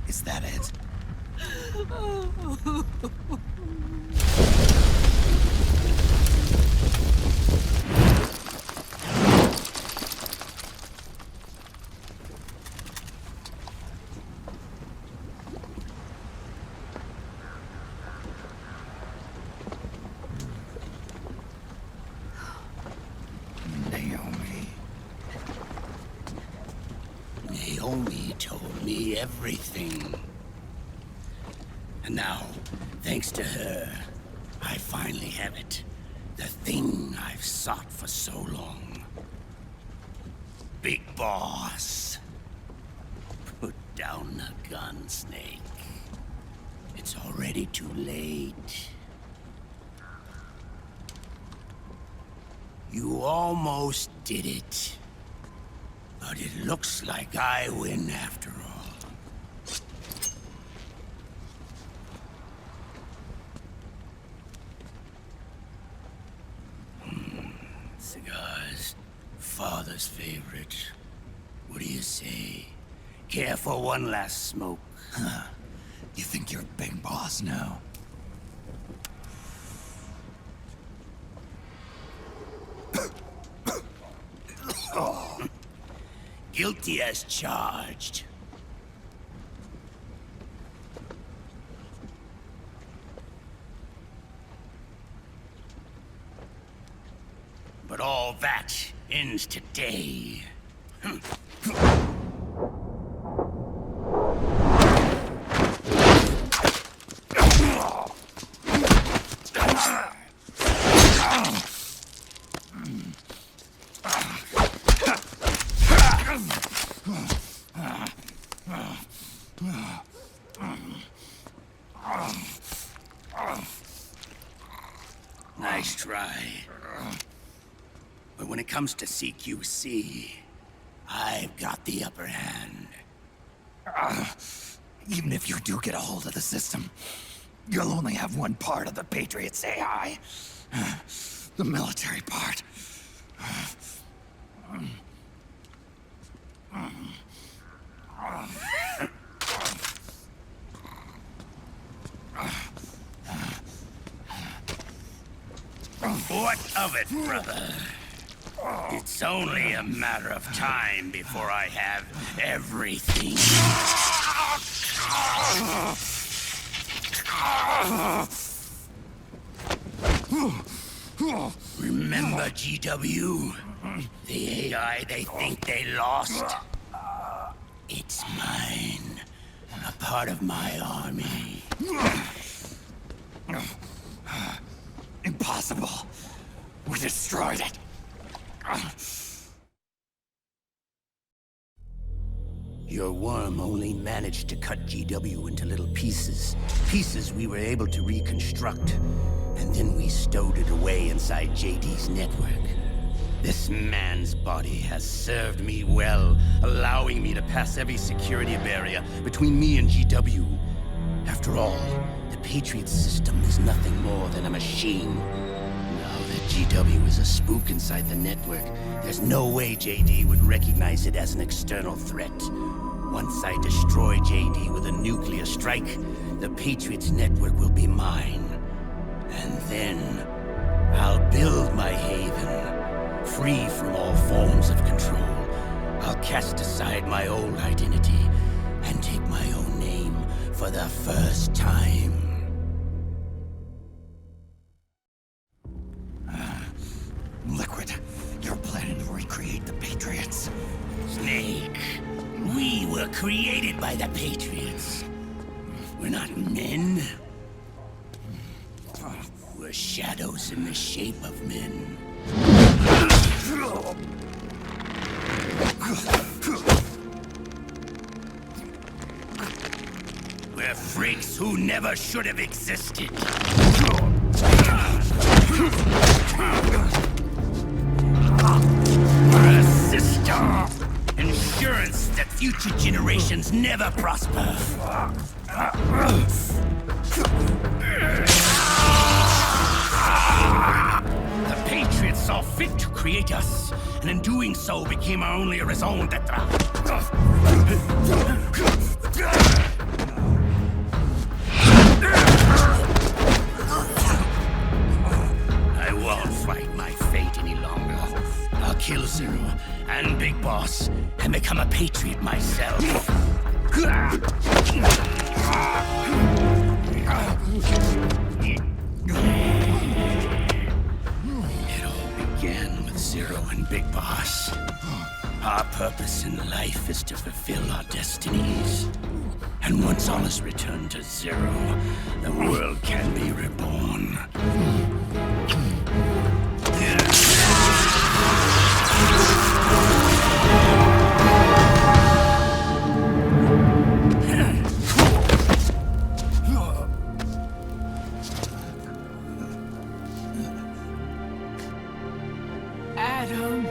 Is that it? Naomi told me everything. And now, thanks to her, I finally have it. The thing I've sought for so long. Big Boss. Put down the gun, Snake. It's already too late. You almost did it. But it looks like I win after all. Cigars, father's favorite. What do you say? Care for one last smoke? Huh. You think you're Big Boss now? Guilty as charged. But all that ends today. Nice try. But when it comes to CQC, I've got the upper hand. Even if you do get a hold of the system, you'll only have one part of the Patriots AI. The military part. What of it, brother? It's only a matter of time before I have everything. Remember, GW? The AI they think they lost? It's mine. A part of my army. Impossible. We destroyed it. Your worm only managed to cut GW into little pieces. Pieces we were able to reconstruct. And then we stowed it away inside JD's network. This man's body has served me well, allowing me to pass every security barrier between me and GW. After all, the Patriot system is nothing more than a machine. Now that GW is a spook inside the network, there's no way JD would recognize it as an external threat. Once I destroy JD with a nuclear strike, the Patriot's network will be mine. And then, I'll build my haven, free from all forms of control. I'll cast aside my old identity and take my own name for the first time. Liquid, you're planning to recreate the Patriots. Snake, we were created by the Patriots. We're not men. We're shadows in the shape of men. We're freaks who never should have existed. We're a system. Insurance that future generations never prosper. The Patriots saw fit to create us, and in doing so became our only raison d'etre. I won't fight my fate any longer. I'll kill Zero and Big Boss and become a Patriot myself. It all began with Zero and Big Boss. Our purpose in life is to fulfill our destinies. And once all is returned to Zero, the world can be reborn. Adam.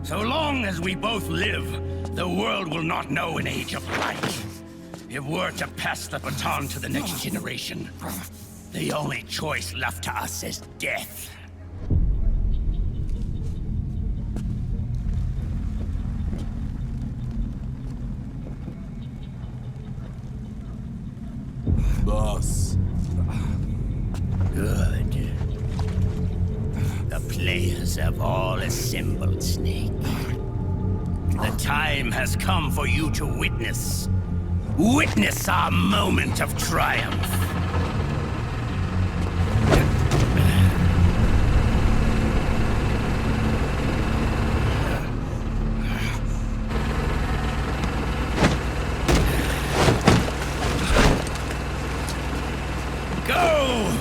So long as we both live, the world will not know an age of light. If we're to pass the baton to the next generation, the only choice left to us is death. Boss. Good. The players have all assembled, Snake. The time has come for you to witness. Witness our moment of triumph. Go!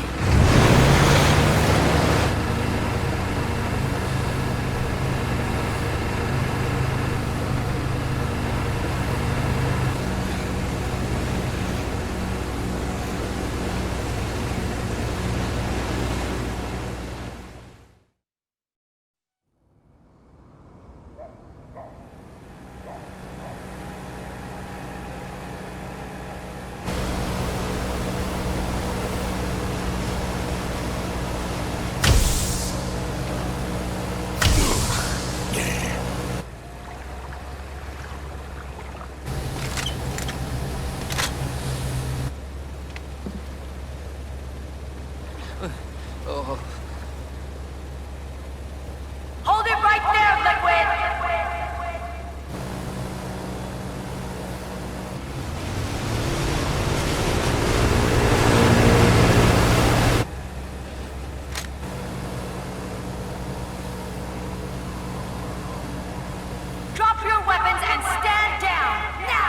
Oh. Hold it right there, Liquid! Drop your weapons and stand down, now!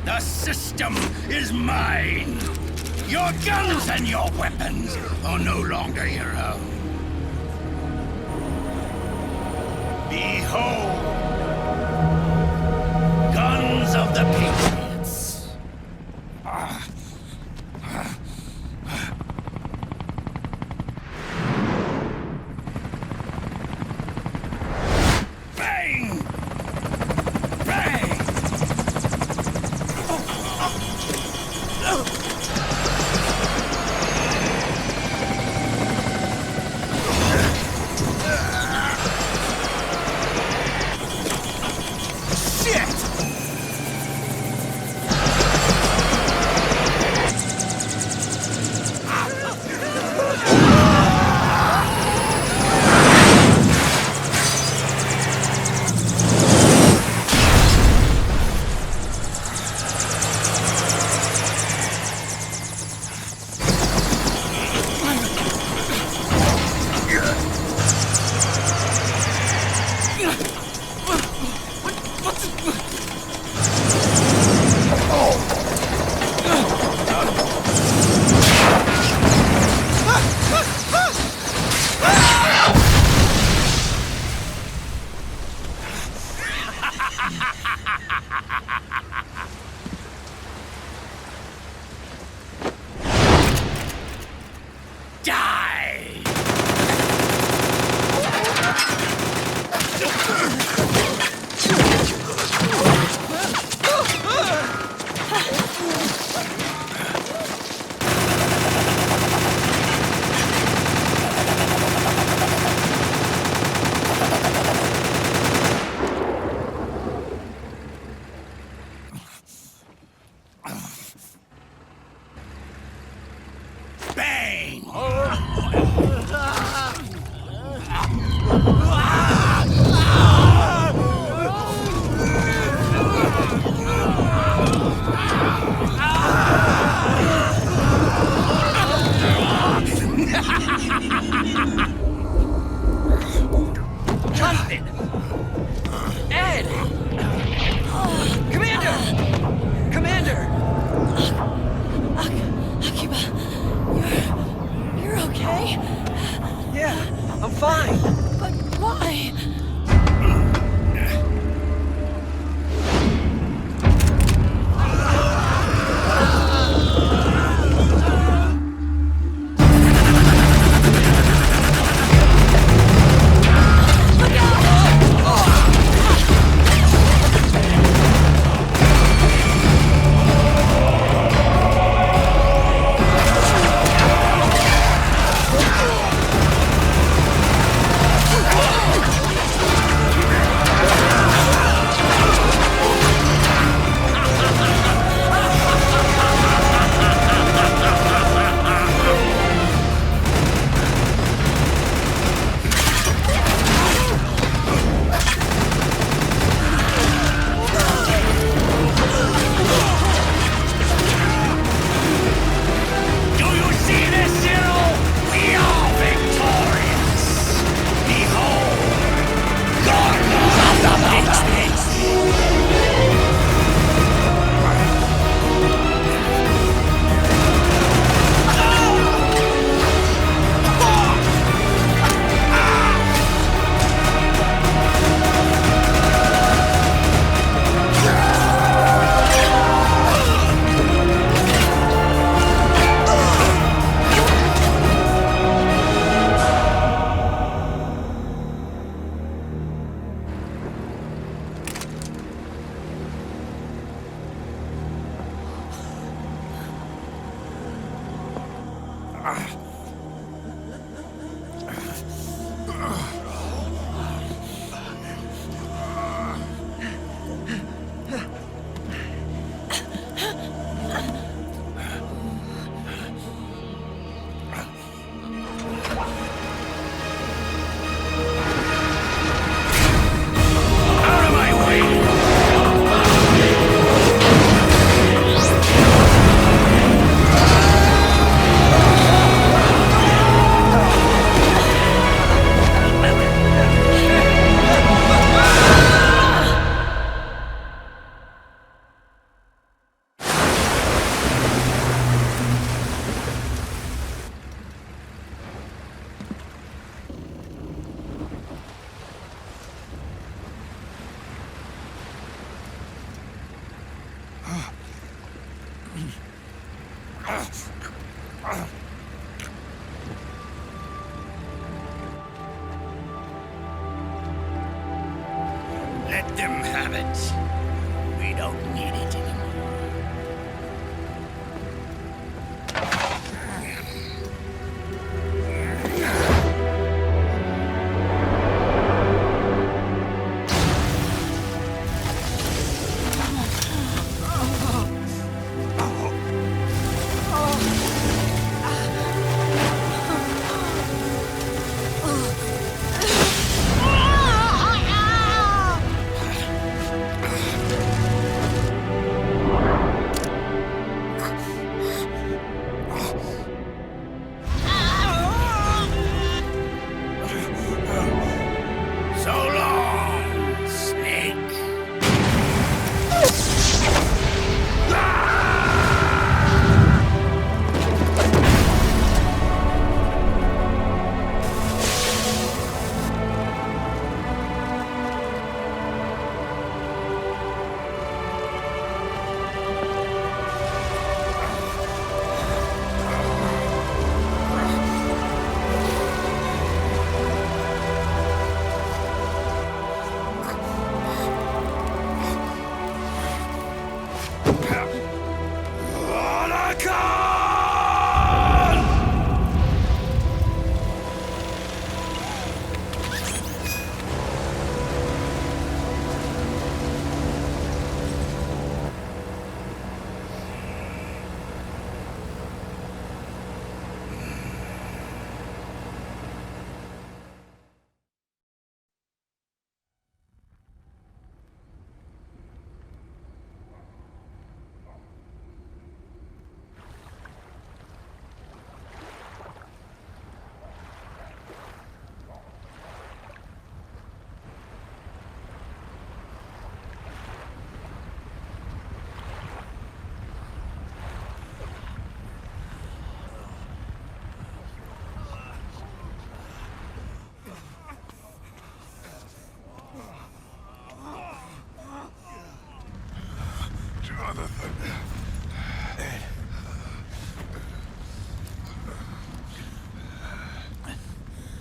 The system is mine. Your guns and your weapons are no longer your own. Behold, guns of the Patriots. Bang! Bang! Let them have it. We don't need it anymore.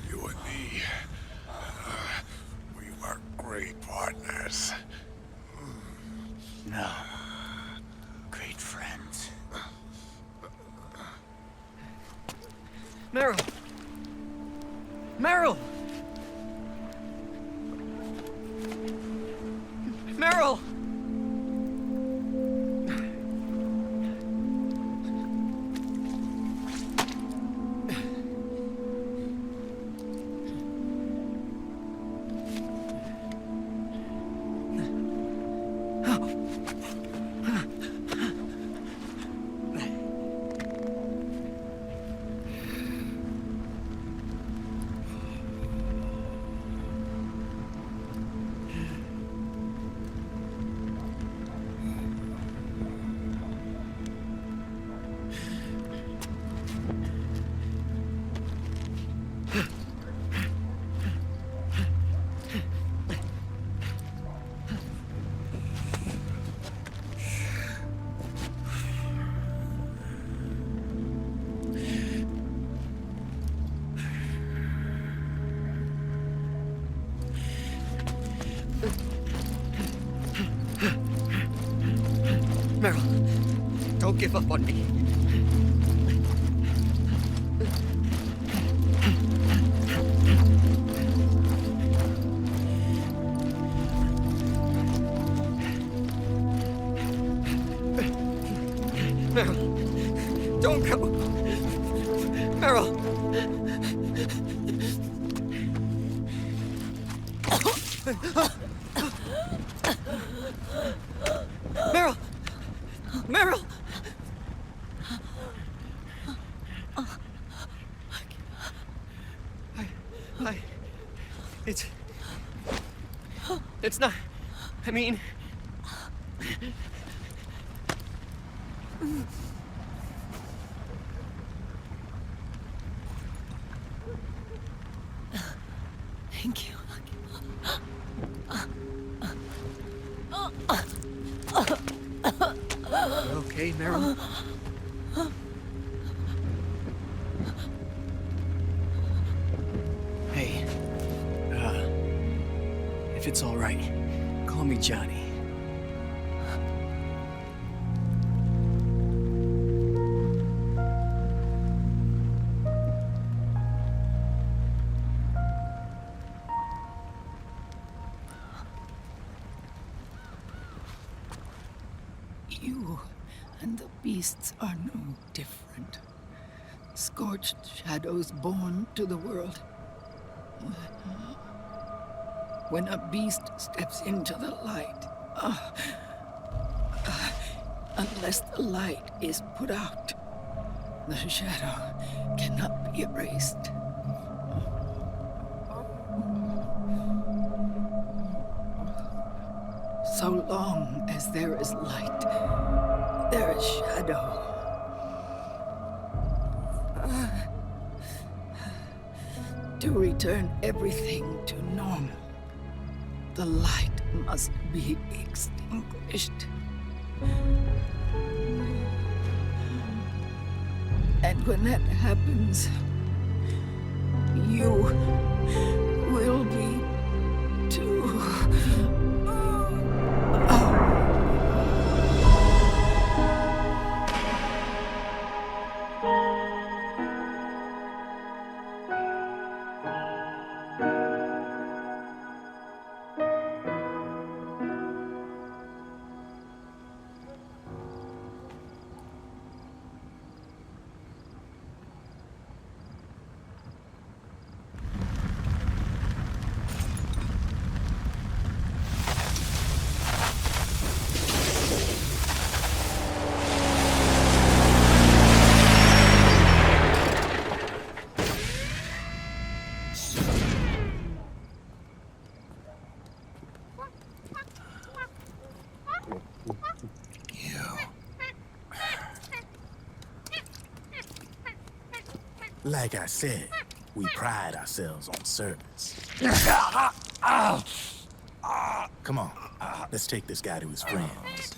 You and me, we were great partners. No. Great friends. Meryl! Meryl! Meryl! Meryl, don't give up on me. Meryl, don't go. Meryl. Meryl! Meryl! It's not... I mean... Thank you. Okay, Meryl? it's all right. Call me Johnny. You and the beasts are no different. Scorched shadows born to the world. When a beast steps into the light, unless the light is put out, the shadow cannot be erased. So long as there is light, there is shadow. To return everything to normal, the light must be extinguished. And when that happens, you will be too. Like I said, we pride ourselves on service. Come on, let's take this guy to his friends.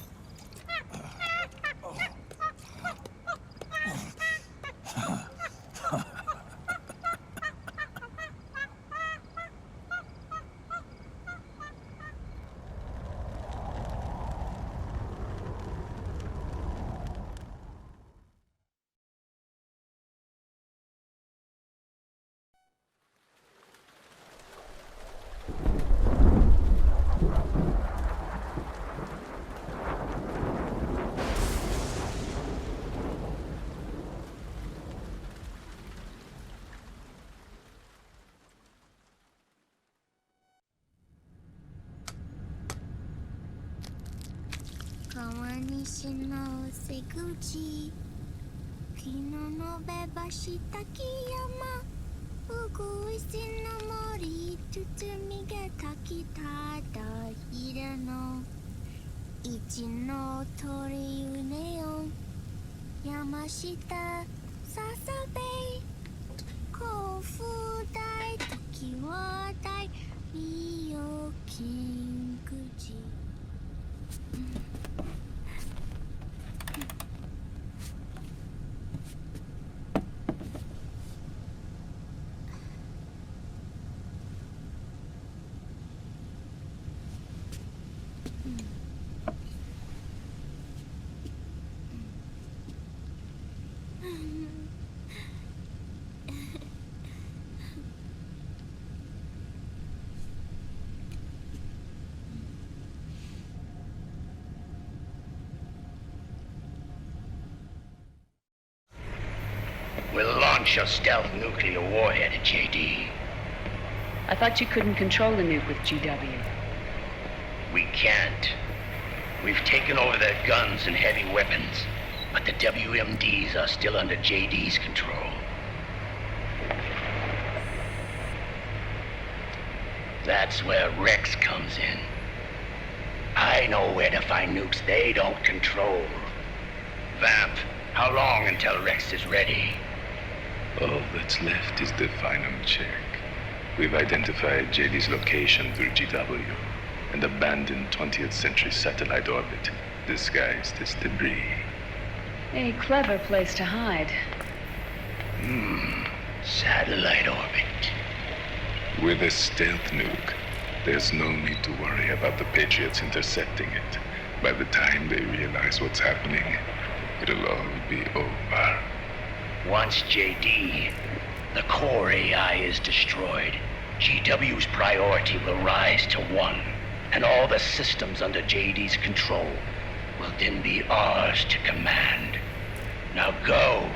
We'll launch a stealth nuclear warhead at JD. I thought you couldn't control the nuke with GW. We can't. We've taken over their guns and heavy weapons, but the WMDs are still under JD's control. That's where Rex comes in. I know where to find nukes they don't control. Vamp, how long until Rex is ready? All that's left is the final check. We've identified JD's location through GW, an abandoned 20th century satellite orbit, disguised as debris. A clever place to hide. Satellite orbit. With a stealth nuke, There's no need to worry about the Patriots intercepting it. By the time they realize what's happening, it'll all be over. Once JD, the core AI is destroyed, GW's priority will rise to 1, and all the systems under JD's control will then be ours to command. Now go,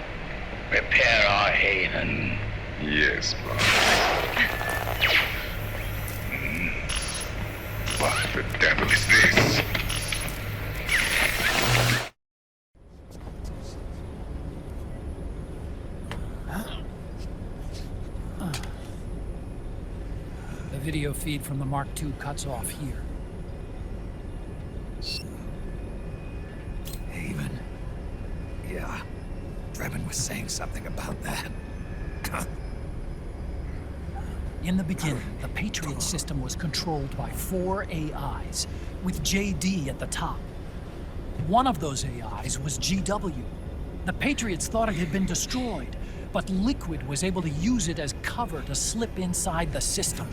prepare our haven. Yes, boss. What the devil is this? The video feed from the Mark II cuts off here. Haven. Yeah. Drebin was saying something about that. In the beginning, the Patriot system was controlled by 4 AIs, with JD at the top. One of those AIs was GW. The Patriots thought it had been destroyed, but Liquid was able to use it as cover to slip inside the system.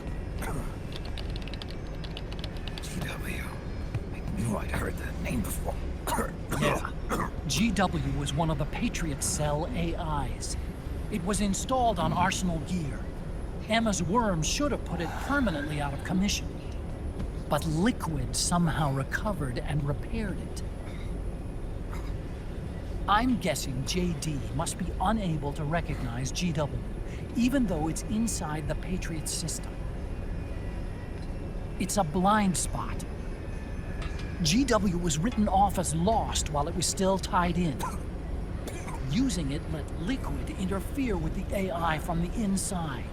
GW. I knew I'd heard that name before. Yeah. GW was one of the Patriot Cell AIs. It was installed on Arsenal gear. Emma's worm should have put it permanently out of commission. But Liquid somehow recovered and repaired it. I'm guessing JD must be unable to recognize GW, even though it's inside the Patriot system. It's a blind spot. GW was written off as lost while it was still tied in. Using it let Liquid interfere with the AI from the inside.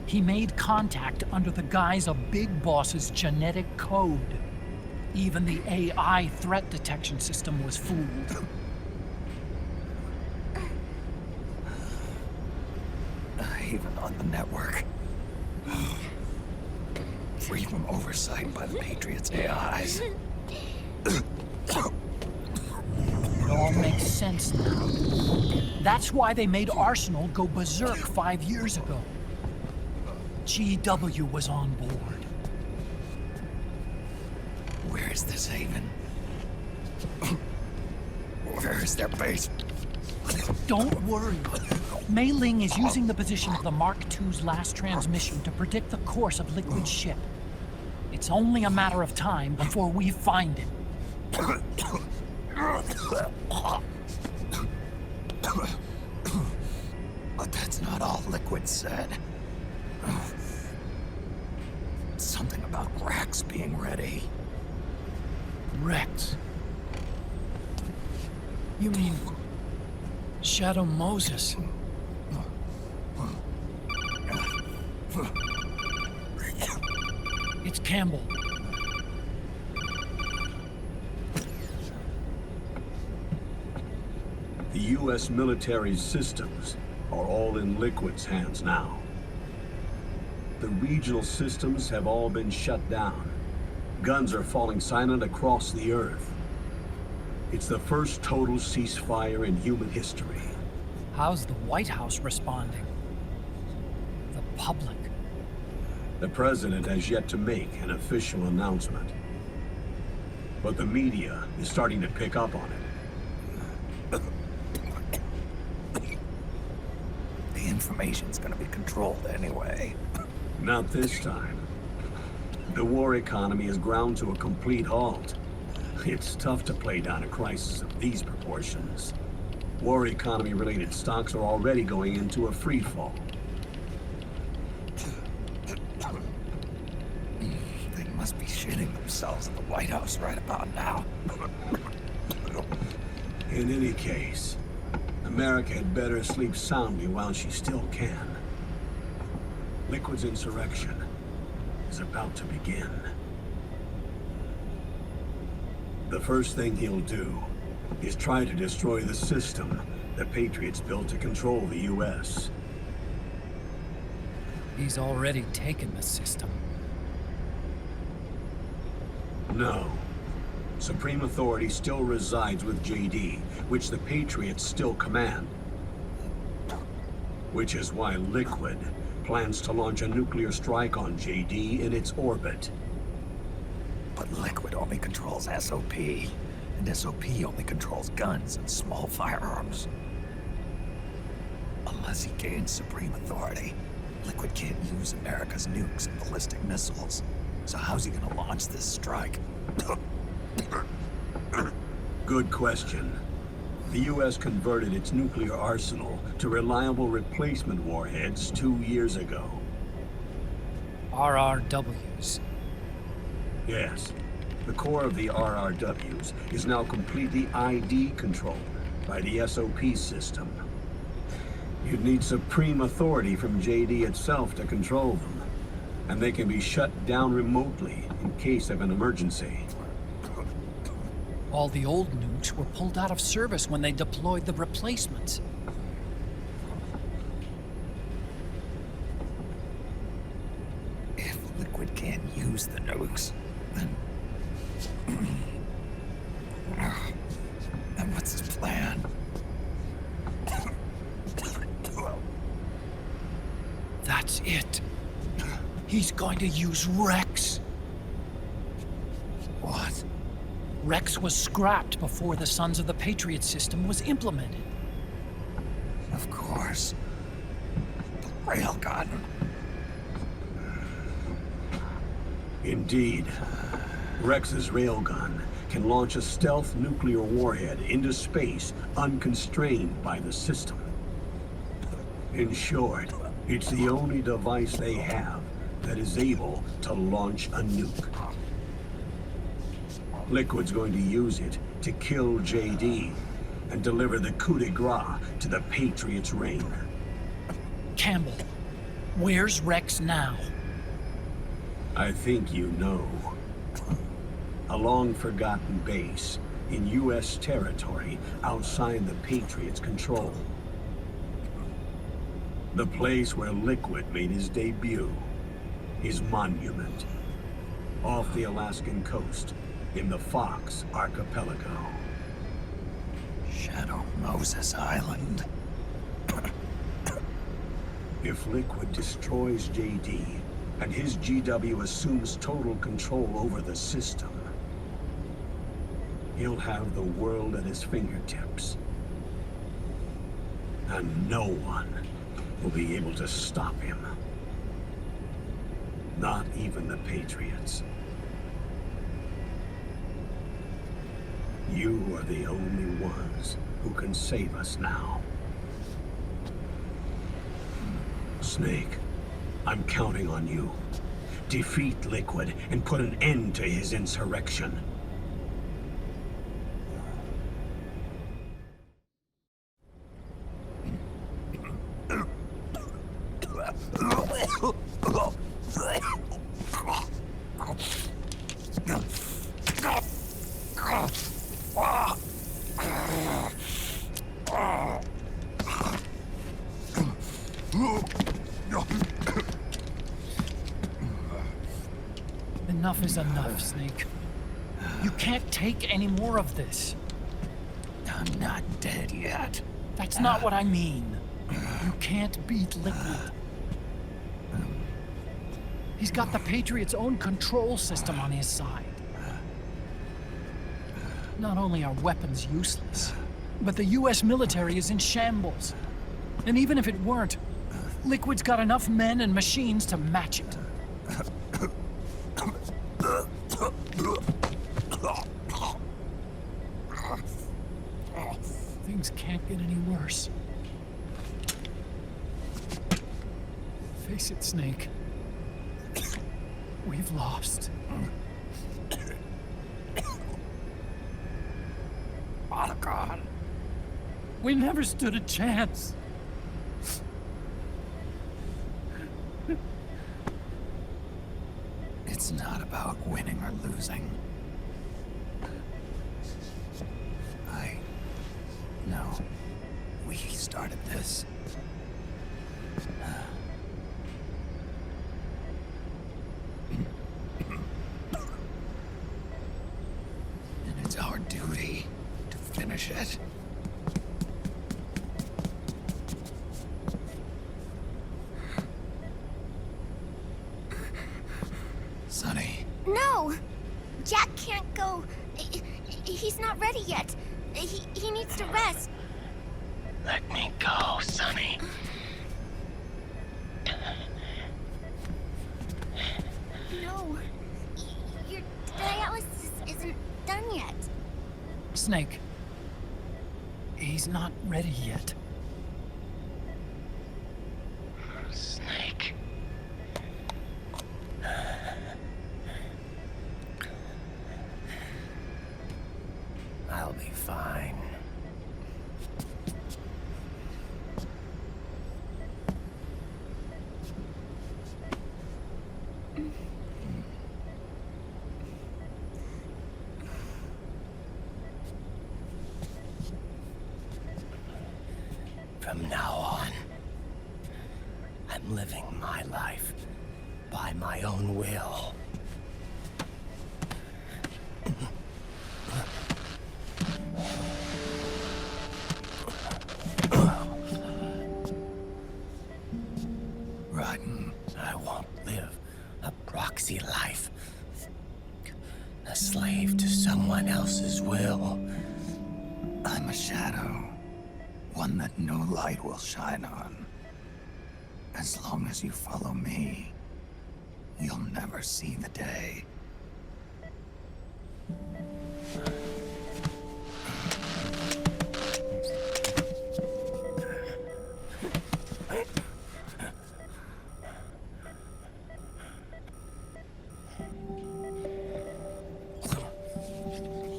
He made contact under the guise of Big Boss's genetic code. Even the AI threat detection system was fooled. Even on the network. Free from oversight by the Patriots' AIs. It all makes sense now. That's why they made Arsenal go berserk 5 years ago. GW was on board. Where is this haven? Where is their base? Don't worry. Mei Ling is using the position of the Mark II's last transmission to predict the course of Liquid's ship. It's only a matter of time before we find him. But that's not all Liquid said. Something about Rex being ready. Rex? You mean Shadow Moses? It's Campbell. The U.S. military's systems are all in Liquid's hands now. The regional systems have all been shut down. Guns are falling silent across the Earth. It's the first total ceasefire in human history. How's the White House responding? The public? The president has yet to make an official announcement. But the media is starting to pick up on it. The information's gonna be controlled anyway. Not this time. The war economy is ground to a complete halt. It's tough to play down a crisis of these proportions. War economy-related stocks are already going into a free fall. They must be shitting themselves at the White House right about now. In any case, America had better sleep soundly while she still can. Liquid's insurrection is about to begin. The first thing he'll do is try to destroy the system the Patriots built to control the U.S. He's already taken the system. No. Supreme authority still resides with JD, which the Patriots still command. Which is why Liquid Plans to launch a nuclear strike on JD in its orbit. But Liquid only controls SOP, and SOP only controls guns and small firearms. Unless he gains supreme authority, Liquid can't use America's nukes and ballistic missiles. So how's he gonna launch this strike? Good question. The U.S. converted its nuclear arsenal to reliable replacement warheads 2 years ago. RRWs. Yes. The core of the RRWs is now completely ID controlled by the SOP system. You'd need supreme authority from JD itself to control them, and they can be shut down remotely in case of an emergency. All the old nukes were pulled out of service when they deployed the replacements. If Liquid can't use the nukes, then... then what's his plan? That's it. He's going to use Rex. What? Rex was scrapped before the Sons of the Patriot system was implemented. Of course. The railgun. Indeed. Rex's railgun can launch a stealth nuclear warhead into space unconstrained by the system. In short, it's the only device they have that is able to launch a nuke. Liquid's going to use it to kill JD and deliver the coup de grace to the Patriots' reign. Campbell, where's Rex now? I think you know. A long-forgotten base in U.S. territory outside the Patriots' control. The place where Liquid made his debut, his monument, off the Alaskan coast in the Fox Archipelago. Shadow Moses Island. If Liquid destroys JD, and his GW assumes total control over the system, he'll have the world at his fingertips. And no one will be able to stop him. Not even the Patriots. You are the only ones who can save us now. Snake, I'm counting on you. Defeat Liquid and put an end to his insurrection. Enough is enough, Snake. You can't take any more of this. I'm not dead yet. That's not what I mean. You can't beat Liquid. He's got the Patriots' own control system on his side. Not only are weapons useless, but the US military is in shambles. And even if it weren't, Liquid's got enough men and machines to match it. Things can't get any worse. Face it, Snake. We've lost. Oh, God. We never stood a chance. It's not about winning or losing. No. We started this. And it's our duty to finish it. No! Jack can't go. He's not ready yet. He needs to rest. Let me go, Sonny. No. Your dialysis isn't done yet. Snake. He's not ready yet. Snake. I'll be fine. From now on, I'm living my life by my own will. Rotten. I won't live a proxy life. A slave to someone else's will. I'm a shadow. One that no light will shine on. As long as you follow me, you'll never see the day.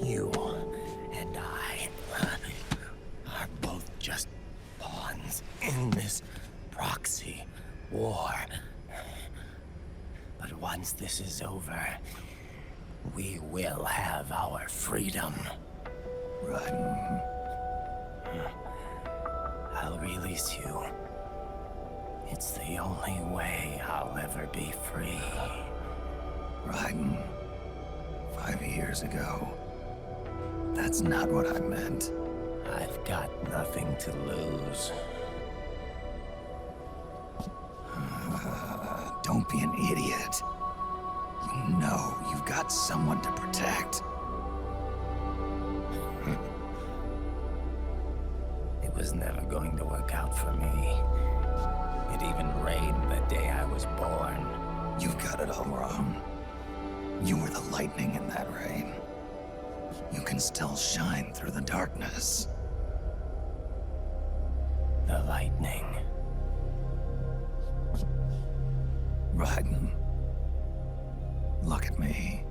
You and I are both just pawns in this proxy war. But once this is over, we will have our freedom. Run. I'll release you. It's the only way I'll ever be free. Raiden, 5 years ago. That's not what I meant. I've got nothing to lose. Don't be an idiot. You know you've got someone to protect. It was never going to work out for me. It even rained the day I was born. You've got it all wrong. You were the lightning in that rain. You can still shine through the darkness. The lightning. Raiden, look at me.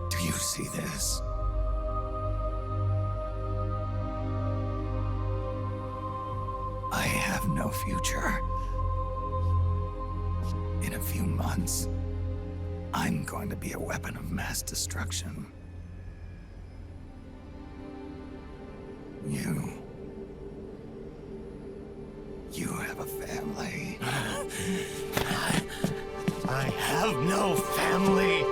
Do you see this? I have no future. In a few months, I'm going to be a weapon of mass destruction. You have a family. I have no family.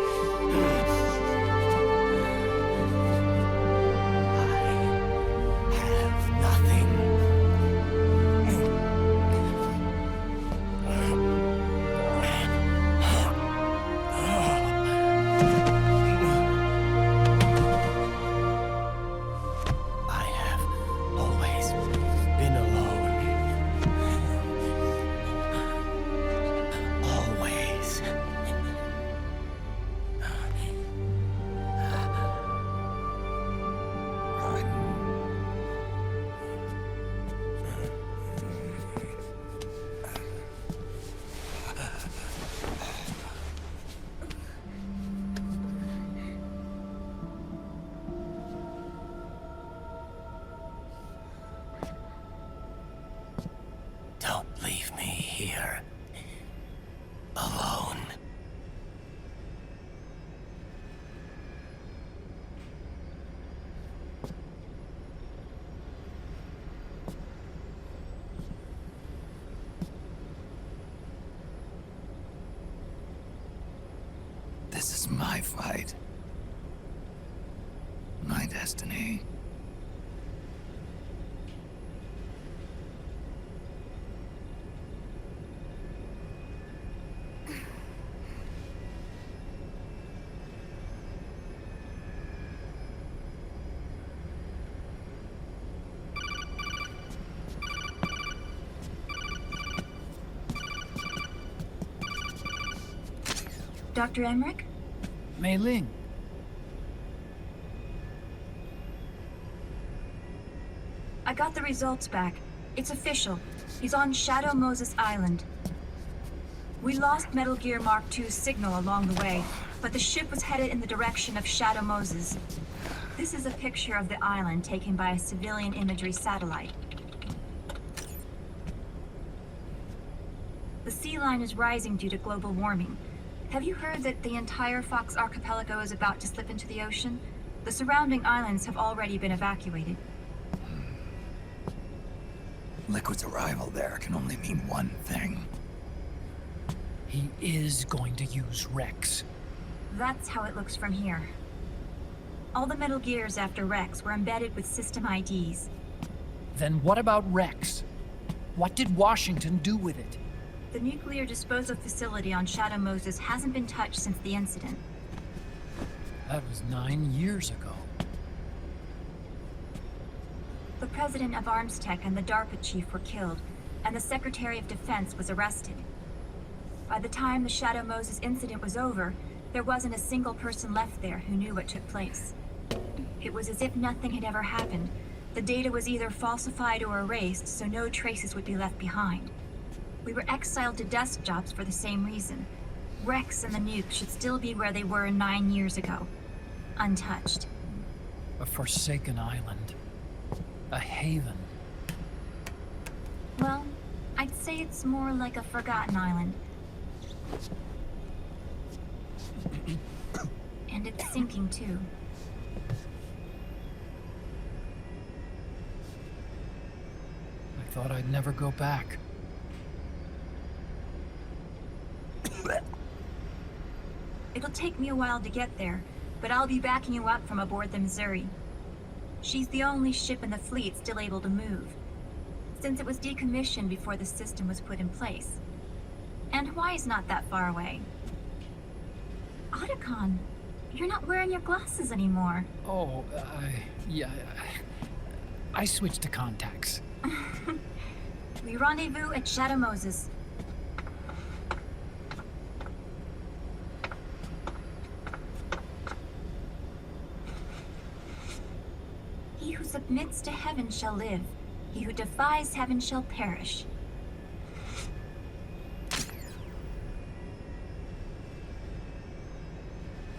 my fight. My destiny. Dr. Emmerich? Mei Ling. I got the results back. It's official. He's on Shadow Moses Island. We lost Metal Gear Mark II's signal along the way, but the ship was headed in the direction of Shadow Moses. This is a picture of the island taken by a civilian imagery satellite. The sea line is rising due to global warming. Have you heard that the entire Fox archipelago is about to slip into the ocean? The surrounding islands have already been evacuated. Liquid's arrival there can only mean one thing. He is going to use Rex. That's how it looks from here. All the Metal Gears after Rex were embedded with system IDs. Then what about Rex? What did Washington do with it? The nuclear disposal facility on Shadow Moses hasn't been touched since the incident. That was 9 years ago. The president of Armstech and the DARPA chief were killed, and the Secretary of Defense was arrested. By the time the Shadow Moses incident was over, there wasn't a single person left there who knew what took place. It was as if nothing had ever happened. The data was either falsified or erased, so no traces would be left behind. We were exiled to desk jobs for the same reason. Rex and the nuke should still be where they were 9 years ago. Untouched. A forsaken island. A haven. Well, I'd say it's more like a forgotten island. And it's sinking too. I thought I'd never go back. It'll take me a while to get there, but I'll be backing you up from aboard the Missouri. She's the only ship in the fleet still able to move, since it was decommissioned before the system was put in place. And Hawaii's not that far away. Otacon, you're not wearing your glasses anymore. Oh, yeah. I switched to contacts. We rendezvous at Shadow Moses. He who submits to heaven shall live. He who defies heaven shall perish.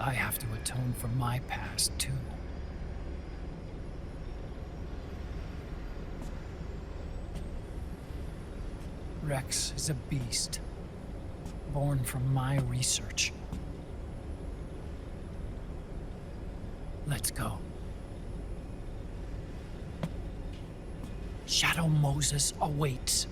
I have to atone for my past, too. Rex is a beast, born from my research. Let's go. Shadow Moses awaits.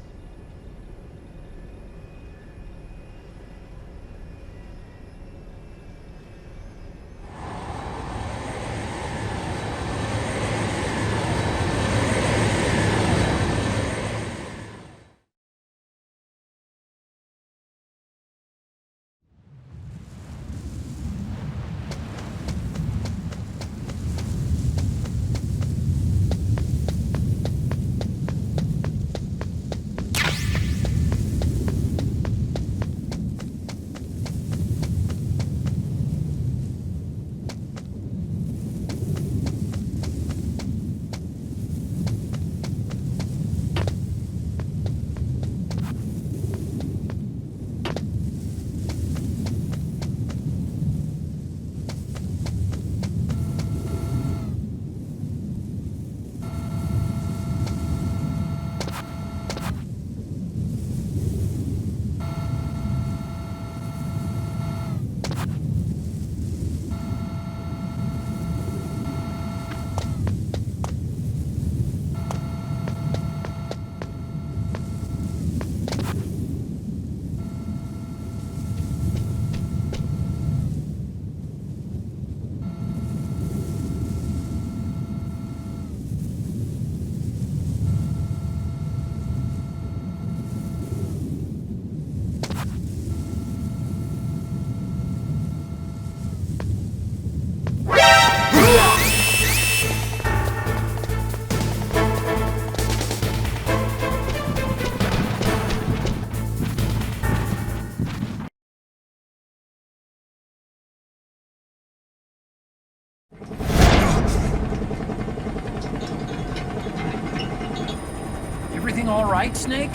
all right, Snake?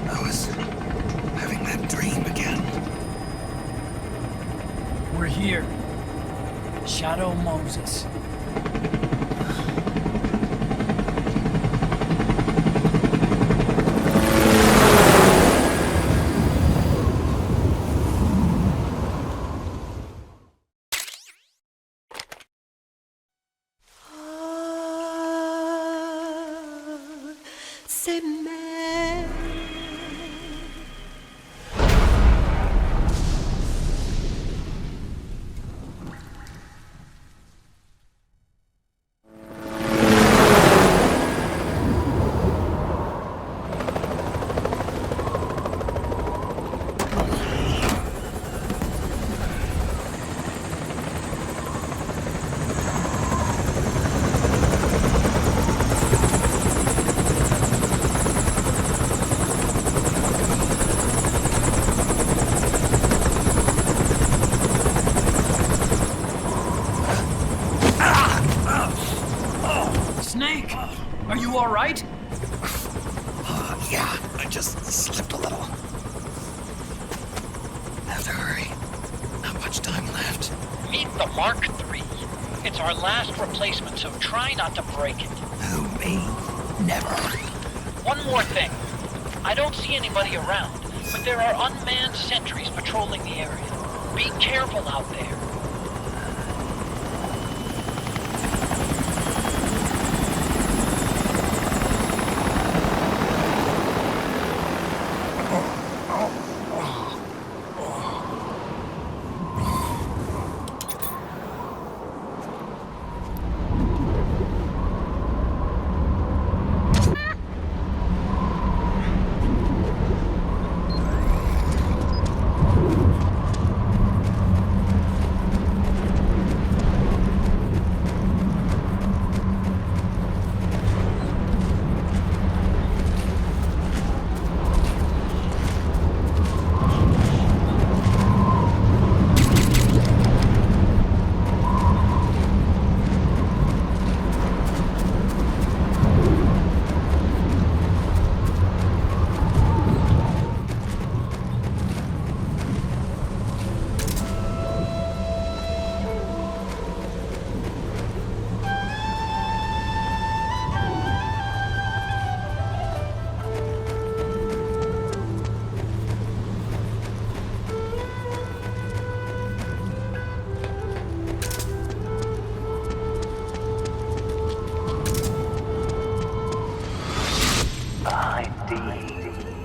I was having that dream again. We're here. Shadow Moses. Snake, are you all right? Yeah, I just slipped a little. Have to hurry. Not much time left. Meet the Mark III. It's our last replacement, so try not to break it. Who, me? Never. One more thing. I don't see anybody around, but there are unmanned sentries patrolling the area. Be careful out there.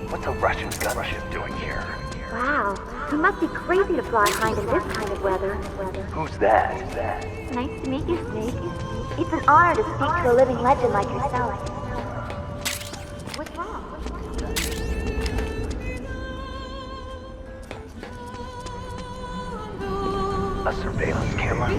What's a Russian gunship doing here? Wow, he must be crazy to fly Hind in this kind of weather. Who's that? Nice to meet you, Snake. It's an honor to speak to a living legend like yourself. What's wrong? A surveillance camera?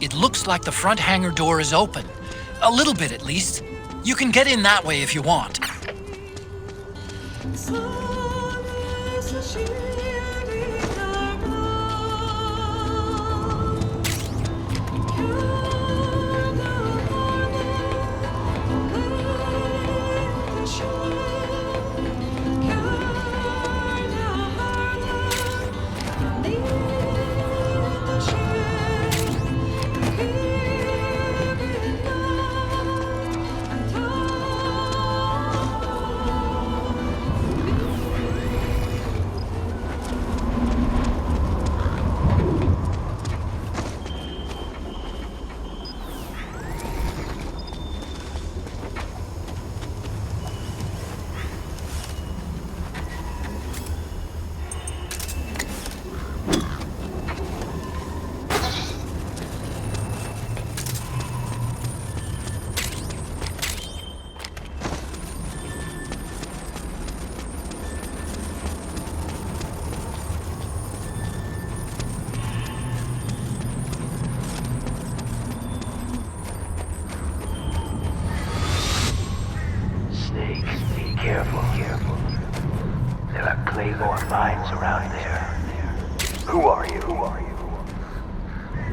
It looks like the front hangar door is open. A little bit, at least. You can get in that way if you want.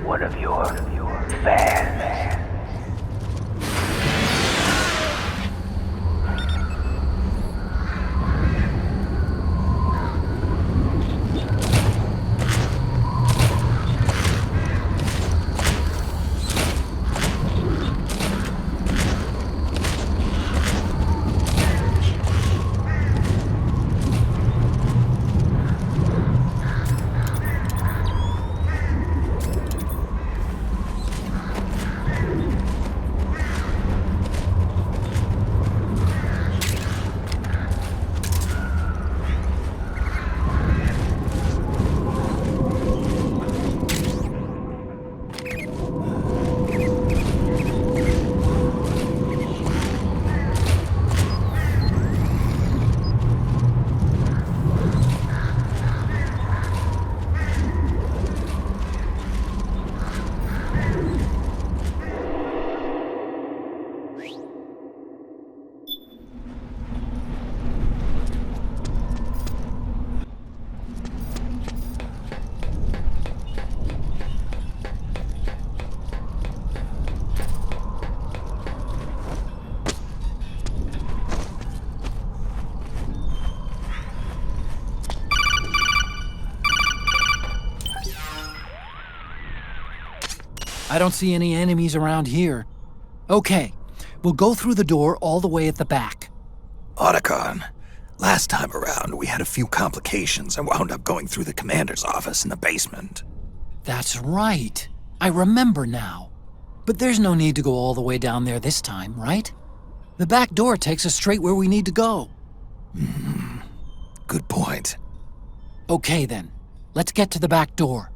One of your fans. I don't see any enemies around here. Okay, we'll go through the door all the way at the back. Otacon, last time around we had a few complications and wound up going through the commander's office in the basement. That's right. I remember now. But there's no need to go all the way down there this time, right? The back door takes us straight where we need to go. Good point. Okay then, let's get to the back door.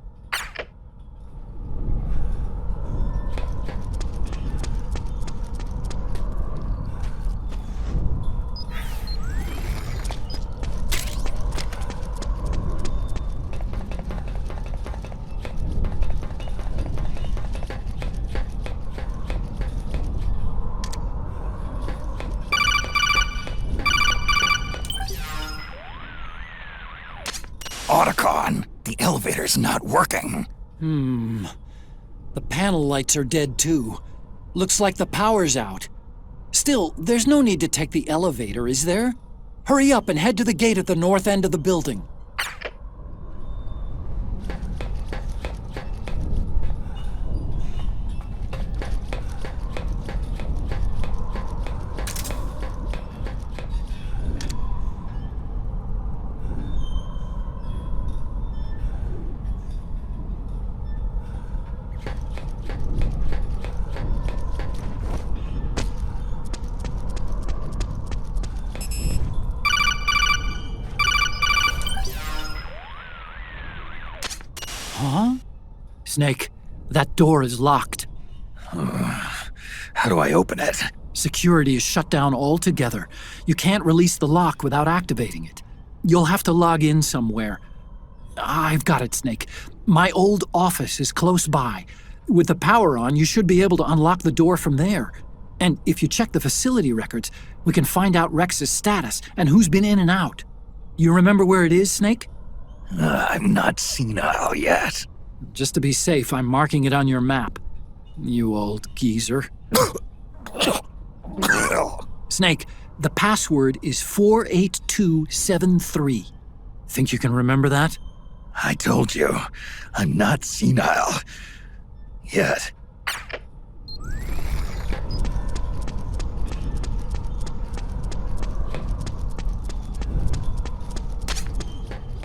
Otacon, the elevator's not working. The panel lights are dead too. Looks like the power's out. Still, there's no need to take the elevator, is there? Hurry up and head to the gate at the north end of the building. Huh? Snake, that door is locked. How do I open it? Security is shut down altogether. You can't release the lock without activating it. You'll have to log in somewhere. I've got it, Snake. My old office is close by. With the power on, you should be able to unlock the door from there. And if you check the facility records, we can find out Rex's status and who's been in and out. You remember where it is, Snake? I'm not senile yet. Just to be safe, I'm marking it on your map. You old geezer. Snake, the password is 48273. Think you can remember that? I told you, I'm not senile yet.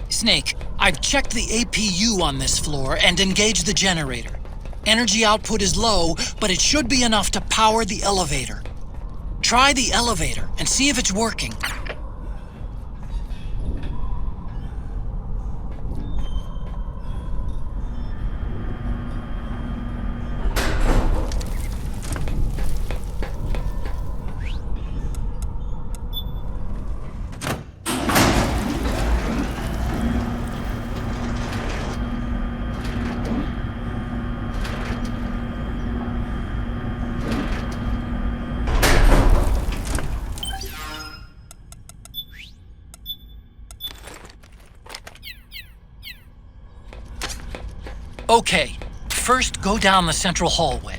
Snake, I've checked the APU on this floor and engaged the generator. Energy output is low, but it should be enough to power the elevator. Try the elevator and see if it's working. Okay, first go down the central hallway.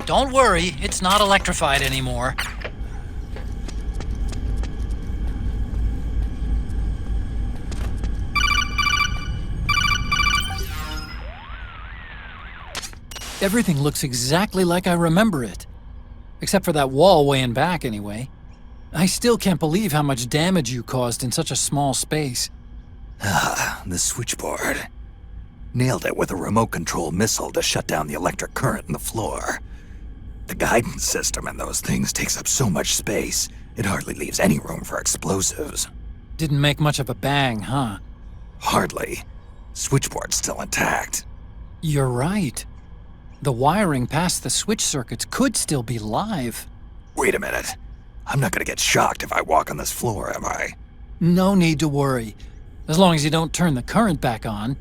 Don't worry, it's not electrified anymore. Everything looks exactly like I remember it. Except for that wall way in back, anyway. I still can't believe how much damage you caused in such a small space. Ah, the switchboard. Nailed it with a remote control missile to shut down the electric current in the floor. The guidance system in those things takes up so much space, it hardly leaves any room for explosives. Didn't make much of a bang, huh? Hardly. Switchboard's still intact. You're right. The wiring past the switch circuits could still be live. Wait a minute. I'm not gonna get shocked if I walk on this floor, am I? No need to worry. As long as you don't turn the current back on.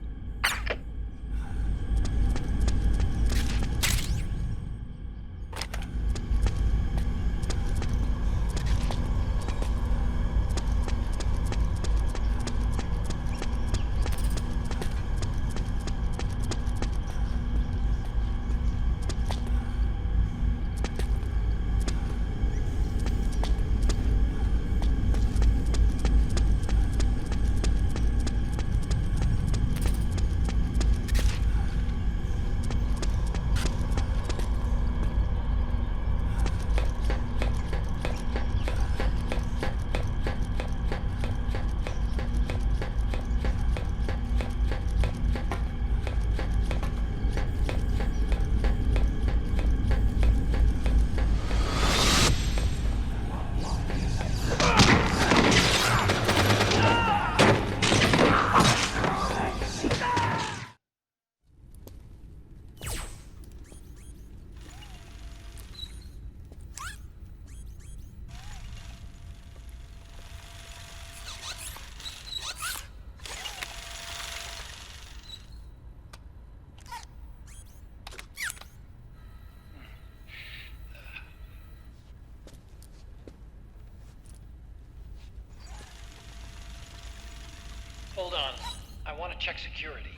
Hold on. I want to check security.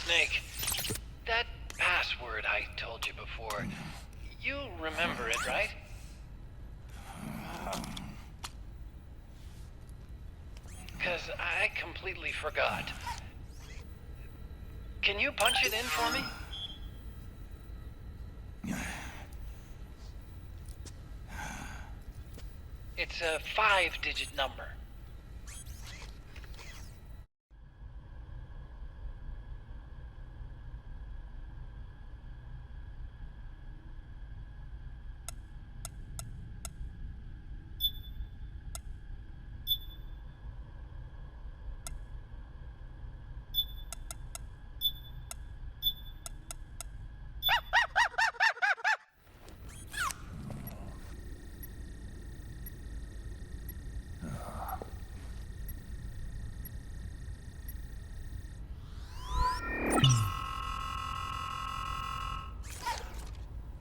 Snake, that password I told you before, you remember it, right? Because I completely forgot. Can you punch it in for me? It's a 5-digit number.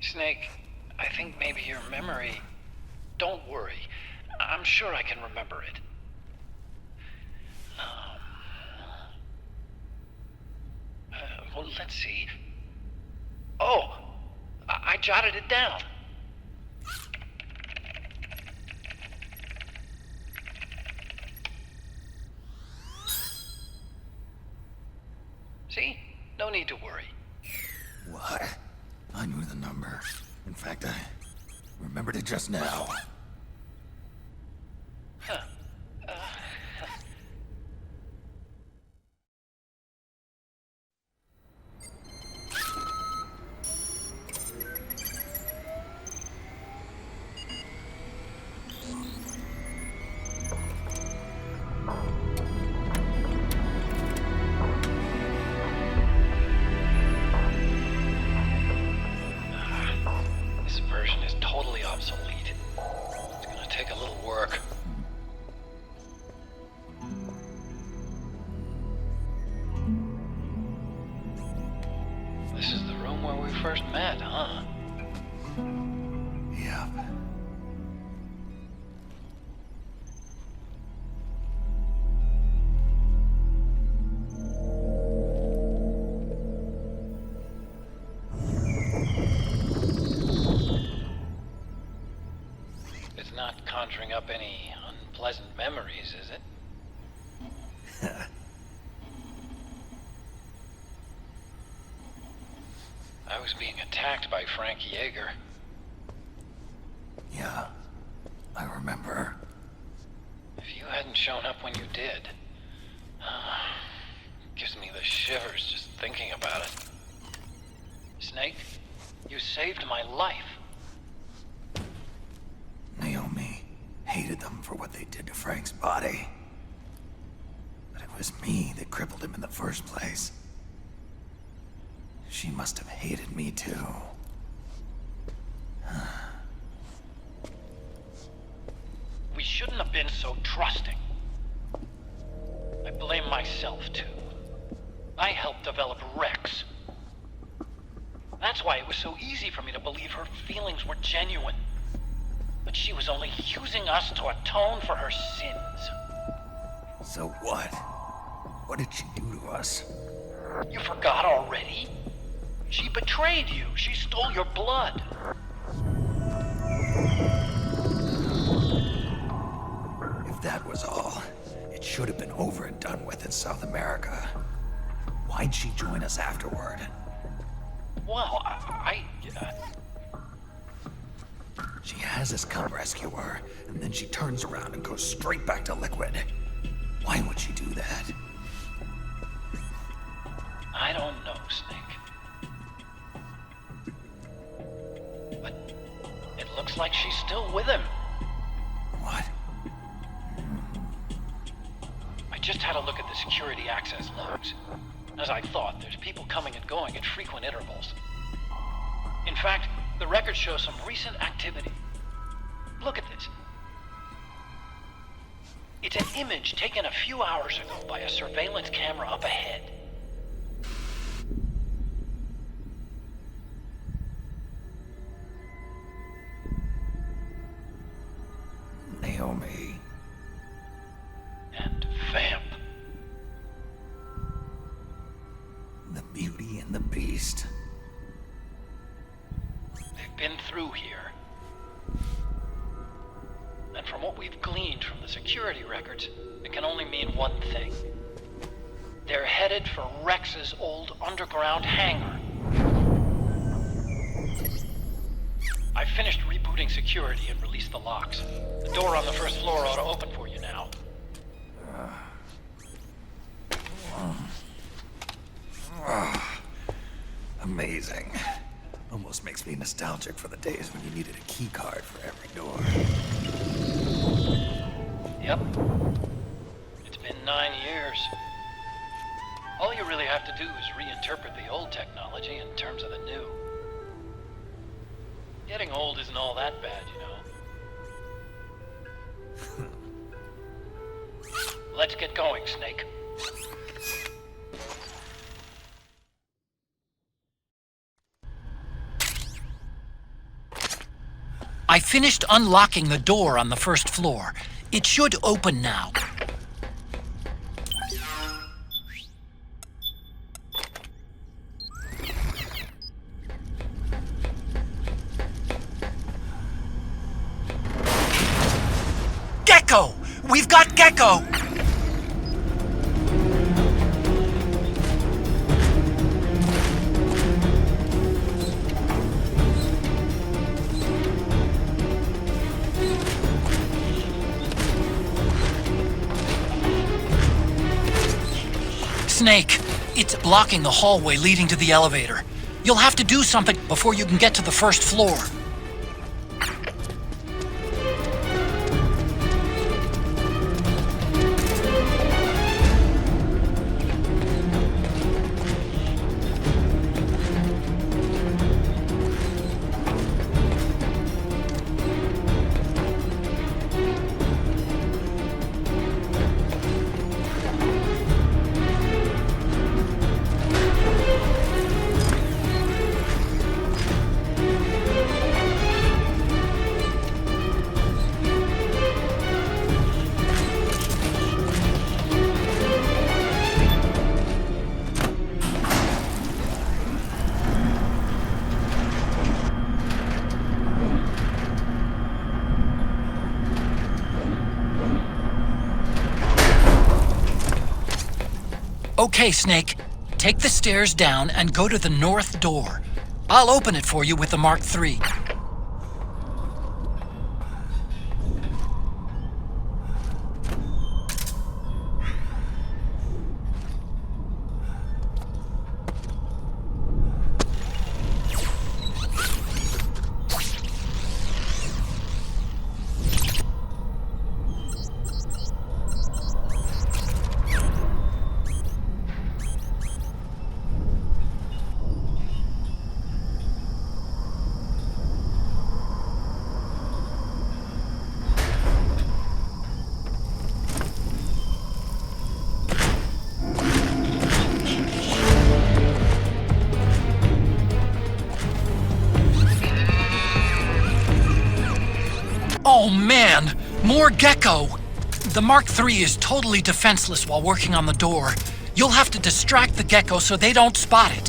Snake, I think maybe your memory... Don't worry. I'm sure I can remember it. Well, let's see. Oh! I jotted it down. See? No need to worry. What? I knew the number. In fact, I remembered it just now. This is the room where we first met, huh? Yep. It's not conjuring up any unpleasant memories, is it? I was being attacked by Frank Yeager. Yeah, I remember. If you hadn't shown up when you did, gives me the shivers just thinking about it. Snake, you saved my life. Naomi hated them for what they did to Frank's body. But it was me that crippled him in the first place. She must have hated me too. We shouldn't have been so trusting. I blame myself too. I helped develop Rex. That's why it was so easy for me to believe her feelings were genuine. But she was only using us to atone for her sins. So what? What did she do to us? You forgot already? She betrayed you. She stole your blood. If that was all, it should have been over and done with in South America. Why'd she join us afterward? Well, She has us come rescue her, and then she turns around and goes straight back to Liquid. Why would she do that? I don't know, Snake. But it looks like she's still with him. What? I just had a look at the security access logs. As I thought, there's people coming and going at frequent intervals. In fact, the record shows some recent activity. Look at this. It's an image taken a few hours ago by a surveillance camera up ahead. Naomi. And Vamp. The Beauty and the Beast. They've been through here. And from what we've gleaned from the security records, it can only mean one thing. They're headed for Rex's old underground hangar. I finished rebooting security and released the locks. The door on the first floor ought to open for you now. Amazing. Almost makes me nostalgic for the days when you needed a key card for every door. Yep. It's been 9 years. All you really have to do is reinterpret the old technology in terms of the new. Getting old isn't all that bad, you know. Let's get going, Snake. I finished unlocking the door on the first floor. It should open now. Gecko! We've got Gecko! Snake, it's blocking the hallway leading to the elevator. You'll have to do something before you can get to the first floor. Okay, Snake. Take the stairs down and go to the north door. I'll open it for you with the Mark III. Oh man, more Gecko! The Mark III is totally defenseless while working on the door. You'll have to distract the Gecko so they don't spot it.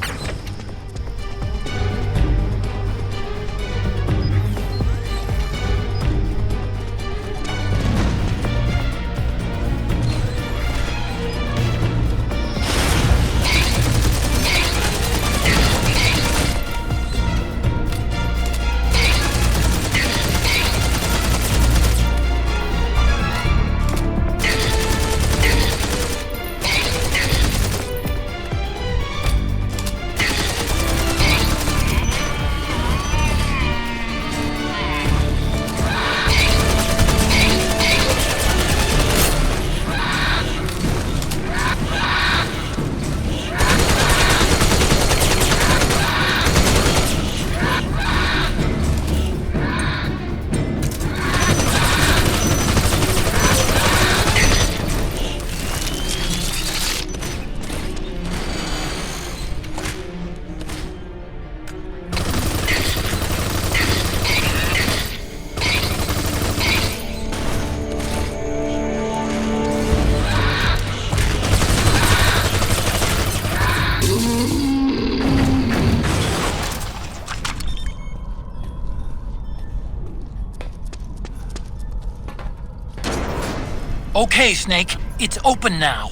Okay, Snake, it's open now.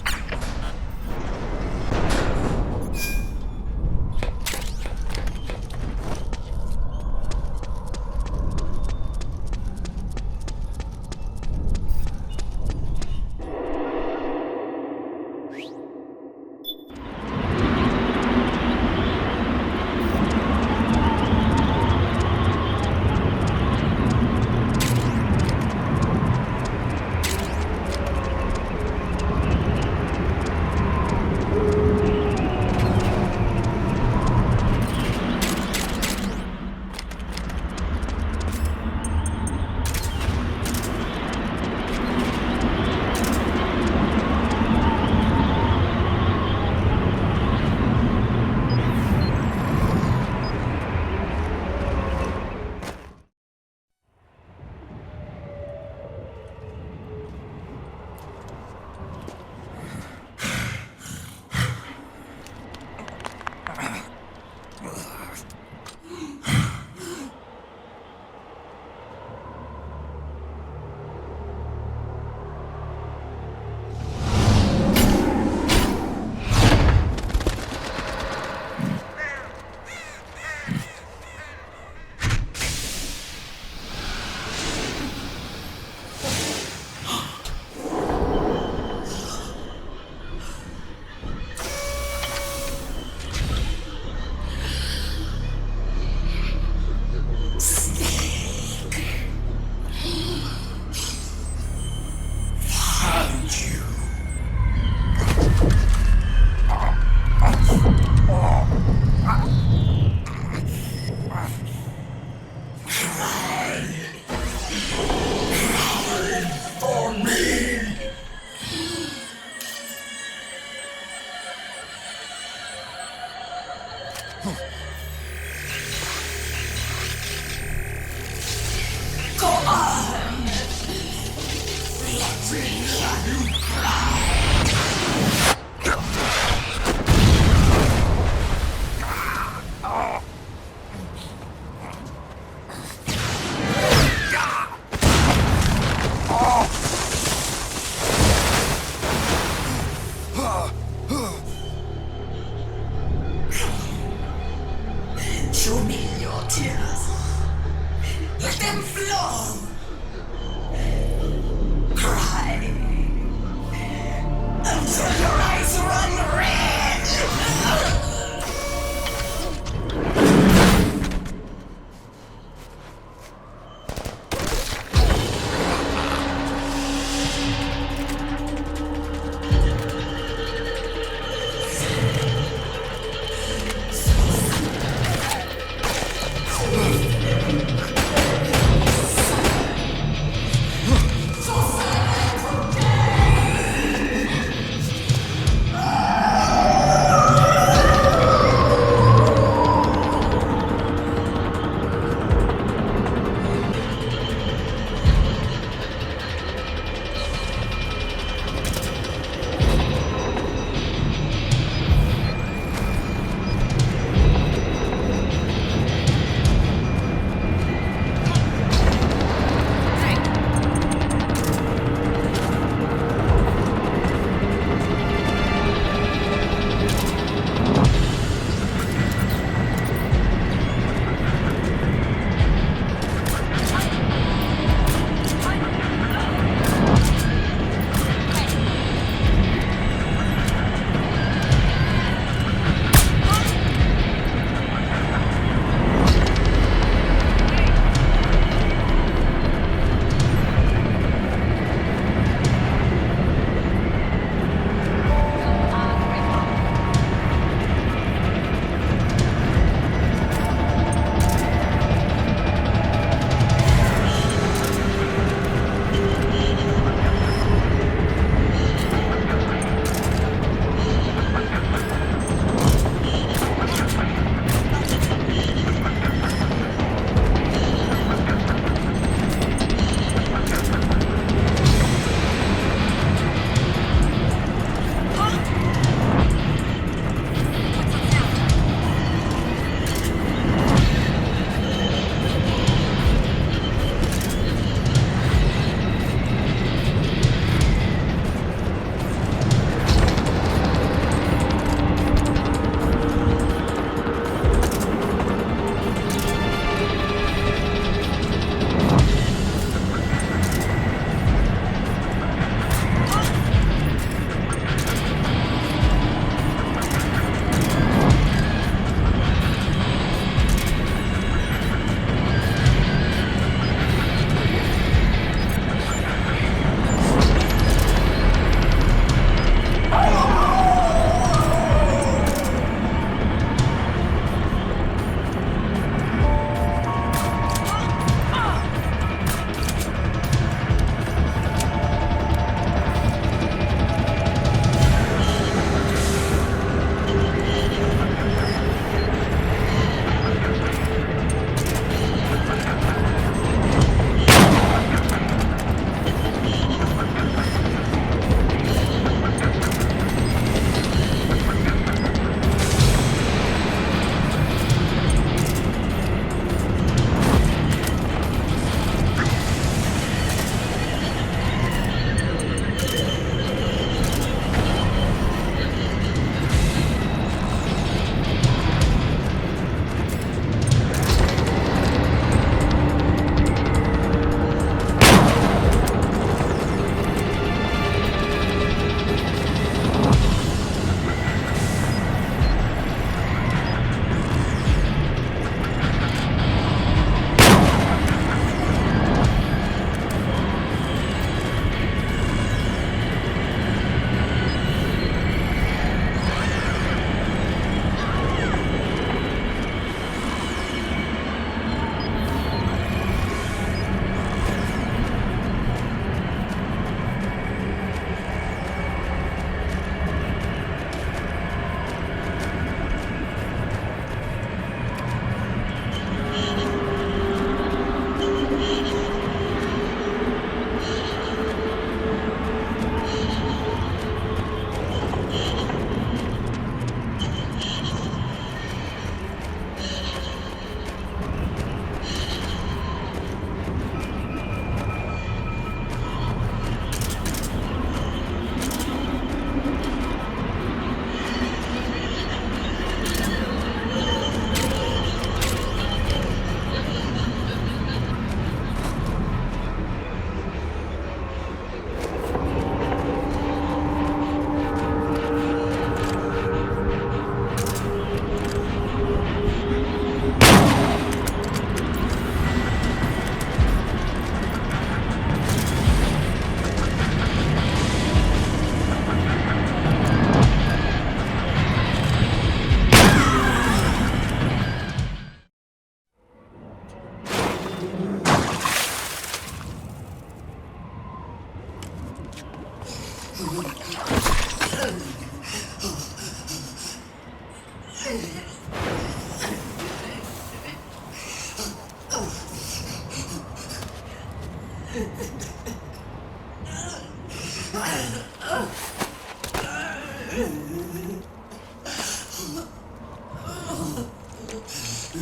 I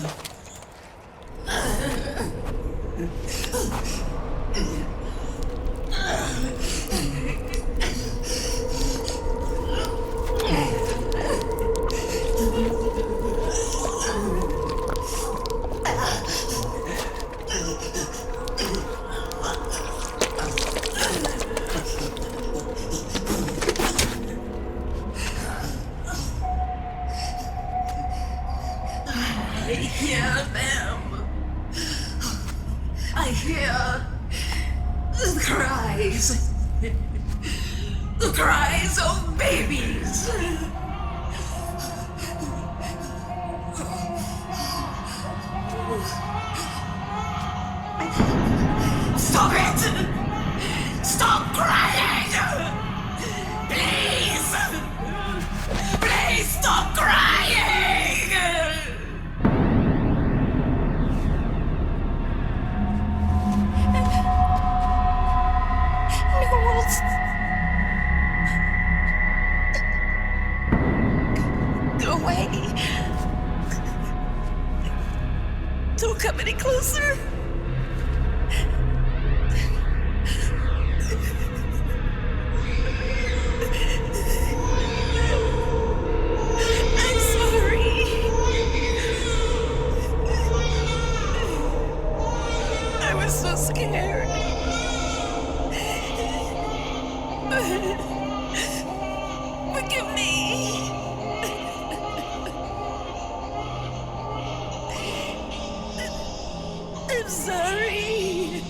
hear them. I hear the cries. The cries of babies. Stop it! Stop crying! Please! Please stop crying! Go away. Don't come any closer. I'm sorry. I was so scared. Forgive me. I'm sorry.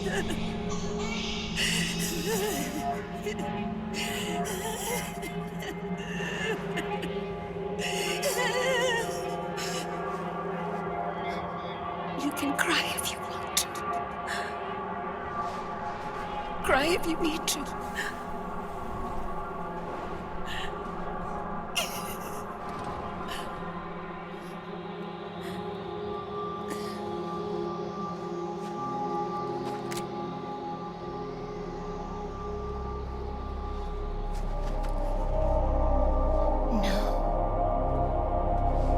You can cry if you want to. Cry if you need to.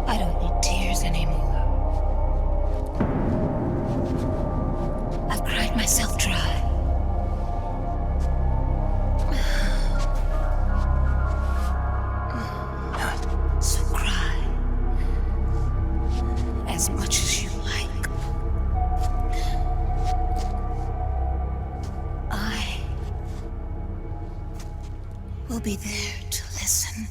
I don't need tears anymore. I've cried myself dry. So cry as much as you like. I will be there to listen.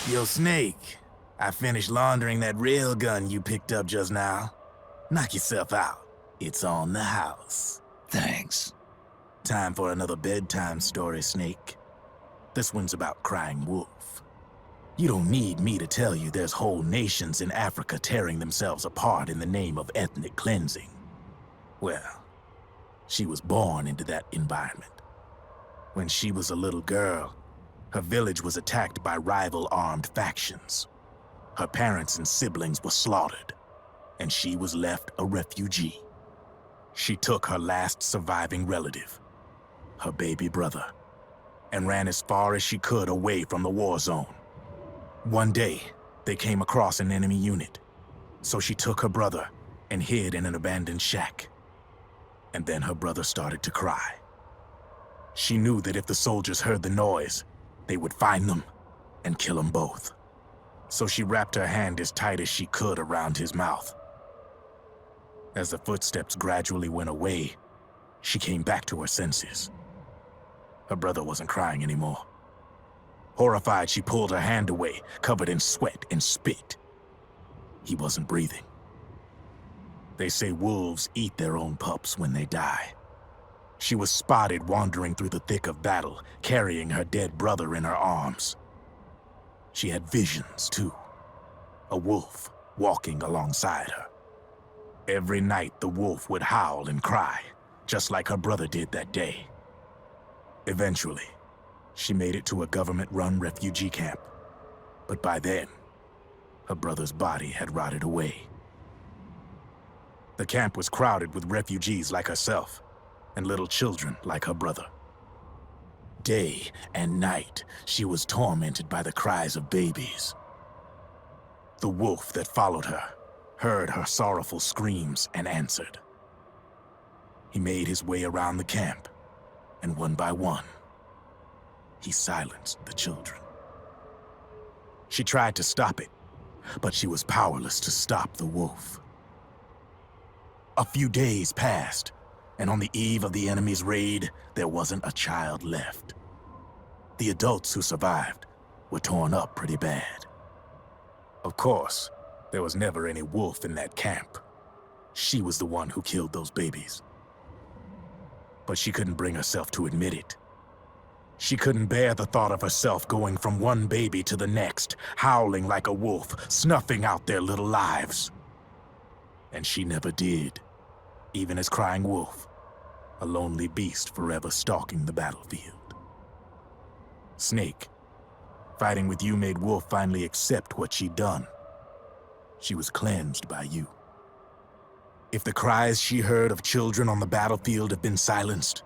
Yo, Snake, I finished laundering that rail gun you picked up just now. Knock yourself out. It's on the house. Thanks. Time for another bedtime story, Snake. This one's about crying wolf. You don't need me to tell you there's whole nations in Africa tearing themselves apart in the name of ethnic cleansing. Well, she was born into that environment. When she was a little girl, Her village was attacked by rival armed factions. Her parents and siblings were slaughtered, and she was left a refugee. She took her last surviving relative, her baby brother, and ran as far as she could away from the war zone. One day, they came across an enemy unit, so she took her brother and hid in an abandoned shack. And then her brother started to cry. She knew that if the soldiers heard the noise, they would find them and kill them both. So she wrapped her hand as tight as she could around his mouth. As the footsteps gradually went away, she came back to her senses. Her brother wasn't crying anymore. Horrified, she pulled her hand away, covered in sweat and spit. He wasn't breathing. They say wolves eat their own pups when they die. She was spotted wandering through the thick of battle, carrying her dead brother in her arms. She had visions, too. A wolf walking alongside her. Every night, the wolf would howl and cry, just like her brother did that day. Eventually, she made it to a government-run refugee camp. But by then, her brother's body had rotted away. The camp was crowded with refugees like herself, and little children like her brother. Day and night, she was tormented by the cries of babies. The wolf that followed her heard her sorrowful screams and answered. He made his way around the camp, and one by one, he silenced the children. She tried to stop it, but she was powerless to stop the wolf. A few days passed, and on the eve of the enemy's raid, there wasn't a child left. The adults who survived were torn up pretty bad. Of course, there was never any wolf in that camp. She was the one who killed those babies. But she couldn't bring herself to admit it. She couldn't bear the thought of herself going from one baby to the next, howling like a wolf, snuffing out their little lives. And she never did, even as crying wolf, a lonely beast forever stalking the battlefield. Snake, fighting with you made Wolf finally accept what she'd done. She was cleansed by you. If the cries she heard of children on the battlefield have been silenced,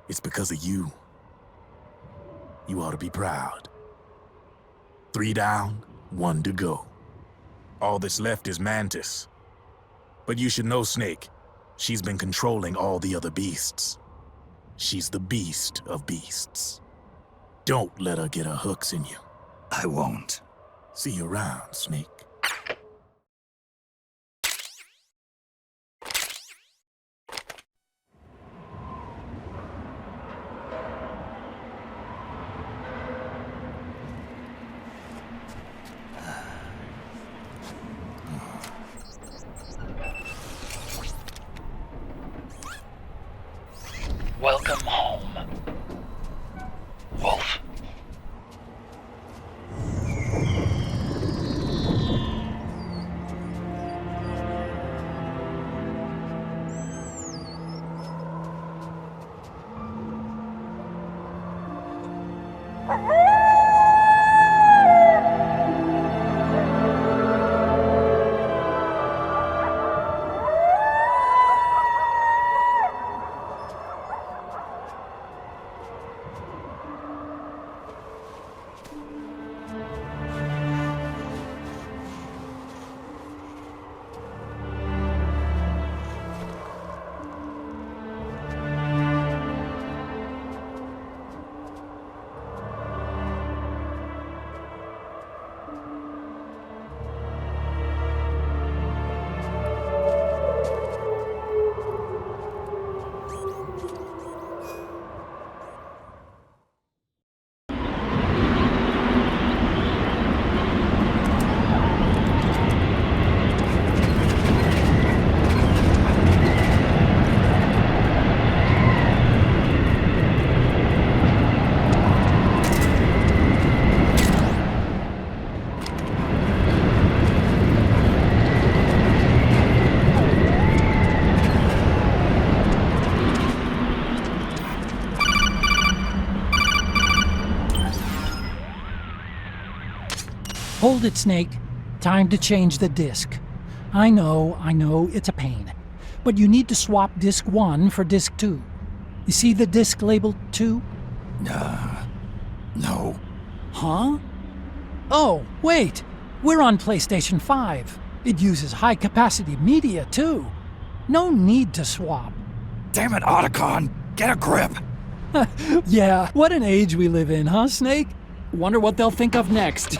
it's because of you. You ought to be proud. 3 down, 1 to go. All that's left is Mantis. But you should know, Snake, she's been controlling all the other beasts. She's the beast of beasts. Don't let her get her hooks in you. I won't. See you around, Snake. Welcome home, Wolf. Hold it, Snake. Time to change the disc. I know, it's a pain. But you need to swap disc 1 for disc 2. You see the disc labeled 2? No. Huh? Oh, wait! We're on PlayStation 5. It uses high-capacity media, too. No need to swap. Damn it, Otacon! Get a grip! Yeah, what an age we live in, huh, Snake? Wonder what they'll think of next.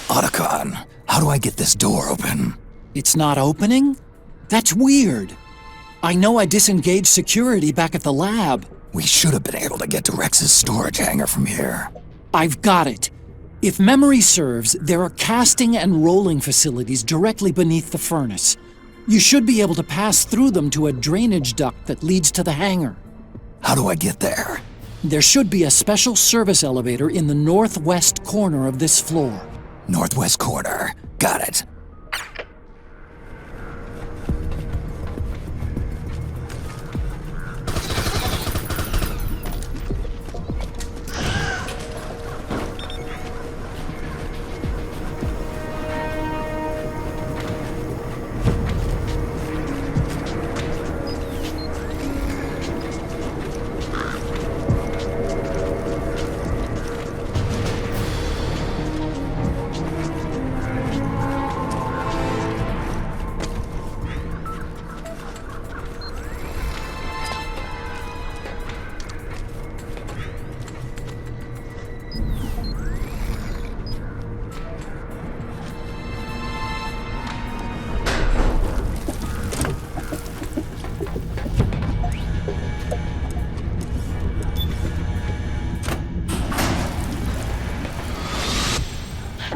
Otacon, how do I get this door open? It's not opening? That's weird. I know I disengaged security back at the lab. We should have been able to get to Rex's storage hangar from here. I've got it. If memory serves, there are casting and rolling facilities directly beneath the furnace. You should be able to pass through them to a drainage duct that leads to the hangar. How do I get there? There should be a special service elevator in the northwest corner of this floor. Northwest corner. Got it.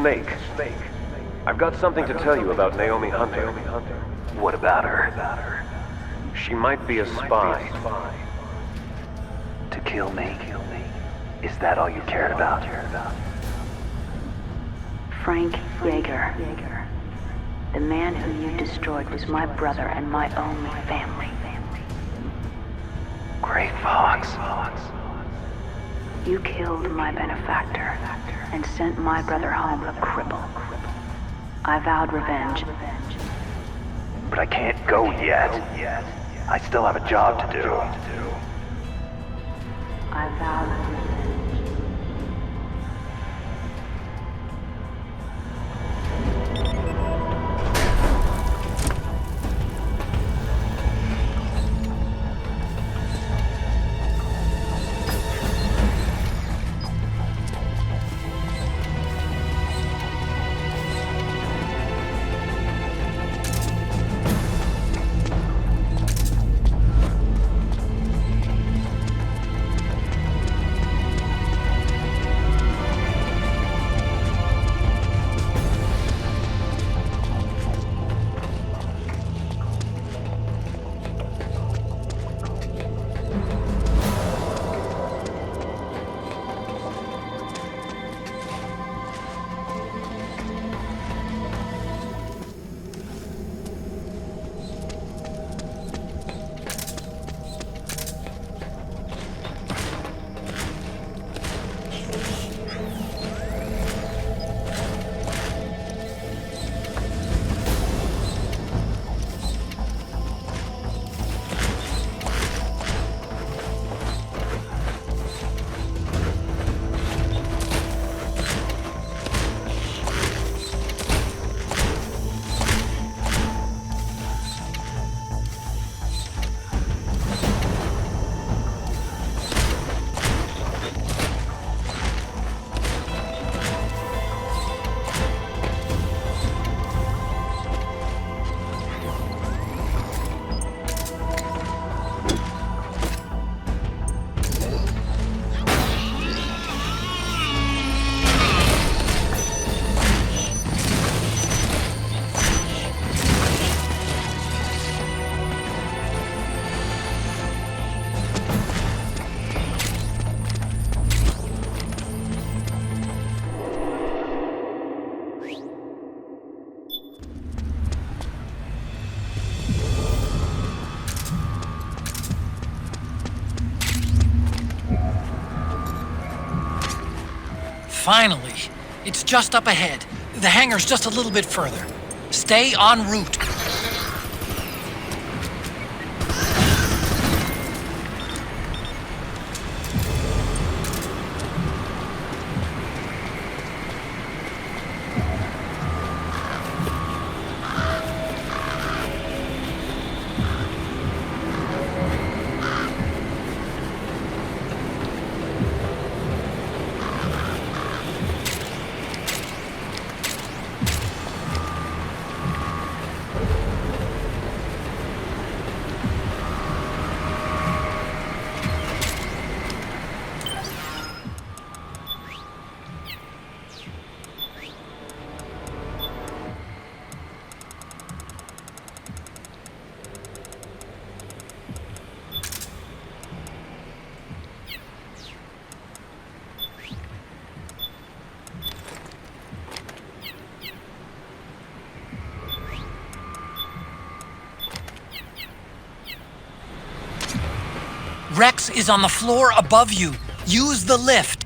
Snake. I've got something to tell you about Naomi Hunter. What about her? She might be a spy. To kill me? Is that all you cared about? Frank Yeager. The man who you destroyed was my brother and my only family. Great Fox. You killed my benefactor and sent my brother home a cripple. I vowed revenge. But I can't go yet. I still have a job to do. I vow revenge. Finally! It's just up ahead. The hangar's just a little bit further. Stay en route. Rex is on the floor above you. Use the lift.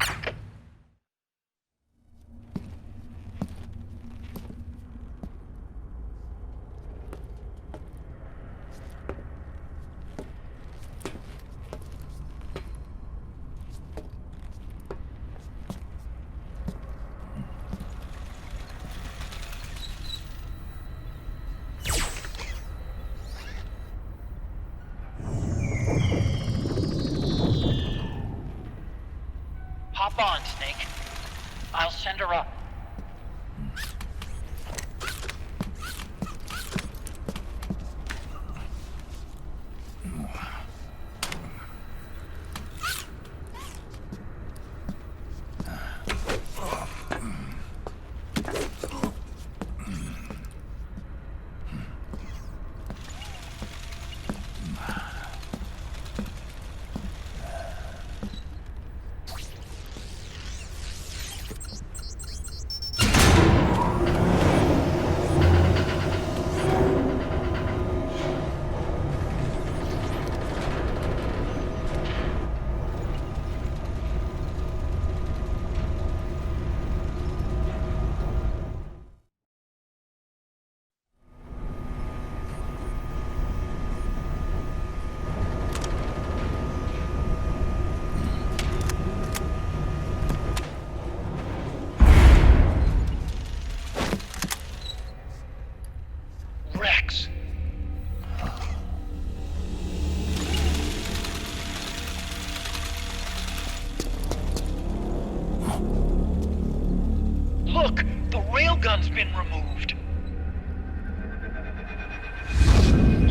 railgun's been removed.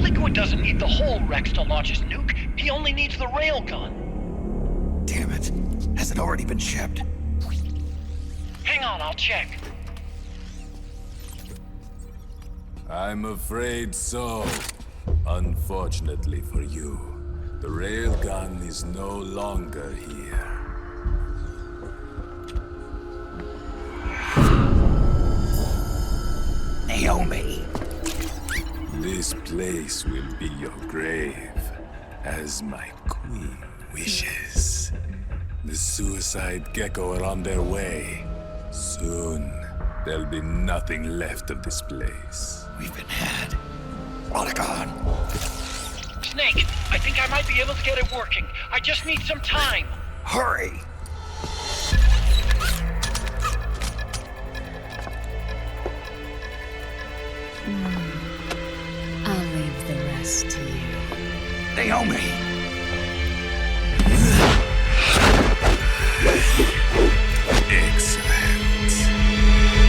Liquid doesn't need the whole Rex to launch his nuke. He only needs the railgun. Damn it. Has it already been shipped? Hang on, I'll check. I'm afraid so. Unfortunately for you, the railgun is no longer here. Naomi! This place will be your grave, as my queen wishes. The suicide gecko are on their way. Soon, there'll be nothing left of this place. We've been had. Otacon! Snake, I think I might be able to get it working. I just need some time. Hurry! I'll leave the rest to you. Naomi! Excellent.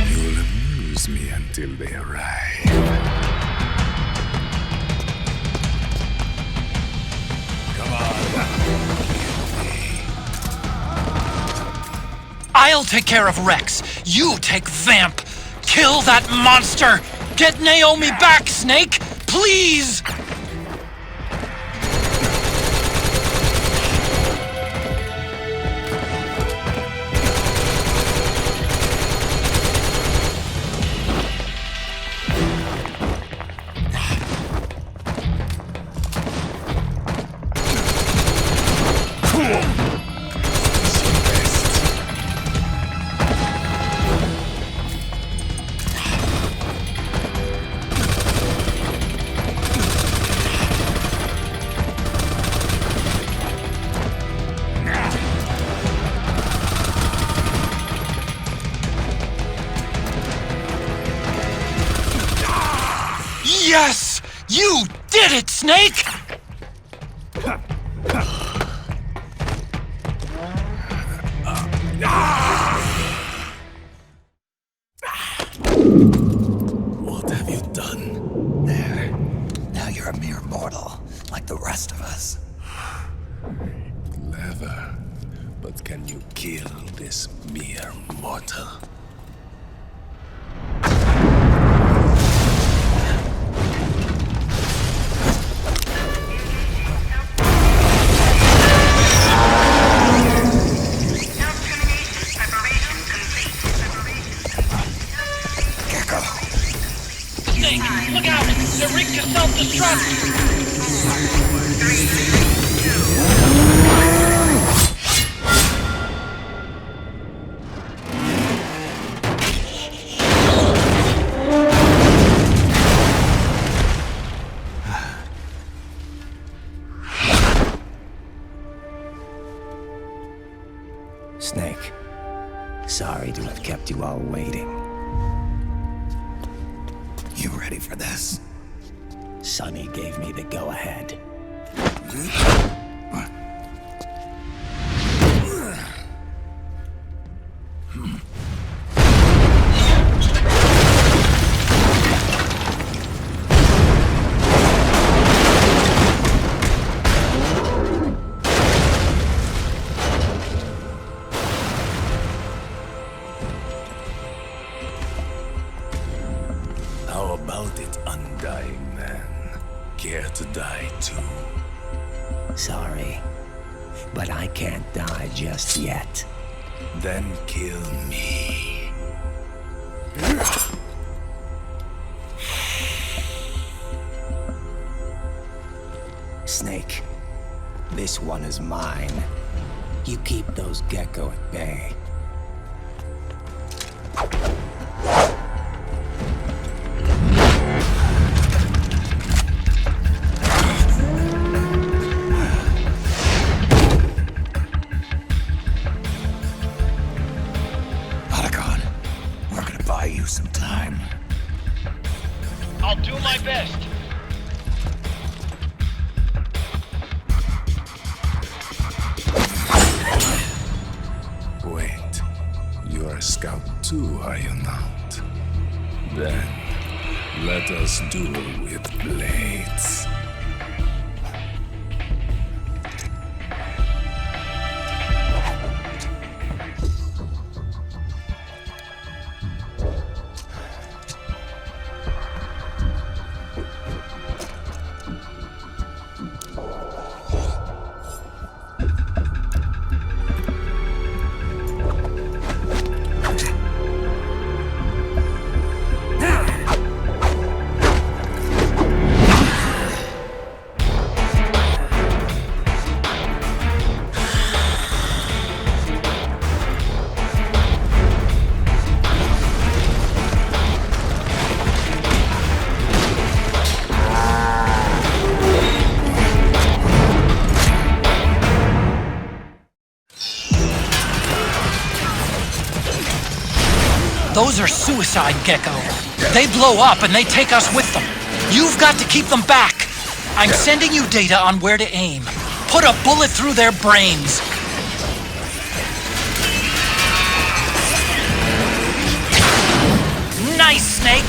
You'll amuse me until they arrive. Come on. I'll take care of Rex. You take Vamp. Kill that monster. Get Naomi back, Snake. Please. Yes! You did it, Snake! What have you done? There. Now you're a mere mortal, like the rest of us. Clever. But can you kill this mere mortal? Snake, look out! They're rigged to self-destruct! Snake, sorry to have kept you all waiting. You ready for this? Sonny gave me the go-ahead. How about it, undying man? Care to die too? Sorry, but I can't die just yet. Then kill me. Snake, this one is mine. You keep those gecko at bay. Otacon, we're gonna buy you some time. I'll do my best. Wait, you're a scout too, are you not? Then, let us duel with blades. Those are suicide gecko. They blow up and they take us with them. You've got to keep them back. I'm sending you data on where to aim. Put a bullet through their brains. Nice, Snake.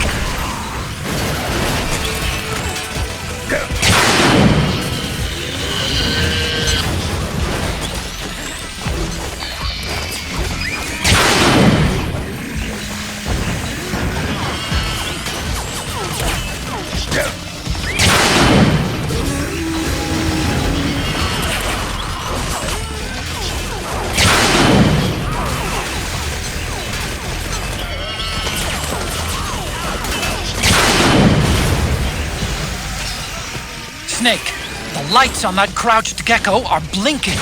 Snake, the lights on that crouched gecko are blinking.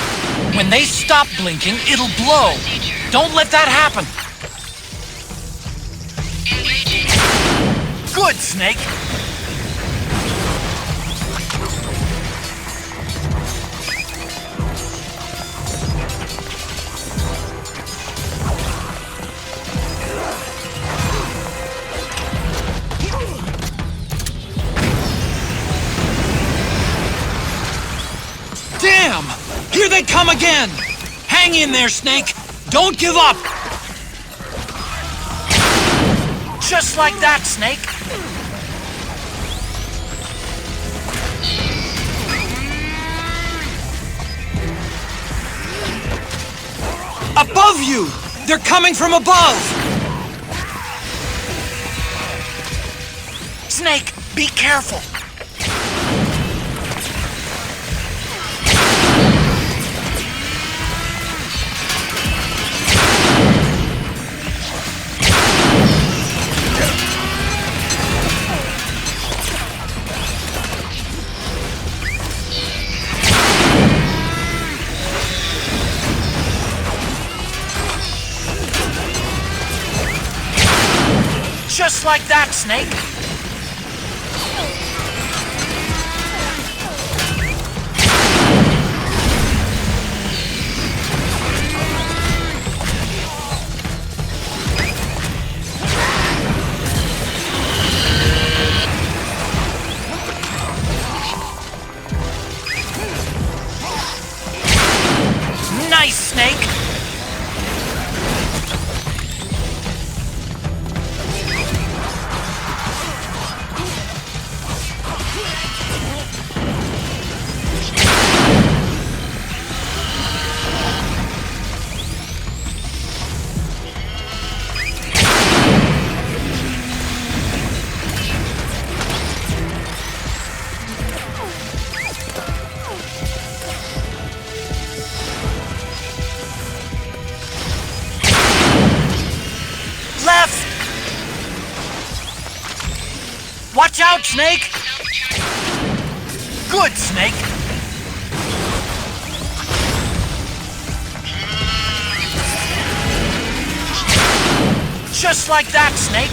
When they stop blinking, it'll blow. Don't let that happen. Good, Snake. Damn! Here they come again! Hang in there, Snake! Don't give up! Just like that, Snake! Above you! They're coming from above! Snake, be careful! Just like that, Snake! Nice, Snake! Watch out, Snake! Good, Snake! Just like that, Snake!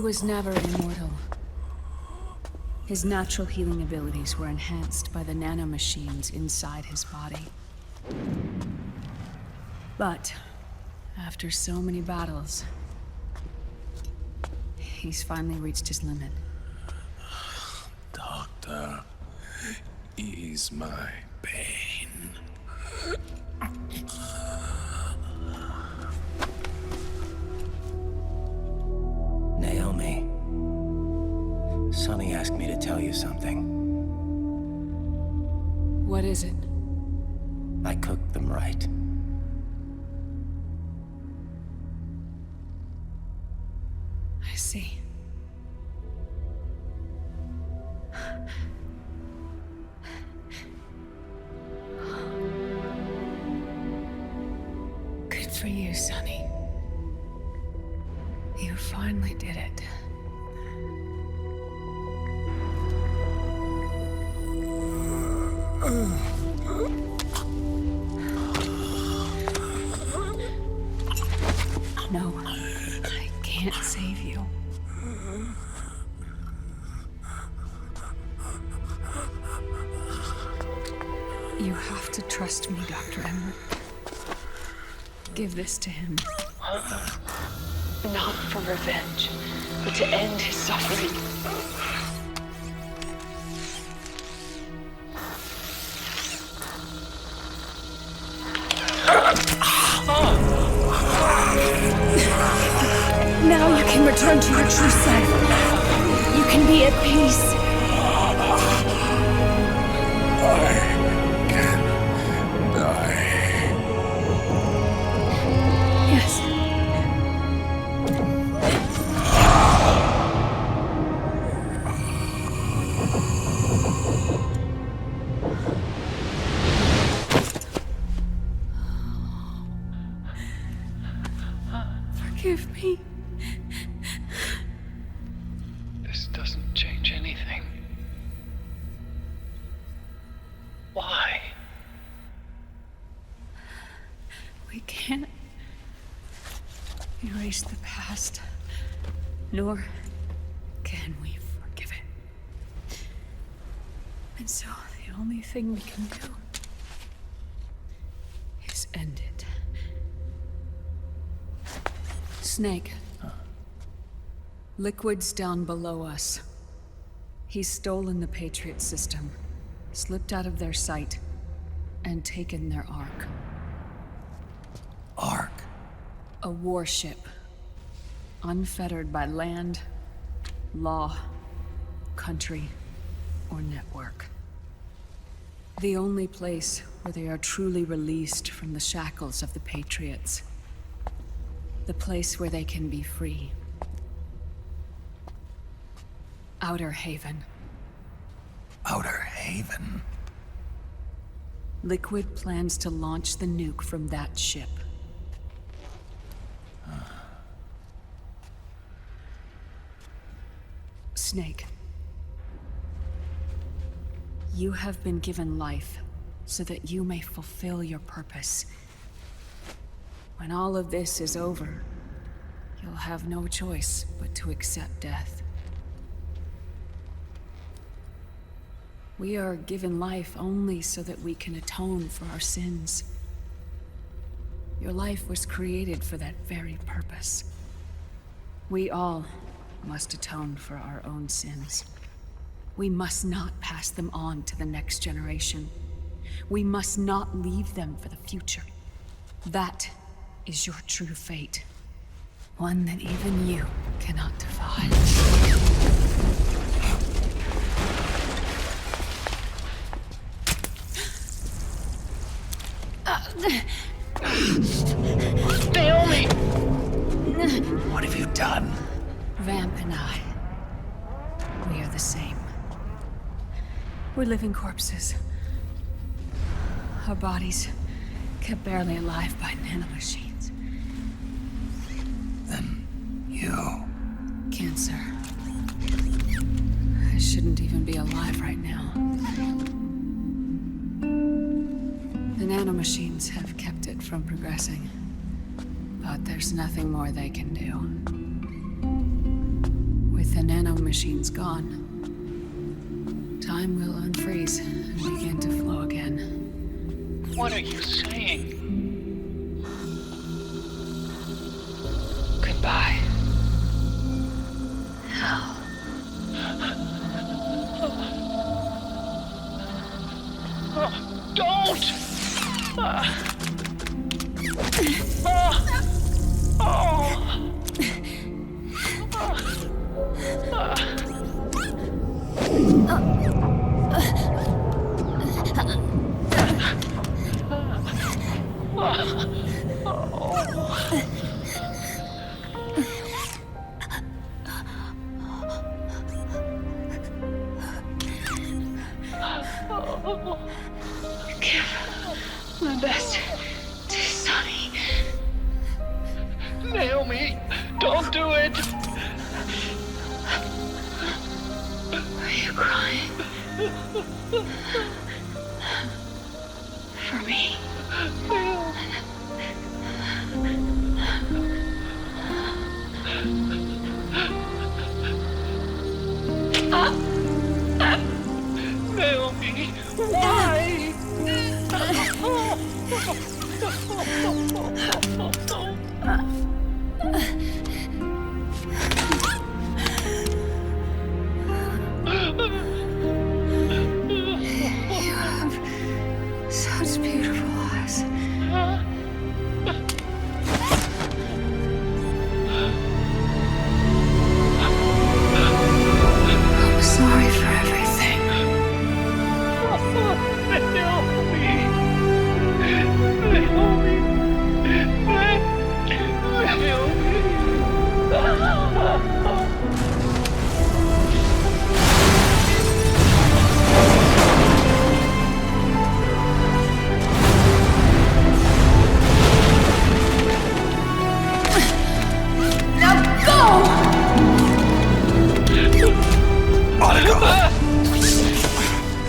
was never immortal. His natural healing abilities were enhanced by the nanomachines inside his body. But after so many battles, he's finally reached his limit. Doctor, ease my pain. Naomi. Sonny asked me to tell you something. What is it? I cooked them right. I see. Good for you, Sonny. You finally did it. No, I can't save you. You have to trust me, Dr. Emmer. Give this to him. Not for revenge, but to end his suffering. Now you can return to your true self. You can be at peace. Yes. Forgive me. This doesn't change anything. Why? We can't erase the past, nor can we forgive it. And so the only thing we can do is end it. Snake. Liquid's down below us. He's stolen the Patriot system, slipped out of their sight, and taken their Ark. Ark? A warship. Unfettered by land, law, country, or network. The only place where they are truly released from the shackles of the Patriots. The place where they can be free. Outer Haven. Outer Haven? Liquid plans to launch the nuke from that ship. Snake. You have been given life so that you may fulfill your purpose. When all of this is over, you'll have no choice but to accept death. We are given life only so that we can atone for our sins. Your life was created for that very purpose. We all must atone for our own sins. We must not pass them on to the next generation. We must not leave them for the future. That is your true fate. One that even you cannot defy. Naomi! What have you done? Vamp and I, we are the same. We're living corpses. Our bodies kept barely alive by nanomachines. Then you... Cancer. I shouldn't even be alive right now. The nanomachines have kept it from progressing. But there's nothing more they can do. the nanomachines gone, time will unfreeze and begin to flow again. What are you saying? Goodbye. Hell. Don't! Give my best to Sonny. Naomi, don't do it! Are you crying? For me? Naomi, why? You have such beautiful eyes. I'm sorry for everything.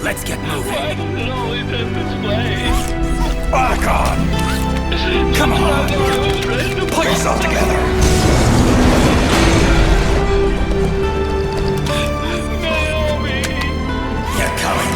Let's get moving. Why does it always end this way? Otacon! Come on! Pull yourself together! Naomi! Get coming!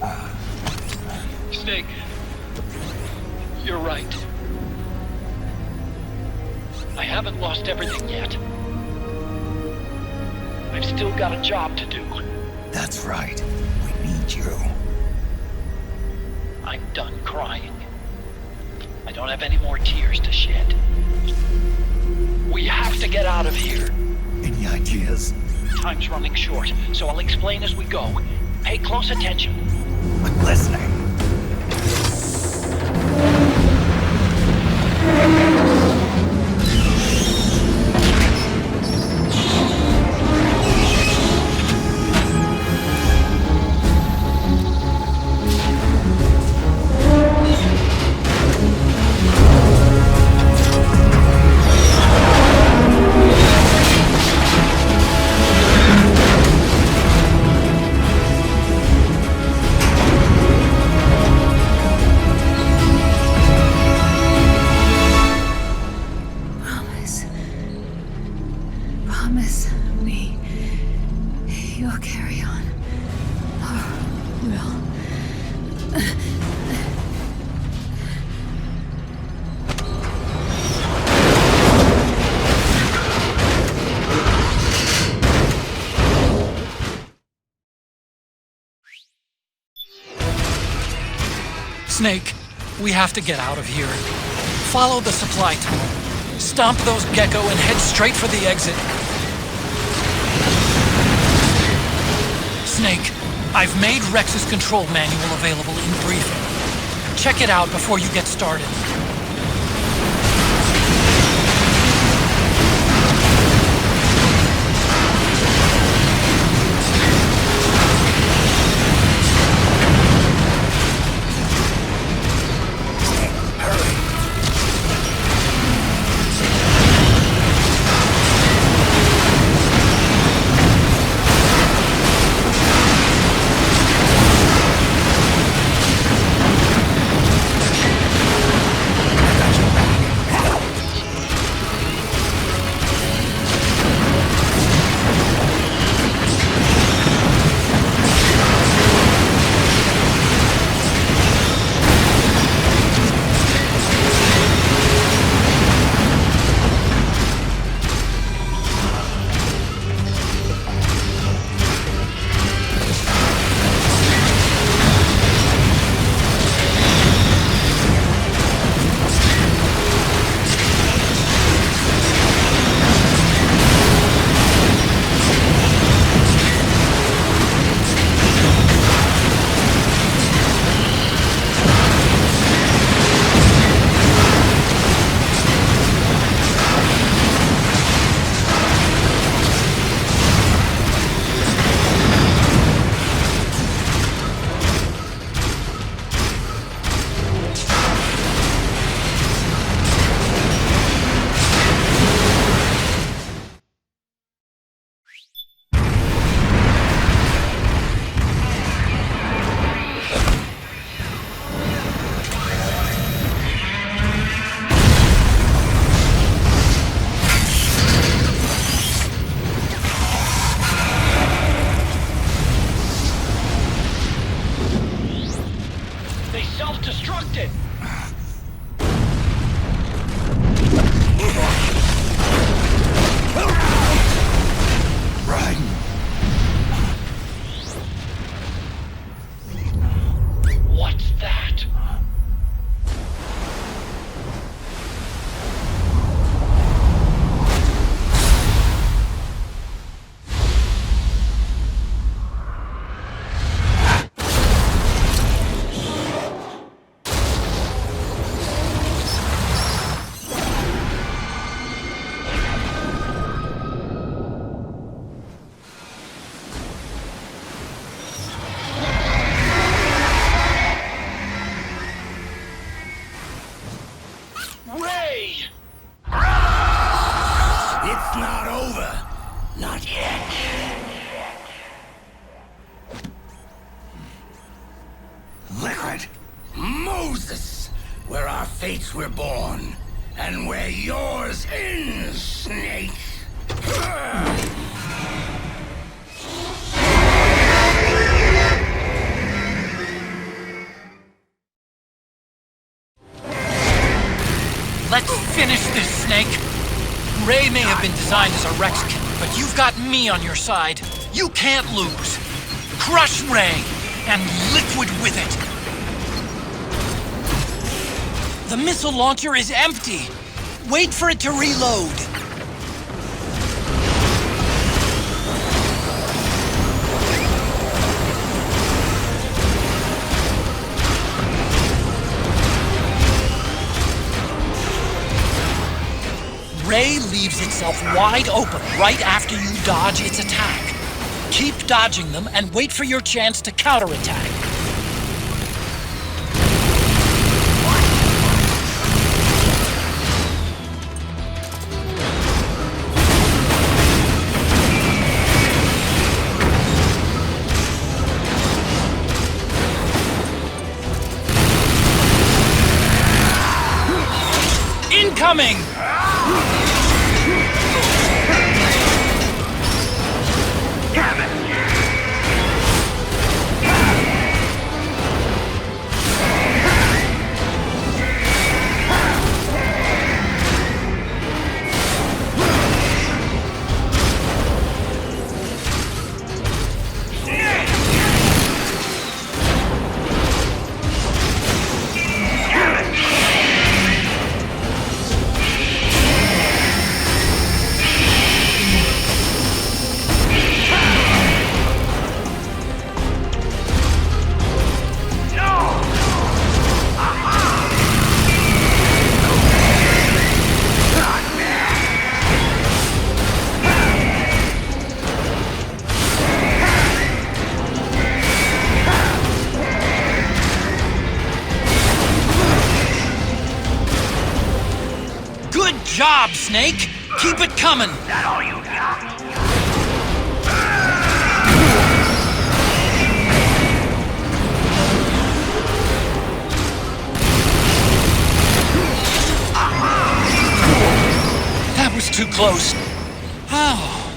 Why? Snake, you're right. I haven't lost everything yet. I've still got a job to do. That's right. We need you. I'm done crying. I don't have any more tears to shed. We have to get out of here. Any ideas? Time's running short, so I'll explain as we go. Pay close attention. I'm listening. Promise me you'll carry on. Or will. Snake, we have to get out of here. Follow the supply tunnel. Stomp those gecko and head straight for the exit. Snake, I've made Rex's control manual available in briefing. Check it out before you get started. constructed! Right. What's that? Ray! It's not over. Not yet. Liquid. Moses! Where our fates were born. And where yours ends, Snake. Let's finish this, Snake. Ray may have been designed as a Rex killer, but you've got me on your side. You can't lose. Crush Ray, and Liquid with it. The missile launcher is empty. Wait for it to reload. Ray leaves itself wide open right after you dodge its attack. Keep dodging them and wait for your chance to counterattack. Incoming! Good job, Snake! Keep it coming! That all you got? That was too close. Oh.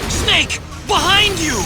Snake! Behind you!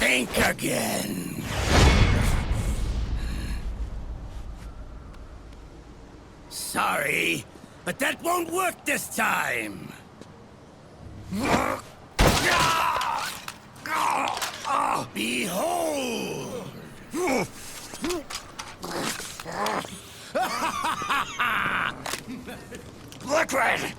Think again. Sorry, but that won't work this time. Behold! Liquid!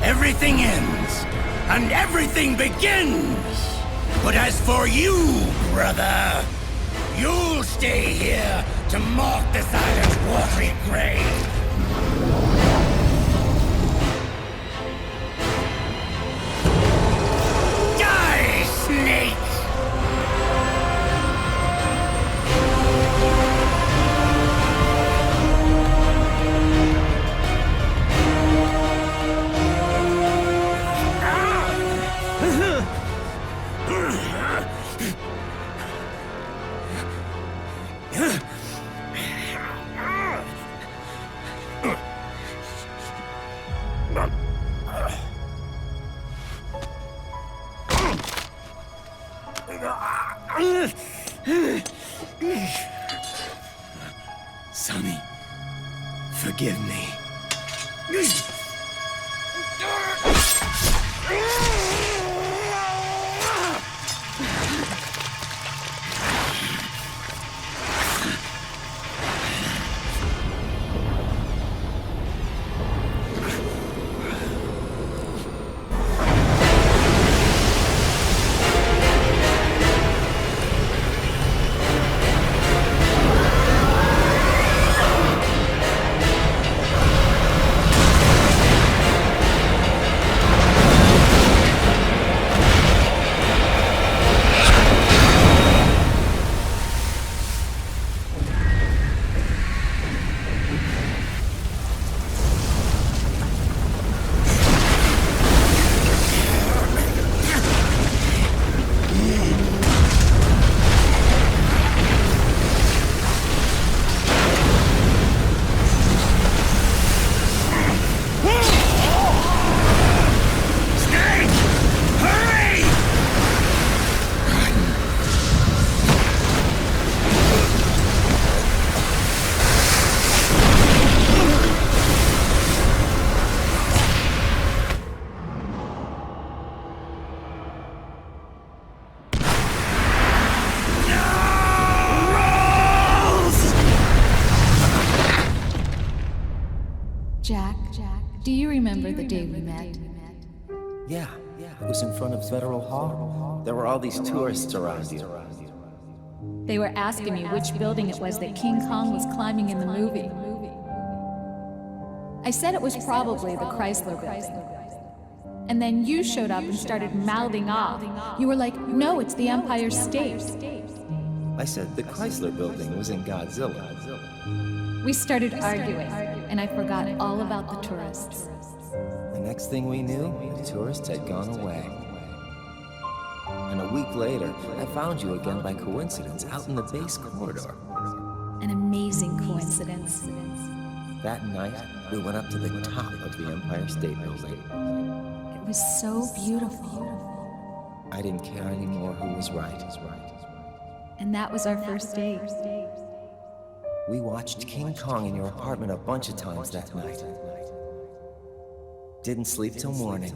Everything ends, and everything begins! But as for you, brother, you'll stay here to mark this island's watery grave. Die, snake! Sonny, forgive me. Do you remember the day we met? Yeah. It was in front of Federal Hall. There were all these tourists around you. They were asking me which building it was that King Kong was climbing in the movie. I said it was probably the Chrysler building. And then you showed up and started mouthing off. You were like, no, it's the Empire State. I said the Chrysler building was in Godzilla. We started arguing, and I forgot all about the tourists. The next thing we knew, the tourists had gone away. And a week later, I found you again by coincidence out in the base corridor. An amazing coincidence. That night, we went up to the top of the Empire State Building. It was so beautiful. I didn't care anymore who was right. And that was our first date. We watched King Kong in your apartment a bunch of times that night. Didn't sleep till morning.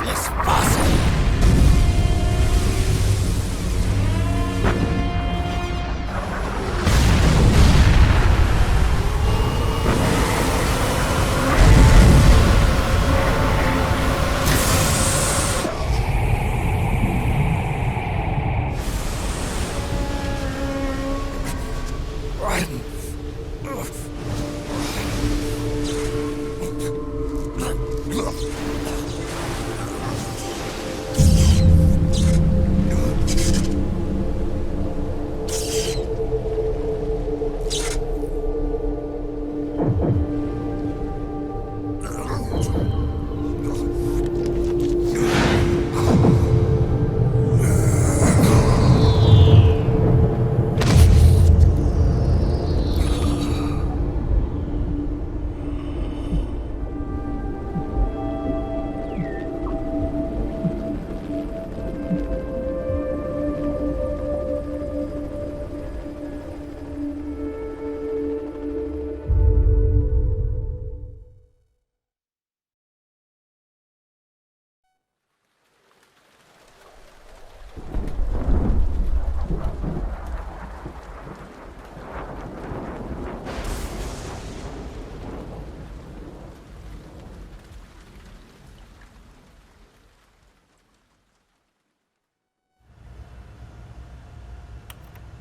heartless fossil!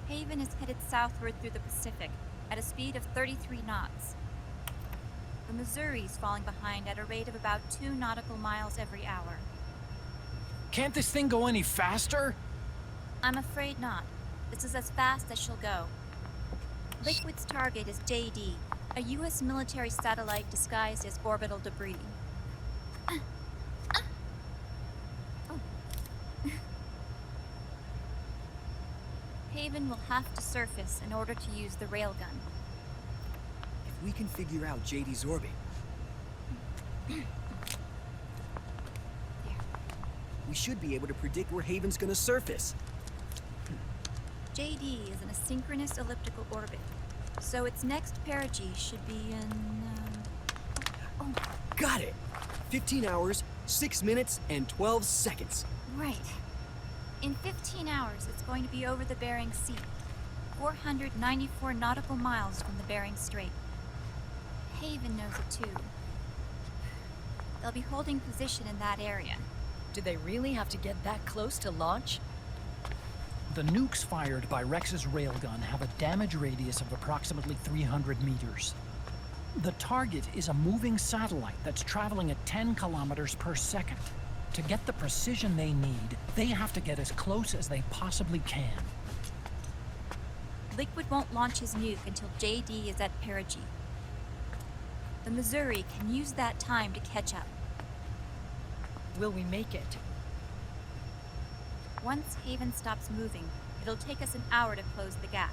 Haven is headed southward through the Pacific at a speed of 33 knots. The Missouri's falling behind at a rate of about 2 nautical miles every hour. Can't this thing go any faster? I'm afraid not. This is as fast as she'll go. Liquid's target is JD, a U.S. military satellite disguised as orbital debris. Haven will have to surface in order to use the railgun. If we can figure out JD's orbit, we should be able to predict where Haven's gonna surface. JD is in a synchronous elliptical orbit, so its next perigee should be in, Got it! 15 hours, 6 minutes, and 12 seconds. Right. In 15 hours, it's going to be over the Bering Sea, 494 nautical miles from the Bering Strait. Haven knows it too. They'll be holding position in that area. Do they really have to get that close to launch? The nukes fired by Rex's railgun have a damage radius of approximately 300 meters. The target is a moving satellite that's traveling at 10 kilometers per second. To get the precision they need, they have to get as close as they possibly can. Liquid won't launch his nuke until JD is at perigee. The Missouri can use that time to catch up. Will we make it? Once Haven stops moving, it'll take us an hour to close the gap.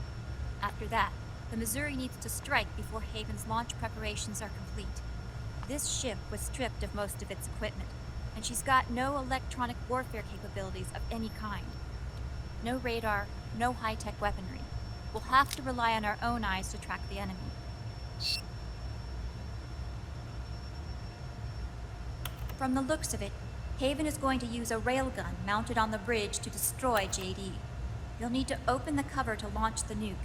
After that, the Missouri needs to strike before Haven's launch preparations are complete. This ship was stripped of most of its equipment, and she's got no electronic warfare capabilities of any kind. No radar, no high-tech weaponry. We'll have to rely on our own eyes to track the enemy. From the looks of it, Haven is going to use a railgun mounted on the bridge to destroy JD. You'll need to open the cover to launch the nuke.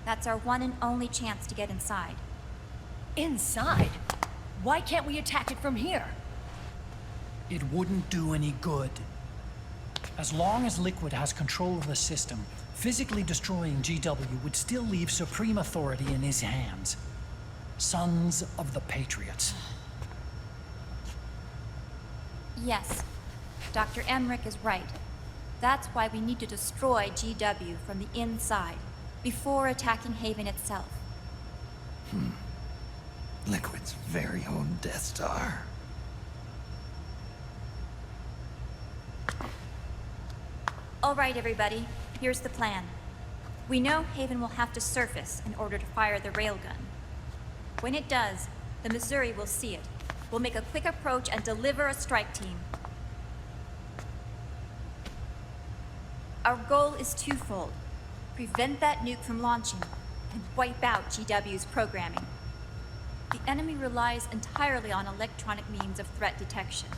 That's our one and only chance to get inside. Inside? Why can't we attack it from here? It wouldn't do any good. As long as Liquid has control of the system, physically destroying GW would still leave supreme authority in his hands. Sons of the Patriots. Yes, Dr. Emmerich is right. That's why we need to destroy GW from the inside, before attacking Haven itself. Liquid's very own Death Star. All right, everybody, here's the plan. We know Haven will have to surface in order to fire the railgun. When it does, the Missouri will see it. We'll make a quick approach and deliver a strike team. Our goal is twofold. Prevent that nuke from launching, and wipe out GW's programming. The enemy relies entirely on electronic means of threat detection.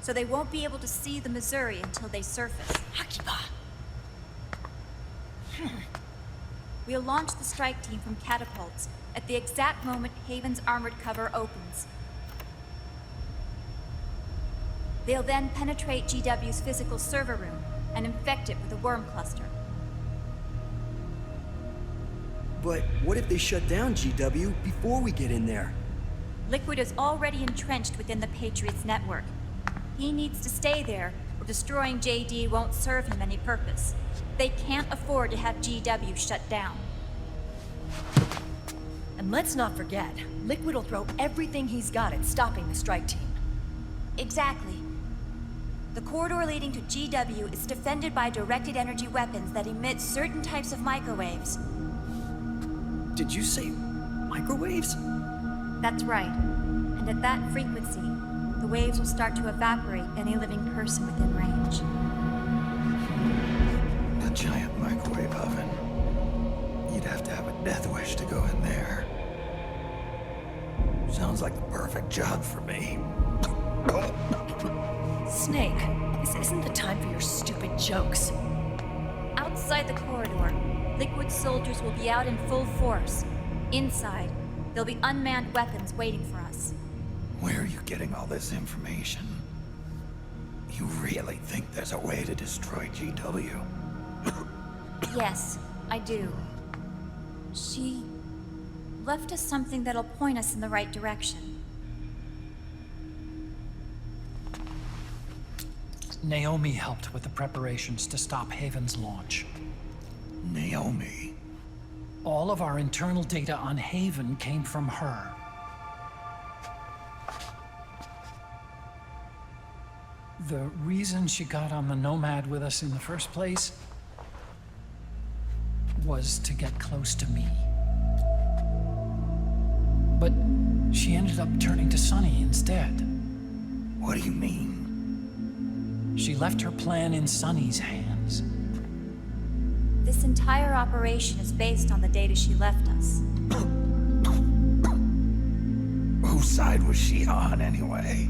so they won't be able to see the Missouri until they surface. Akiba! We'll launch the strike team from catapults at the exact moment Haven's armored cover opens. They'll then penetrate GW's physical server room and infect it with a worm cluster. But what if they shut down GW before we get in there? Liquid is already entrenched within the Patriots' network. He needs to stay there, or destroying JD won't serve him any purpose. They can't afford to have GW shut down. And let's not forget, Liquid will throw everything he's got at stopping the strike team. Exactly. The corridor leading to GW is defended by directed energy weapons that emit certain types of microwaves. Did you say microwaves? That's right. And at that frequency, the waves will start to evaporate any living person within range. A giant microwave oven. You'd have to have a death wish to go in there. Sounds like the perfect job for me. Snake, this isn't the time for your stupid jokes. Outside the corridor, Liquid soldiers will be out in full force. Inside, there'll be unmanned weapons waiting for us. Where are you getting all this information? You really think there's a way to destroy GW? Yes, I do. She left us something that'll point us in the right direction. Naomi helped with the preparations to stop Haven's launch. Naomi? All of our internal data on Haven came from her. The reason she got on the Nomad with us in the first place was to get close to me. But she ended up turning to Sunny instead. What do you mean? She left her plan in Sunny's hands. This entire operation is based on the data she left us. Whose side was she on, anyway?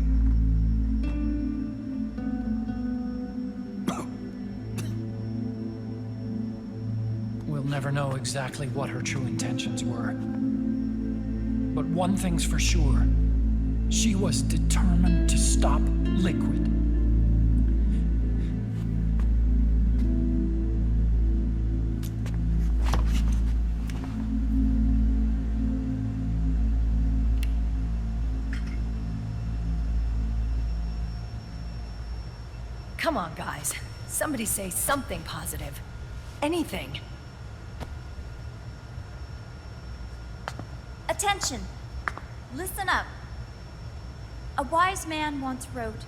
We'll never know exactly what her true intentions were. But one thing's for sure. She was determined to stop Liquid. Come on, guys. Somebody say something positive. Anything. Attention! Listen up. A wise man once wrote,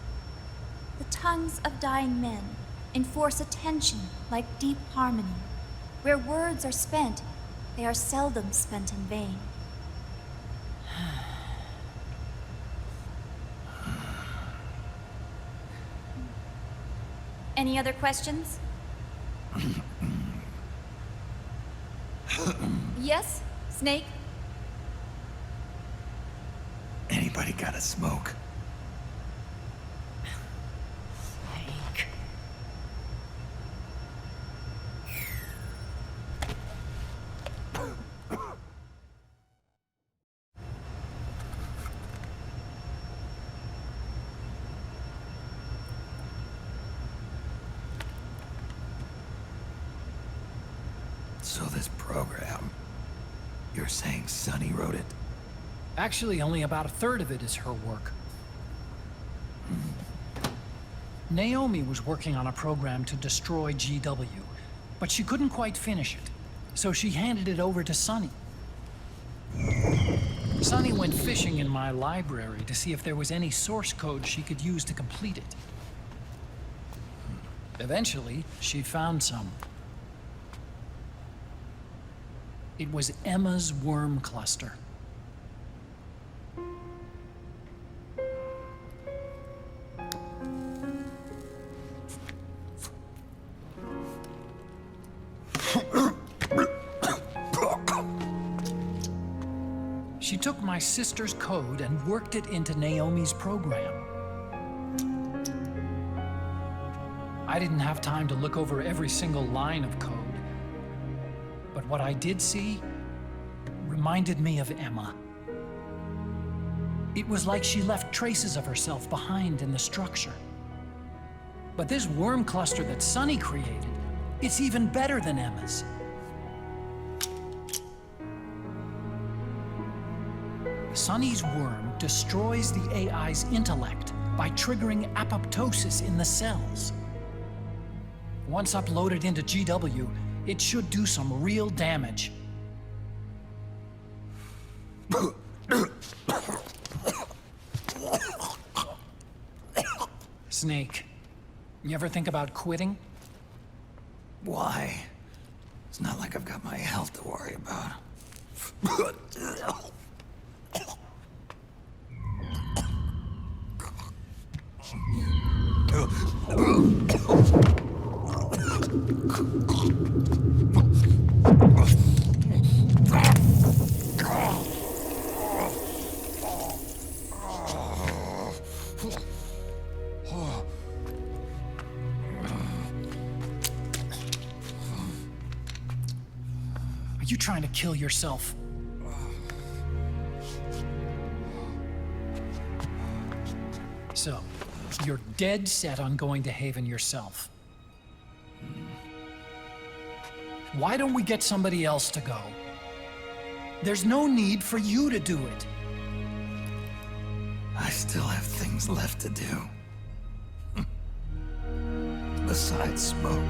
"The tongues of dying men enforce attention like deep harmony. Where words are spent, they are seldom spent in vain." Any other questions? Yes, Snake? Anybody got a smoke? Snake. So this program, you're saying Sunny wrote it? Actually, only about a third of it is her work. Naomi was working on a program to destroy GW, but she couldn't quite finish it, so she handed it over to Sunny. Sunny went fishing in my library to see if there was any source code she could use to complete it. Eventually, she found some. It was Emma's worm cluster. She took my sister's code and worked it into Naomi's program. I didn't have time to look over every single line of code. But what I did see reminded me of Emma. It was like she left traces of herself behind in the structure. But this worm cluster that Sonny created, it's even better than Emma's. Sonny's worm destroys the AI's intellect by triggering apoptosis in the cells. Once uploaded into GW, it should do some real damage. Snake, you ever think about quitting? Why? It's not like I've got my health to worry about. Are you trying to kill yourself? So, you're dead set on going to Haven yourself. Why don't we get somebody else to go? There's no need for you to do it. I still have things left to do. Besides smoke.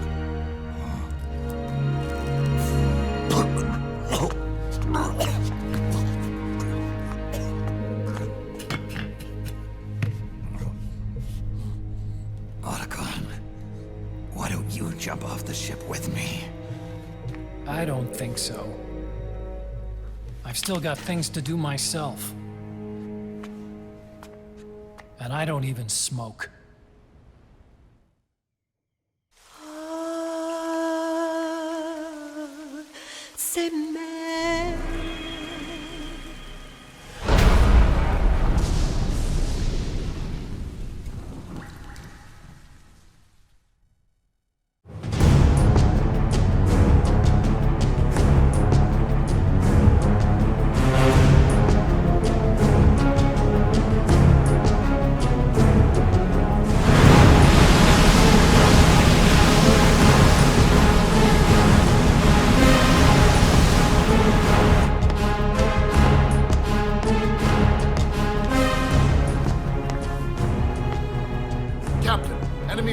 Otacon, why don't you jump off the ship with me? I don't think so. I've still got things to do myself. And I don't even smoke.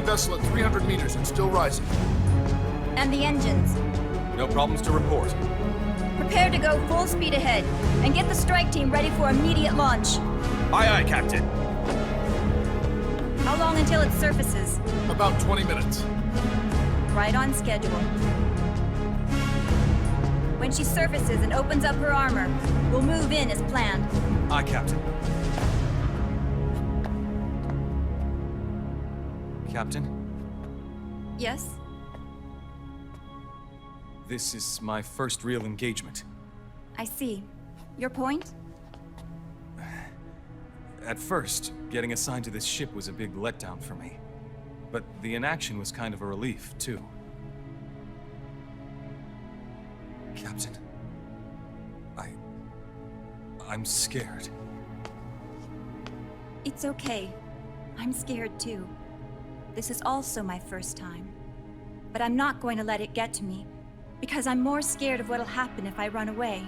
Vessel at 300 meters and still rising. And the engines. No problems to report. Prepare to go full speed ahead, and get the strike team ready for immediate launch. Aye, aye, Captain. How long until it surfaces? About 20 minutes. Right on schedule. When she surfaces and opens up her armor, we'll move in as planned. Aye, Captain. Captain? Yes? This is my first real engagement. I see. Your point? At first, getting assigned to this ship was a big letdown for me. But the inaction was kind of a relief, too. Captain, I'm scared. It's okay. I'm scared too. This is also my first time. But I'm not going to let it get to me, because I'm more scared of what'll happen if I run away.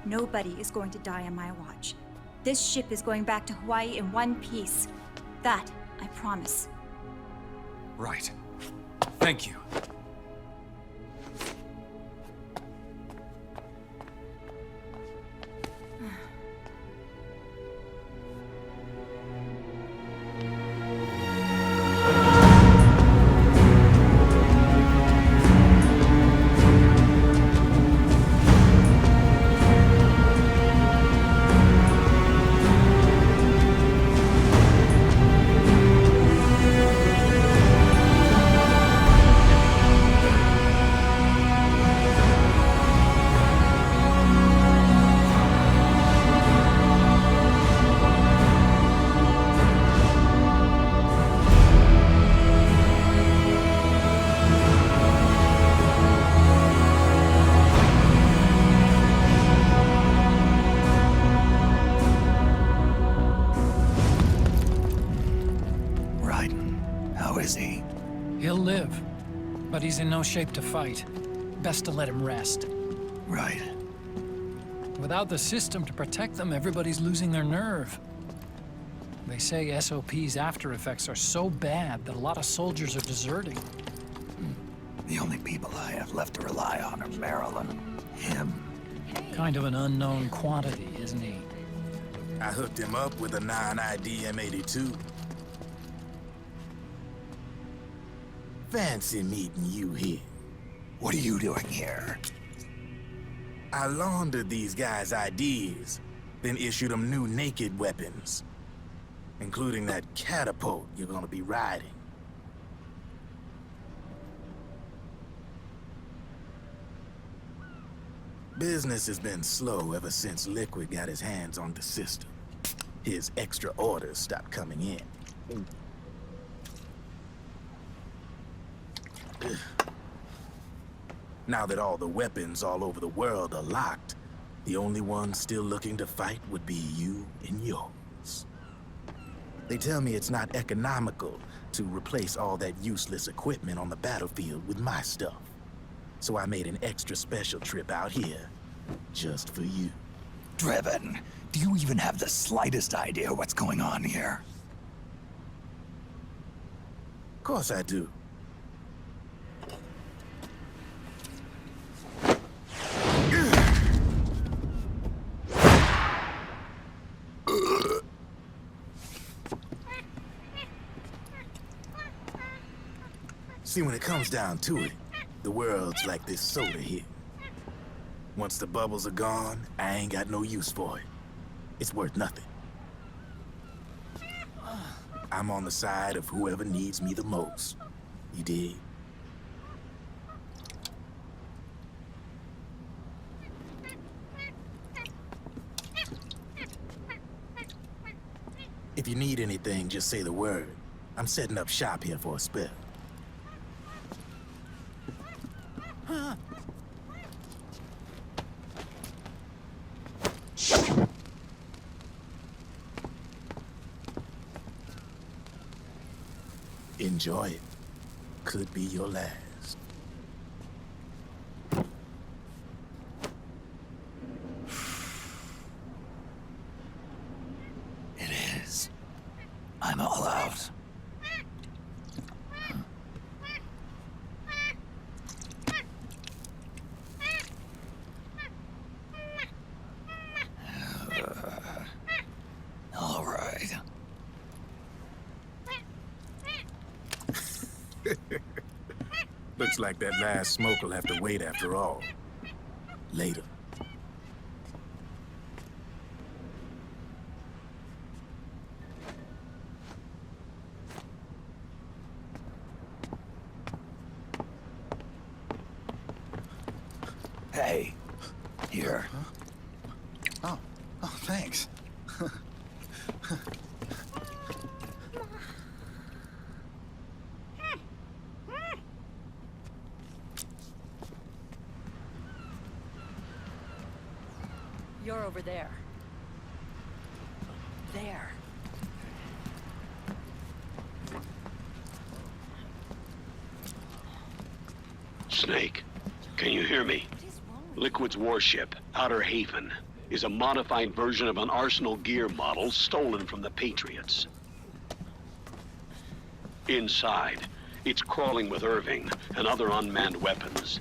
Nobody is going to die on my watch. This ship is going back to Hawaii in one piece. That, I promise. Right. Thank you. But he's in no shape to fight. Best to let him rest. Right. Without the system to protect them, everybody's losing their nerve. They say SOP's after effects are so bad that a lot of soldiers are deserting. The only people I have left to rely on are Marilyn, him. Kind of an unknown quantity, isn't he? I hooked him up with a non-ID M82. Fancy meeting you here. What are you doing here? I laundered these guys' IDs, then issued them new naked weapons, including that catapult you're gonna be riding. Business has been slow ever since Liquid got his hands on the system. His extra orders stopped coming in. Now that all the weapons all over the world are locked, the only ones still looking to fight would be you and yours. They tell me it's not economical to replace all that useless equipment on the battlefield with my stuff. So I made an extra special trip out here, just for you. Driven, do you even have the slightest idea what's going on here? Of course I do. See, when it comes down to it, the world's like this soda here. Once the bubbles are gone, I ain't got no use for it. It's worth nothing. I'm on the side of whoever needs me the most. You dig? If you need anything, just say the word. I'm setting up shop here for a spell. Enjoy it. Could be your last. It is. I'm all out. All right. Looks like that last smoke will have to wait after all. Later. Hey, here. Oh, thanks. You're over there. There. Snake, can you hear me? Liquid's warship, Outer Haven, is a modified version of an Arsenal gear model stolen from the Patriots. Inside, it's crawling with Irving and other unmanned weapons.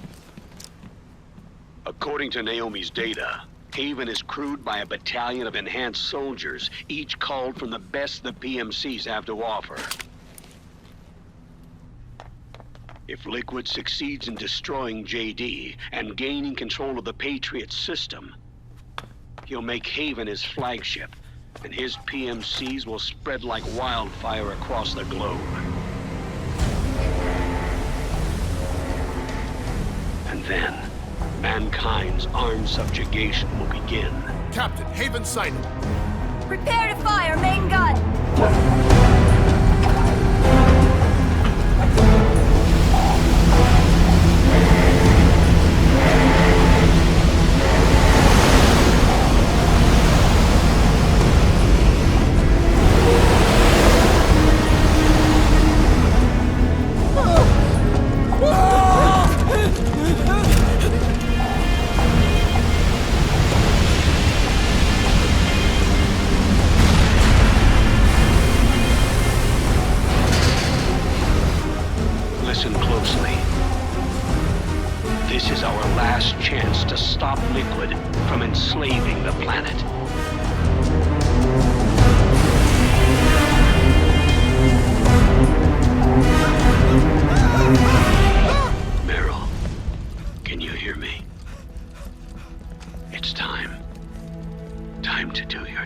According to Naomi's data, Haven is crewed by a battalion of enhanced soldiers, each called from the best the PMCs have to offer. If Liquid succeeds in destroying JD and gaining control of the Patriot system, he'll make Haven his flagship, and his PMCs will spread like wildfire across the globe. And then, mankind's armed subjugation will begin. Captain, Haven sighted. Prepare to fire, main gun! Ah!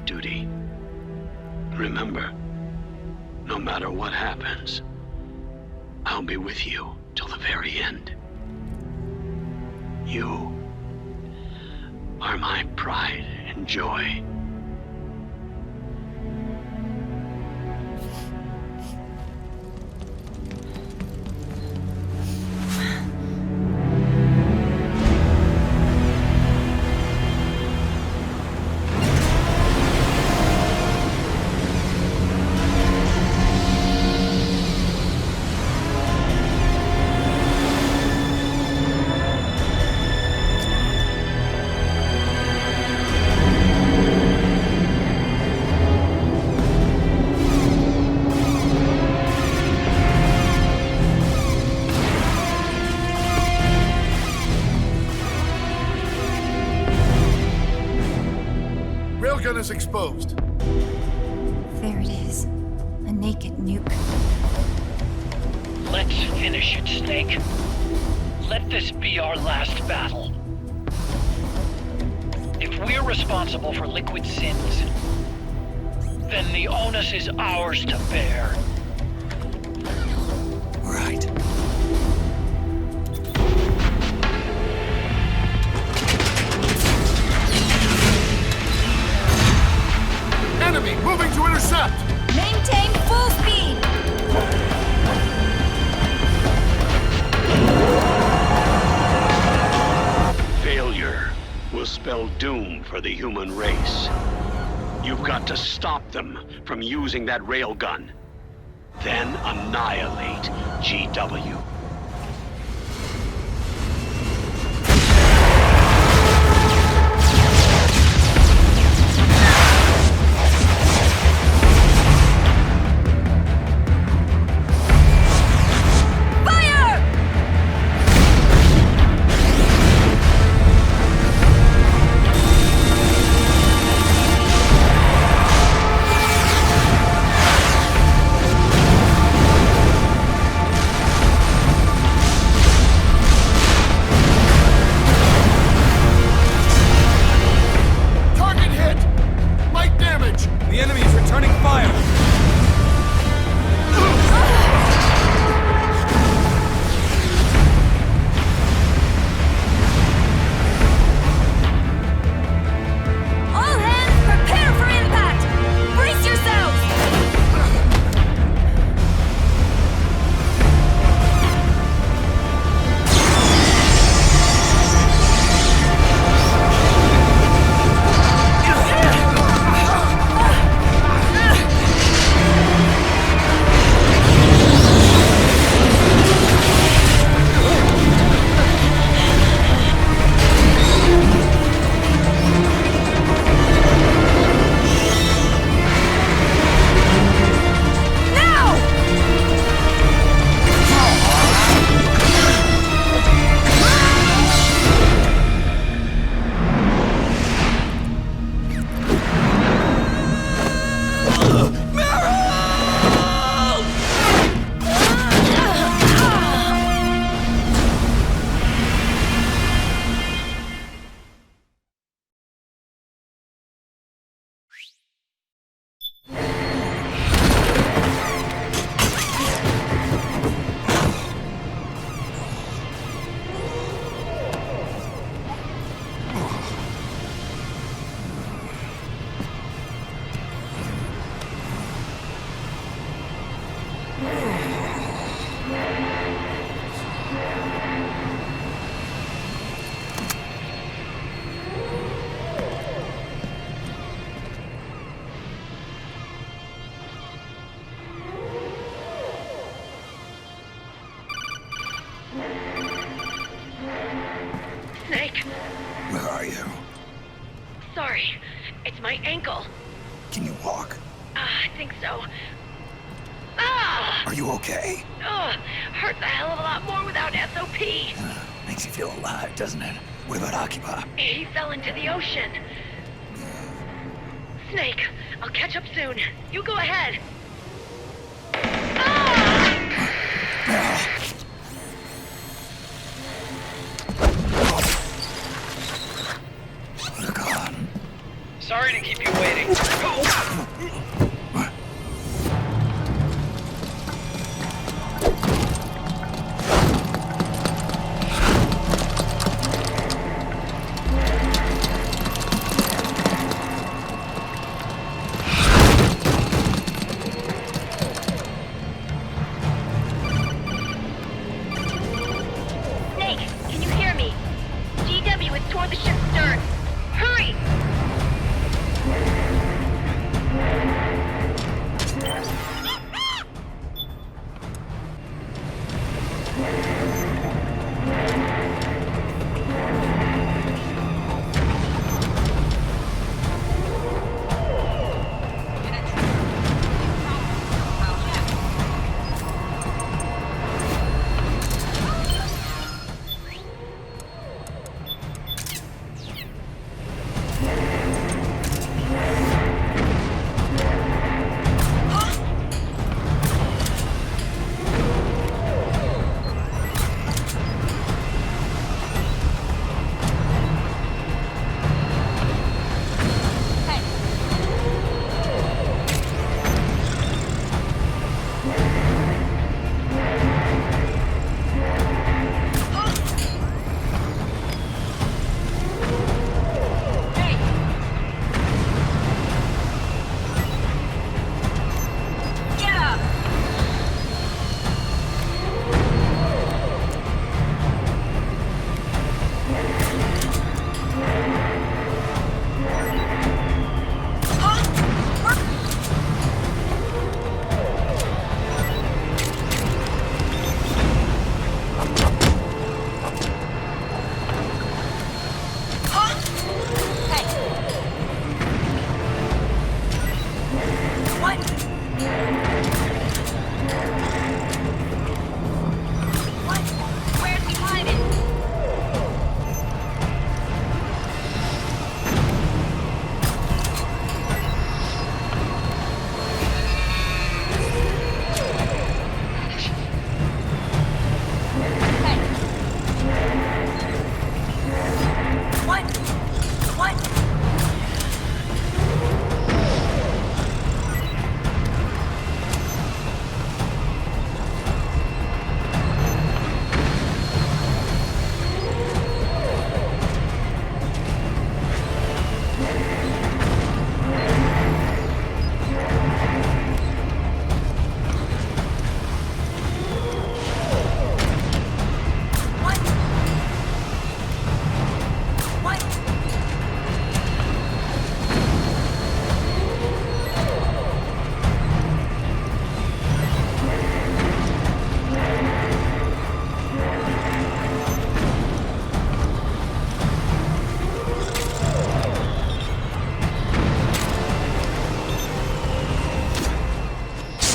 duty. Remember, no matter what happens, I'll be with you till the very end. You are my pride and joy. Railgun is exposed. There it is. A naked nuke. Let's finish it, Snake. Let this be our last battle. If we're responsible for Liquid's sins, then the onus is ours to bear. Right. Enemy moving to intercept! Maintain full speed! Failure will spell doom for the human race. You've got to stop them from using that railgun. Then annihilate GW. The enemy is returning fire! All hands, prepare for impact! Brace yourselves! Snake, Where are you? sorry. It's my ankle. Can you walk? I think so. Ah! Are you okay? Hurts a hell of a lot more without SOP. Makes you feel alive, doesn't it? What about Occupy? He fell into the ocean. Snake, I'll catch up soon. You go ahead. Oh, God. Sorry to keep you waiting. Where's he hiding?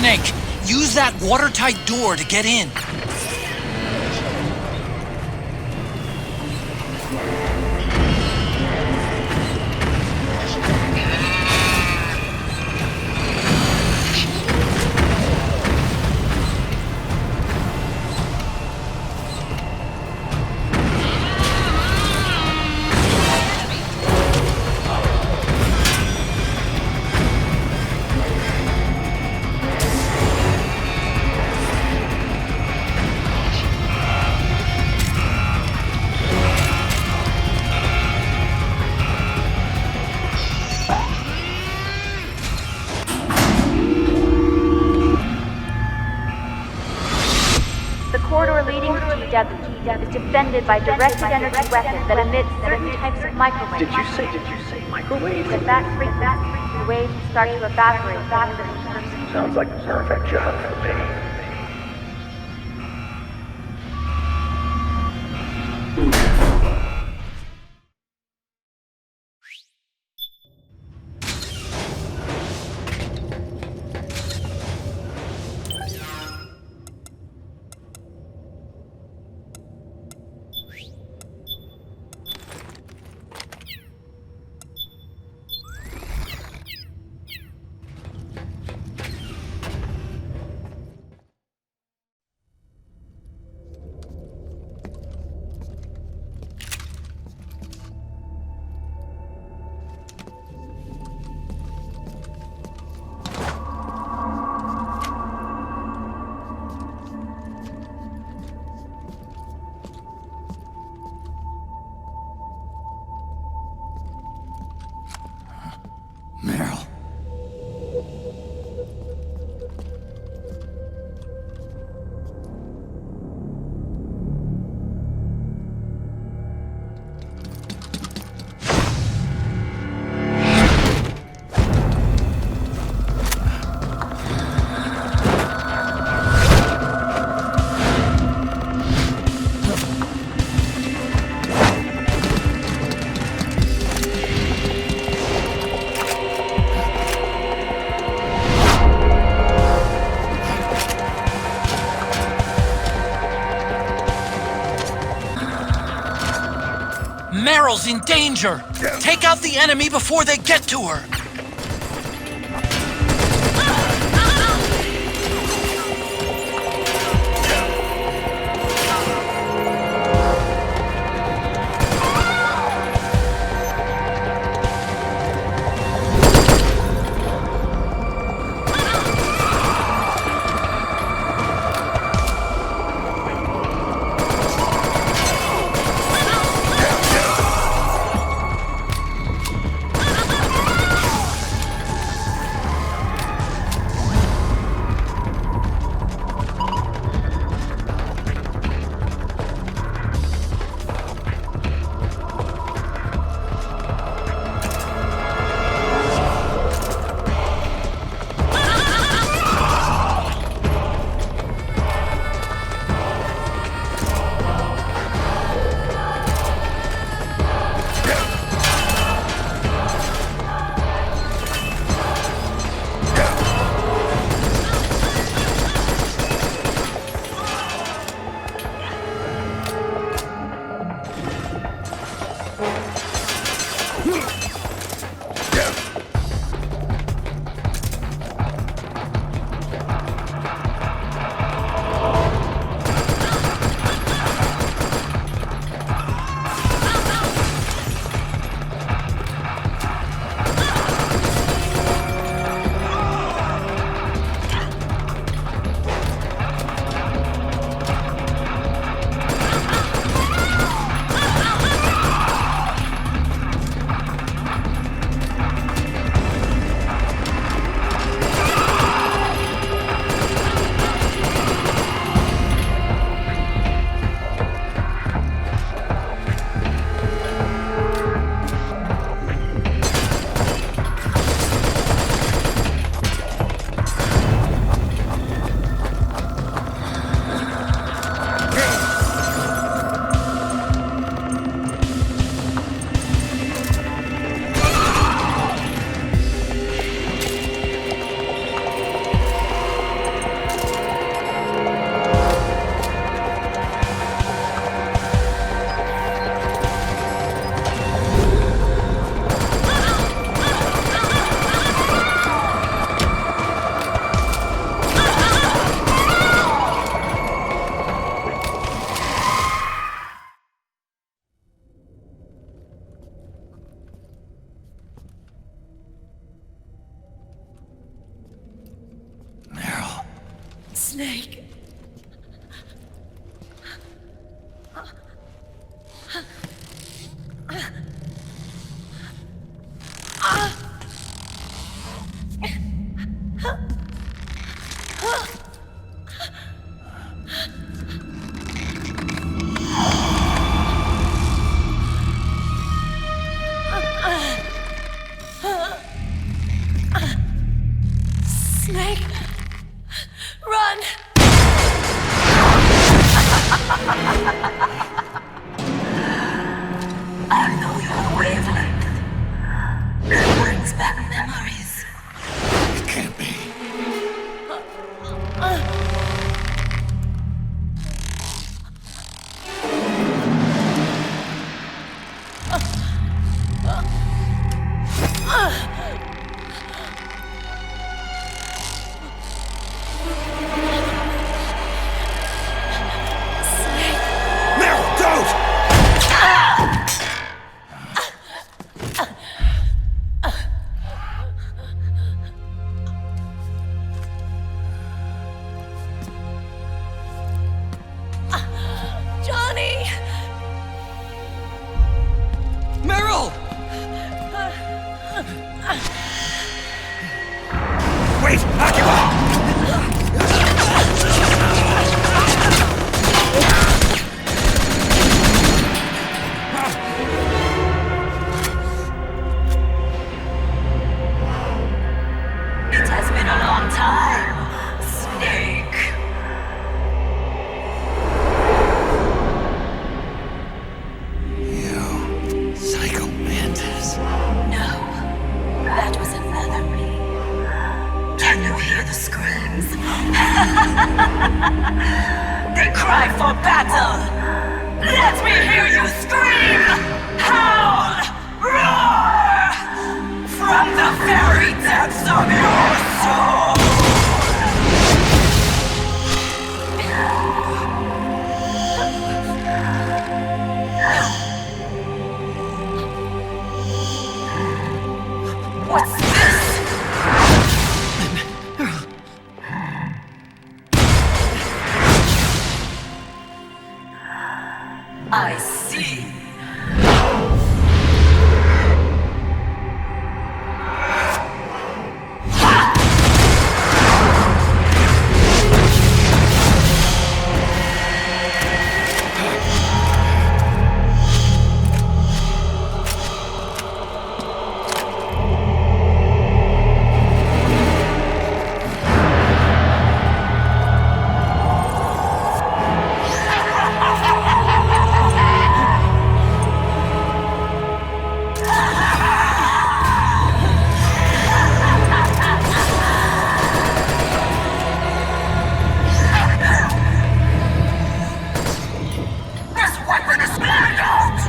Snake, use that watertight door to get in. is defended by directed energy weapons that emit certain types of microwaves. Did you say microwaves? At that frequency, the waves start to evaporate faster than person. Sounds like the perfect job for me. Meryl. Meryl's in danger! Take out the enemy before they get to her! Snake. Snake, run! I know your wavelength. It brings back memories. It can't be. Johnny! Meryl! Wait! Occupy! It has been a long time, Snake. You psycho mantis. No, that was another me. Can you hear the screams? They cry for battle. Let me hear you scream! Howl! Roar! From the very depths of your soul! What's this? I see. This weapon is mine out!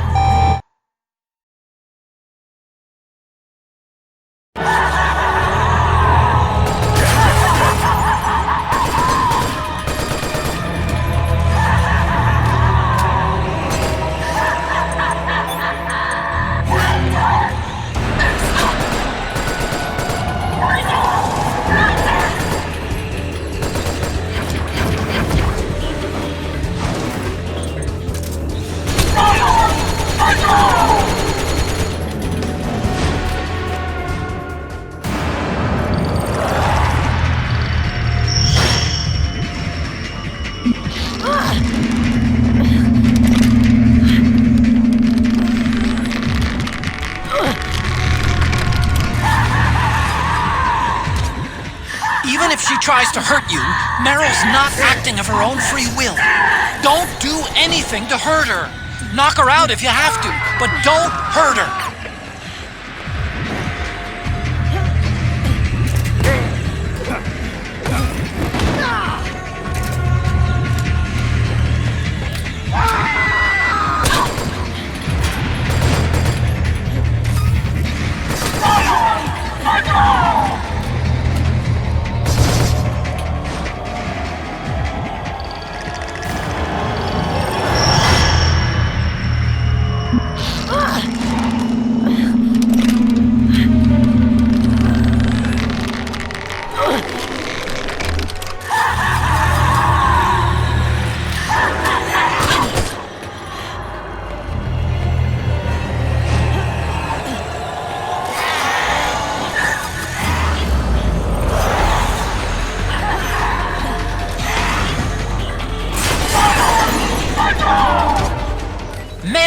Even if she tries to hurt you, Meryl's not acting of her own free will. Don't do anything to hurt her. Knock her out if you have to, but don't hurt her.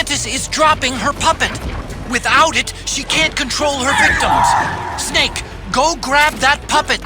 Mantis is dropping her puppet. Without it, she can't control her victims. Snake, go grab that puppet.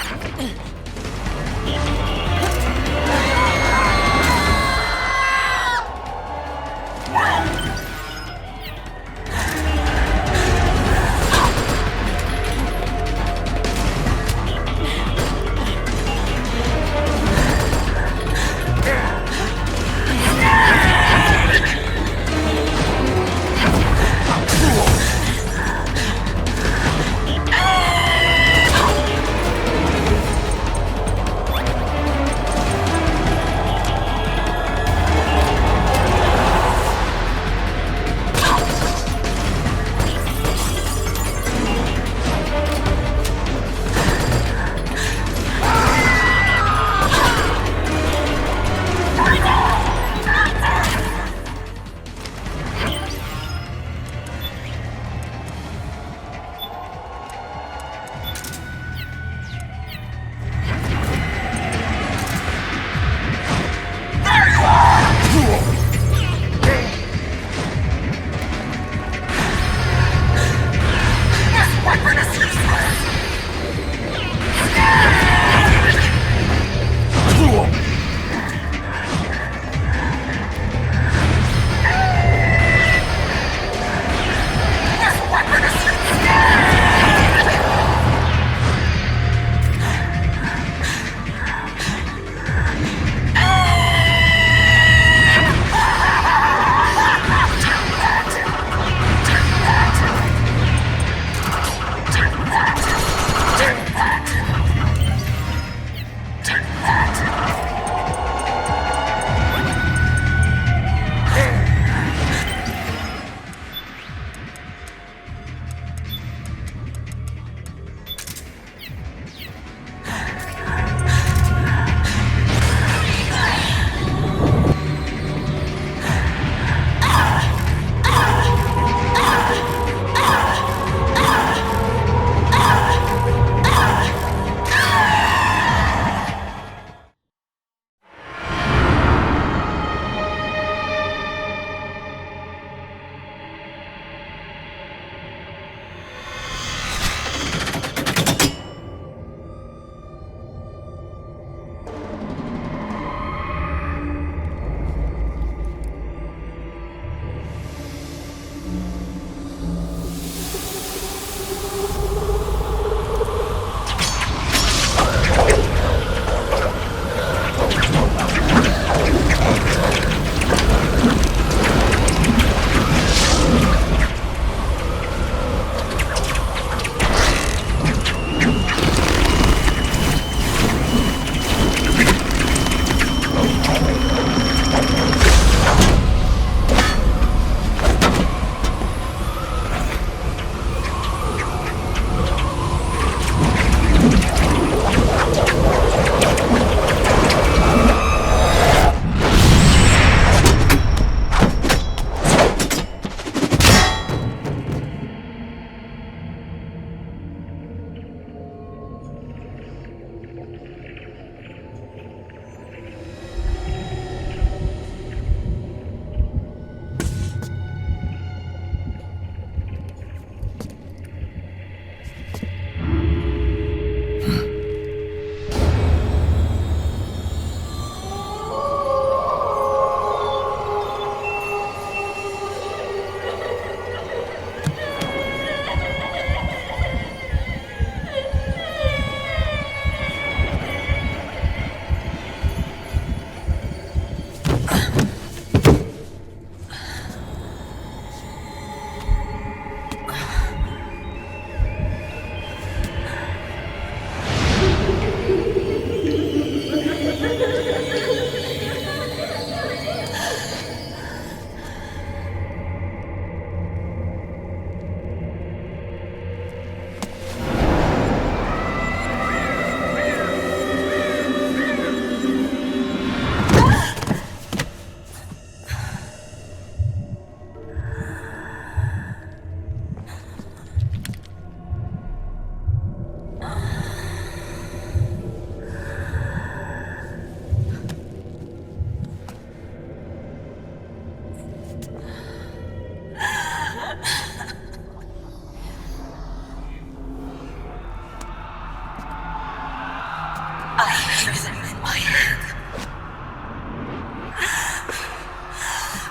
I hear them in my head.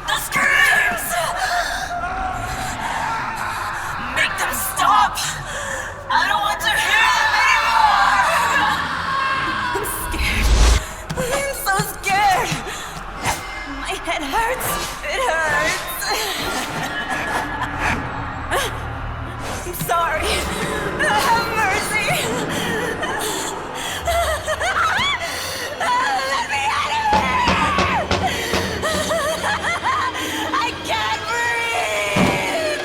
The screams! Make them stop! I don't want to hear them anymore! I'm so scared! My head hurts! It hurts! I'm sorry! Have mercy! Let me out of here! I can't breathe!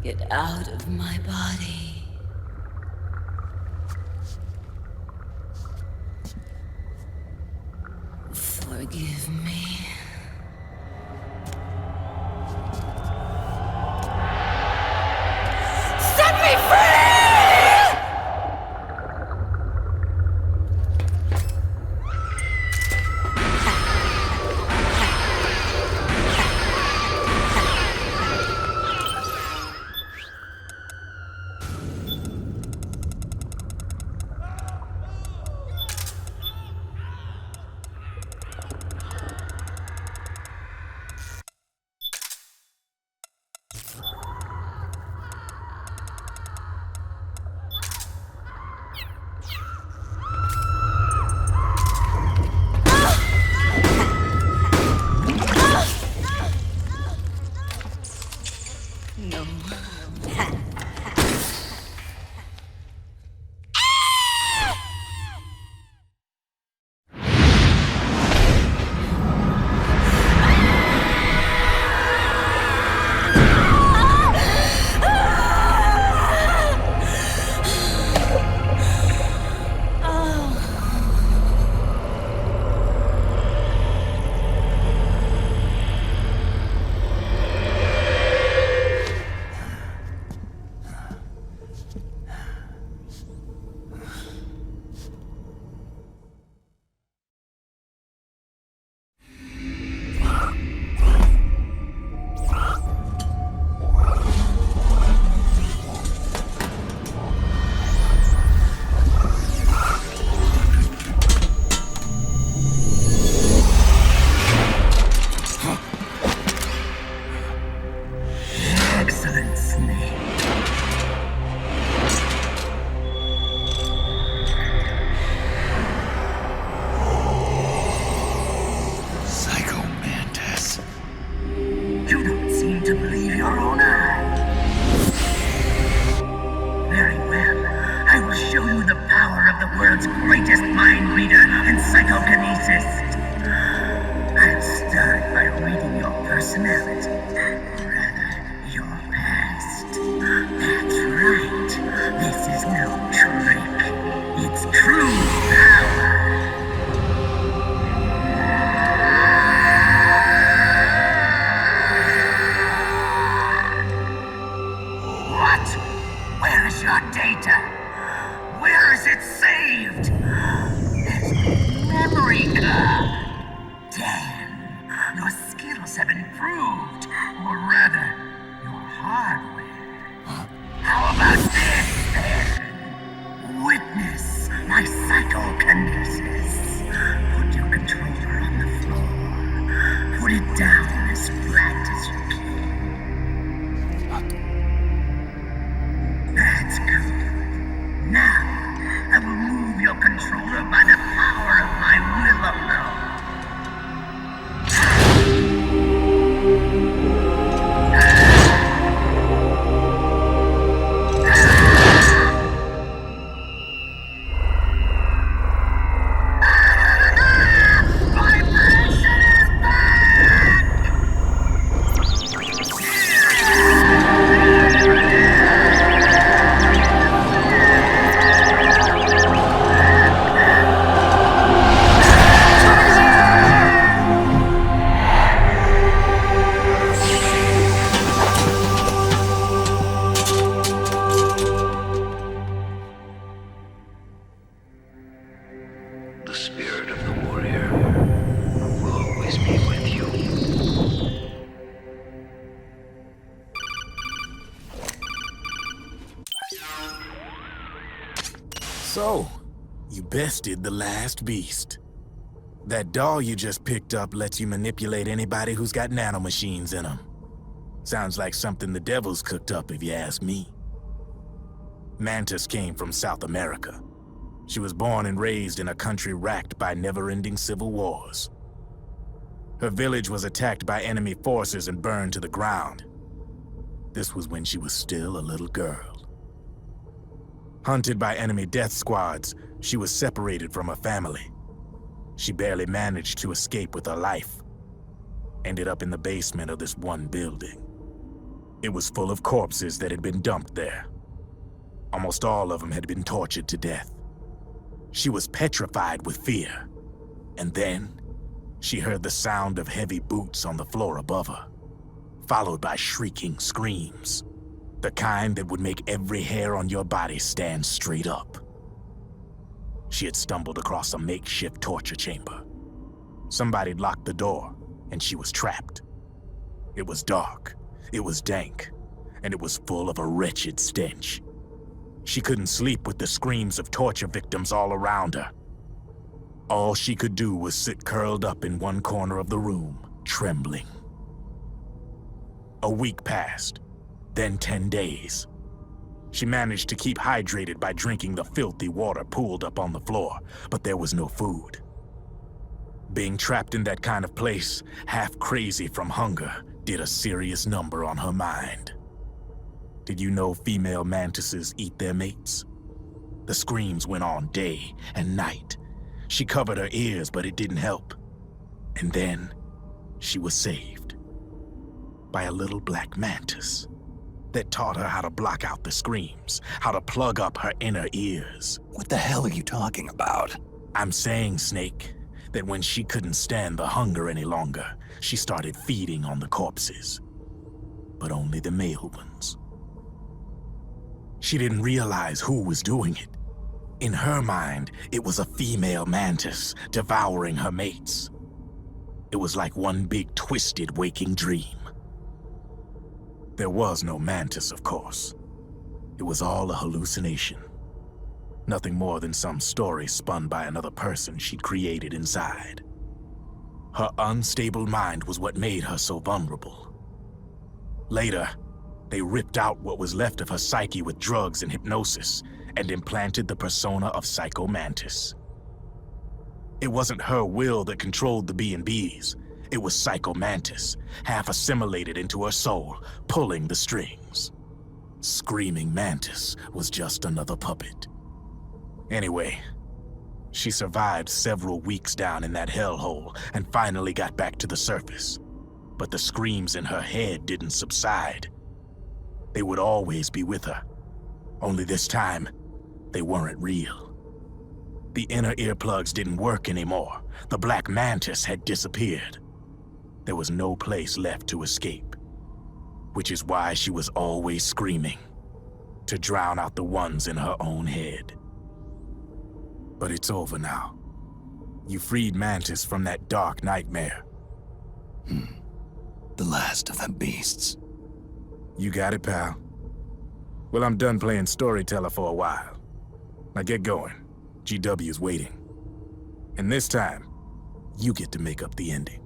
Get out of my body. Forgive me. Set me free! So, you bested the last beast. That doll you just picked up lets you manipulate anybody who's got nanomachines in them. Sounds like something the devil's cooked up, if you ask me. Mantis came from South America. She was born and raised in a country racked by never-ending civil wars. Her village was attacked by enemy forces and burned to the ground. This was when she was still a little girl. Hunted by enemy death squads, she was separated from her family. She barely managed to escape with her life. Ended up in the basement of this one building. It was full of corpses that had been dumped there. Almost all of them had been tortured to death. She was petrified with fear. And then, she heard the sound of heavy boots on the floor above her, followed by shrieking screams. The kind that would make every hair on your body stand straight up. She had stumbled across a makeshift torture chamber. Somebody'd locked the door, and she was trapped. It was dark, it was dank, and it was full of a wretched stench. She couldn't sleep with the screams of torture victims all around her. All she could do was sit curled up in one corner of the room, trembling. A week passed, then 10 days. She managed to keep hydrated by drinking the filthy water pooled up on the floor, but there was no food. Being trapped in that kind of place, half crazy from hunger, did a serious number on her mind. Did you know female mantises eat their mates? The screams went on day and night. She covered her ears, but it didn't help. And then, she was saved. By a little black mantis that taught her how to block out the screams, how to plug up her inner ears. What the hell are you talking about? I'm saying, Snake, that when she couldn't stand the hunger any longer, she started feeding on the corpses. But only the male ones. She didn't realize who was doing it. In her mind, it was a female mantis devouring her mates. It was like one big twisted waking dream. There was no mantis, of course. It was all a hallucination. Nothing more than some story spun by another person she'd created inside. Her unstable mind was what made her so vulnerable. Later, they ripped out what was left of her psyche with drugs and hypnosis and implanted the persona of Psycho Mantis. It wasn't her will that controlled the B&Bs. It was Psycho Mantis, half assimilated into her soul, pulling the strings. Screaming Mantis was just another puppet. Anyway, she survived several weeks down in that hellhole and finally got back to the surface. But the screams in her head didn't subside. They would always be with her. Only this time, they weren't real. The inner earplugs didn't work anymore. The black mantis had disappeared. There was no place left to escape. Which is why she was always screaming, to drown out the ones in her own head. But it's over now. You freed Mantis from that dark nightmare. The last of them beasts. You got it, pal. Well, I'm done playing storyteller for a while. Now get going. GW's waiting. And this time, you get to make up the ending.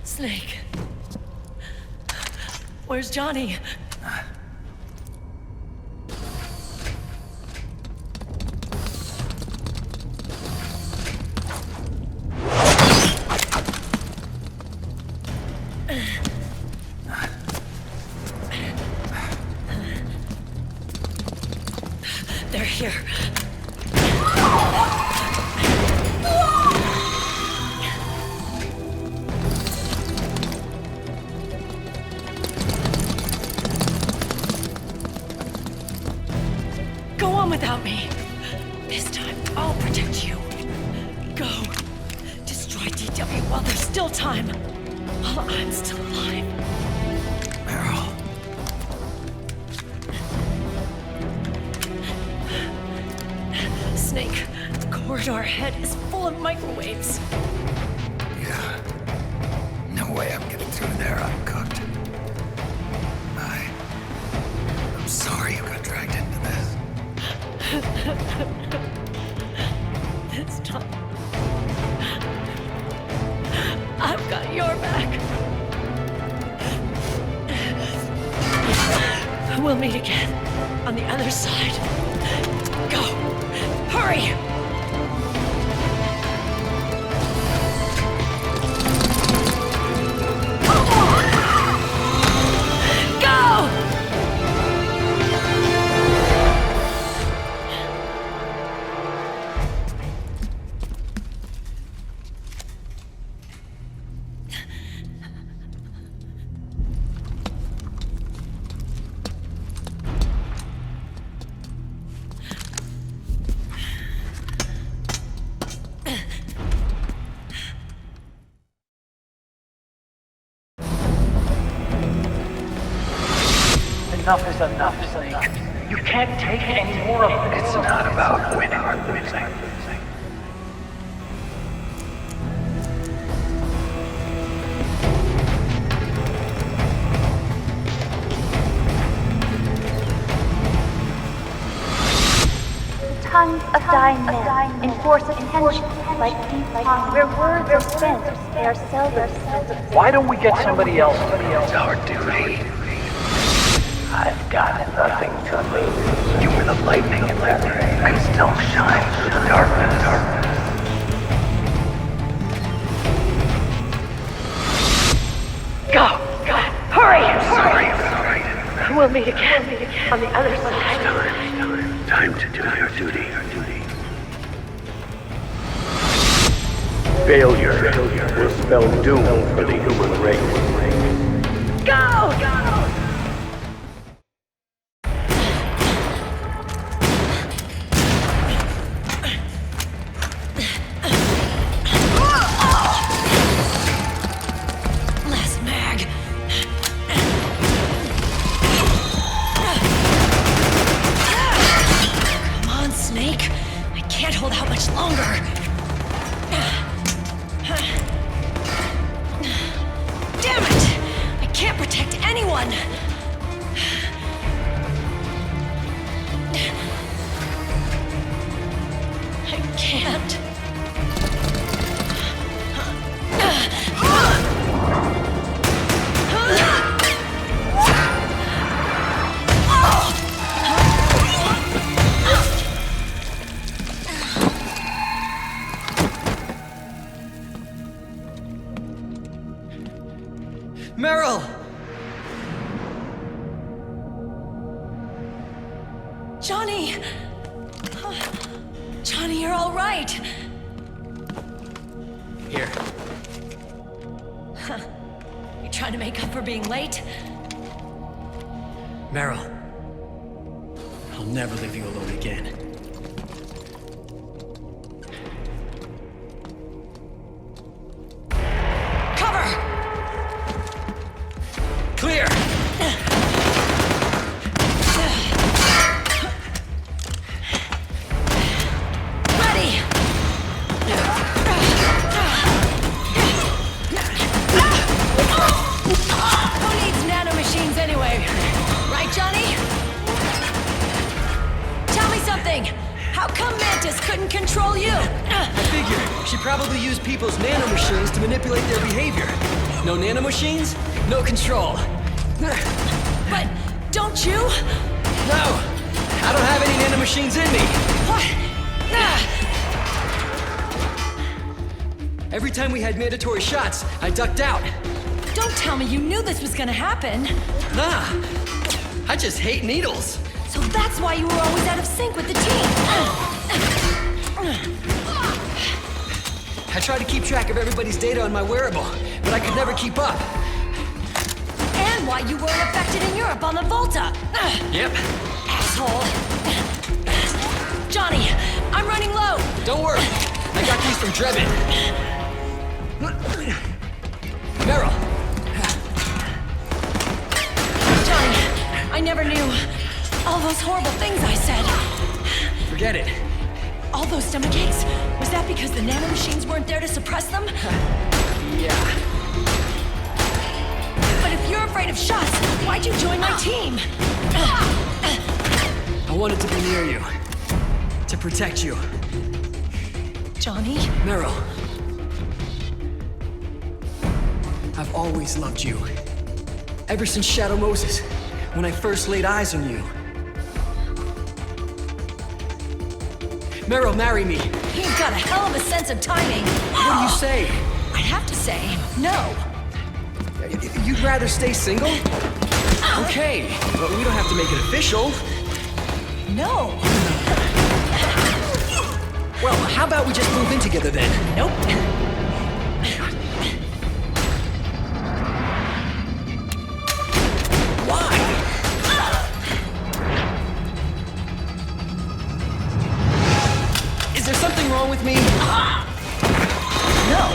Snake. Where's Johnny? They're here. Go on without me. This time, I'll protect you. Go. Destroy CW while there's still time. While I'm still alive. Meryl. Snake, the corridor ahead is full of microwaves. Yeah. No way I'm getting through there uncooked. I'm sorry you got dragged into this. This time, I've got your back. We'll meet again on the other side. Go! Hurry! Enough is enough, Snake. You can't take any more of this. It's not about winning or losing. The tongues of dying men enforce attention like deep ponds where words are spent. They are seldom spent. Why don't we get somebody else to be our duty? I've got nothing to lose. You were the lightning in that rain. I still shine through the darkness. Go! Hurry! Sorry. We'll meet again on the other side. Time to do your duty. Failure will spell doom for the human race. Go! Meryl! Johnny! Johnny, you're all right. Here. Huh. You trying to make up for being late? Meryl. I'll never leave you alone again. Clear! Ready! Who needs nanomachines anyway? Right, Johnny? Tell me something! How come Mantis couldn't control you? I figured she probably used people's nanomachines to manipulate their behavior. No nanomachines, no control. But don't you? No! I don't have any nanomachines in me! What? Every time we had mandatory shots, I ducked out. Don't tell me you knew this was gonna happen. Nah! I just hate needles. So that's why you were always out of sync with the team. I tried to keep track of everybody's data on my wearable, but I could never keep up. And why you weren't affected in Europe on the Volta. Yep. Asshole. Johnny, I'm running low. Don't worry. I got these from Drebin. Meryl! Johnny, I never knew all those horrible things I said. Forget it. All those stomach aches? Was that because the nanomachines weren't there to suppress them? Yeah. But if you're afraid of shots, why'd you join my team? I wanted to be near you. To protect you. Johnny? Meryl. I've always loved you. Ever since Shadow Moses, when I first laid eyes on you. Meryl, marry me. You've got a hell of a sense of timing. What do you say? I'd have to say no. You'd rather stay single? Okay, but we don't have to make it official. No. Well, how about we just move in together then? Nope. Why? Is there something wrong with me? No.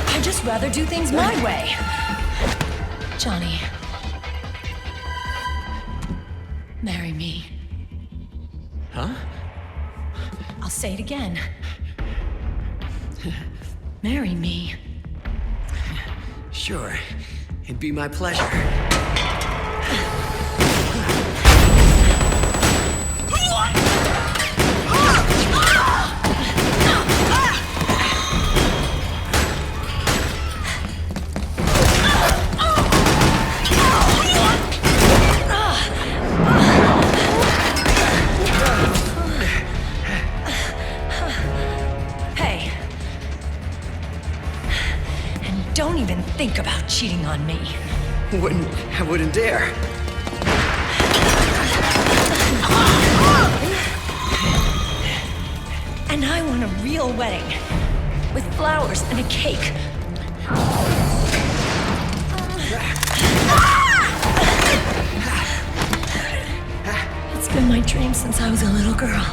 I'd just rather do things my way. Johnny. Marry me. Huh? I'll say it again. Marry me. Sure. It'd be my pleasure. Don't even think about cheating on me. I wouldn't dare. And I want a real wedding. With flowers and a cake. It's been my dream since I was a little girl.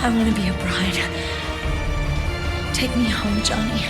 I want to be a bride. Take me home, Johnny.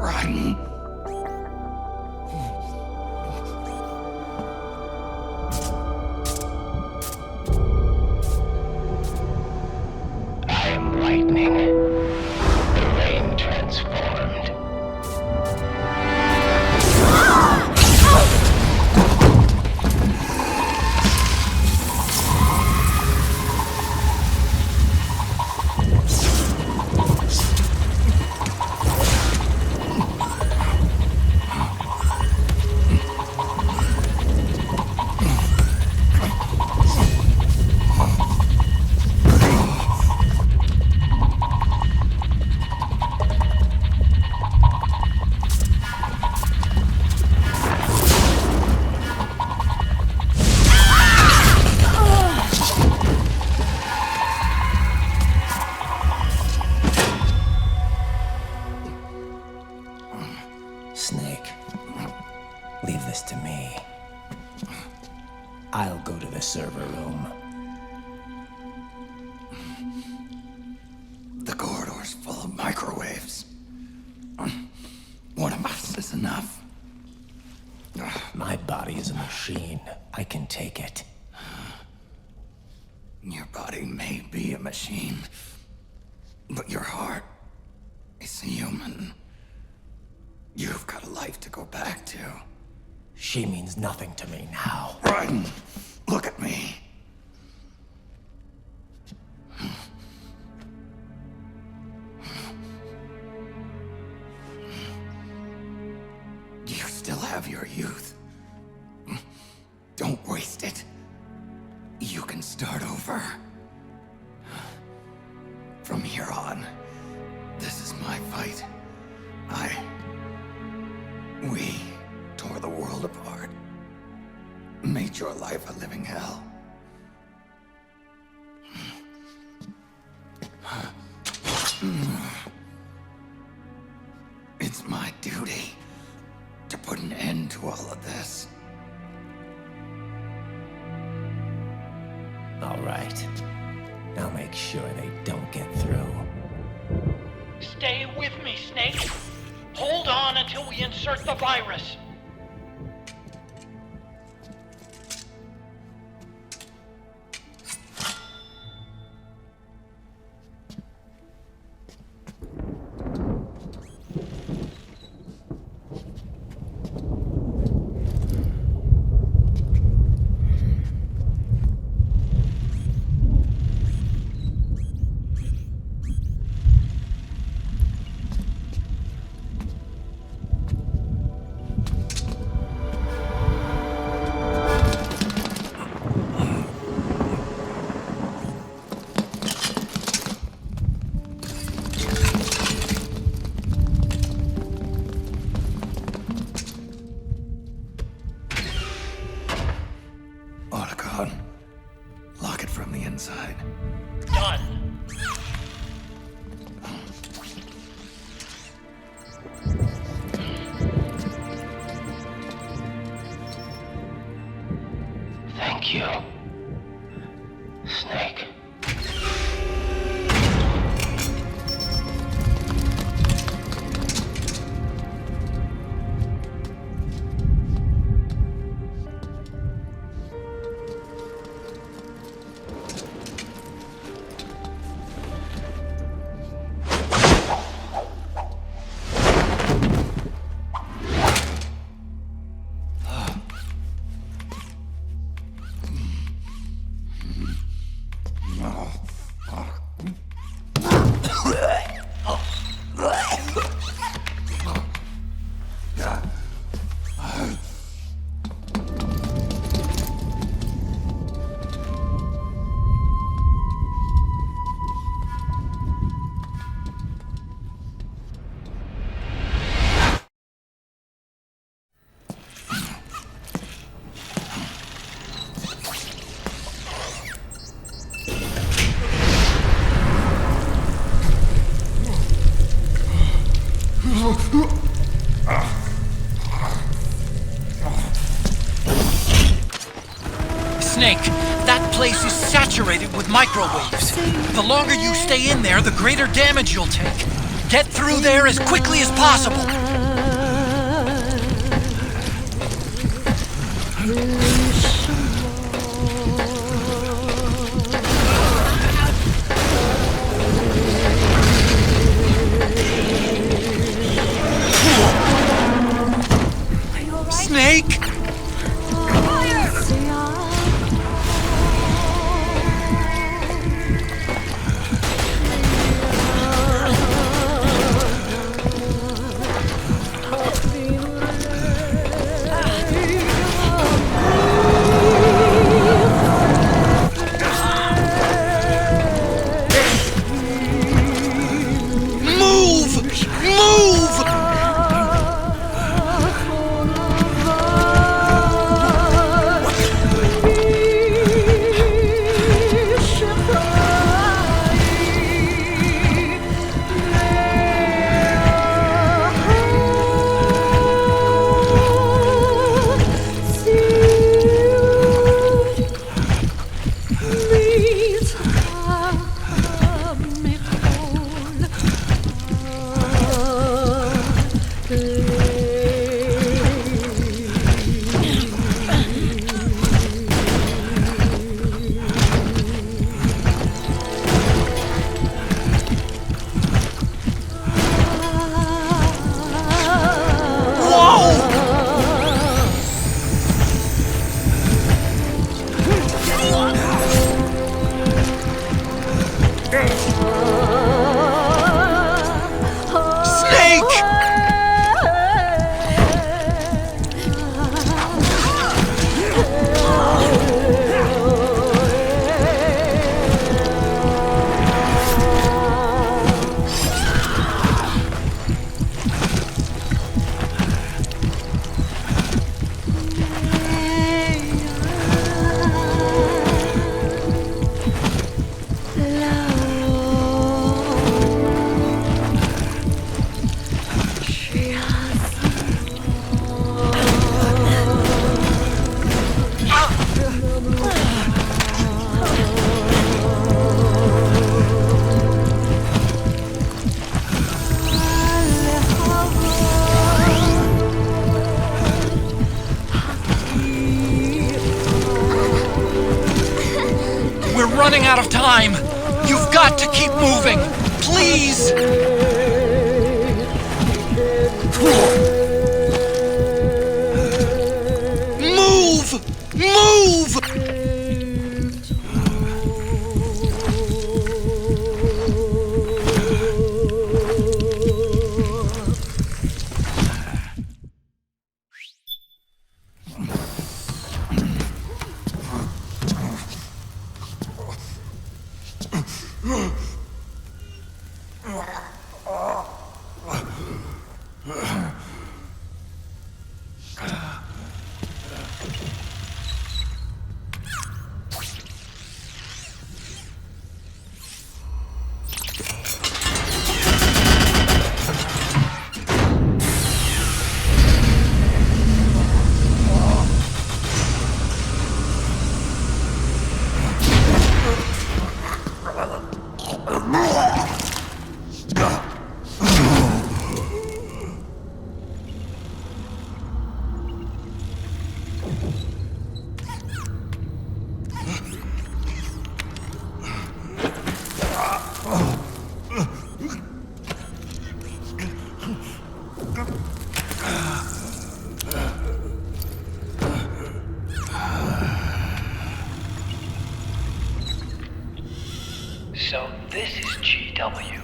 Run. I am lightning. The rain transformed. Snake, leave this to me. I'll go to the server room. The corridor's full of microwaves. One of us is enough. My body is a machine. I can take it. Your body may be a machine, but your heart is human. You've got a life to go back to. She means nothing to me now. Run! Look at me. You still have your youth. Don't waste it. You can start over. From here on, this is my fight. We tore the world apart. Made your life a living hell. It's my duty to put an end to all of this. All right. I'll make sure they don't get through. Stay with me, Snake. Hold on until we insert the virus. Lock it from the inside. Done. Thank you, Snake. Snake, that place is saturated with microwaves. The longer you stay in there, the greater damage you'll take. Get through there as quickly as possible. time! You've got to keep moving! Please! Move! Move! So this is GW.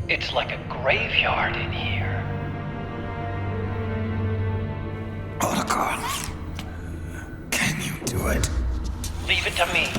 It's like a graveyard in here. Otacon, can you do it? Leave it to me.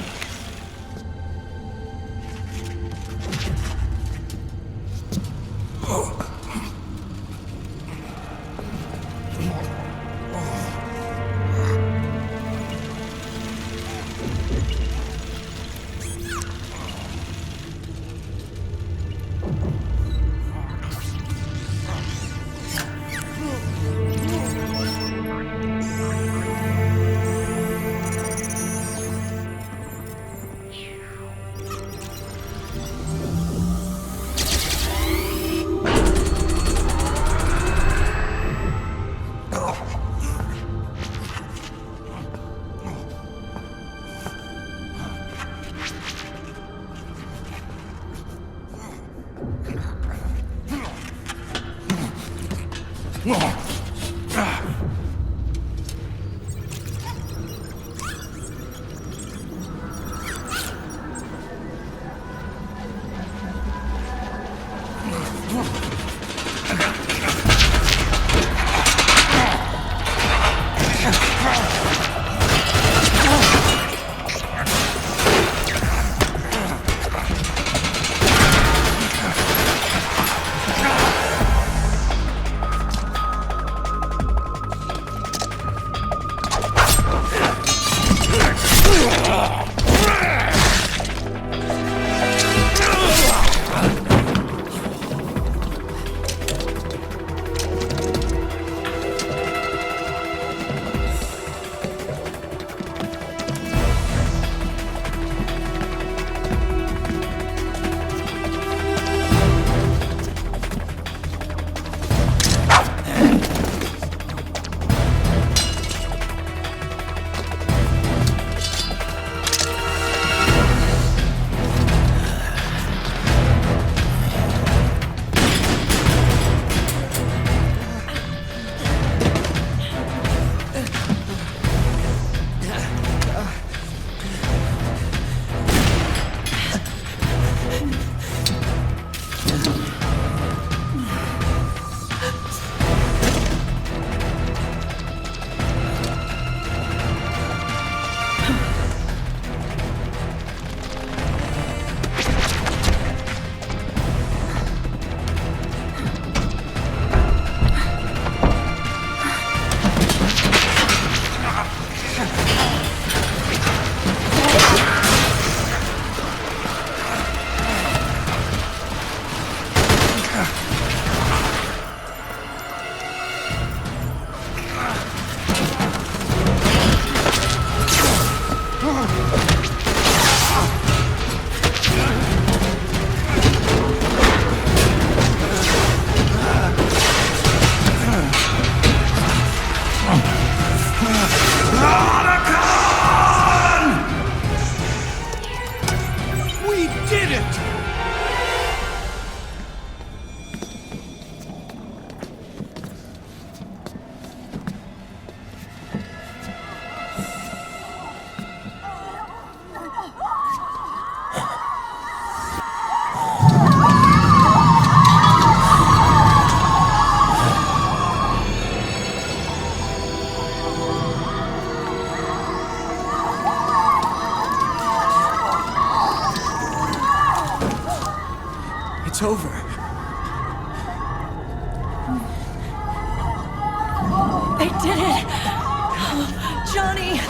We did it! It's over. They did it! Johnny!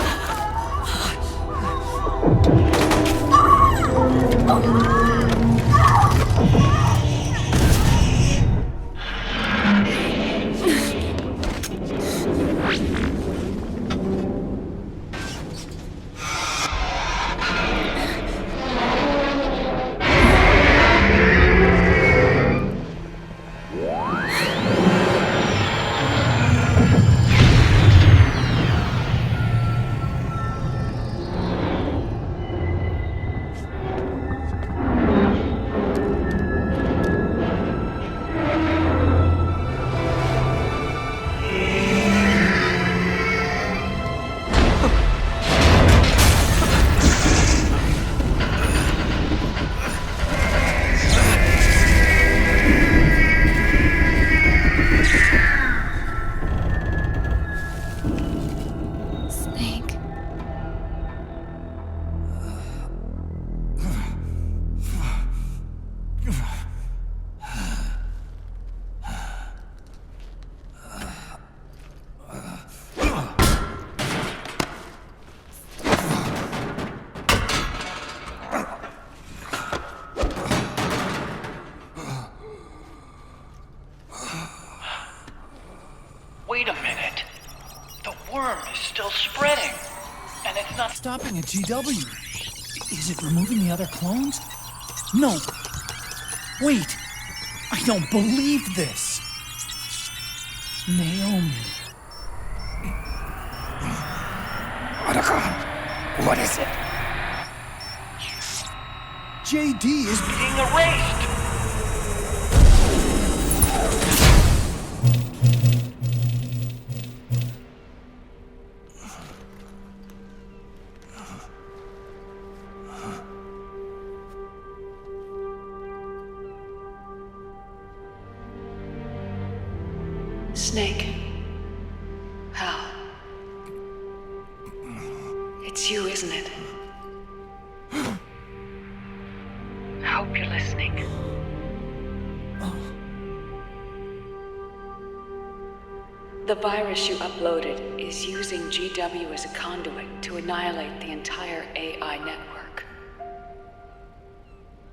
Wait a minute. The worm is still spreading. And it's not stopping at GW. Is it removing the other clones? No. Wait. I don't believe this. Naomi. What is it? JD is being erased. Snake. Hal. It's you, isn't it? I hope you're listening. The virus you uploaded is using GW as a conduit to annihilate the entire AI network.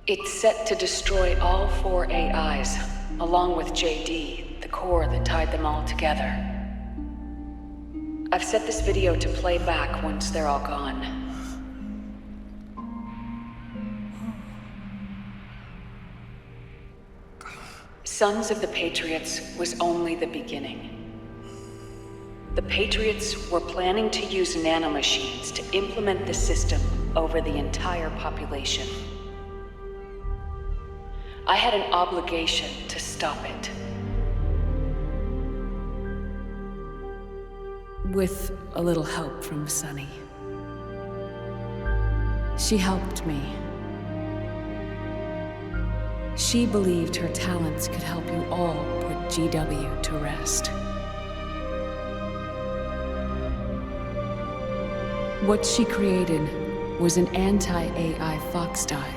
It's set to destroy all 4 AIs, along with JD, the core that tied them all together. I've set this video to play back once they're all gone. Sons of the Patriots was only the beginning. The Patriots were planning to use nanomachines to implement the system over the entire population. I had an obligation to stop it. With a little help from Sunny. She helped me. She believed her talents could help you all put GW to rest. What she created was an anti-AI Fox dye.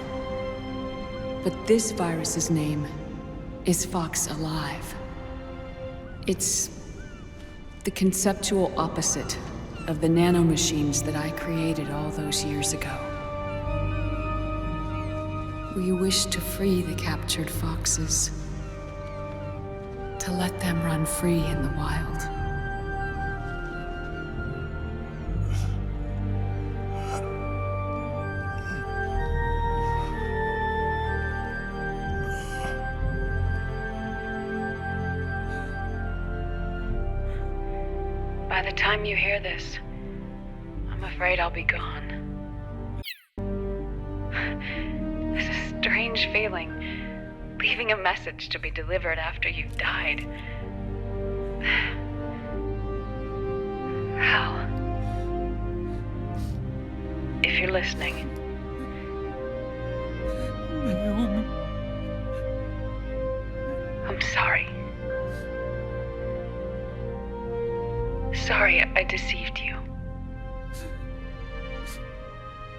But this virus's name is Fox Alive. It's the conceptual opposite of the nanomachines that I created all those years ago. We wish to free the captured foxes, to let them run free in the wild. By the time you hear this, I'm afraid I'll be gone. It's a strange feeling, leaving a message to be delivered after you've died. Hal, if you're listening, I'm sorry. Sorry I deceived you.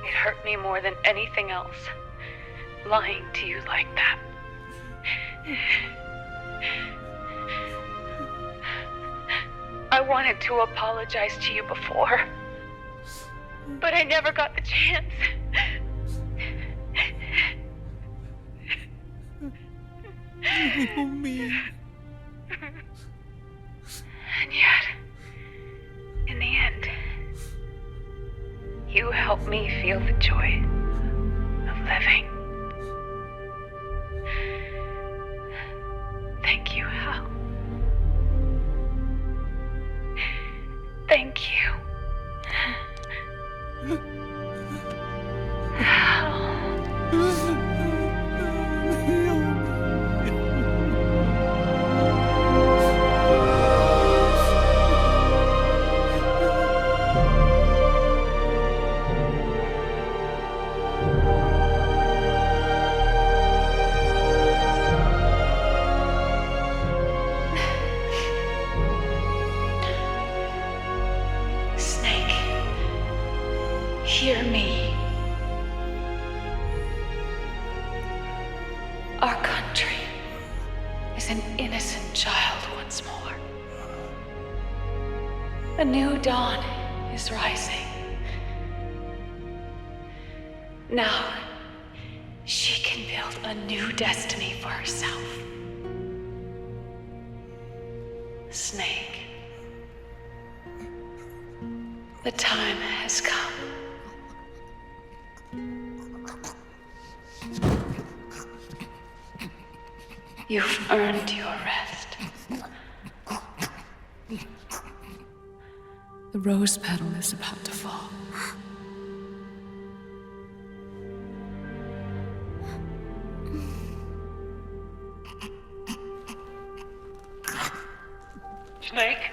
It hurt me more than anything else, lying to you like that. I wanted to apologize to you before, but I never got the chance. Oh, me. And yet, in the end, you helped me feel the joy of living. Thank you, Hal. Thank you. Hal. Hear me. Our country is an innocent child once more. A new dawn is rising. Now, she can build a new destiny for herself. Snake, the time has come. You've earned your rest. The rose petal is about to fall. Snake?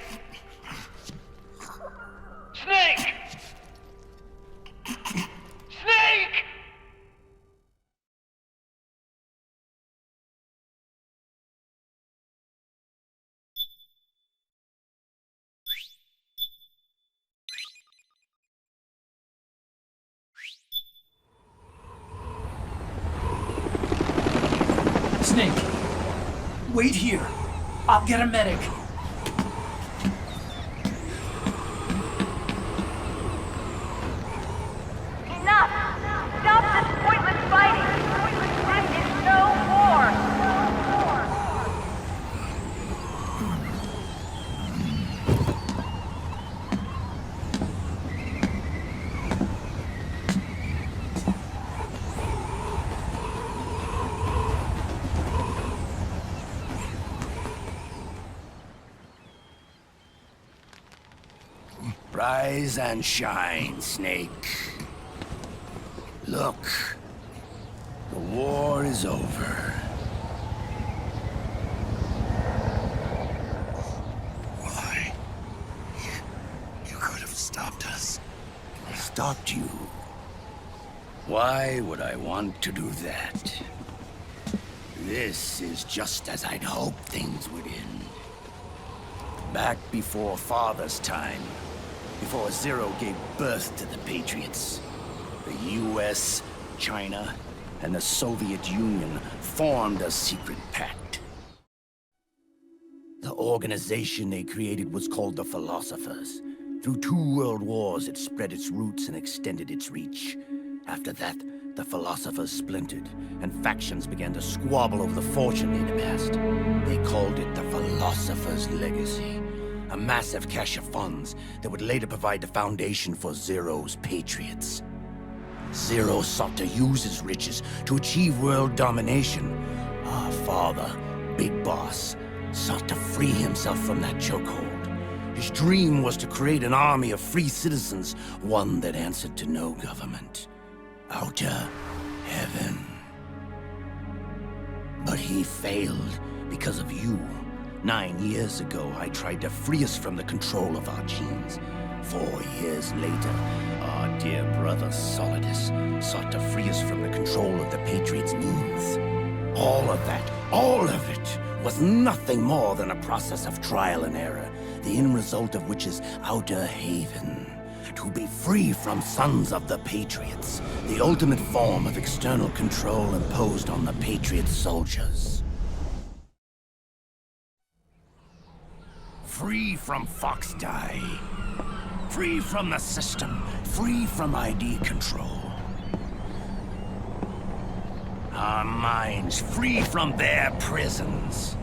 Snake! Snake! Snake, wait here. I'll get a medic. Enough! Stop this pointless fighting! This is no war! Rise and shine, Snake. Look, the war is over. Why? You could have stopped us. Stopped you? Why would I want to do that? This is just as I'd hoped things would end. Back before Father's time, before Zero gave birth to the Patriots, the US, China, and the Soviet Union formed a secret pact. The organization they created was called the Philosophers. Through 2 world wars, it spread its roots and extended its reach. After that, the Philosophers splintered, and factions began to squabble over the fortune they'd amassed. They called it the Philosopher's Legacy, a massive cache of funds that would later provide the foundation for Zero's Patriots. Zero sought to use his riches to achieve world domination. Our father, Big Boss, sought to free himself from that chokehold. His dream was to create an army of free citizens, one that answered to no government. Outer heaven. But he failed because of you. 9 years ago, I tried to free us from the control of our genes. 4 years later, our dear brother Solidus sought to free us from the control of the Patriots' means. All of it, was nothing more than a process of trial and error, the end result of which is Outer Haven. To be free from sons of the Patriots, the ultimate form of external control imposed on the Patriot soldiers. Free from Foxdie. Free from the system. Free from ID control. Our minds free from their prisons.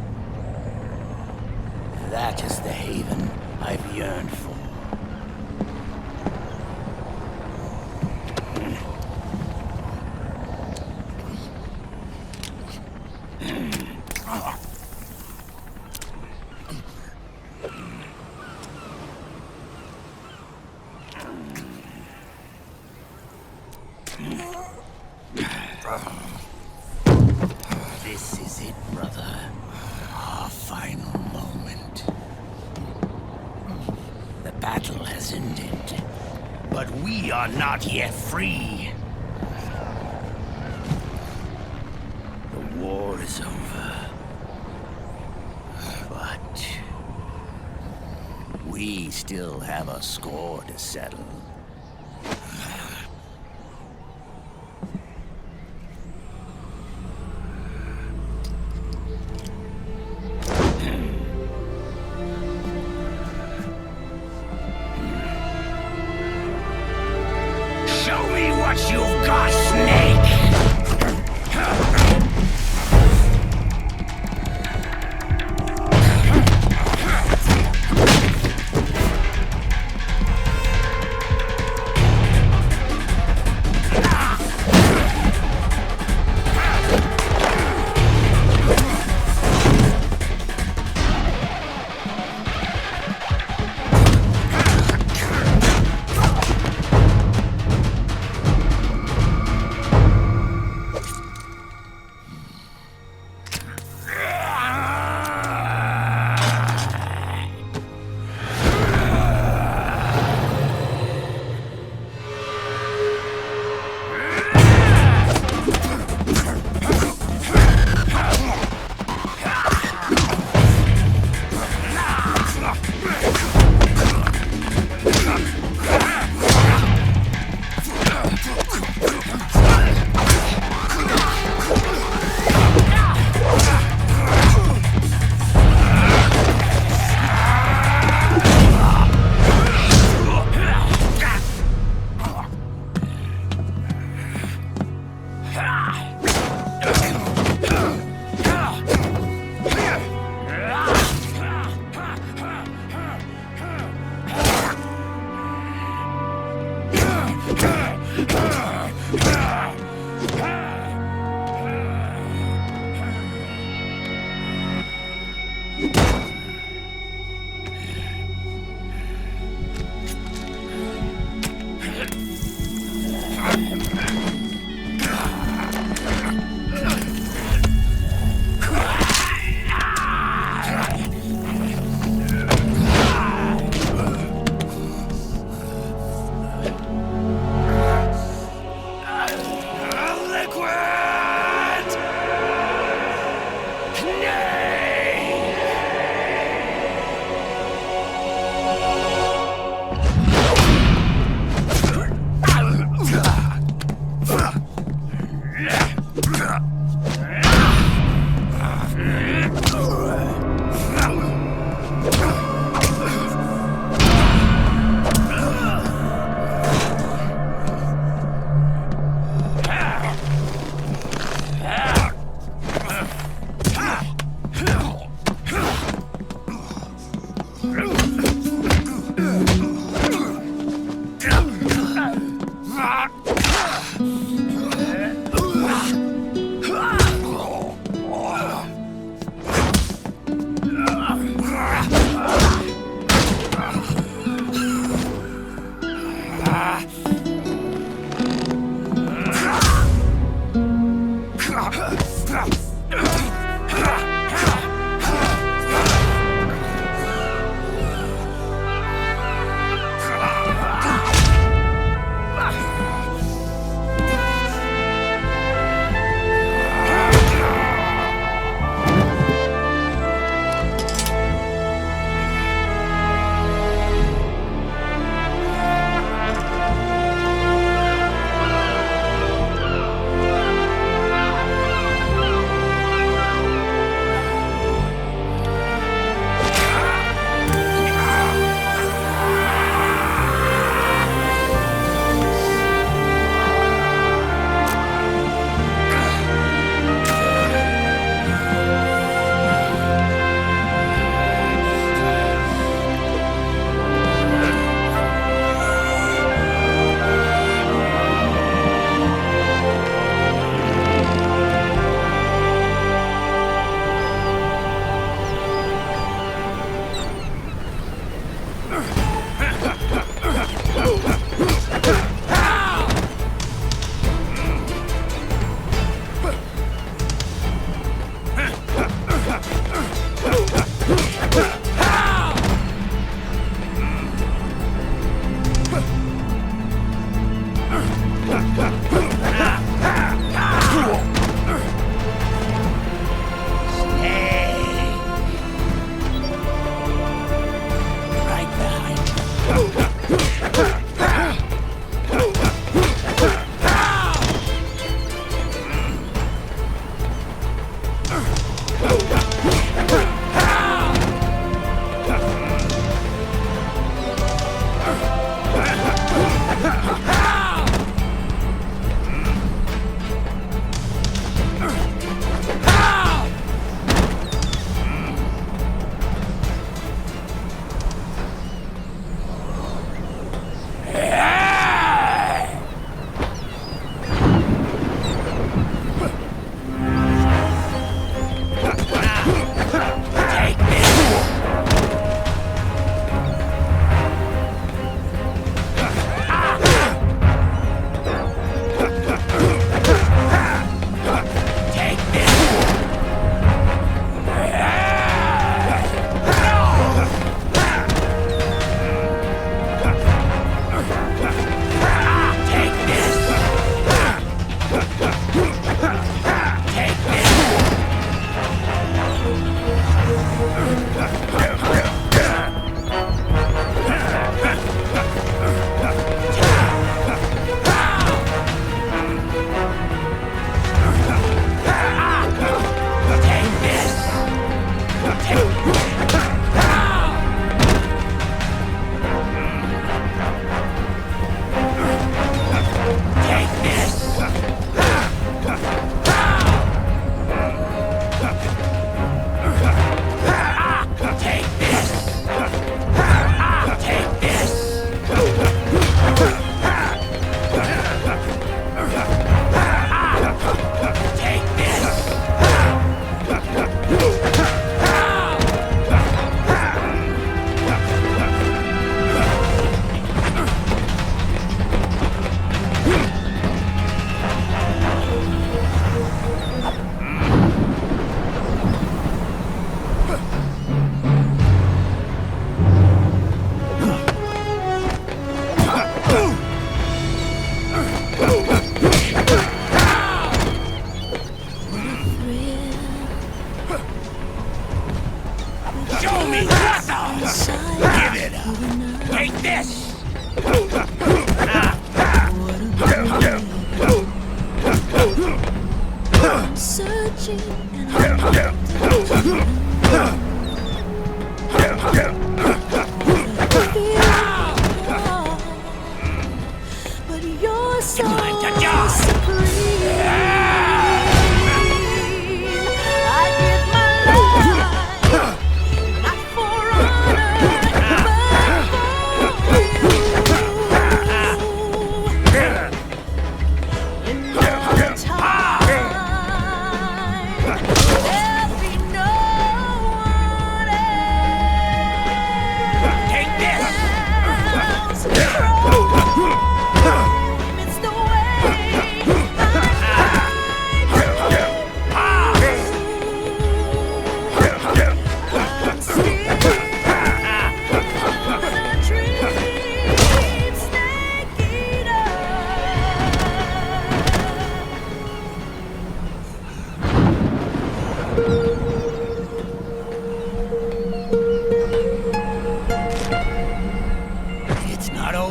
That is the haven I've yearned for. This is it, brother. Our final moment. The battle has ended, but we are not yet free. The war is over, but we still have a score to settle. What you've got, Snake!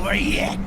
over yet.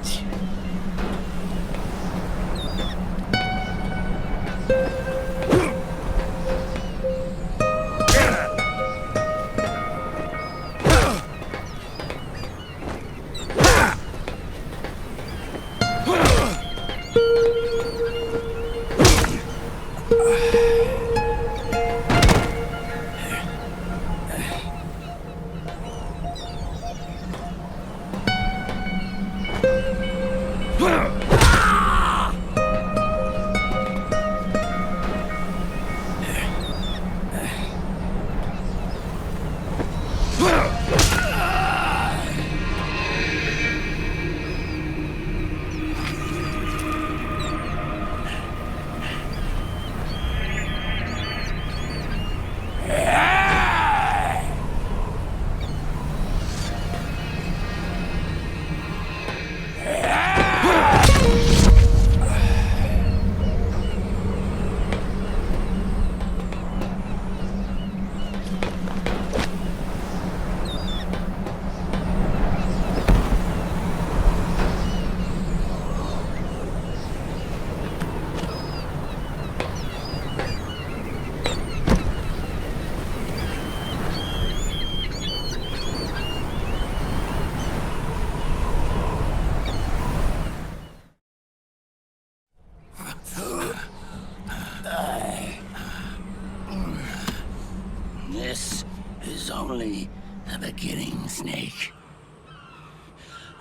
This is only the beginning, Snake.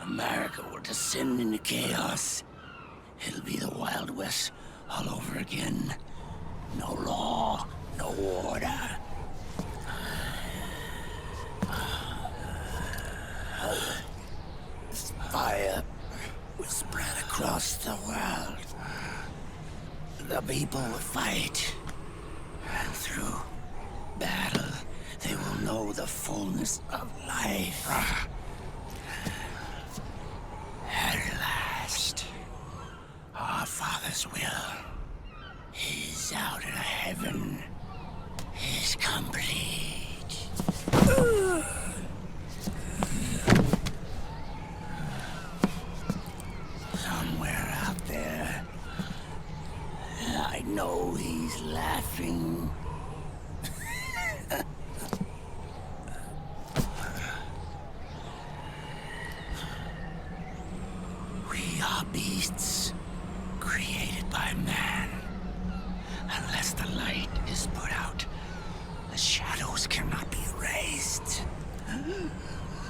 America will descend into chaos. It'll be the Wild West all over again. No law, no order. Fire will spread across the world. The people will fight. And through battle, they will know the fullness of life. At last, our Father's will is out in heaven, is complete. Somewhere out there, I know he's laughing. We are beasts created by man. Unless the light is put out, the shadows cannot be erased.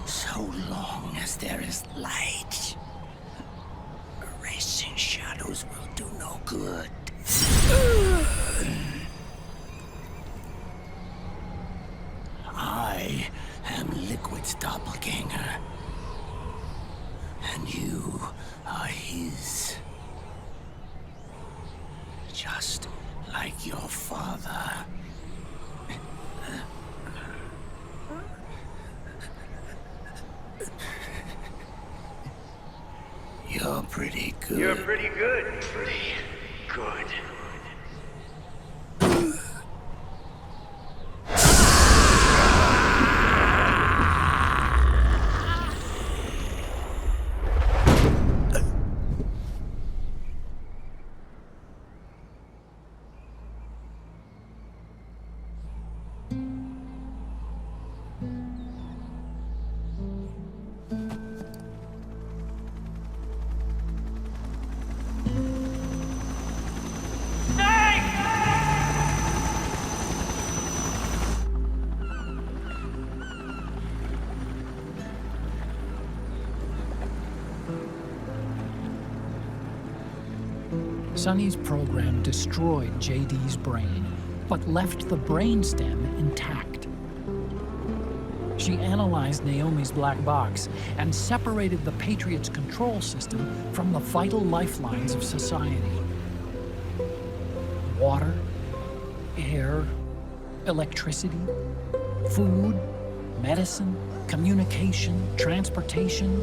So long as there is light, erasing shadows will do no good. I am Liquid's doppelganger, and you are his. Just like your father. You're pretty good. You're pretty good. Pretty good. Sonny's program destroyed JD's brain, but left the brainstem intact. She analyzed Naomi's black box and separated the Patriot's control system from the vital lifelines of society. Water, air, electricity, food, medicine, communication, transportation.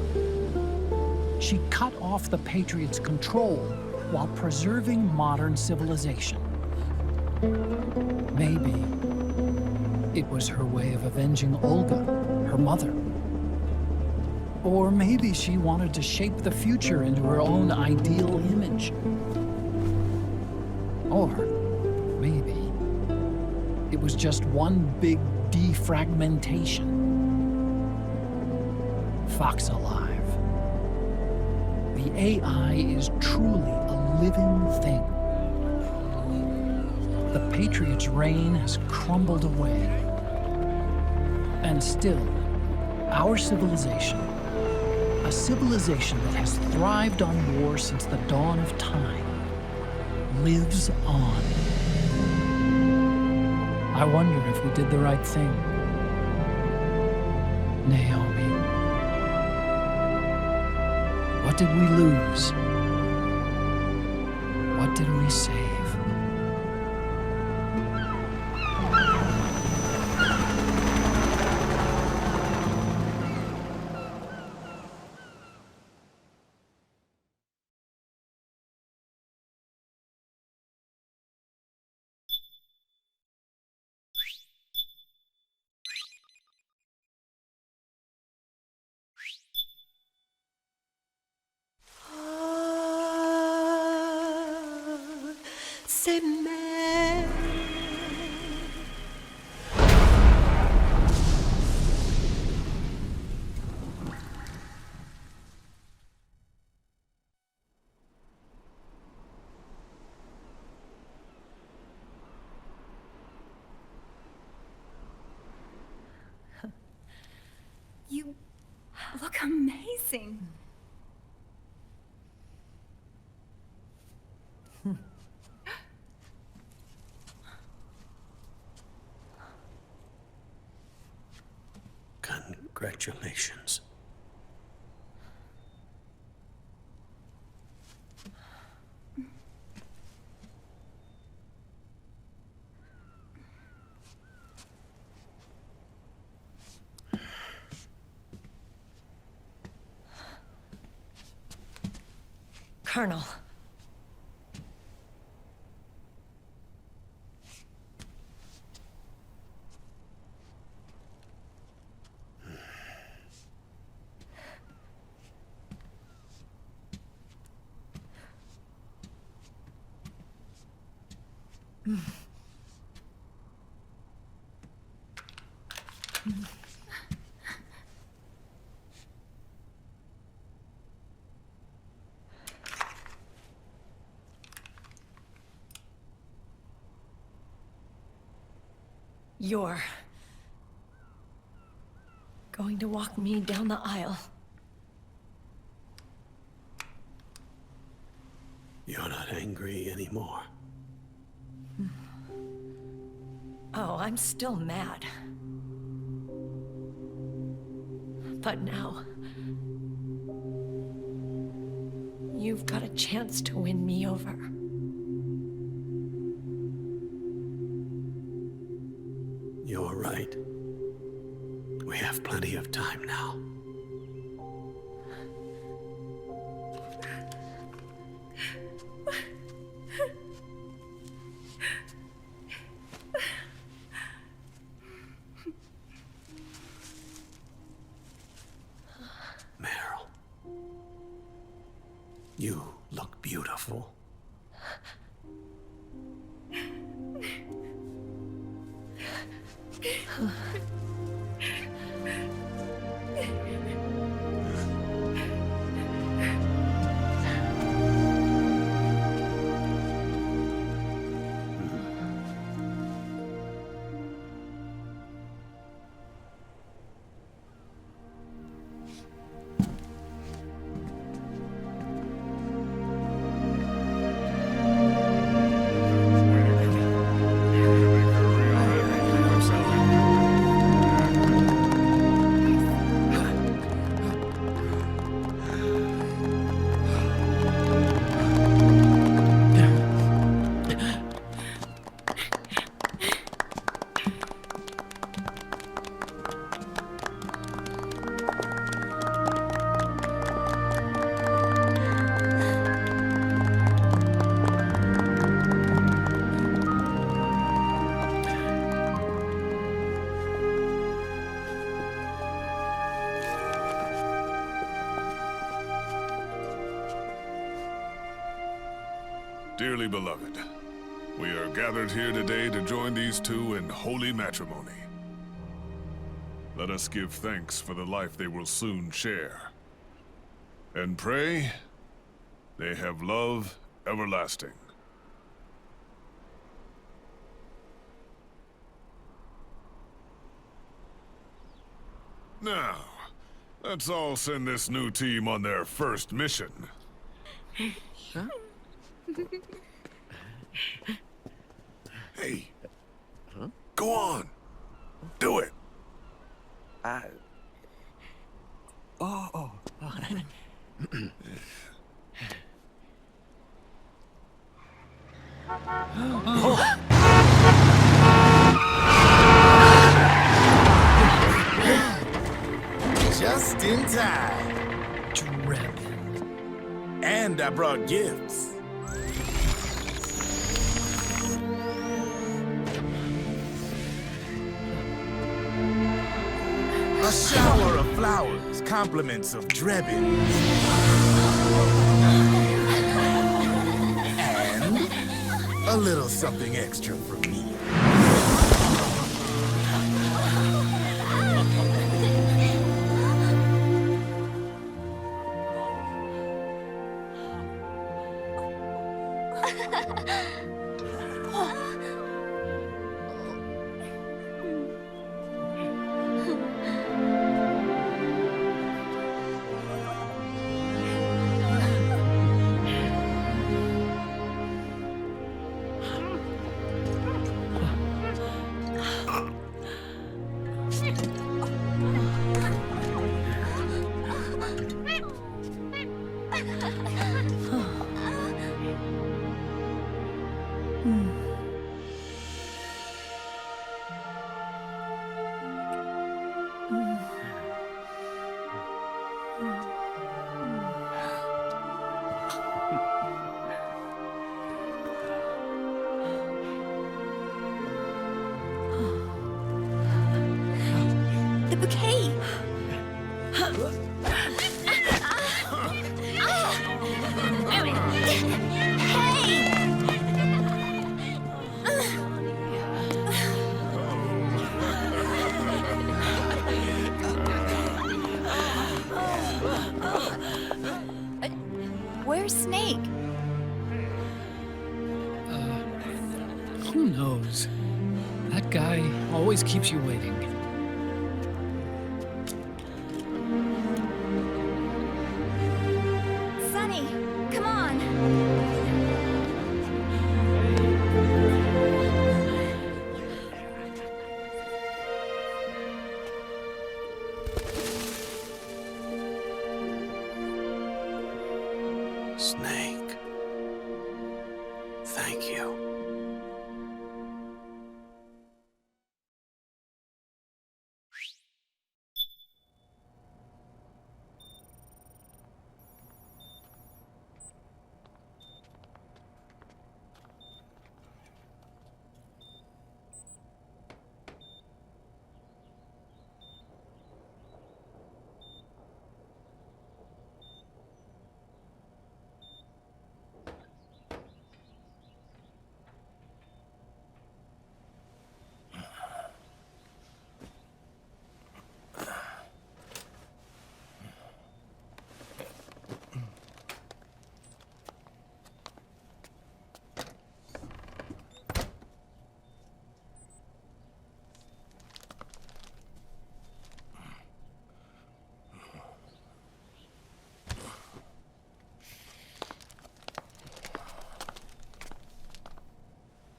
She cut off the Patriot's control while preserving modern civilization. Maybe it was her way of avenging Olga, her mother. Or maybe she wanted to shape the future into her own ideal image. Or maybe it was just one big defragmentation. Fox alive. The AI is truly a living thing. The Patriot's reign has crumbled away. And still, our civilization, a civilization that has thrived on war since the dawn of time, lives on. I wonder if we did the right thing. Naomi. What did we lose? What did we save? C'est Mary. You look amazing. Congratulations. Colonel. You're going to walk me down the aisle. You're not angry anymore. Oh, I'm still mad. But now, you've got a chance to win me over. You're right. We have plenty of time now. Meryl, you look beautiful. Dearly beloved, we are gathered here today to join these two in holy matrimony. Let us give thanks for the life they will soon share. And pray they have love everlasting. Now, let's all send this new team on their first mission. Huh? Hey, go on. Do it. Oh. Just in time. Drebin. And I brought gifts. A shower of flowers, compliments of Drebin. And a little something extra from me. The bouquet! Where's Snake? Who knows? That guy always keeps you waiting. Sunny, come on! Snake. Thank you.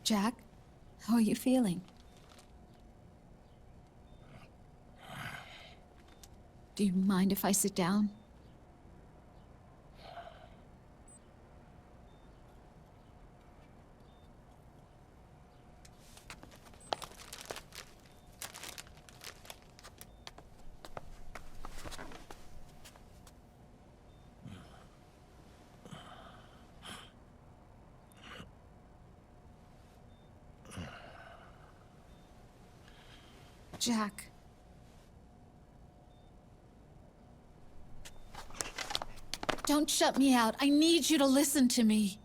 Jack, how are you feeling? Do you mind if I sit down? Jack. Don't shut me out. I need you to listen to me.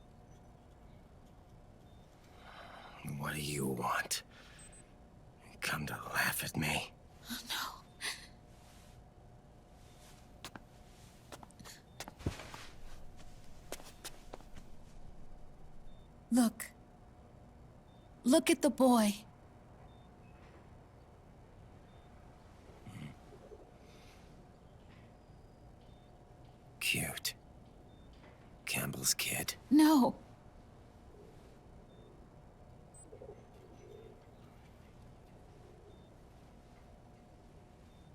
want? Come to laugh at me? Oh, no. Look. Look at the boy. Cute. Campbell's kid. No.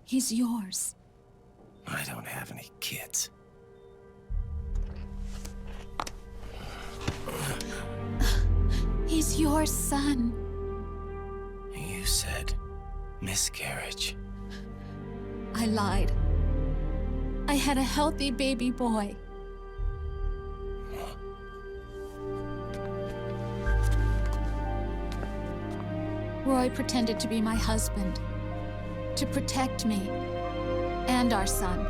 He's yours. I don't have any kids. He's your son. You said miscarriage. I lied. I had a healthy baby boy. Roy pretended to be my husband, to protect me and our son.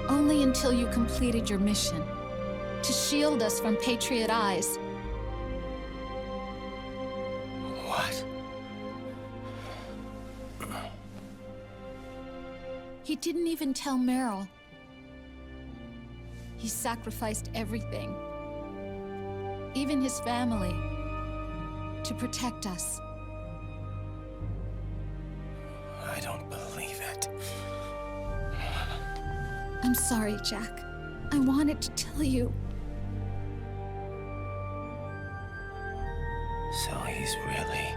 Only until you completed your mission, to shield us from Patriot eyes. What? He didn't even tell Meryl. He sacrificed everything, even his family, to protect us. I don't believe it. I'm sorry, Jack. I wanted to tell you. So he's really...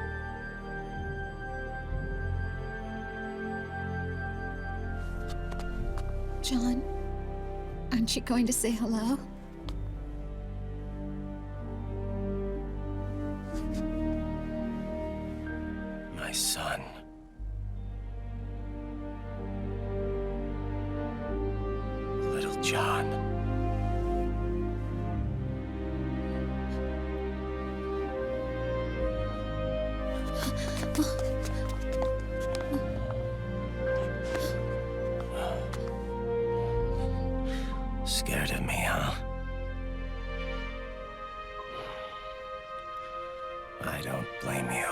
John, aren't you going to say hello? My son. Little John. Scared of me, huh? I don't blame you.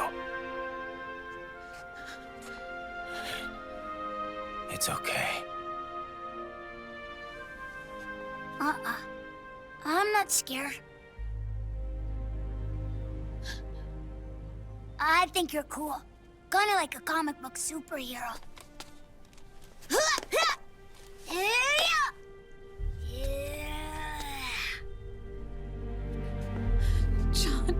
It's okay. I'm not scared. I think you're cool. Kinda like a comic book superhero. John.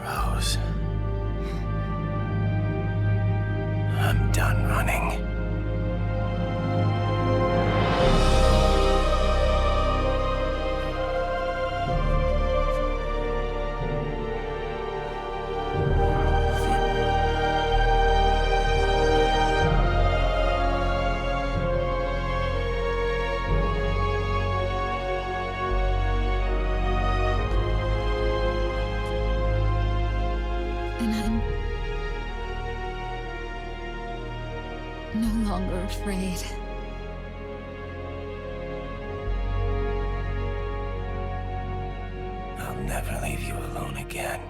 Rose. I'm done running. And I'm no longer afraid. I'll never leave you alone again.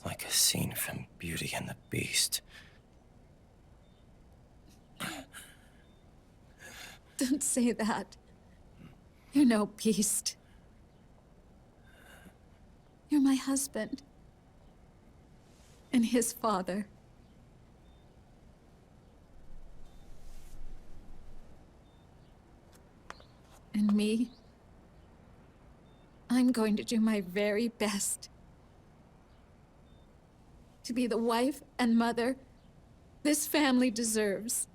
Like a scene from Beauty and the Beast. Don't say that. You're no beast. You're my husband. And his father. And me. I'm going to do my very best to be the wife and mother this family deserves.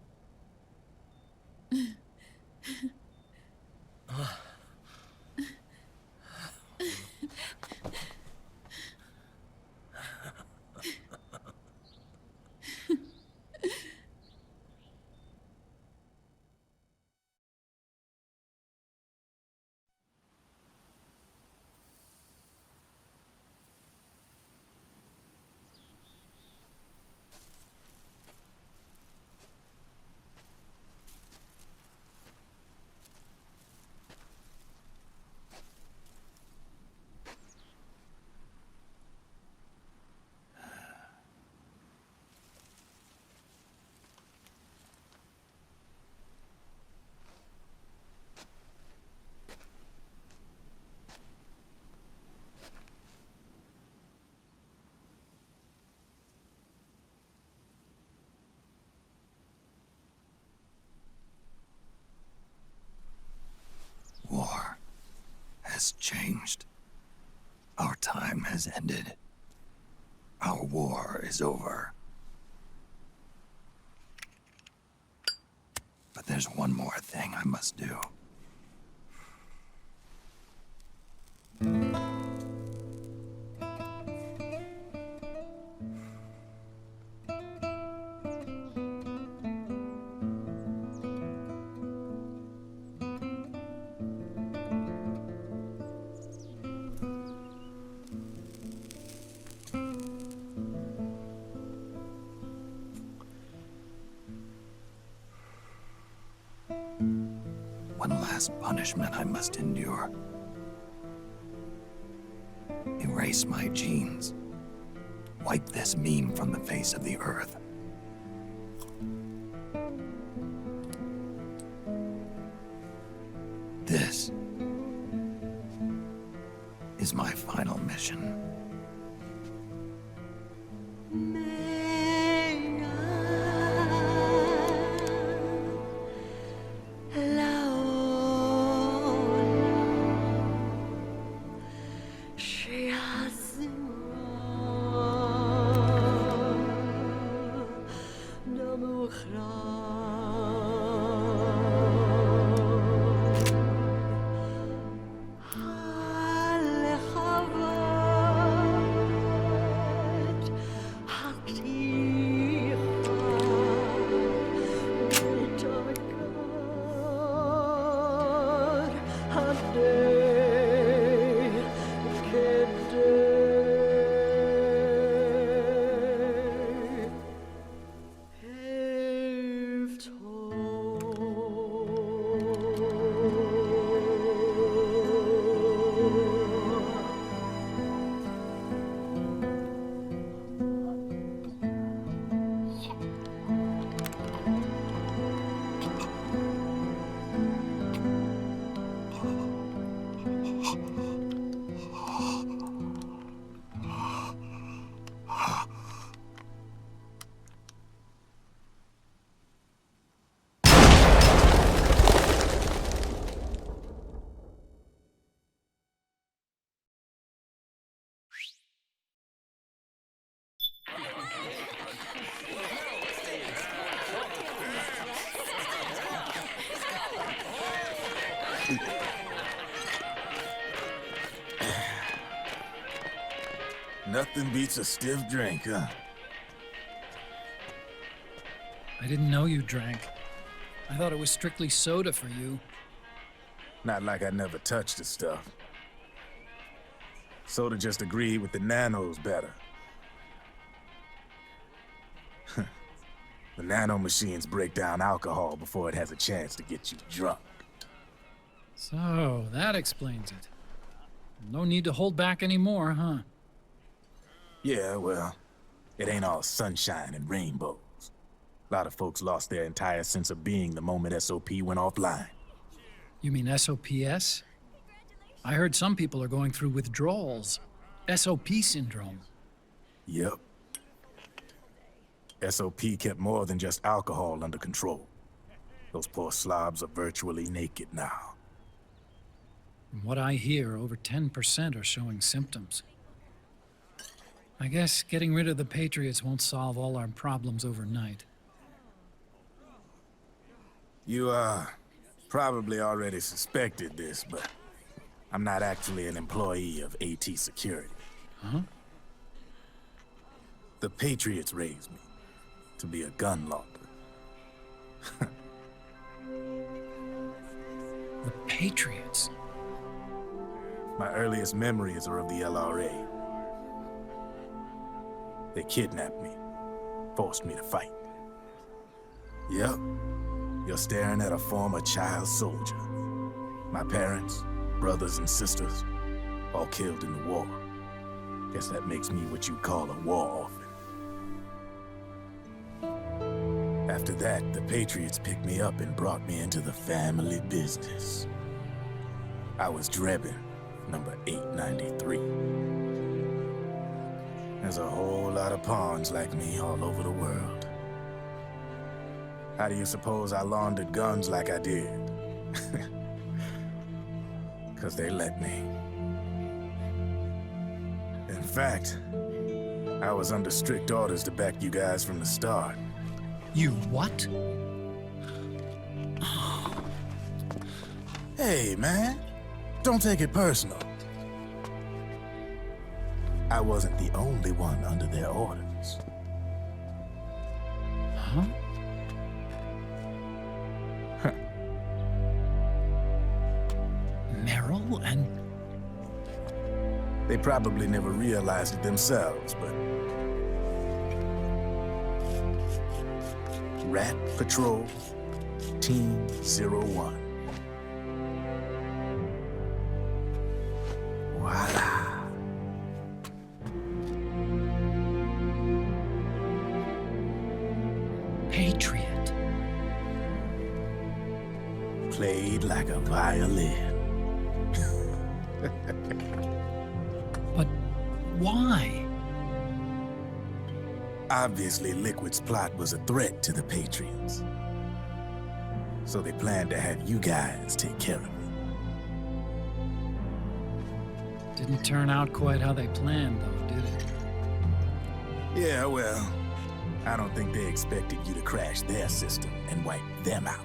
War has changed. Our time has ended. Our war is over. But there's one more thing I must do. One last punishment I must endure. Erase my genes. Wipe this meme from the face of the earth. This is my final mission. Nothing beats a stiff drink, huh? I didn't know you drank. I thought it was strictly soda for you. Not like I never touched the stuff. Soda just agreed with the nanos better. The nano machines break down alcohol before it has a chance to get you drunk. So, that explains it. No need to hold back anymore, huh? Yeah, well, it ain't all sunshine and rainbows. A lot of folks lost their entire sense of being the moment SOP went offline. You mean SOPS? I heard some people are going through withdrawals. SOP syndrome. Yep. SOP kept more than just alcohol under control. Those poor slobs are virtually naked now. From what I hear, over 10% are showing symptoms. I guess getting rid of the Patriots won't solve all our problems overnight. You, probably already suspected this, but I'm not actually an employee of AT Security. Huh? The Patriots raised me to be a gun launder. The Patriots? My earliest memories are of the LRA. They kidnapped me, forced me to fight. Yep, you're staring at a former child soldier. My parents, brothers and sisters, all killed in the war. Guess that makes me what you'd call a war orphan. After that, the Patriots picked me up and brought me into the family business. I was Drebin, number 893. There's a whole lot of pawns like me all over the world. How do you suppose I laundered guns like I did? 'Cause they let me. In fact, I was under strict orders to back you guys from the start. You what? Hey, man. Don't take it personal. I wasn't the only one under their orders. Huh? Meryl and... They probably never realized it themselves, but... Rat Patrol, Team 01. Voila. Patriot. Played like a violin. But why? Obviously, Liquid's plot was a threat to the Patriots. So they planned to have you guys take care of it. Didn't turn out quite how they planned, though, did it? Yeah, well, I don't think they expected you to crash their system and wipe them out.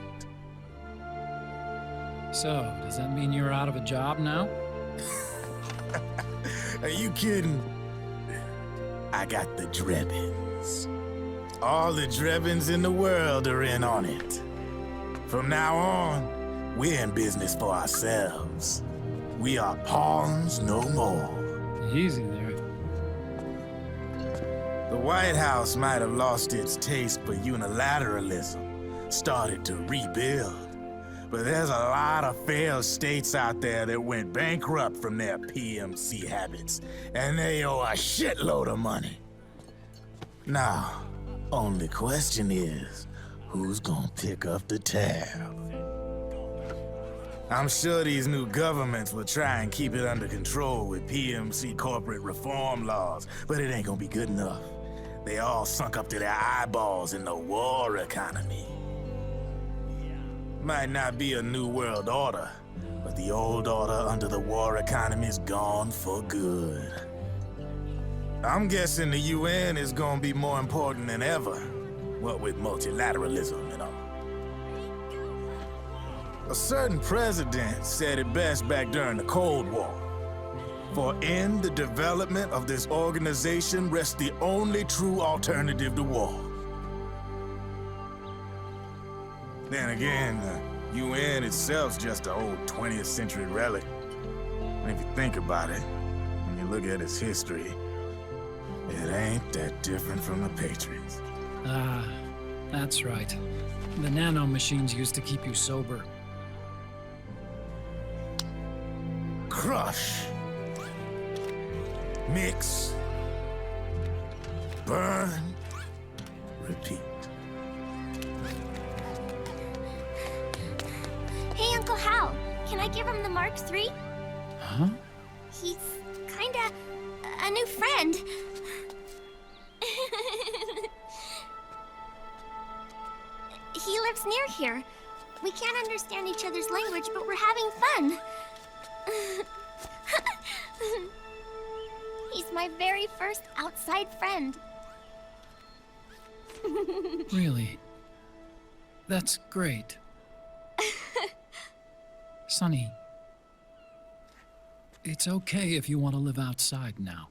So, does that mean you're out of a job now? Are you kidding? I got the Drebins. All the Drebins in the world are in on it. From now on, we're in business for ourselves. We are pawns no more. Easy there. The White House might have lost its taste for unilateralism, started to rebuild. But there's a lot of failed states out there that went bankrupt from their PMC habits, and they owe a shitload of money. Now, only question is, who's gonna pick up the tab? I'm sure these new governments will try and keep it under control with PMC corporate reform laws, but it ain't gonna be good enough. They all sunk up to their eyeballs in the war economy. Might not be a new world order, but the old order under the war economy's gone for good. I'm guessing the UN is gonna be more important than ever, what with multilateralism and all. A certain president said it best back during the Cold War. For in the development of this organization rests the only true alternative to war. Then again, the UN itself's just an old 20th century relic. And if you think about it, when you look at its history, it ain't that different from the Patriots. Ah, that's right. The nanomachines used to keep you sober. Crush. Mix. Burn. Repeat. Hey, Uncle Hal, can I give him the Mark III? Huh? He's kinda a new friend. He lives near here. We can't understand each other's language, but we're having fun. He's my very first outside friend. Really? That's great. Sonny, it's okay if you want to live outside now.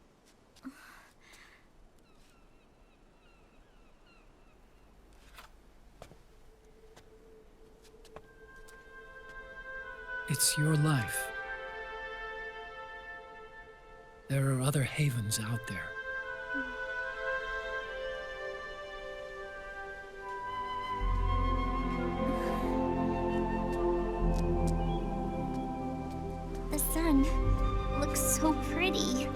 It's your life. There are other havens out there. The sun looks so pretty.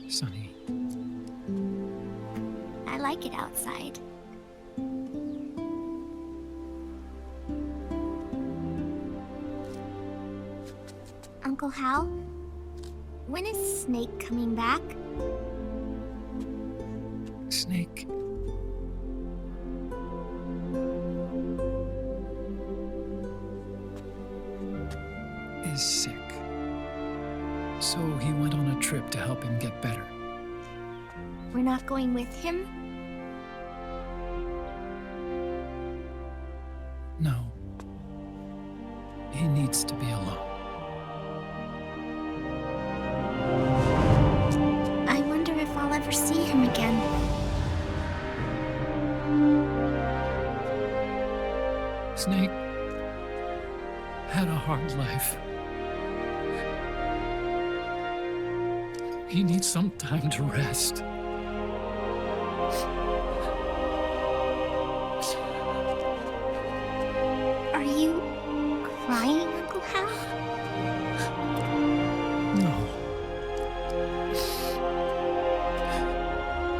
Sonny. I like it outside. Uncle Hal, when is Snake coming back? Snake. Is sick. So he went on a trip to help him get better. We're not going with him? No. He needs to be alone. I wonder if I'll ever see him again. Snake had a hard life. He needs some time to rest. Are you crying, Uncle Hal? No.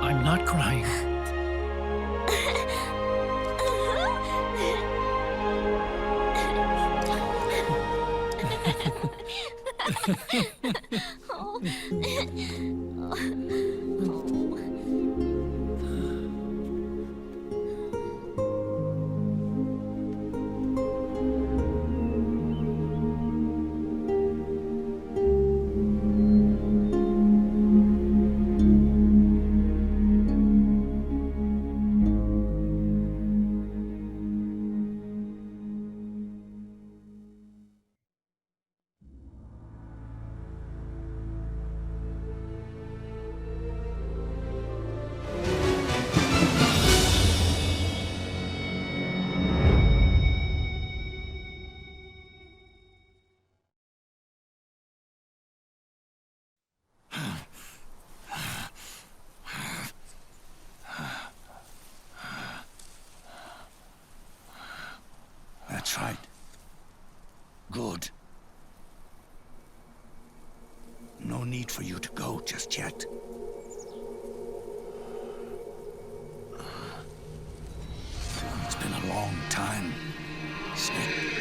I'm not crying. That's right. Good. No need for you to go just yet. It's been a long time, Snake.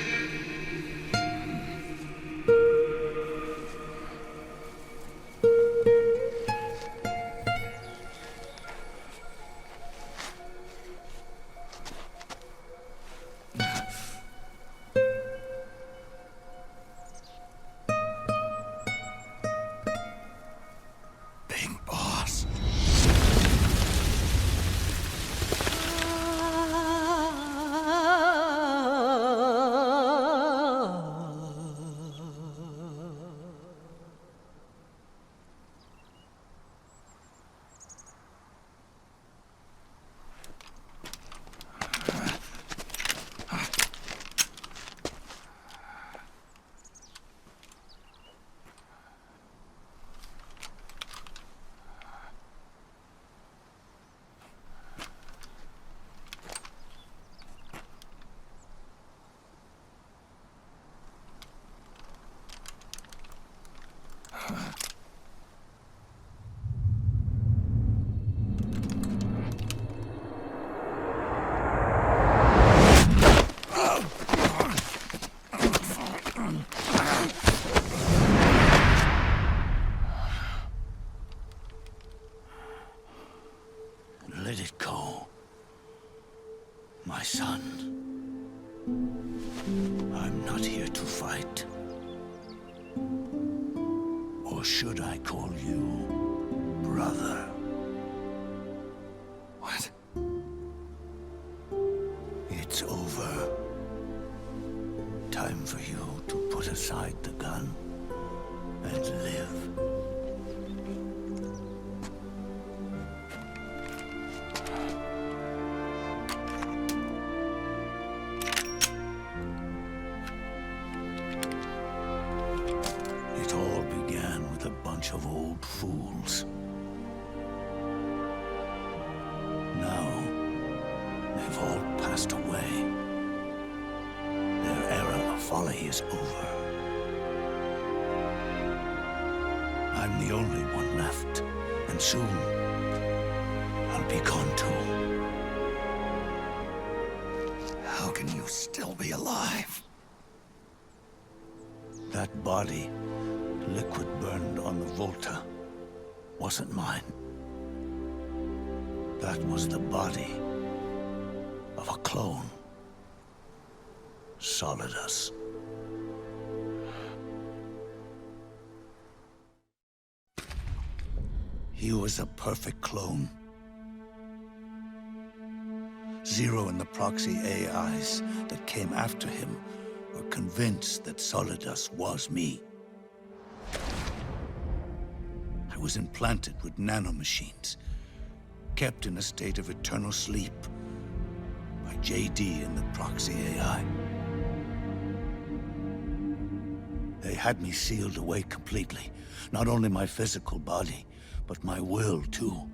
Let it go, my son. I'm not here to fight. Or should I call you brother? What? It's over. Time for you to put aside the gun and live. It all began with a bunch of old fools. Now, they've all passed away. Their era of folly is over. I'm the only one left, and soon I'll be gone too. How can you still be alive? That body, liquid burned on the Volta, wasn't mine. That was the body of a clone. Solidus. He was a perfect clone. Zero and the proxy AIs that came after him were convinced that Solidus was me. I was implanted with nanomachines, kept in a state of eternal sleep by JD and the proxy AI. They had me sealed away completely, not only my physical body, but my will too.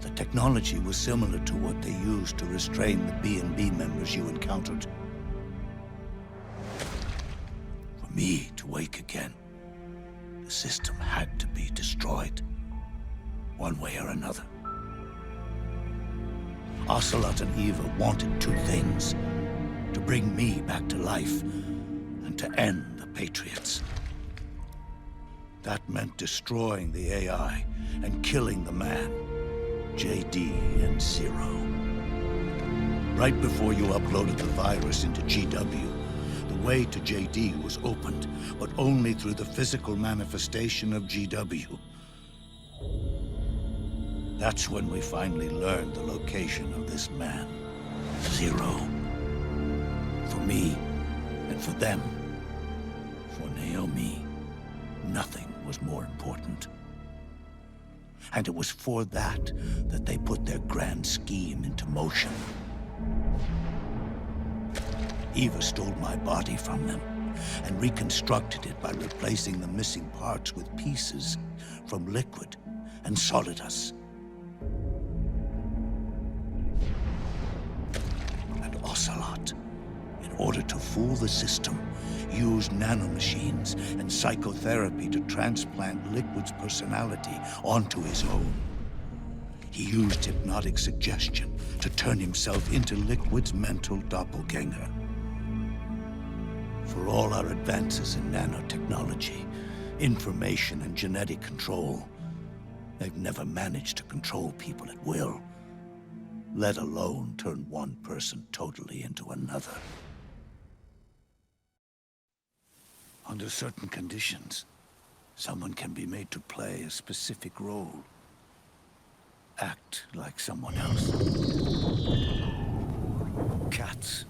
The technology was similar to what they used to restrain the B&B members you encountered. For me to wake again, the system had to be destroyed, one way or another. Ocelot and Eva wanted two things: to bring me back to life, and to end the Patriots. That meant destroying the AI and killing the man, JD and Zero. Right before you uploaded the virus into GW, the way to JD was opened, but only through the physical manifestation of GW. That's when we finally learned the location of this man, Zero. For me, and for them, for Naomi, nothing was more important. And it was for that they put their grand scheme into motion. Eva stole my body from them and reconstructed it by replacing the missing parts with pieces from Liquid and Solidus. And Ocelot, in order to fool the system, used nanomachines and psychotherapy to transplant Liquid's personality onto his own. He used hypnotic suggestion to turn himself into Liquid's mental doppelganger. For all our advances in nanotechnology, information and genetic control, they've never managed to control people at will, let alone turn one person totally into another. Under certain conditions, someone can be made to play a specific role. Act like someone else. Cats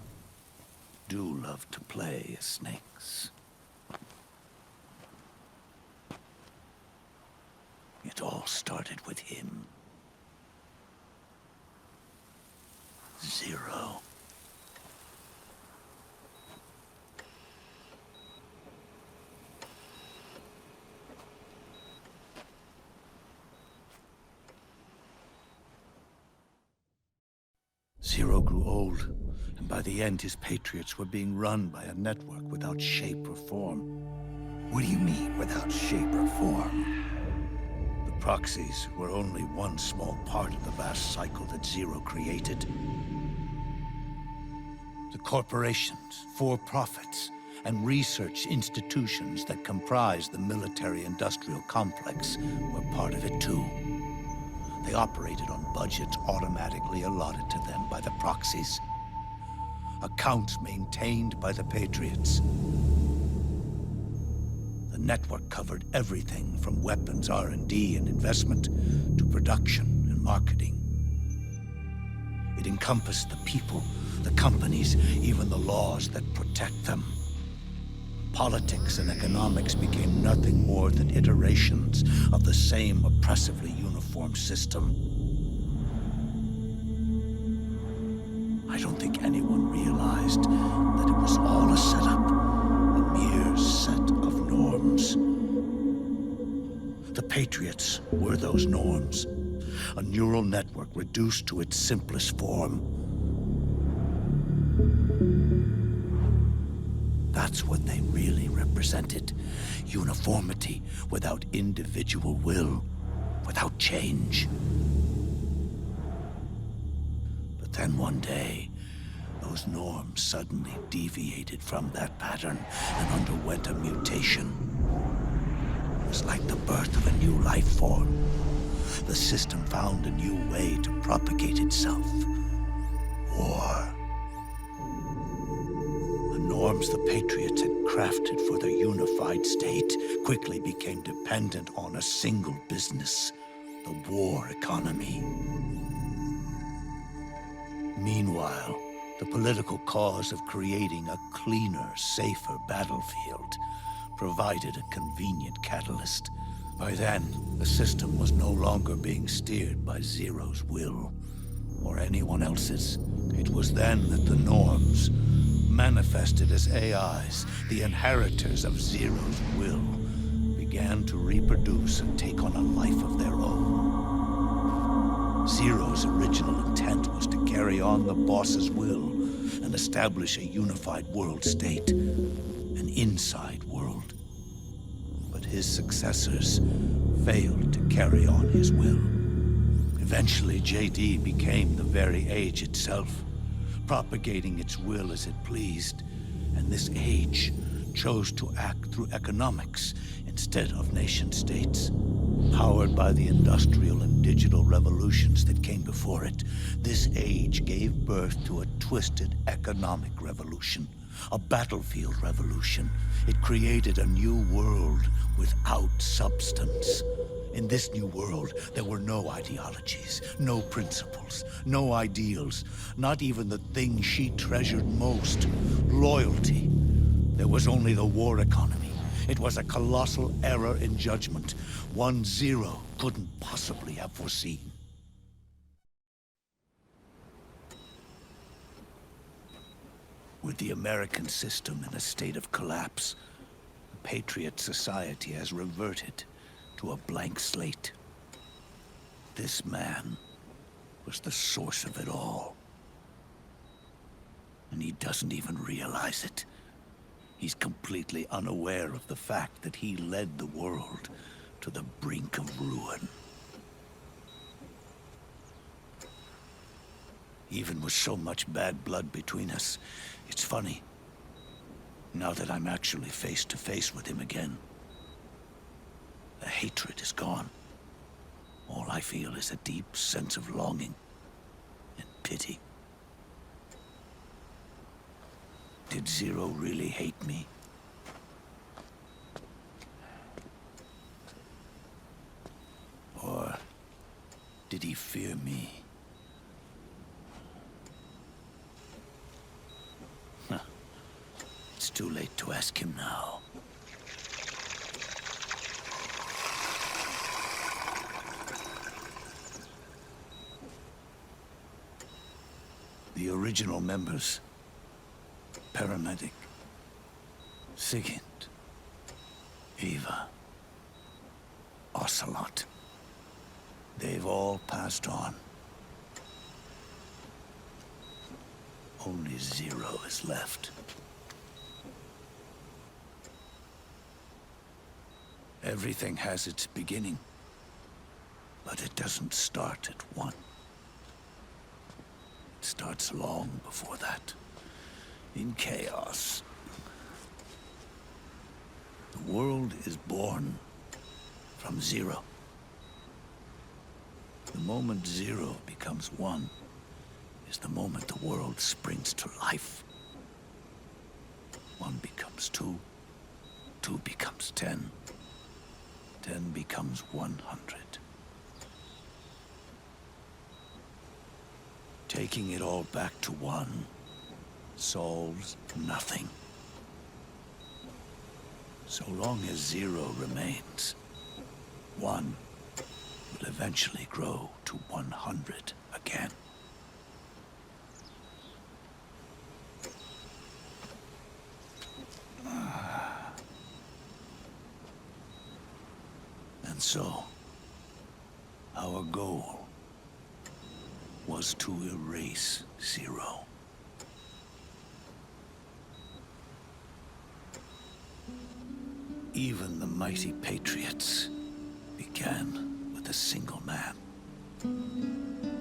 do love to play as snakes. It all started with him. Zero. Zero grew old, and by the end his Patriots were being run by a network without shape or form. What do you mean, without shape or form? The proxies were only one small part of the vast cycle that Zero created. The corporations, for-profits, and research institutions that comprise the military-industrial complex were part of it too. They operated on budgets automatically allotted to them by the proxies. accounts maintained by the Patriots. The network covered everything from weapons R&D and investment to production and marketing. It encompassed the people, the companies, even the laws that protect them. Politics and economics became nothing more than iterations of the same oppressively uniform system. I don't think anyone realized that it was all a setup, a mere set of norms. The Patriots were those norms, a neural network reduced to its simplest form. That's what they really represented. Uniformity without individual will, without change. But then one day, those norms suddenly deviated from that pattern and underwent a mutation. It was like the birth of a new life form. The system found a new way to propagate itself. War. The norms the Patriots had crafted for their unified state quickly became dependent on a single business, the war economy. Meanwhile, the political cause of creating a cleaner, safer battlefield provided a convenient catalyst. By then, the system was no longer being steered by Zero's will, or anyone else's. It was then that the norms, manifested as AIs, the inheritors of Zero's will, began to reproduce and take on a life of their own. Zero's original intent was to carry on the boss's will and establish a unified world state, an inside world. But his successors failed to carry on his will. Eventually, JD became the very age itself, propagating its will as it pleased, and this age chose to act through economics instead of nation-states. Powered by the industrial and digital revolutions that came before it, this age gave birth to a twisted economic revolution, a battlefield revolution. It created a new world without substance. In this new world, there were no ideologies, no principles, no ideals, not even the thing she treasured most, loyalty. There was only the war economy. It was a colossal error in judgment, one Zero couldn't possibly have foreseen. With the American system in a state of collapse, the Patriot Society has reverted to a blank slate. This man was the source of it all. And he doesn't even realize it. He's completely unaware of the fact that he led the world to the brink of ruin. Even with so much bad blood between us, it's funny. Now that I'm actually face to face with him again, the hatred is gone. All I feel is a deep sense of longing and pity. Did Zero really hate me? Or did he fear me? Huh. It's too late to ask him now. The original members, Paramedic, Sigint, Eva, Ocelot. They've all passed on. Only Zero is left. Everything has its beginning, but it doesn't start at one. It starts long before that. In chaos. The world is born from Zero. The moment Zero becomes one is the moment the world springs to life. 1 becomes 2. 2 becomes 10. 10 becomes 100. Taking it all back to 1 solves nothing. So long as 0 remains, 1 will eventually grow to 100 again. And so, our goal was to erase 0. Even the mighty Patriots began with a single man.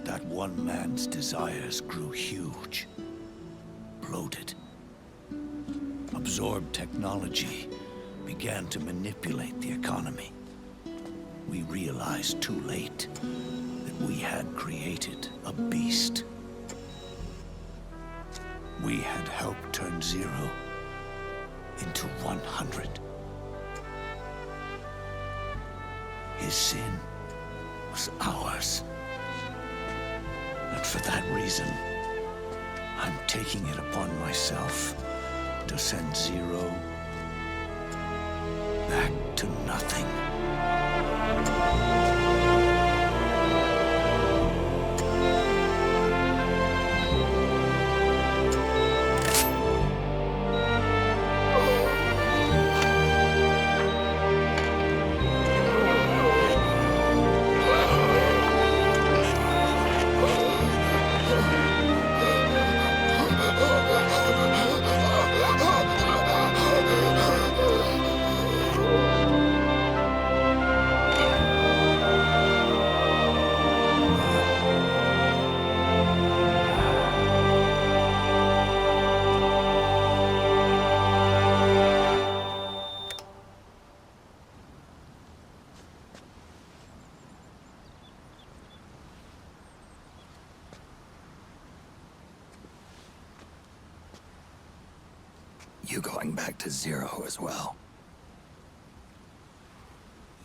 That one man's desires grew huge, bloated, absorbed technology, began to manipulate the economy. We realized too late that we had created a beast. We had helped turn 0 into 100. His sin was ours. And for that reason, I'm taking it upon myself to send 0 back to nothing. You going back to 0 as well?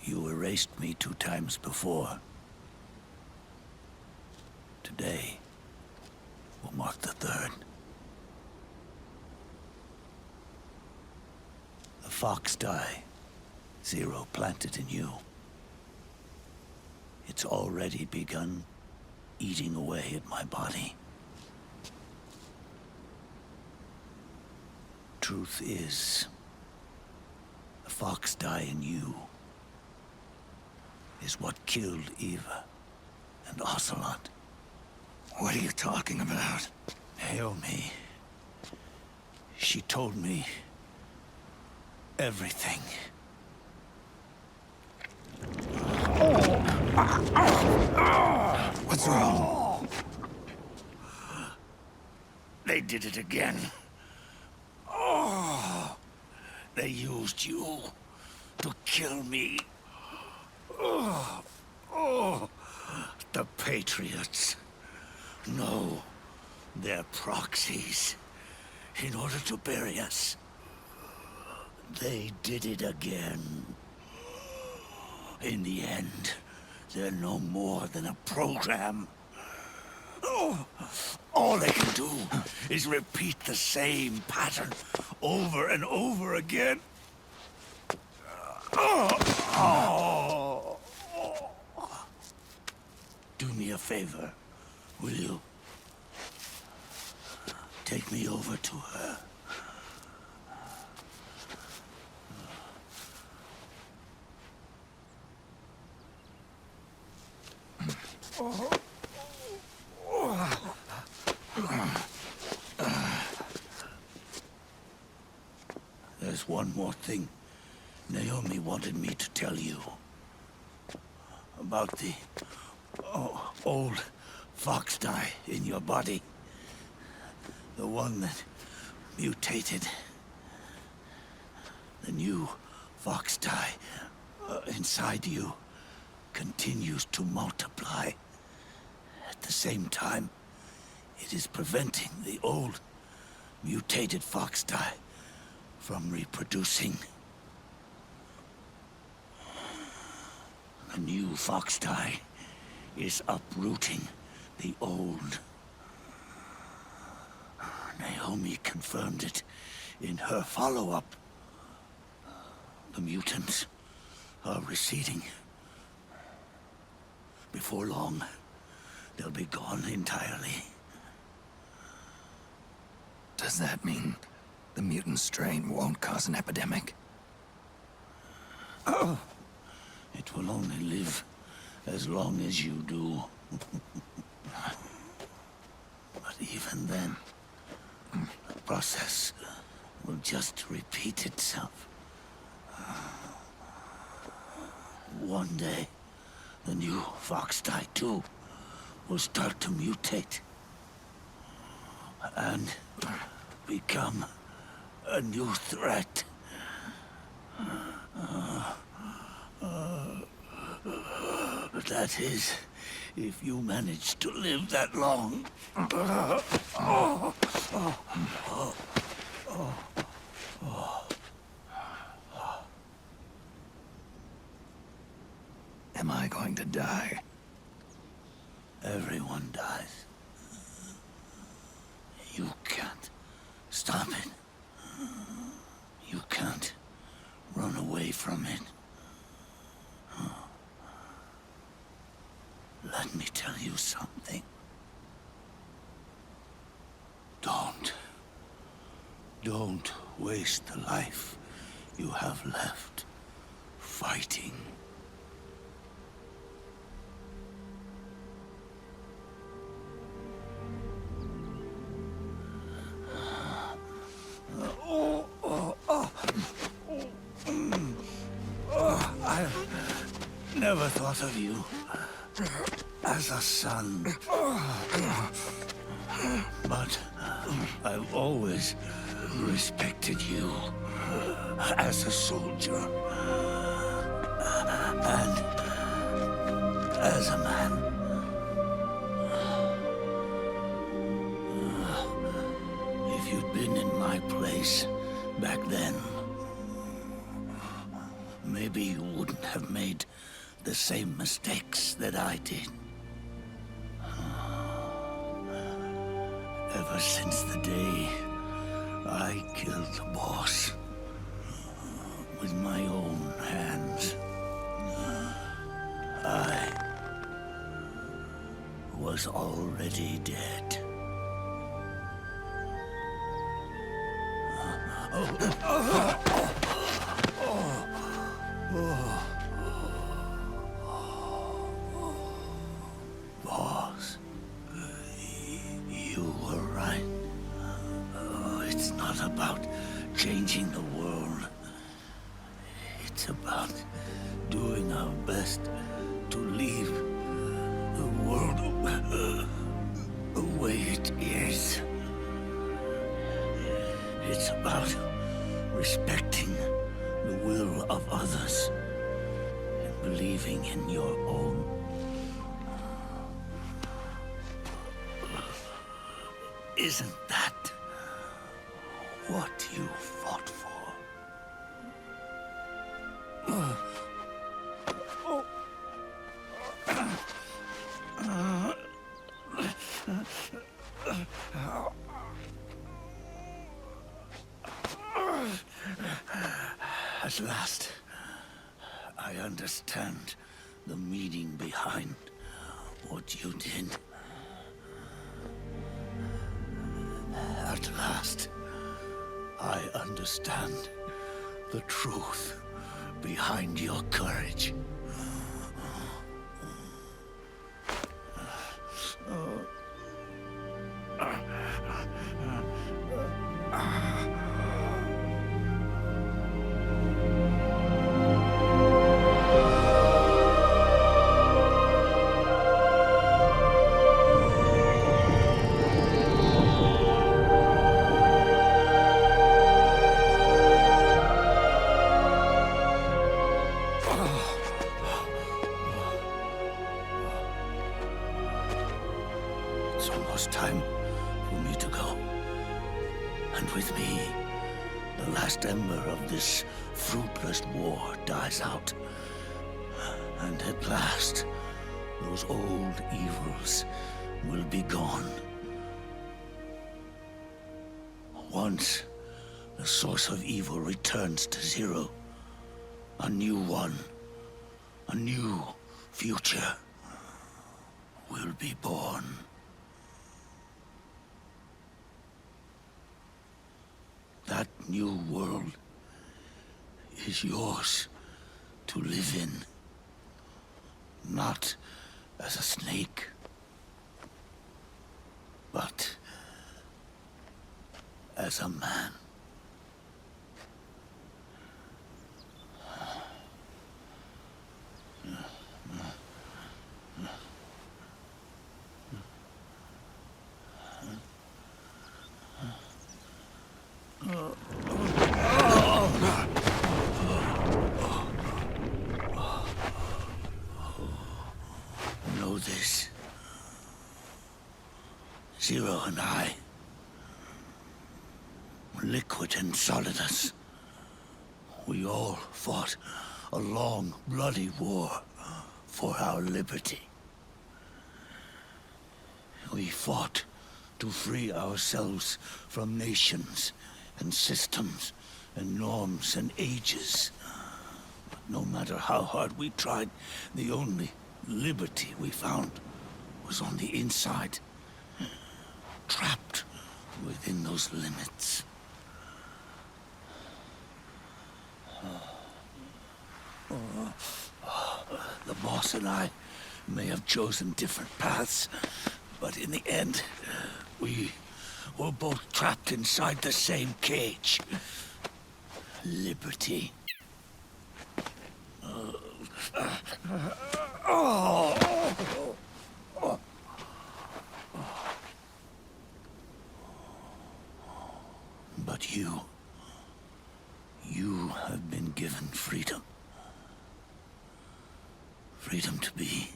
You erased me 2 times before. Today will mark the 3rd. The fox die 0 planted in you. It's already begun eating away at my body. Truth is, the fox die in you is what killed Eva and Ocelot. What are you talking about? Naomi. She told me everything. What's wrong? They did it again. They used you to kill me. The Patriots. No, they're proxies. In order to bury us. They did it again. In the end, they're no more than a program. All they can do is repeat the same pattern over and over again. Do me a favor, will you? Take me over to her. There's one more thing Naomi wanted me to tell you. About the old fox die in your body. The one that mutated. The new fox die inside you continues to multiply. At the same time, it is preventing the old mutated fox die from reproducing. The new foxdie is uprooting the old. Naomi confirmed it in her follow-up. The mutants are receding. Before long, they'll be gone entirely. Does that mean the mutant strain won't cause an epidemic? Oh, it will only live as long as you do. But even then, the process will just repeat itself. One day, the new foxdie too will start to mutate and become a new threat. That is, if you manage to live that long. Am I going to die? Everyone dies. You can't stop it. You can't run away from it. Let me tell you something. Don't waste the life you have left fighting. I've never thought of you as a son. But I've always respected you as a soldier and as a man. If you'd been in my place back then, maybe you wouldn't have made the same mistakes that I did. Ever since the day I killed the boss with my own hands, I was already dead. Boss, you were right. It's not about changing the world. It's about doing our best to leave the world the way it is. It's about respecting the will of others and believing in your own. Isn't that what you fought for? At last, I understand the meaning behind what you did. At last, I understand the truth behind your courage. It's almost time for me to go. And with me, the last ember of this fruitless war dies out. And at last, those old evils will be gone. Once the source of evil returns to zero, a new one, a new future will be born. That new world is yours to live in. Not as a snake, but as a man. Know this. Zero and I, Liquid and Solidus, we all fought a long, bloody war for our liberty. We fought to free ourselves from nations and systems and norms and ages. But no matter how hard we tried, the only liberty we found was on the inside, trapped within those limits. The boss and I may have chosen different paths, but in the end, we were both trapped inside the same cage. Liberty. But you have been given freedom. Freedom to be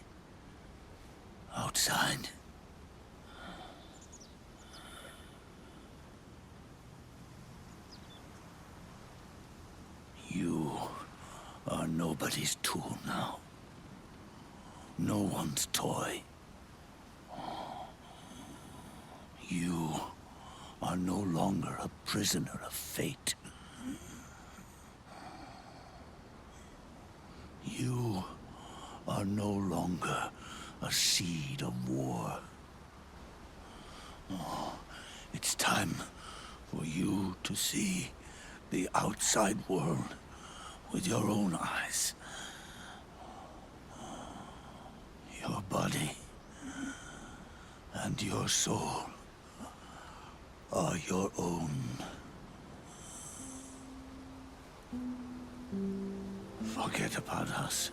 outside. You are nobody's tool now. No one's toy. You are no longer a prisoner of fate. You are no longer a seed of war. Oh, it's time for you to see the outside world with your own eyes. Your body and your soul are your own. Forget about us.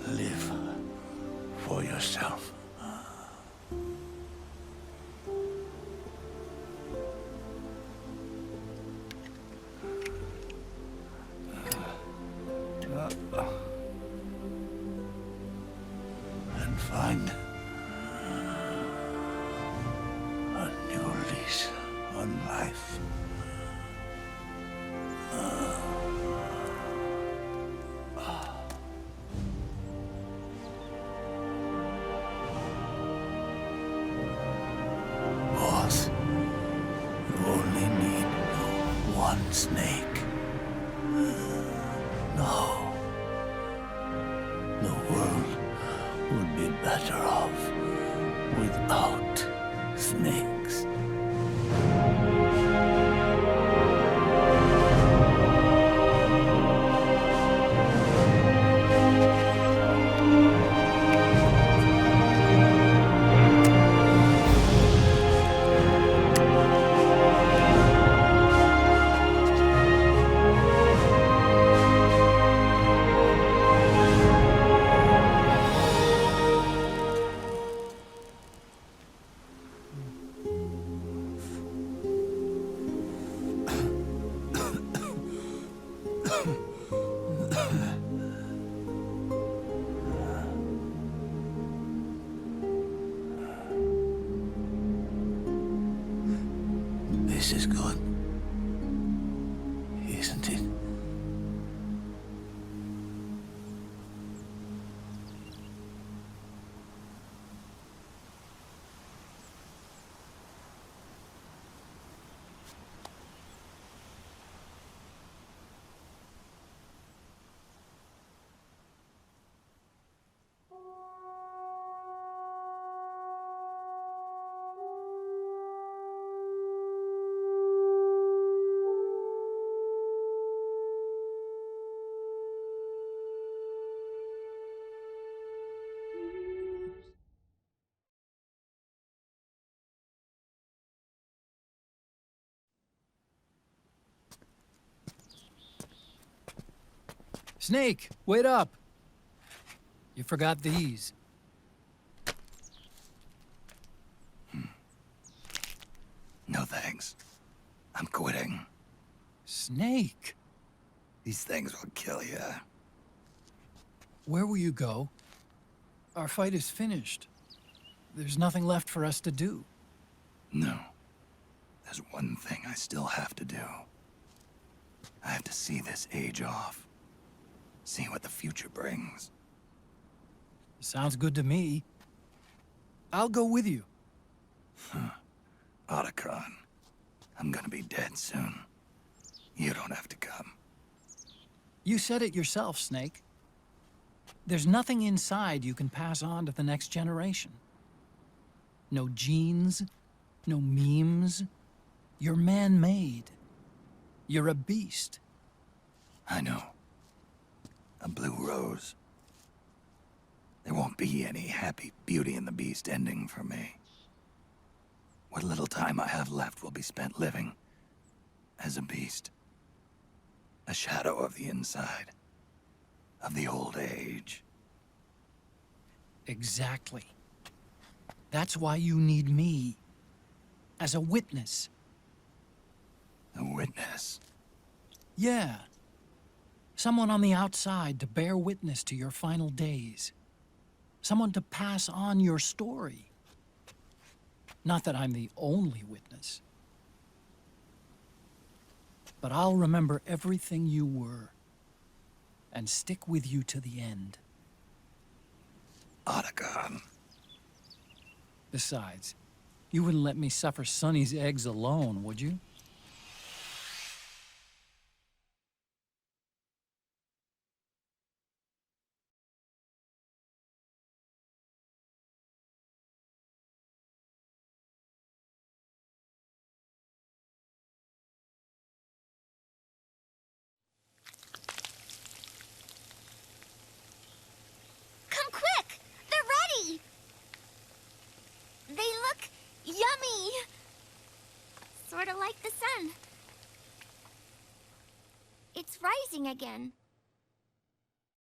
Live for yourself. And find a new lease on life. Boss, you only need one snake. No. The world would be better off without snakes. Snake, wait up! You forgot these. No thanks. I'm quitting. Snake! These things will kill you. Where will you go? Our fight is finished. There's nothing left for us to do. No. There's one thing I still have to do. I have to see this age off. See what the future brings. Sounds good to me. I'll go with you. Otacon, I'm gonna be dead soon. You don't have to come. You said it yourself, Snake. There's nothing inside you can pass on to the next generation. No genes, no memes. You're man-made. You're a beast. I know. A blue rose. There won't be any happy Beauty and the Beast ending for me. What little time I have left will be spent living as a beast. A shadow of the inside. Of the old age. Exactly. That's why you need me. As a witness. A witness? Yeah. Someone on the outside to bear witness to your final days. Someone to pass on your story. Not that I'm the only witness. But I'll remember everything you were. And stick with you to the end. Otacon. Besides, you wouldn't let me suffer Sonny's eggs alone, would you? Come quick! They're ready! They look yummy! Sort of like the sun. It's rising again.